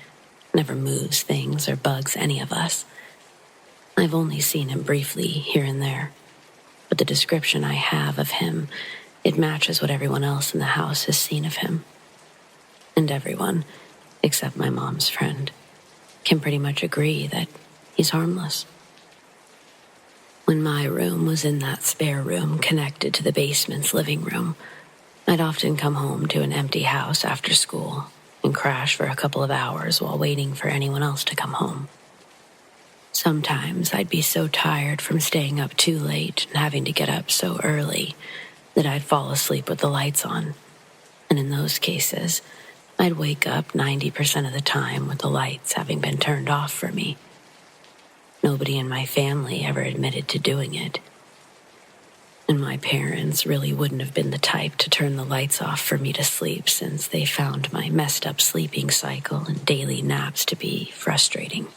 never moves things or bugs any of us. I've only seen him briefly here and there, but the description I have of him, it matches what everyone else in the house has seen of him. And everyone, except my mom's friend, can pretty much agree that he's harmless. When my room was in that spare room connected to the basement's living room, I'd often come home to an empty house after school and crash for a couple of hours while waiting for anyone else to come home. Sometimes I'd be so tired from staying up too late and having to get up so early that I'd fall asleep with the lights on. And in those cases, I'd wake up 90% of the time with the lights having been turned off for me. Nobody in my family ever admitted to doing it. And my parents really wouldn't have been the type to turn the lights off for me to sleep, since they found my messed up sleeping cycle and daily naps to be frustrating.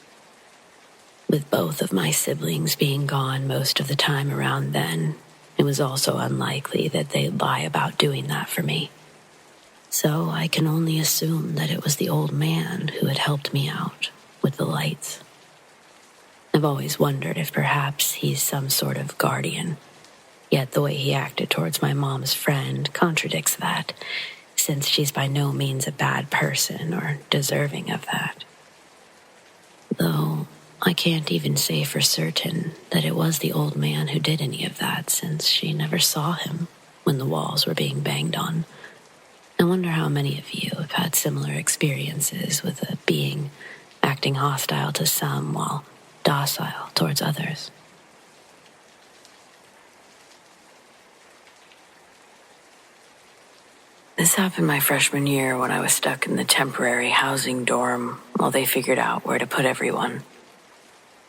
With both of my siblings being gone most of the time around then, it was also unlikely that they'd lie about doing that for me. So I can only assume that it was the old man who had helped me out with the lights. I've always wondered if perhaps he's some sort of guardian. Yet the way he acted towards my mom's friend contradicts that, since she's by no means a bad person or deserving of that. Though I can't even say for certain that it was the old man who did any of that, since she never saw him when the walls were being banged on. I wonder how many of you have had similar experiences with a being acting hostile to some while docile towards others. This happened my freshman year when I was stuck in the temporary housing dorm while they figured out where to put everyone.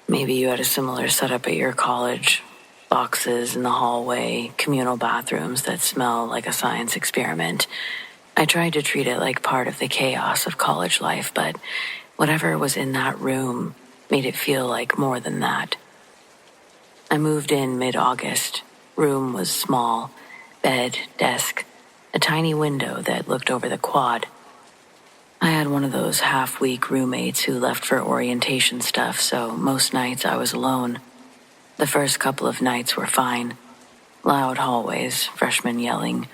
Maybe you had a similar setup at your college. Boxes in the hallway, communal bathrooms that smell like a science experiment. I tried to treat it like part of the chaos of college life, but whatever was in that room made it feel like more than that. I moved in mid-August. Room was small. Bed, desk, a tiny window that looked over the quad. I had one of those half-week roommates who left for orientation stuff, so most nights I was alone. The first couple of nights were fine. Loud hallways, freshmen yelling.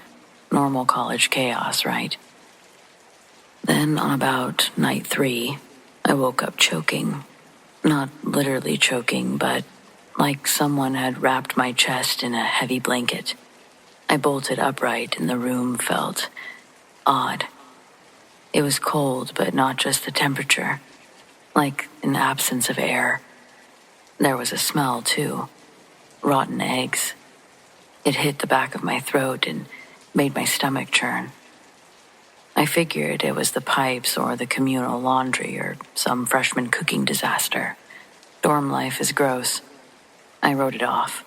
Normal college chaos, right? Then on about night 3, I woke up choking. Not literally choking, but like someone had wrapped my chest in a heavy blanket. I bolted upright and the room felt odd. It was cold, but not just the temperature. Like an absence of air. There was a smell, too. Rotten eggs. It hit the back of my throat and made my stomach churn. I figured it was the pipes or the communal laundry or some freshman cooking disaster. Dorm life is gross. I wrote it off,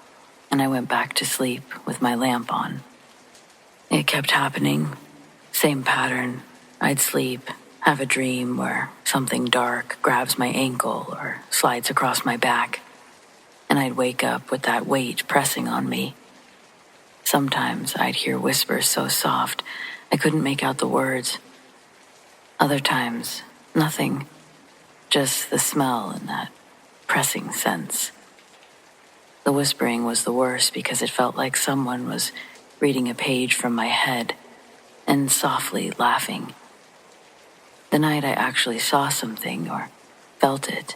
and I went back to sleep with my lamp on. It kept happening. Same pattern. I'd sleep, have a dream where something dark grabs my ankle or slides across my back, and I'd wake up with that weight pressing on me. Sometimes I'd hear whispers so soft I couldn't make out the words. Other times, nothing. Just the smell and that pressing sense. The whispering was the worst because it felt like someone was reading a page from my head and softly laughing. The night I actually saw something or felt it,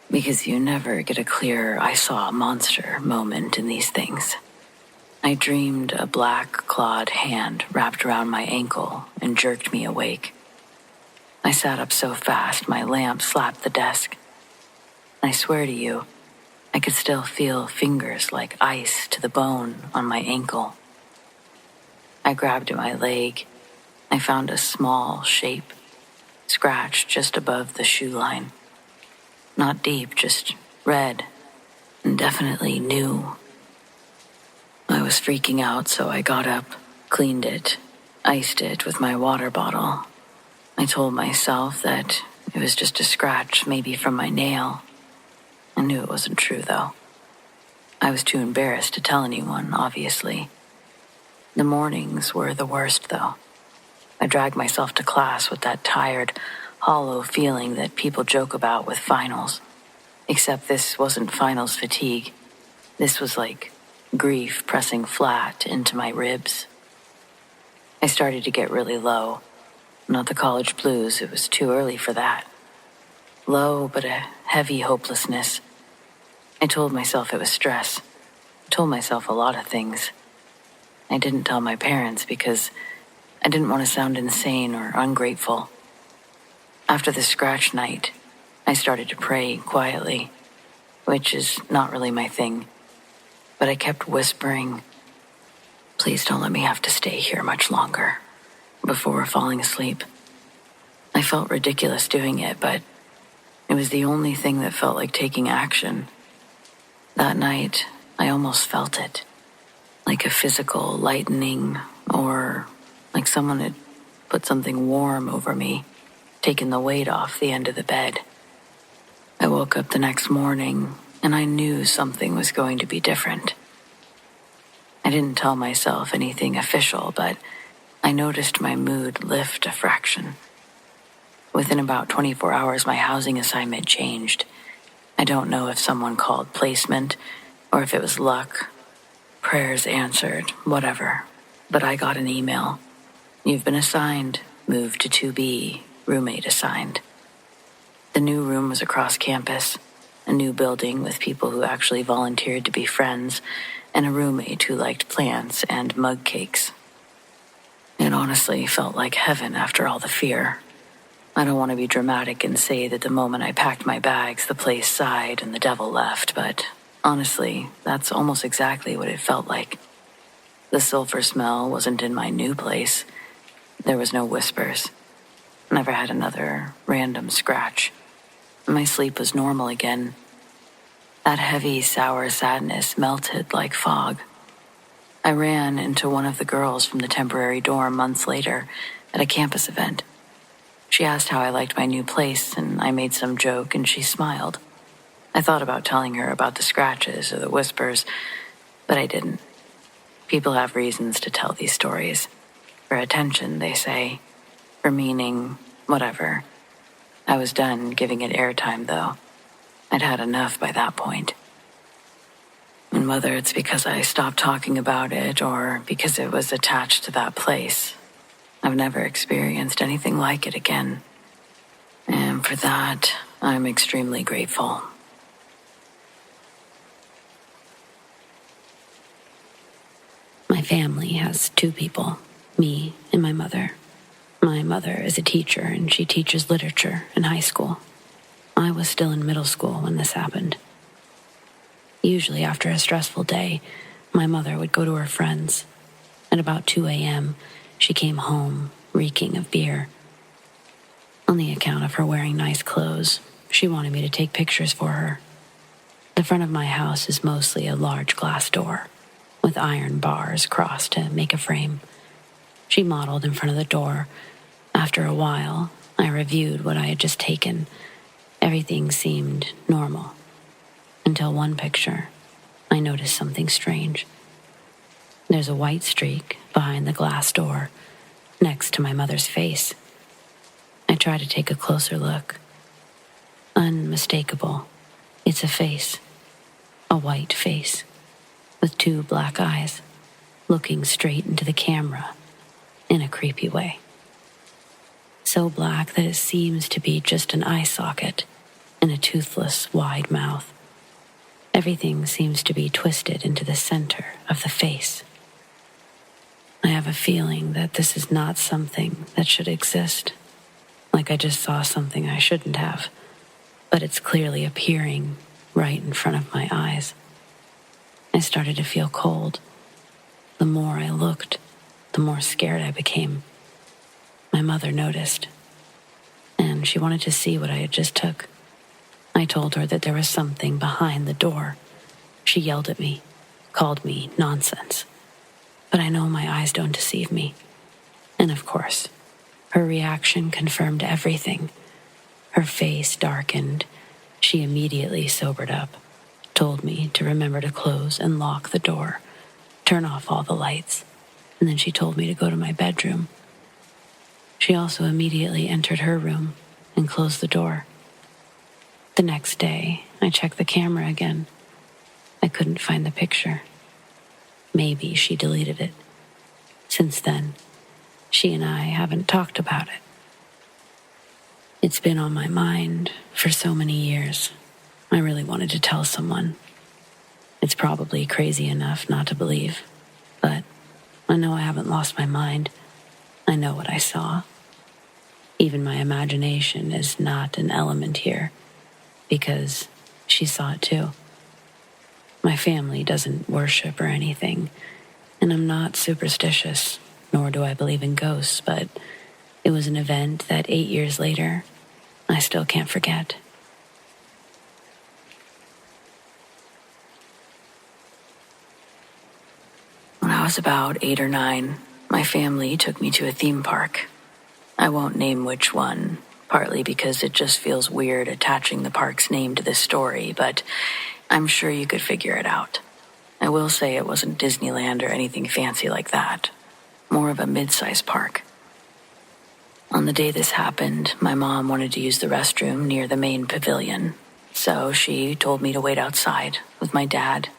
because you never get a clear "I saw a monster" moment in these things. I dreamed a black clawed hand wrapped around my ankle and jerked me awake. I sat up so fast my lamp slapped the desk. I swear to you, I could still feel fingers like ice to the bone on my ankle. I grabbed at my leg. I found a small shape, scratched just above the shoe line. Not deep, just red, and definitely new. I was freaking out, so I got up, cleaned it, iced it with my water bottle. I told myself that It was just a scratch, maybe from my nail. I knew it wasn't true, though. I was too embarrassed to tell anyone, obviously. The mornings were the worst, though. I dragged myself to class with that tired, hollow feeling that people joke about with finals. Except this wasn't finals fatigue. This was like grief pressing flat into my ribs. I started to get really low. Not the college blues, it was too early for that. Low, but a heavy hopelessness. I told myself it was stress. I told myself a lot of things. I didn't tell my parents because I didn't want to sound insane or ungrateful. After the scratch night, I started to pray quietly, which is not really my thing. But I kept whispering, "Please don't let me have to stay here much longer," before falling asleep. I felt ridiculous doing it, but it was the only thing that felt like taking action. That night, I almost felt it. Like a physical lightening, or like someone had put something warm over me, taken the weight off the end of the bed. I woke up the next morning, and I knew something was going to be different. I didn't tell myself anything official, but I noticed my mood lift a fraction. Within about 24 hours, my housing assignment changed. I don't know if someone called placement, or if it was luck. Prayers answered, whatever. But I got an email. "You've been assigned. Move to 2B. Roommate assigned." The new room was across campus, a new building with people who actually volunteered to be friends, and a roommate who liked plants and mug cakes. It honestly felt like heaven after all the fear. I don't want to be dramatic and say that the moment I packed my bags, the place sighed and the devil left, but honestly, that's almost exactly what it felt like. The sulfur smell wasn't in my new place. There was no whispers. Never had another random scratch. My sleep was normal again. That heavy, sour sadness melted like fog. I ran into one of the girls from the temporary dorm months later at a campus event. She asked how I liked my new place, and I made some joke, and she smiled. I thought about telling her about the scratches or the whispers, but I didn't. People have reasons to tell these stories. For attention, they say. For meaning, whatever. I was done giving it airtime, though. I'd had enough by that point. And whether it's because I stopped talking about it or because it was attached to that place, I've never experienced anything like it again. And for that, I'm extremely grateful. My family has two people, me and my mother. My mother is a teacher, and she teaches literature in high school. I was still in middle school when this happened. Usually after a stressful day, my mother would go to her friends. At about 2 a.m., she came home, reeking of beer. On the account of her wearing nice clothes, she wanted me to take pictures for her. The front of my house is mostly a large glass door, with iron bars crossed to make a frame. She modeled in front of the door. After a while, I reviewed what I had just taken. Everything seemed normal. Until one picture, I noticed something strange. There's a white streak behind the glass door, next to my mother's face. I try to take a closer look. Unmistakable. It's a face. A white face. With two black eyes, looking straight into the camera in a creepy way. So black that it seems to be just an eye socket and a toothless, wide mouth. Everything seems to be twisted into the center of the face. I have a feeling that this is not something that should exist. Like I just saw something I shouldn't have, but it's clearly appearing right in front of my eyes. I started to feel cold. The more I looked, the more scared I became. My mother noticed, and she wanted to see what I had just took. I told her that there was something behind the door. She yelled at me, called me nonsense. But I know my eyes don't deceive me. And of course, her reaction confirmed everything. Her face darkened. She immediately sobered up, told me to remember to close and lock the door, turn off all the lights, and then she told me to go to my bedroom. She also immediately entered her room and closed the door. The next day, I checked the camera again. I couldn't find the picture. Maybe she deleted it. Since then, she and I haven't talked about it. It's been on my mind for so many years. I really wanted to tell someone. It's probably crazy enough not to believe, but I know I haven't lost my mind. I know what I saw. Even my imagination is not an element here, because she saw it too. My family doesn't worship or anything, and I'm not superstitious, nor do I believe in ghosts, but it was an event that 8 years later, I still can't forget. When I was about 8 or 9, my family took me to a theme park. I won't name which one, partly because it just feels weird attaching the park's name to this story, but I'm sure you could figure it out. I will say it wasn't Disneyland or anything fancy like that. More of a mid-sized park. On the day this happened, my mom wanted to use the restroom near the main pavilion, so she told me to wait outside with my dad.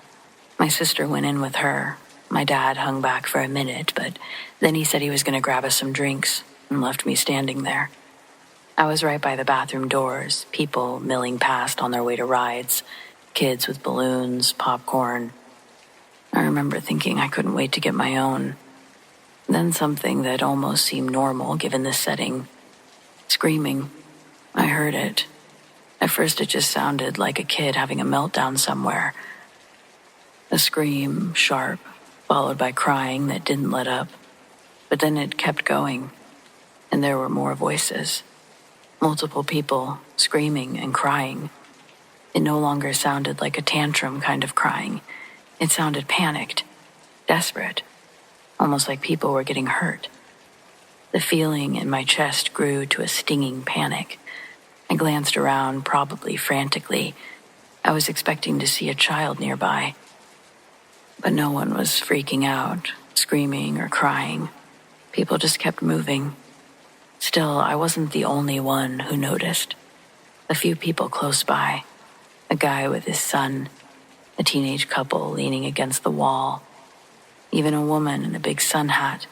My sister went in with her. My dad hung back for a minute, but then he said he was going to grab us some drinks and left me standing there. I was right by the bathroom doors, people milling past on their way to rides, kids with balloons, popcorn. I remember thinking I couldn't wait to get my own. Then something that almost seemed normal given this setting. Screaming. I heard it. At first it just sounded like a kid having a meltdown somewhere. A scream, sharp, followed by crying that didn't let up. But then it kept going, and there were more voices. Multiple people screaming and crying. It no longer sounded like a tantrum kind of crying. It sounded panicked, desperate. Almost like people were getting hurt. The feeling in my chest grew to a stinging panic. I glanced around, probably frantically. I was expecting to see a child nearby. But no one was freaking out, screaming or crying. People just kept moving. Still, I wasn't the only one who noticed. A few people close by. A guy with his son, a teenage couple leaning against the wall, even a woman in a big sun hat.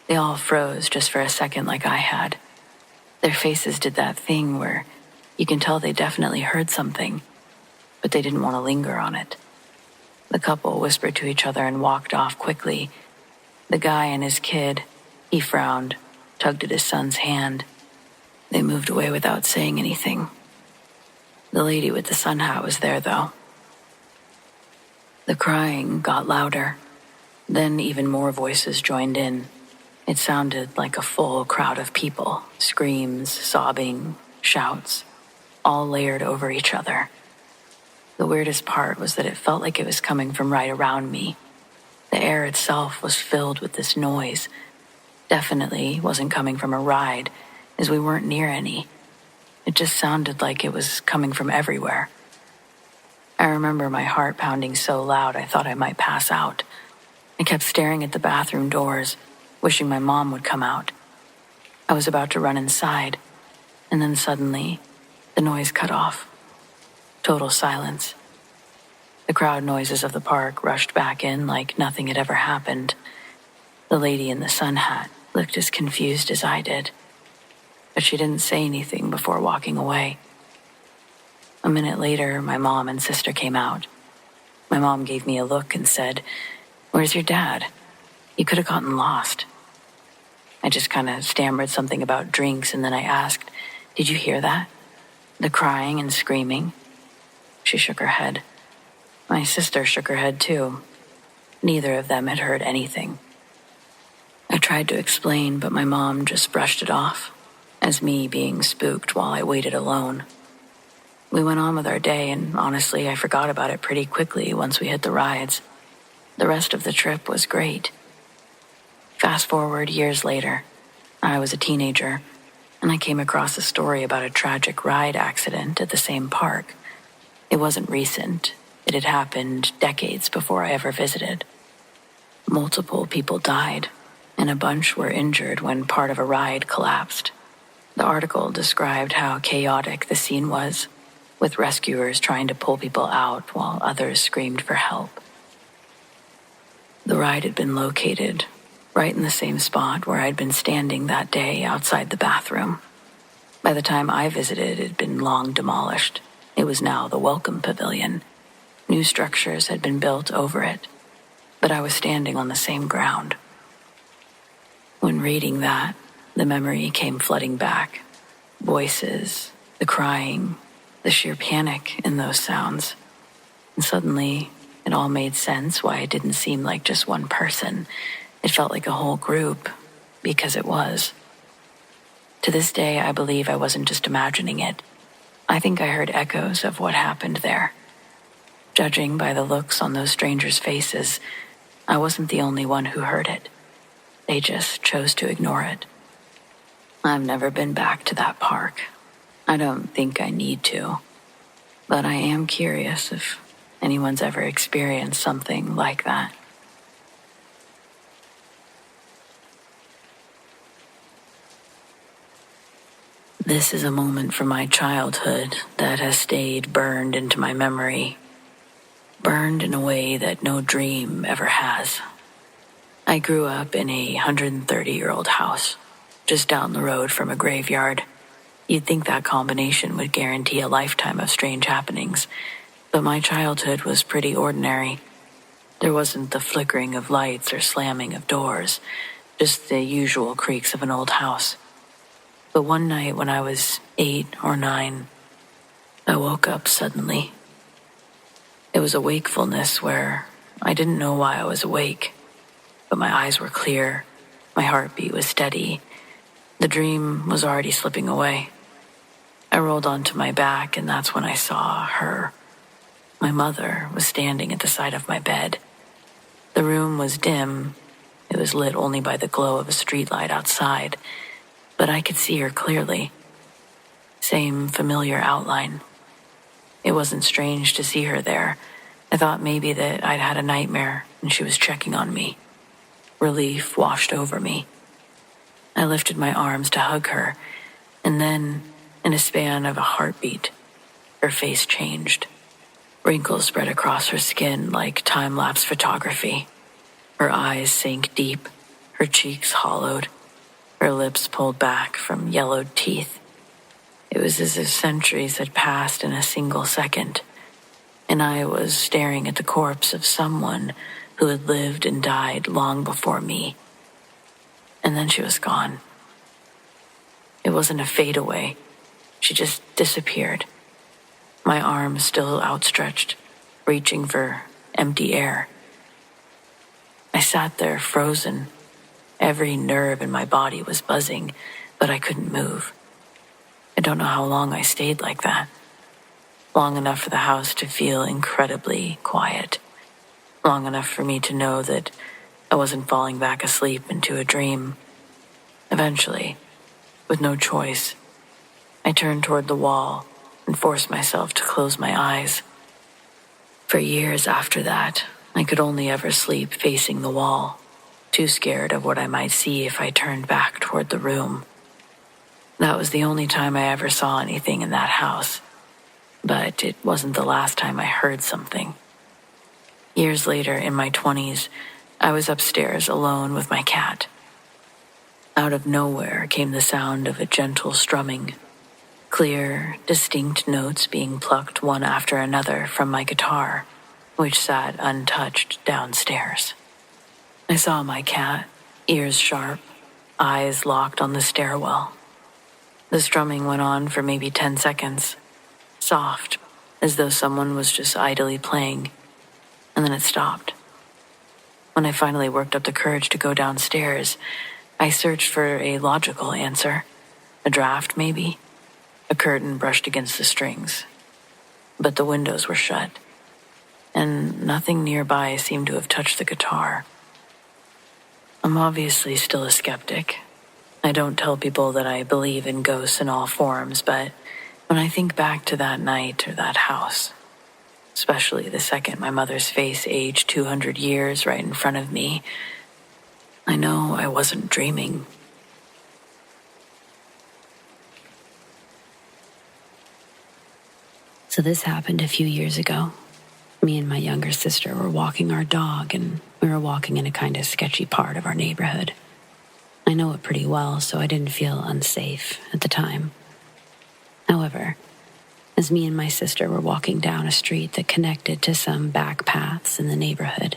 They all froze just for a second like I had. Their faces did that thing where you can tell they definitely heard something, but they didn't want to linger on it. The couple whispered to each other and walked off quickly. The guy and his kid, he frowned, tugged at his son's hand. They moved away without saying anything. The lady with the sun hat was there, though. The crying got louder. Then even more voices joined in. It sounded like a full crowd of people, screams, sobbing, shouts, all layered over each other. The weirdest part was that it felt like it was coming from right around me. The air itself was filled with this noise. Definitely wasn't coming from a ride, as we weren't near any. It just sounded like it was coming from everywhere. I remember my heart pounding so loud I thought I might pass out. I kept staring at the bathroom doors, wishing my mom would come out. I was about to run inside, and then suddenly, the noise cut off. Total silence. The crowd noises of the park rushed back in like nothing had ever happened. The lady in the sun hat looked as confused as I did, but she didn't say anything before walking away. A minute later, my mom and sister came out. My mom gave me a look and said, "Where's your dad? You could have gotten lost." I just kind of stammered something about drinks, and then I asked, "Did you hear that? The crying and screaming?" She shook her head. My sister shook her head too. Neither of them had heard anything. I tried to explain, but my mom just brushed it off, as me being spooked while I waited alone. We went on with our day, and honestly, I forgot about it pretty quickly once we hit the rides. The rest of the trip was great. Fast forward years later, I was a teenager. and I came across a story about a tragic ride accident at the same park. It wasn't recent. It had happened decades before I ever visited. Multiple people died, and a bunch were injured when part of a ride collapsed. The article described how chaotic the scene was, with rescuers trying to pull people out while others screamed for help. The ride had been located right in the same spot where I'd been standing that day outside the bathroom. By the time I visited, it had been long demolished. It was now the Welcome Pavilion. New structures had been built over it, but I was standing on the same ground. When reading that, the memory came flooding back. Voices, the crying, the sheer panic in those sounds. And suddenly, it all made sense why it didn't seem like just one person. It felt like a whole group, because it was. To this day, I believe I wasn't just imagining it. I think I heard echoes of what happened there. Judging by the looks on those strangers' faces, I wasn't the only one who heard it. They just chose to ignore it. I've never been back to that park. I don't think I need to. But I am curious if anyone's ever experienced something like that. This is a moment from my childhood that has stayed burned into my memory. Burned in a way that no dream ever has. I grew up in a 130-year-old house, just down the road from a graveyard. You'd think that combination would guarantee a lifetime of strange happenings, but my childhood was pretty ordinary. There wasn't the flickering of lights or slamming of doors, just the usual creaks of an old house. But one night when I was 8 or 9, I woke up suddenly. It was a wakefulness where I didn't know why I was awake, but my eyes were clear, my heartbeat was steady. The dream was already slipping away. I rolled onto my back, and that's when I saw her. My mother was standing at the side of my bed. The room was dim. It was lit only by the glow of a streetlight outside, but I could see her clearly. Same familiar outline. It wasn't strange to see her there. I thought maybe that I'd had a nightmare and she was checking on me. Relief washed over me. I lifted my arms to hug her, and then, in a span of a heartbeat, her face changed. Wrinkles spread across her skin like time-lapse photography. Her eyes sank deep, her cheeks hollowed, her lips pulled back from yellowed teeth. It was as if centuries had passed in a single second, and I was staring at the corpse of someone who had lived and died long before me. And then she was gone. It wasn't a fadeaway. She just disappeared. My arms still outstretched, reaching for empty air. I sat there frozen. Every nerve in my body was buzzing, but I couldn't move. I don't know how long I stayed like that. Long enough for the house to feel incredibly quiet. Long enough for me to know that I wasn't falling back asleep into a dream. Eventually, with no choice, I turned toward the wall and forced myself to close my eyes. For years after that, I could only ever sleep facing the wall, too scared of what I might see if I turned back toward the room. That was the only time I ever saw anything in that house, but it wasn't the last time I heard something. Years later, in my 20s, I was upstairs alone with my cat. Out of nowhere came the sound of a gentle strumming, clear, distinct notes being plucked one after another from my guitar, which sat untouched downstairs. I saw my cat, ears sharp, eyes locked on the stairwell. The strumming went on for maybe 10 seconds, soft, as though someone was just idly playing, and then it stopped. When I finally worked up the courage to go downstairs, I searched for a logical answer. A draft, maybe? A curtain brushed against the strings. But the windows were shut, and nothing nearby seemed to have touched the guitar. I'm obviously still a skeptic, I don't tell people that I believe in ghosts in all forms, but when I think back to that night or that house, especially the second my mother's face aged 200 years right in front of me, I know I wasn't dreaming. So this happened a few years ago. Me and my younger sister were walking our dog, and we were walking in a kind of sketchy part of our neighborhood. I know it pretty well, so I didn't feel unsafe at the time. However, as me and my sister were walking down a street that connected to some back paths in the neighborhood,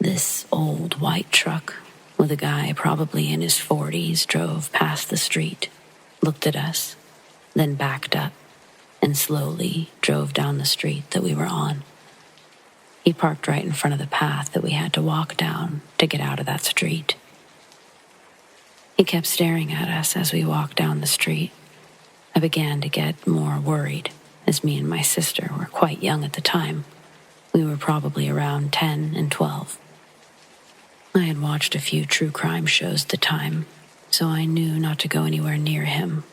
this old white truck with a guy probably in his 40s drove past the street, looked at us, then backed up and slowly drove down the street that we were on. He parked right in front of the path that we had to walk down to get out of that street. He kept staring at us as we walked down the street. I began to get more worried, as me and my sister were quite young at the time. We were probably around 10 and 12. I had watched a few true crime shows at the time, so I knew not to go anywhere near him.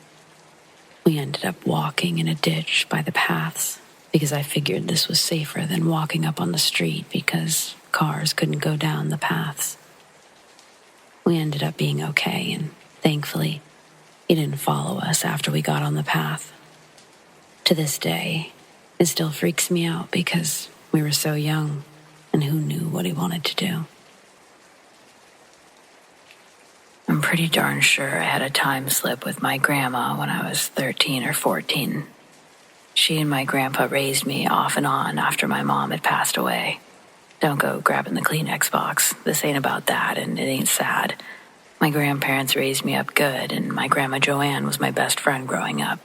We ended up walking in a ditch by the paths because I figured this was safer than walking up on the street because cars couldn't go down the paths. We ended up being okay, and thankfully, he didn't follow us after we got on the path. To this day, it still freaks me out because we were so young, and who knew what he wanted to do. I'm pretty darn sure I had a time slip with my grandma when I was 13 or 14. She and my grandpa raised me off and on after my mom had passed away. Don't go grabbing the Kleenex box. This ain't about that, and it ain't sad. My grandparents raised me up good, and my grandma Joanne was my best friend growing up.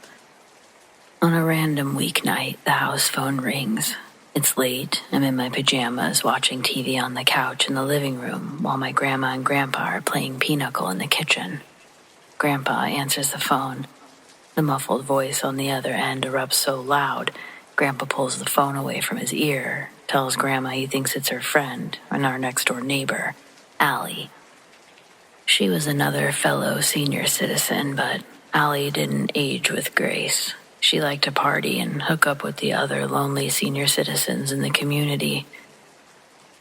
On a random weeknight, the house phone rings. It's late. I'm in my pajamas watching TV on the couch in the living room while my grandma and grandpa are playing pinochle in the kitchen. Grandpa answers the phone. The muffled voice on the other end erupts so loud, Grandpa pulls the phone away from his ear, tells Grandma he thinks it's her friend and our next-door neighbor, Allie. She was another fellow senior citizen, but Allie didn't age with grace. She liked to party and hook up with the other lonely senior citizens in the community.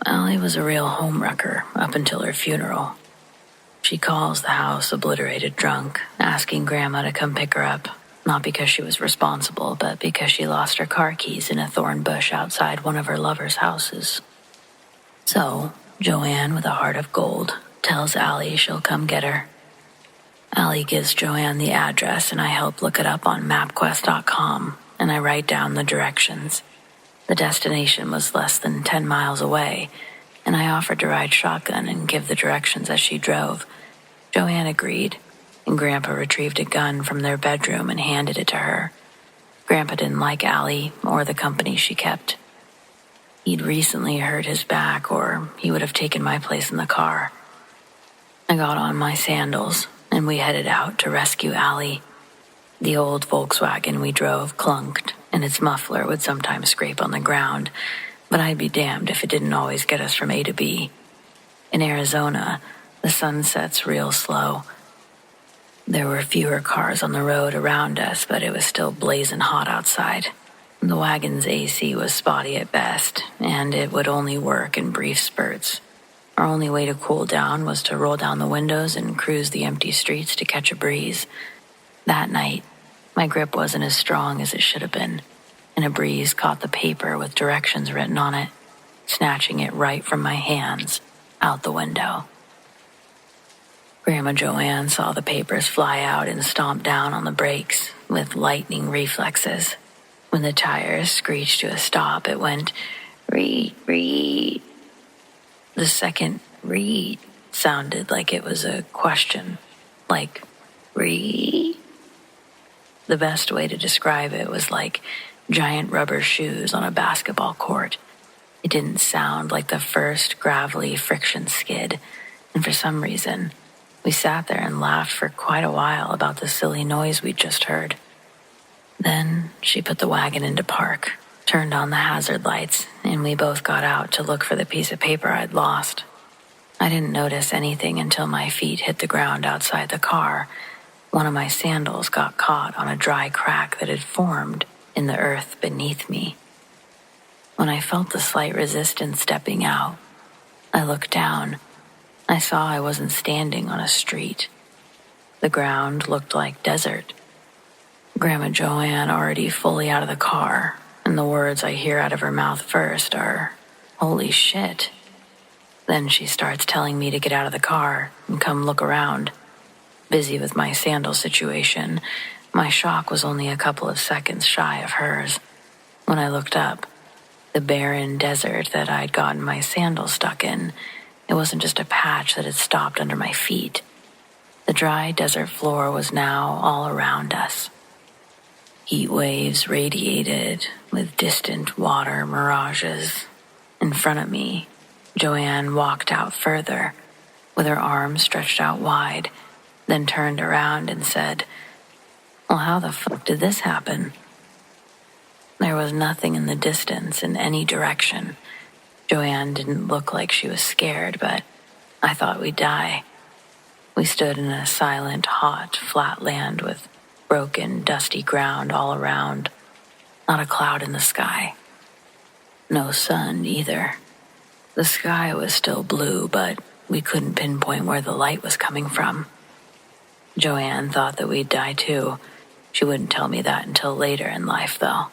Allie was a real homewrecker up until her funeral. She calls the house obliterated drunk, asking Grandma to come pick her up, not because she was responsible, but because she lost her car keys in a thorn bush outside one of her lover's houses. So, Joanne, with a heart of gold, tells Allie she'll come get her. Allie gives Joanne the address, and I help look it up on MapQuest.com, and I write down the directions. The destination was less than 10 miles away, and I offered to ride shotgun and give the directions as she drove. Joanne agreed, and Grandpa retrieved a gun from their bedroom and handed it to her. Grandpa didn't like Allie or the company she kept. He'd recently hurt his back, or he would have taken my place in the car. I got on my sandals, and we headed out to rescue Allie. The old Volkswagen we drove clunked, and its muffler would sometimes scrape on the ground, but I'd be damned if it didn't always get us from A to B. In Arizona, the sun sets real slow. There were fewer cars on the road around us, but it was still blazing hot outside. The wagon's AC was spotty at best, and it would only work in brief spurts. Our only way to cool down was to roll down the windows and cruise the empty streets to catch a breeze. That night, my grip wasn't as strong as it should have been, and a breeze caught the paper with directions written on it, snatching it right from my hands, out the window. Grandma Joanne saw the papers fly out and stomped down on the brakes with lightning reflexes. When the tires screeched to a stop, it went, "Read, read." The second "read" sounded like it was a question, like, "Read?" The best way to describe it was like giant rubber shoes on a basketball court. It didn't sound like the first gravelly friction skid, and for some reason, we sat there and laughed for quite a while about the silly noise we'd just heard. Then she put the wagon into park, turned on the hazard lights, and we both got out to look for the piece of paper I'd lost. I didn't notice anything until my feet hit the ground outside the car. One of my sandals got caught on a dry crack that had formed in the earth beneath me. When I felt the slight resistance stepping out, I looked down. I saw I wasn't standing on a street. The ground looked like desert. Grandma Joanne already fully out of the car, and the words I hear out of her mouth first are, "Holy shit." Then she starts telling me to get out of the car and come look around. Busy with my sandal situation, my shock was only a couple of seconds shy of hers. When I looked up, the barren desert that I'd gotten my sandal stuck in, it wasn't just a patch that had stopped under my feet. The dry desert floor was now all around us. Heat waves radiated with distant water mirages. In front of me, Joanne walked out further, with her arms stretched out wide, then turned around and said, "Well, how the fuck did this happen?" There was nothing in the distance in any direction. Joanne didn't look like she was scared, but I thought we'd die. We stood in a silent, hot, flat land with broken, dusty ground all around. Not a cloud in the sky. No sun either. The sky was still blue, but we couldn't pinpoint where the light was coming from. Joanne thought that we'd die too. She wouldn't tell me that until later in life, though.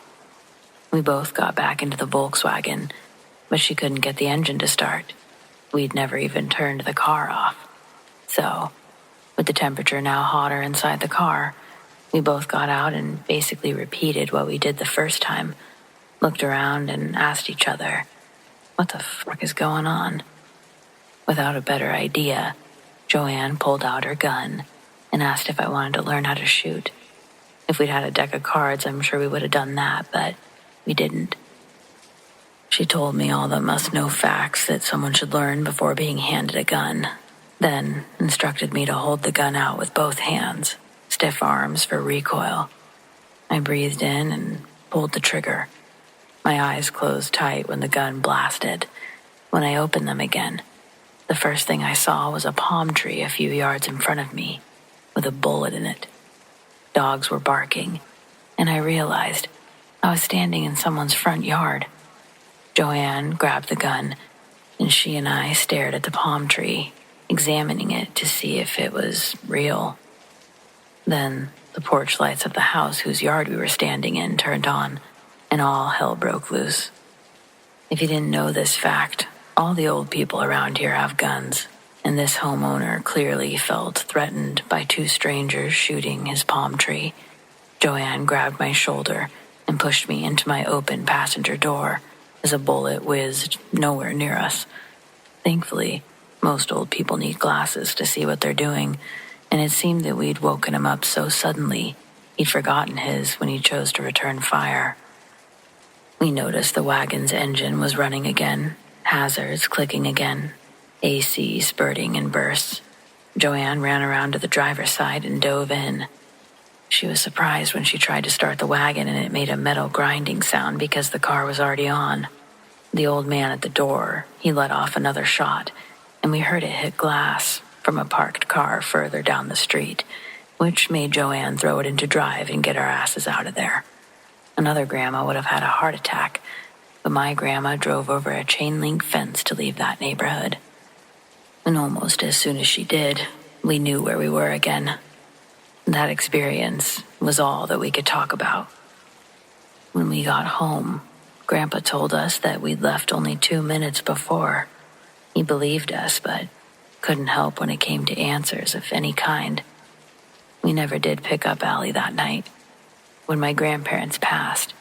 We both got back into the Volkswagen, but she couldn't get the engine to start. We'd never even turned the car off. So, with the temperature now hotter inside the car, we both got out and basically repeated what we did the first time, looked around and asked each other, "What the fuck is going on?" Without a better idea, Joanne pulled out her gun and asked if I wanted to learn how to shoot. If we'd had a deck of cards, I'm sure we would have done that, but we didn't. She told me all the must-know facts that someone should learn before being handed a gun, then instructed me to hold the gun out with both hands, stiff arms for recoil. I breathed in and pulled the trigger. My eyes closed tight when the gun blasted. When I opened them again, the first thing I saw was a palm tree a few yards in front of me, with a bullet in it. Dogs were barking, and I realized I was standing in someone's front yard. Joanne grabbed the gun, and she and I stared at the palm tree, examining it to see if it was real. Then the porch lights of the house whose yard we were standing in turned on, and all hell broke loose. If you didn't know this fact, all the old people around here have guns, and this homeowner clearly felt threatened by two strangers shooting his palm tree. Joanne grabbed my shoulder and pushed me into my open passenger door as a bullet whizzed nowhere near us. Thankfully, most old people need glasses to see what they're doing, and it seemed that we'd woken him up so suddenly he'd forgotten his when he chose to return fire. We noticed the wagon's engine was running again, hazards clicking again, AC spurting in bursts. Joanne ran around to the driver's side and dove in. She was surprised when she tried to start the wagon and it made a metal grinding sound because the car was already on. The old man at the door, he let off another shot, and we heard it hit glass from a parked car further down the street, which made Joanne throw it into drive and get our asses out of there. Another grandma would have had a heart attack, but my grandma drove over a chain-link fence to leave that neighborhood. And almost as soon as she did, we knew where we were again. That experience was all that we could talk about. When we got home, Grandpa told us that we'd left only 2 minutes before. He believed us, but couldn't help when it came to answers of any kind. We never did pick up Allie that night. When my grandparents passed,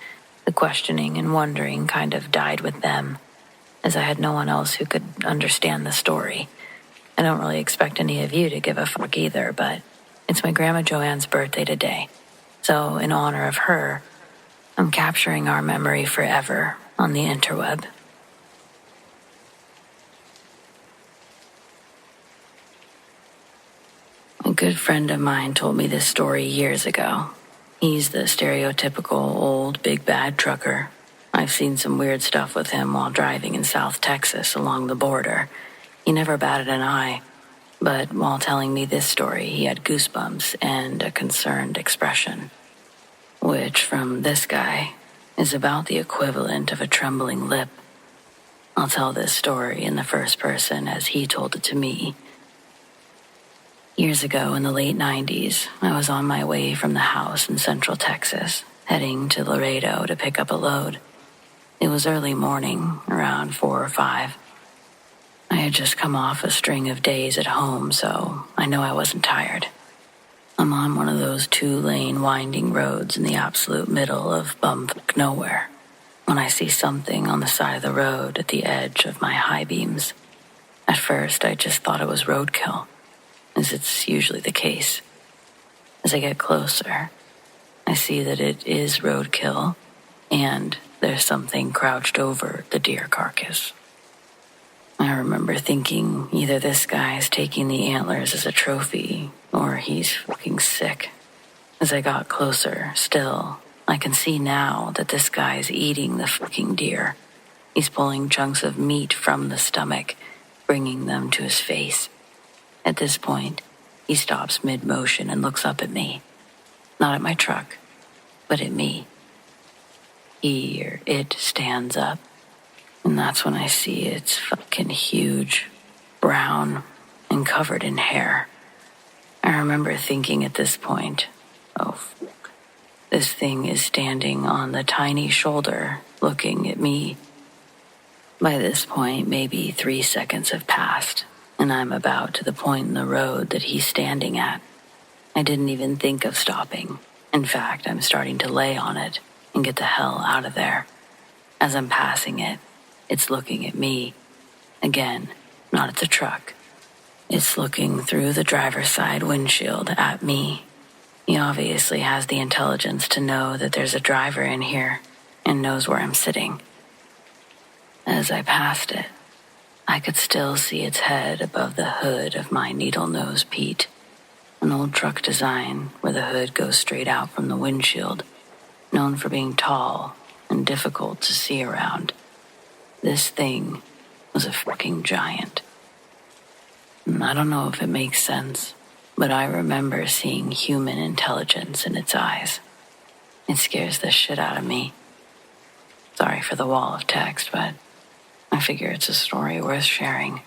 the questioning and wondering kind of died with them, as I had no one else who could understand the story. I don't really expect any of you to give a fuck either, but it's my Grandma Joanne's birthday today, so in honor of her, I'm capturing our memory forever on the interweb. A good friend of mine told me this story years ago. He's the stereotypical old big bad trucker. I've seen some weird stuff with him while driving in South Texas along the border. He never batted an eye, but while telling me this story, he had goosebumps and a concerned expression, which, from this guy, is about the equivalent of a trembling lip. I'll tell this story in the first person as he told it to me. Years ago in the late 90s, I was on my way from the house in Central Texas, heading to Laredo to pick up a load. It was early morning, around 4 or 5. I had just come off a string of days at home, so I know I wasn't tired. I'm on one of those 2-lane winding roads in the absolute middle of bumfuck nowhere when I see something on the side of the road at the edge of my high beams. At first, I just thought it was roadkill, as it's usually the case. As I get closer, I see that it is roadkill, and there's something crouched over the deer carcass. I remember thinking either this guy's taking the antlers as a trophy, or he's fucking sick. As I got closer, still, I can see now that this guy's eating the fucking deer. He's pulling chunks of meat from the stomach, bringing them to his face. At this point, he stops mid-motion and looks up at me. Not at my truck, but at me. He or it stands up, and that's when I see it's fucking huge, brown, and covered in hair. I remember thinking at this point, oh fuck, this thing is standing on the tiny shoulder, looking at me. By this point, maybe 3 seconds have passed, and I'm about to the point in the road that he's standing at. I didn't even think of stopping. In fact, I'm starting to lay on it and get the hell out of there. As I'm passing it, it's looking at me. Again, not at the truck. It's looking through the driver's side windshield at me. He obviously has the intelligence to know that there's a driver in here and knows where I'm sitting. As I passed it, I could still see its head above the hood of my needle-nose Pete, an old truck design where the hood goes straight out from the windshield, known for being tall and difficult to see around. This thing was a fucking giant. I don't know if it makes sense, but I remember seeing human intelligence in its eyes. It scares the shit out of me. Sorry for the wall of text, but I figure it's a story worth sharing.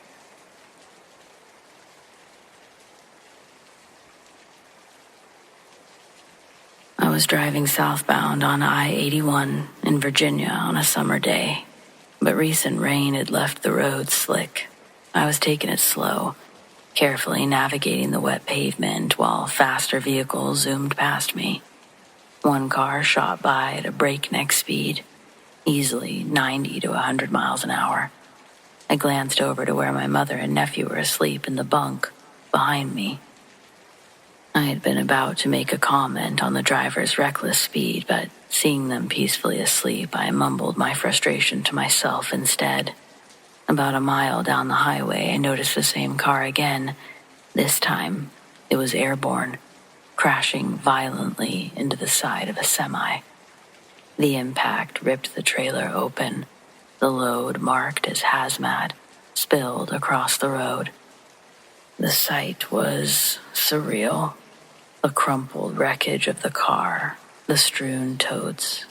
I was driving southbound on I-81 in Virginia on a summer day, but recent rain had left the road slick. I was taking it slow, carefully navigating the wet pavement while faster vehicles zoomed past me. One car shot by at a breakneck speed, easily 90 to 100 miles an hour. I glanced over to where my mother and nephew were asleep in the bunk behind me. I had been about to make a comment on the driver's reckless speed, but seeing them peacefully asleep, I mumbled my frustration to myself instead. About a mile down the highway, I noticed the same car again. This time, it was airborne, crashing violently into the side of a semi. The impact ripped the trailer open. The load, marked as hazmat, spilled across the road. The sight was surreal. The crumpled wreckage of the car, the strewn totes,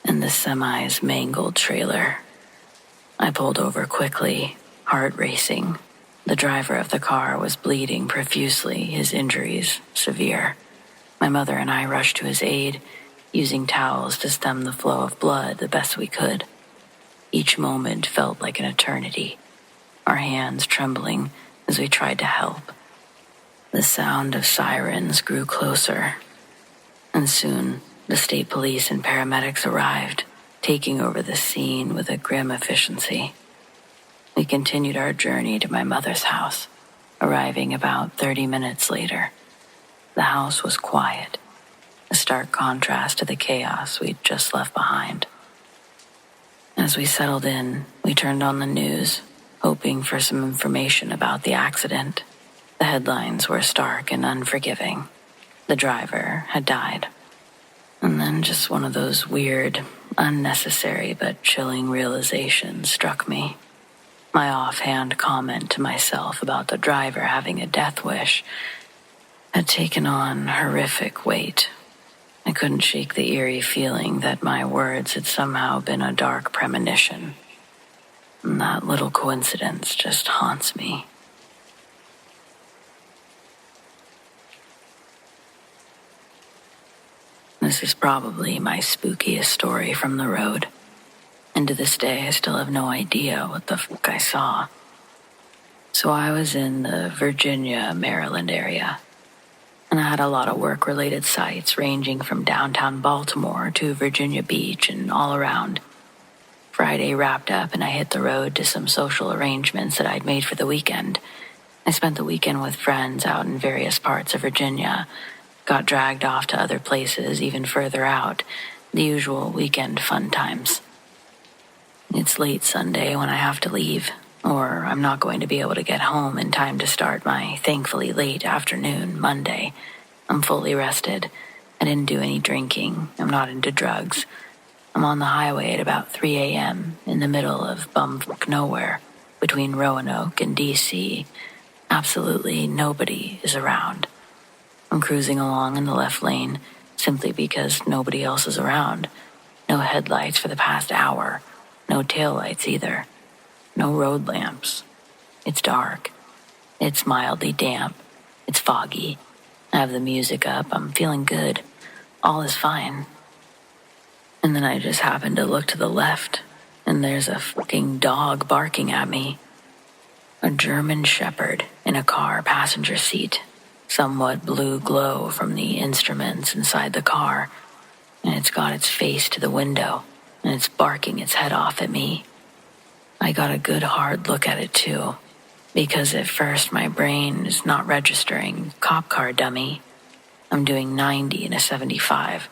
and the semi's mangled trailer. I pulled over quickly, heart racing. The driver of the car was bleeding profusely, his injuries severe. My mother and I rushed to his aid, using towels to stem the flow of blood the best we could. Each moment felt like an eternity, our hands trembling as we tried to help. The sound of sirens grew closer, and soon the state police and paramedics arrived, taking over the scene with a grim efficiency. We continued our journey to my mother's house, arriving about 30 minutes later. The house was quiet, a stark contrast to the chaos we'd just left behind. As we settled in, we turned on the news, hoping for some information about the accident. The headlines were stark and unforgiving. The driver had died. And then just one of those weird, unnecessary but chilling realizations struck me. My offhand comment to myself about the driver having a death wish had taken on horrific weight. I couldn't shake the eerie feeling that my words had somehow been a dark premonition. And that little coincidence just haunts me. This is probably my spookiest story from the road. And to this day, I still have no idea what the fuck I saw. So I was in the Virginia, Maryland area. And I had a lot of work-related sites ranging from downtown Baltimore to Virginia Beach and all around. Friday wrapped up and I hit the road to some social arrangements that I'd made for the weekend. I spent the weekend with friends out in various parts of Virginia, got dragged off to other places even further out, the usual weekend fun times. It's late Sunday when I have to leave, or I'm not going to be able to get home in time to start my thankfully late afternoon Monday. I'm fully rested. I didn't do any drinking. I'm not into drugs. I'm on the highway at about 3 a.m. in the middle of bumfuck nowhere, between Roanoke and D.C. Absolutely nobody is around. I'm cruising along in the left lane simply because nobody else is around. No headlights for the past hour. No taillights either. No road lamps. It's dark. It's mildly damp. It's foggy. I have the music up. I'm feeling good. All is fine. And then I just happen to look to the left, and there's a fucking dog barking at me. A German Shepherd in a car passenger seat. Somewhat blue glow from the instruments inside the car, and it's got its face to the window, and it's barking its head off at me. I got a good hard look at it too, because at first my brain is not registering cop car dummy. I'm doing 90 in a 75.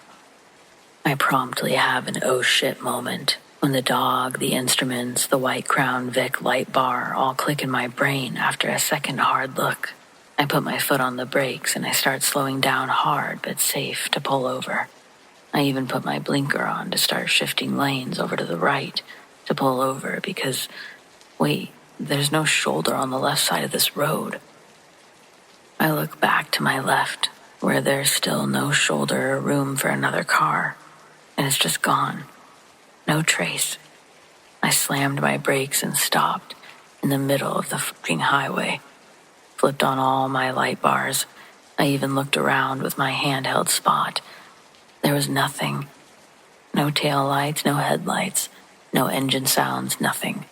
I promptly have an oh shit moment when the dog, the instruments, the White Crown Vic light bar all click in my brain after a second hard look. I put my foot on the brakes and I start slowing down hard but safe to pull over. I even put my blinker on to start shifting lanes over to the right to pull over because, wait, there's no shoulder on the left side of this road. I look back to my left where there's still no shoulder or room for another car, and it's just gone. No trace. I slammed my brakes and stopped in the middle of the fucking highway. Flipped on all my light bars. I even looked around with my handheld spot. There was nothing. No tail lights, no headlights, no engine sounds, nothing.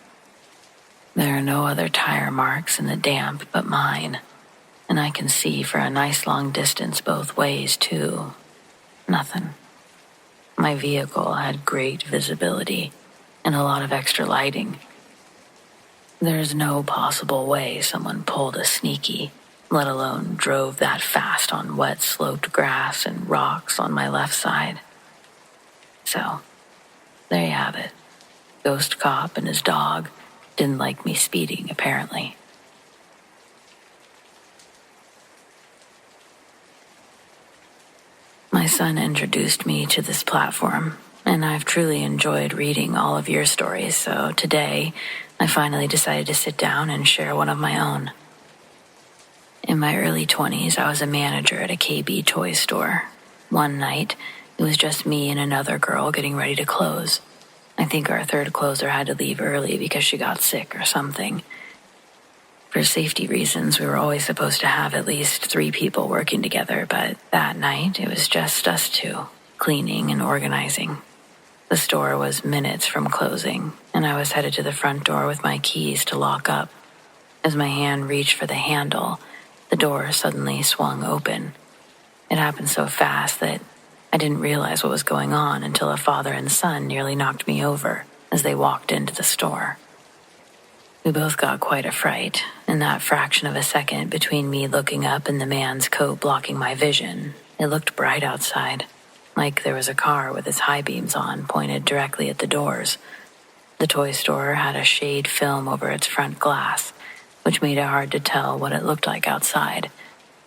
There are no other tire marks in the damp but mine, and I can see for a nice long distance both ways too. Nothing. My vehicle had great visibility and a lot of extra lighting. There's no possible way someone pulled a sneaky, let alone drove that fast on wet sloped grass and rocks on my left side. So, there you have it. Ghost cop and his dog didn't like me speeding, apparently. My son introduced me to this platform, and I've truly enjoyed reading all of your stories, so today I finally decided to sit down and share one of my own. In my early 20s, I was a manager at a KB toy store. One night, it was just me and another girl getting ready to close. I think our third closer had to leave early because she got sick or something. For safety reasons, we were always supposed to have at least 3 people working together, but that night, it was just us 2, cleaning and organizing. The store was minutes from closing, and I was headed to the front door with my keys to lock up. As my hand reached for the handle, the door suddenly swung open. It happened so fast that I didn't realize what was going on until a father and son nearly knocked me over as they walked into the store. We both got quite a fright, in that fraction of a second between me looking up and the man's coat blocking my vision. It looked bright outside, like there was a car with its high beams on pointed directly at the doors. The toy store had a shade film over its front glass, which made it hard to tell what it looked like outside,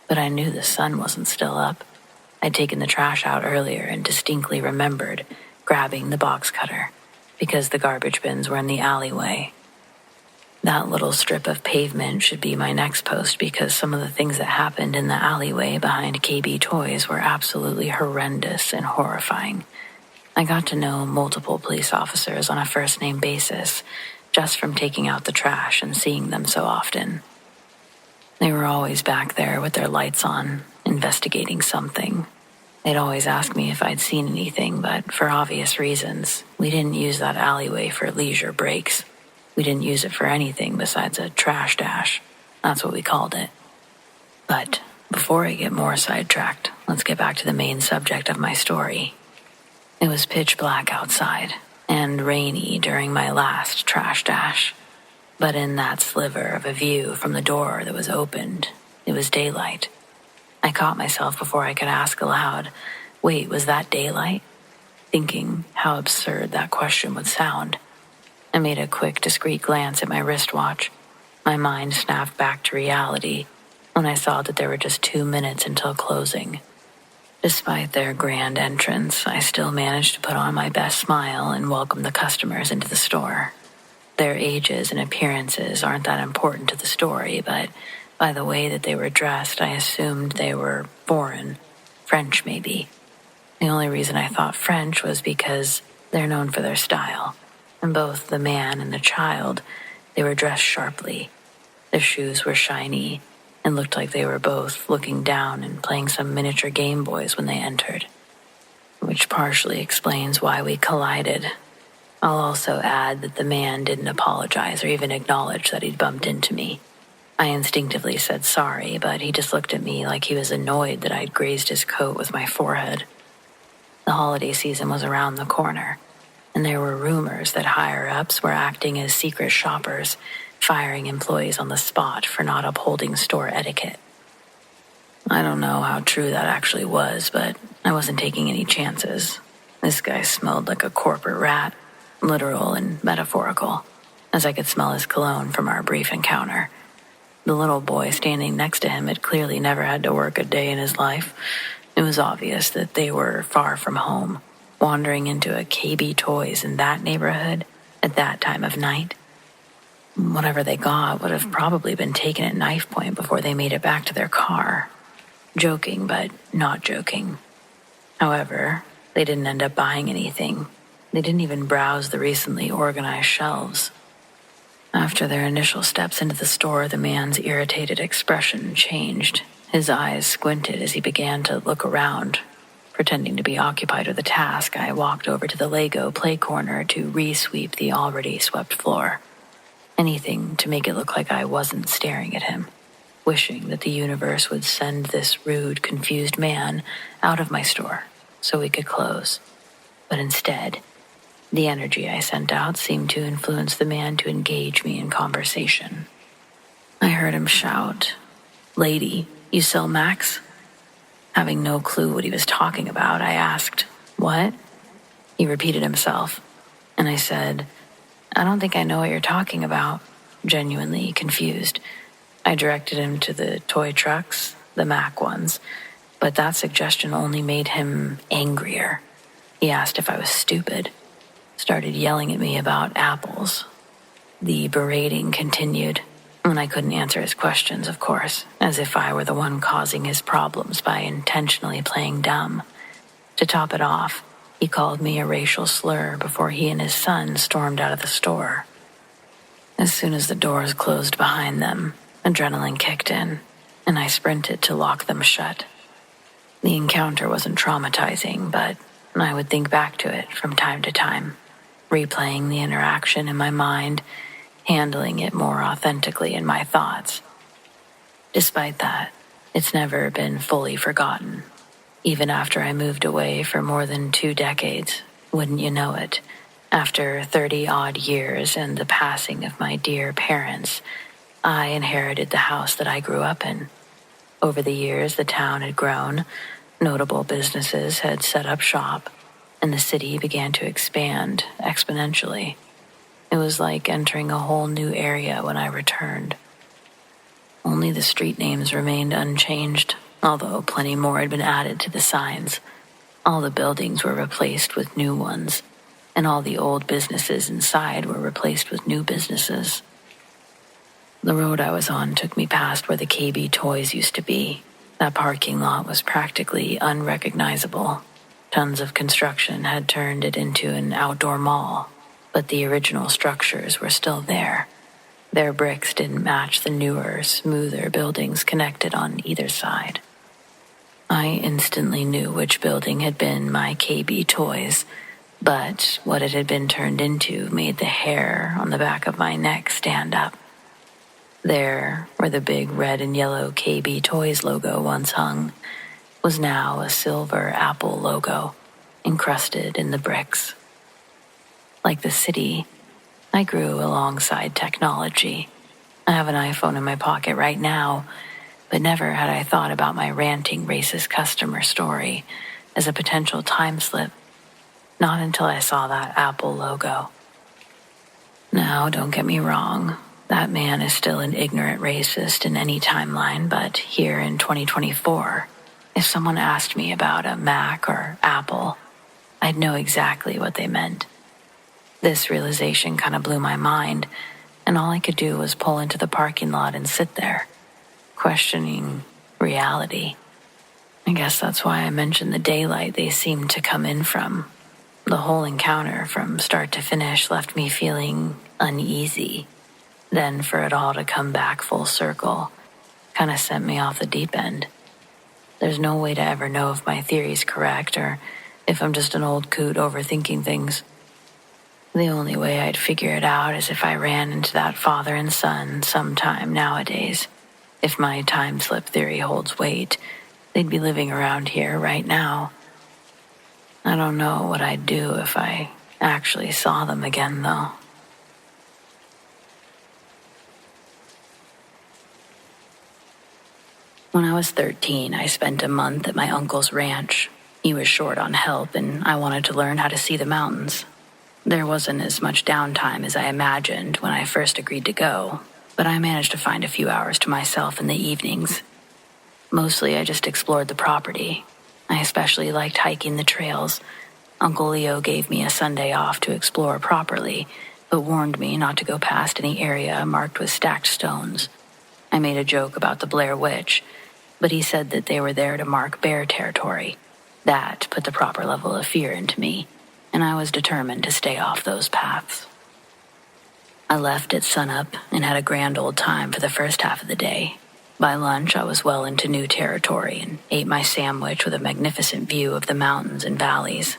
but I knew the sun wasn't still up. I'd taken the trash out earlier and distinctly remembered grabbing the box cutter, because the garbage bins were in the alleyway. That little strip of pavement should be my next post because some of the things that happened in the alleyway behind KB Toys were absolutely horrendous and horrifying. I got to know multiple police officers on a first-name basis just from taking out the trash and seeing them so often. They were always back there with their lights on, investigating something. They'd always ask me if I'd seen anything, but for obvious reasons, we didn't use that alleyway for leisure breaks. We didn't use it for anything besides a trash dash. That's what we called it. But before I get more sidetracked, let's get back to the main subject of my story. It was pitch black outside and rainy during my last trash dash. But in that sliver of a view from the door that was opened, it was daylight. I caught myself before I could ask aloud, "Wait, was that daylight?" Thinking how absurd that question would sound. I made a quick, discreet glance at my wristwatch. My mind snapped back to reality when I saw that there were just 2 minutes until closing. Despite their grand entrance, I still managed to put on my best smile and welcome the customers into the store. Their ages and appearances aren't that important to the story, but by the way that they were dressed, I assumed they were foreign, French maybe. The only reason I thought French was because they're known for their style. And both the man and the child, they were dressed sharply. Their shoes were shiny and looked like they were both looking down and playing some miniature Game Boys when they entered, which partially explains why we collided. I'll also add that the man didn't apologize or even acknowledge that he'd bumped into me. I instinctively said sorry, but he just looked at me like he was annoyed that I'd grazed his coat with my forehead. The holiday season was around the corner, and there were rumors that higher-ups were acting as secret shoppers, firing employees on the spot for not upholding store etiquette. I don't know how true that actually was, but I wasn't taking any chances. This guy smelled like a corporate rat, literal and metaphorical, as I could smell his cologne from our brief encounter. The little boy standing next to him had clearly never had to work a day in his life. It was obvious that they were far from home, wandering into a KB Toys in that neighborhood at that time of night. Whatever they got would have probably been taken at knife point before they made it back to their car. Joking, but not joking. However, they didn't end up buying anything. They didn't even browse the recently organized shelves. After their initial steps into the store, the man's irritated expression changed. His eyes squinted as he began to look around. Pretending to be occupied with a task, I walked over to the Lego play corner to re-sweep the already swept floor. Anything to make it look like I wasn't staring at him, wishing that the universe would send this rude, confused man out of my store so we could close. But instead, the energy I sent out seemed to influence the man to engage me in conversation. I heard him shout, "Lady, you sell Macs?" Having no clue what he was talking about, I asked, "What?" He repeated himself, and I said, "I don't think I know what you're talking about," genuinely confused. I directed him to the toy trucks, the Mac ones, but that suggestion only made him angrier. He asked if I was stupid, started yelling at me about apples. The berating continued, and I couldn't answer his questions, of course, as if I were the one causing his problems by intentionally playing dumb. To top it off, he called me a racial slur before he and his son stormed out of the store. As soon as the doors closed behind them, adrenaline kicked in, and I sprinted to lock them shut. The encounter wasn't traumatizing, but I would think back to it from time to time, replaying the interaction in my mind, handling it more authentically in my thoughts. Despite that, it's never been fully forgotten. Even after I moved away for more than 2 decades, wouldn't you know it, after 30-odd years and the passing of my dear parents, I inherited the house that I grew up in. Over the years, the town had grown, notable businesses had set up shop, and the city began to expand exponentially. It was like entering a whole new area when I returned. Only the street names remained unchanged, although plenty more had been added to the signs. All the buildings were replaced with new ones, and all the old businesses inside were replaced with new businesses. The road I was on took me past where the KB Toys used to be. That parking lot was practically unrecognizable. Tons of construction had turned it into an outdoor mall, but the original structures were still there. Their bricks didn't match the newer, smoother buildings connected on either side. I instantly knew which building had been my KB Toys, but what it had been turned into made the hair on the back of my neck stand up. There, where the big red and yellow KB Toys logo once hung, was now a silver apple logo encrusted in the bricks. Like the city, I grew alongside technology. I have an iPhone in my pocket right now, but never had I thought about my ranting racist customer story as a potential time slip. Not until I saw that Apple logo. Now, don't get me wrong. That man is still an ignorant racist in any timeline, but here in 2024, if someone asked me about a Mac or Apple, I'd know exactly what they meant. This realization kind of blew my mind, and all I could do was pull into the parking lot and sit there, questioning reality. I guess that's why I mentioned the daylight they seemed to come in from. The whole encounter from start to finish left me feeling uneasy. Then for it all to come back full circle kind of sent me off the deep end. There's no way to ever know if my theory's correct or if I'm just an old coot overthinking things. The only way I'd figure it out is if I ran into that father and son sometime nowadays. If my time slip theory holds weight, they'd be living around here right now. I don't know what I'd do if I actually saw them again, though. When I was 13, I spent a month at my uncle's ranch. He was short on help, and I wanted to learn how to see the mountains. There wasn't as much downtime as I imagined when I first agreed to go, but I managed to find a few hours to myself in the evenings. Mostly I just explored the property. I especially liked hiking the trails. Uncle Leo gave me a Sunday off to explore properly, but warned me not to go past any area marked with stacked stones. I made a joke about the Blair Witch, but he said that they were there to mark bear territory. That put the proper level of fear into me, and I was determined to stay off those paths. I left at sunup and had a grand old time for the first half of the day. By lunch, I was well into new territory and ate my sandwich with a magnificent view of the mountains and valleys.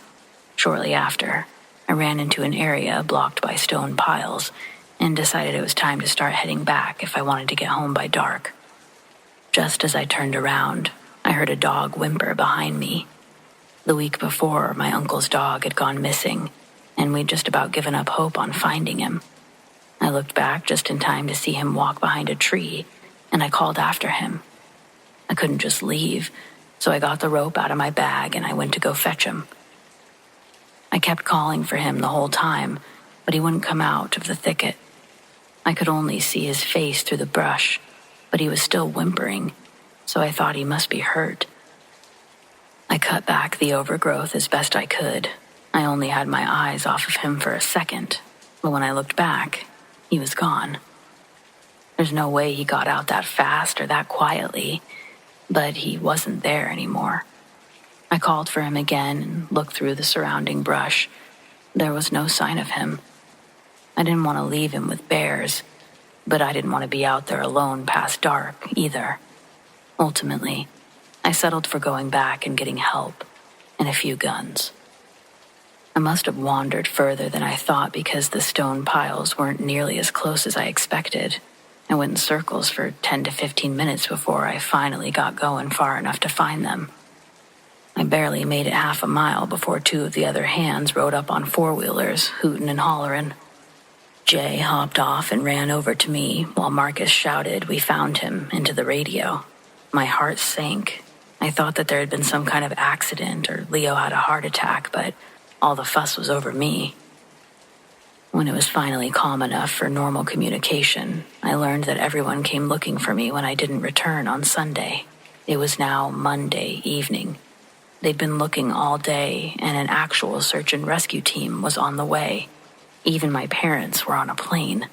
Shortly after, I ran into an area blocked by stone piles and decided it was time to start heading back if I wanted to get home by dark. Just as I turned around, I heard a dog whimper behind me. The week before, my uncle's dog had gone missing, and we'd just about given up hope on finding him. I looked back just in time to see him walk behind a tree, and I called after him. I couldn't just leave, so I got the rope out of my bag and I went to go fetch him. I kept calling for him the whole time, but he wouldn't come out of the thicket. I could only see his face through the brush, but he was still whimpering, so I thought he must be hurt. I cut back the overgrowth as best I could. I only had my eyes off of him for a second, but when I looked back, he was gone. There's no way he got out that fast or that quietly, but he wasn't there anymore. I called for him again and looked through the surrounding brush. There was no sign of him. I didn't want to leave him with bears, but I didn't want to be out there alone past dark either. Ultimately, I settled for going back and getting help and a few guns. I must have wandered further than I thought because the stone piles weren't nearly as close as I expected. I went in circles for 10 to 15 minutes before I finally got going far enough to find them. I barely made it half a mile before two of the other hands rode up on four-wheelers, hooting and hollering. Jay hopped off and ran over to me while Marcus shouted, "We found him," into the radio. My heart sank. I thought that there had been some kind of accident or Leo had a heart attack, but all the fuss was over me. When it was finally calm enough for normal communication, I learned that everyone came looking for me when I didn't return on Sunday. It was now Monday evening. They'd been looking all day, and an actual search and rescue team was on the way. Even my parents were on a plane.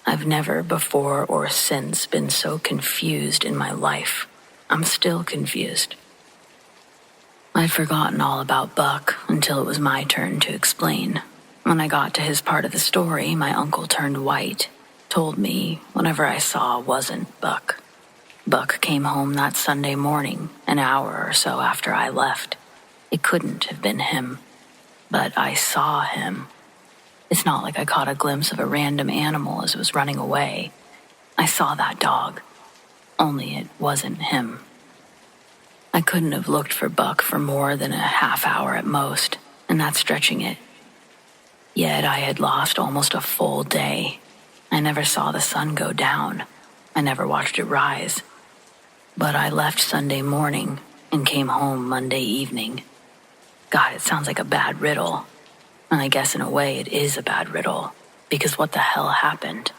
I've never before or since been so confused in my life. I'm still confused. I'd forgotten all about Buck until it was my turn to explain. When I got to his part of the story, my uncle turned white, told me whatever I saw wasn't Buck. Buck came home that Sunday morning, an hour or so after I left. It couldn't have been him, but I saw him. It's not like I caught a glimpse of a random animal as it was running away. I saw that dog, only it wasn't him. I couldn't have looked for Buck for more than a half hour at most, and that's stretching it. Yet I had lost almost a full day. I never saw the sun go down. I never watched it rise. But I left Sunday morning and came home Monday evening. God, it sounds like a bad riddle. And I guess in a way it is a bad riddle, because what the hell happened?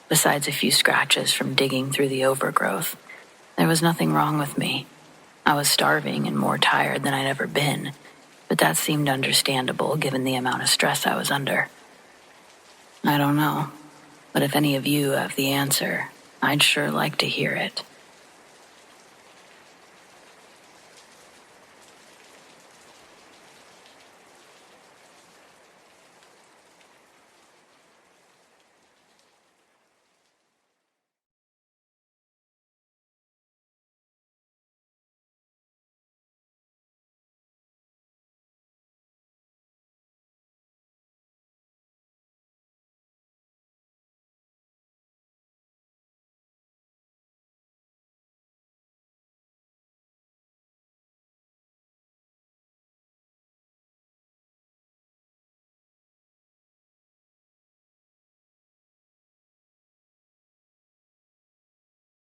Besides a few scratches from digging through the overgrowth, there was nothing wrong with me. I was starving and more tired than I'd ever been, but that seemed understandable given the amount of stress I was under. I don't know, but if any of you have the answer, I'd sure like to hear it.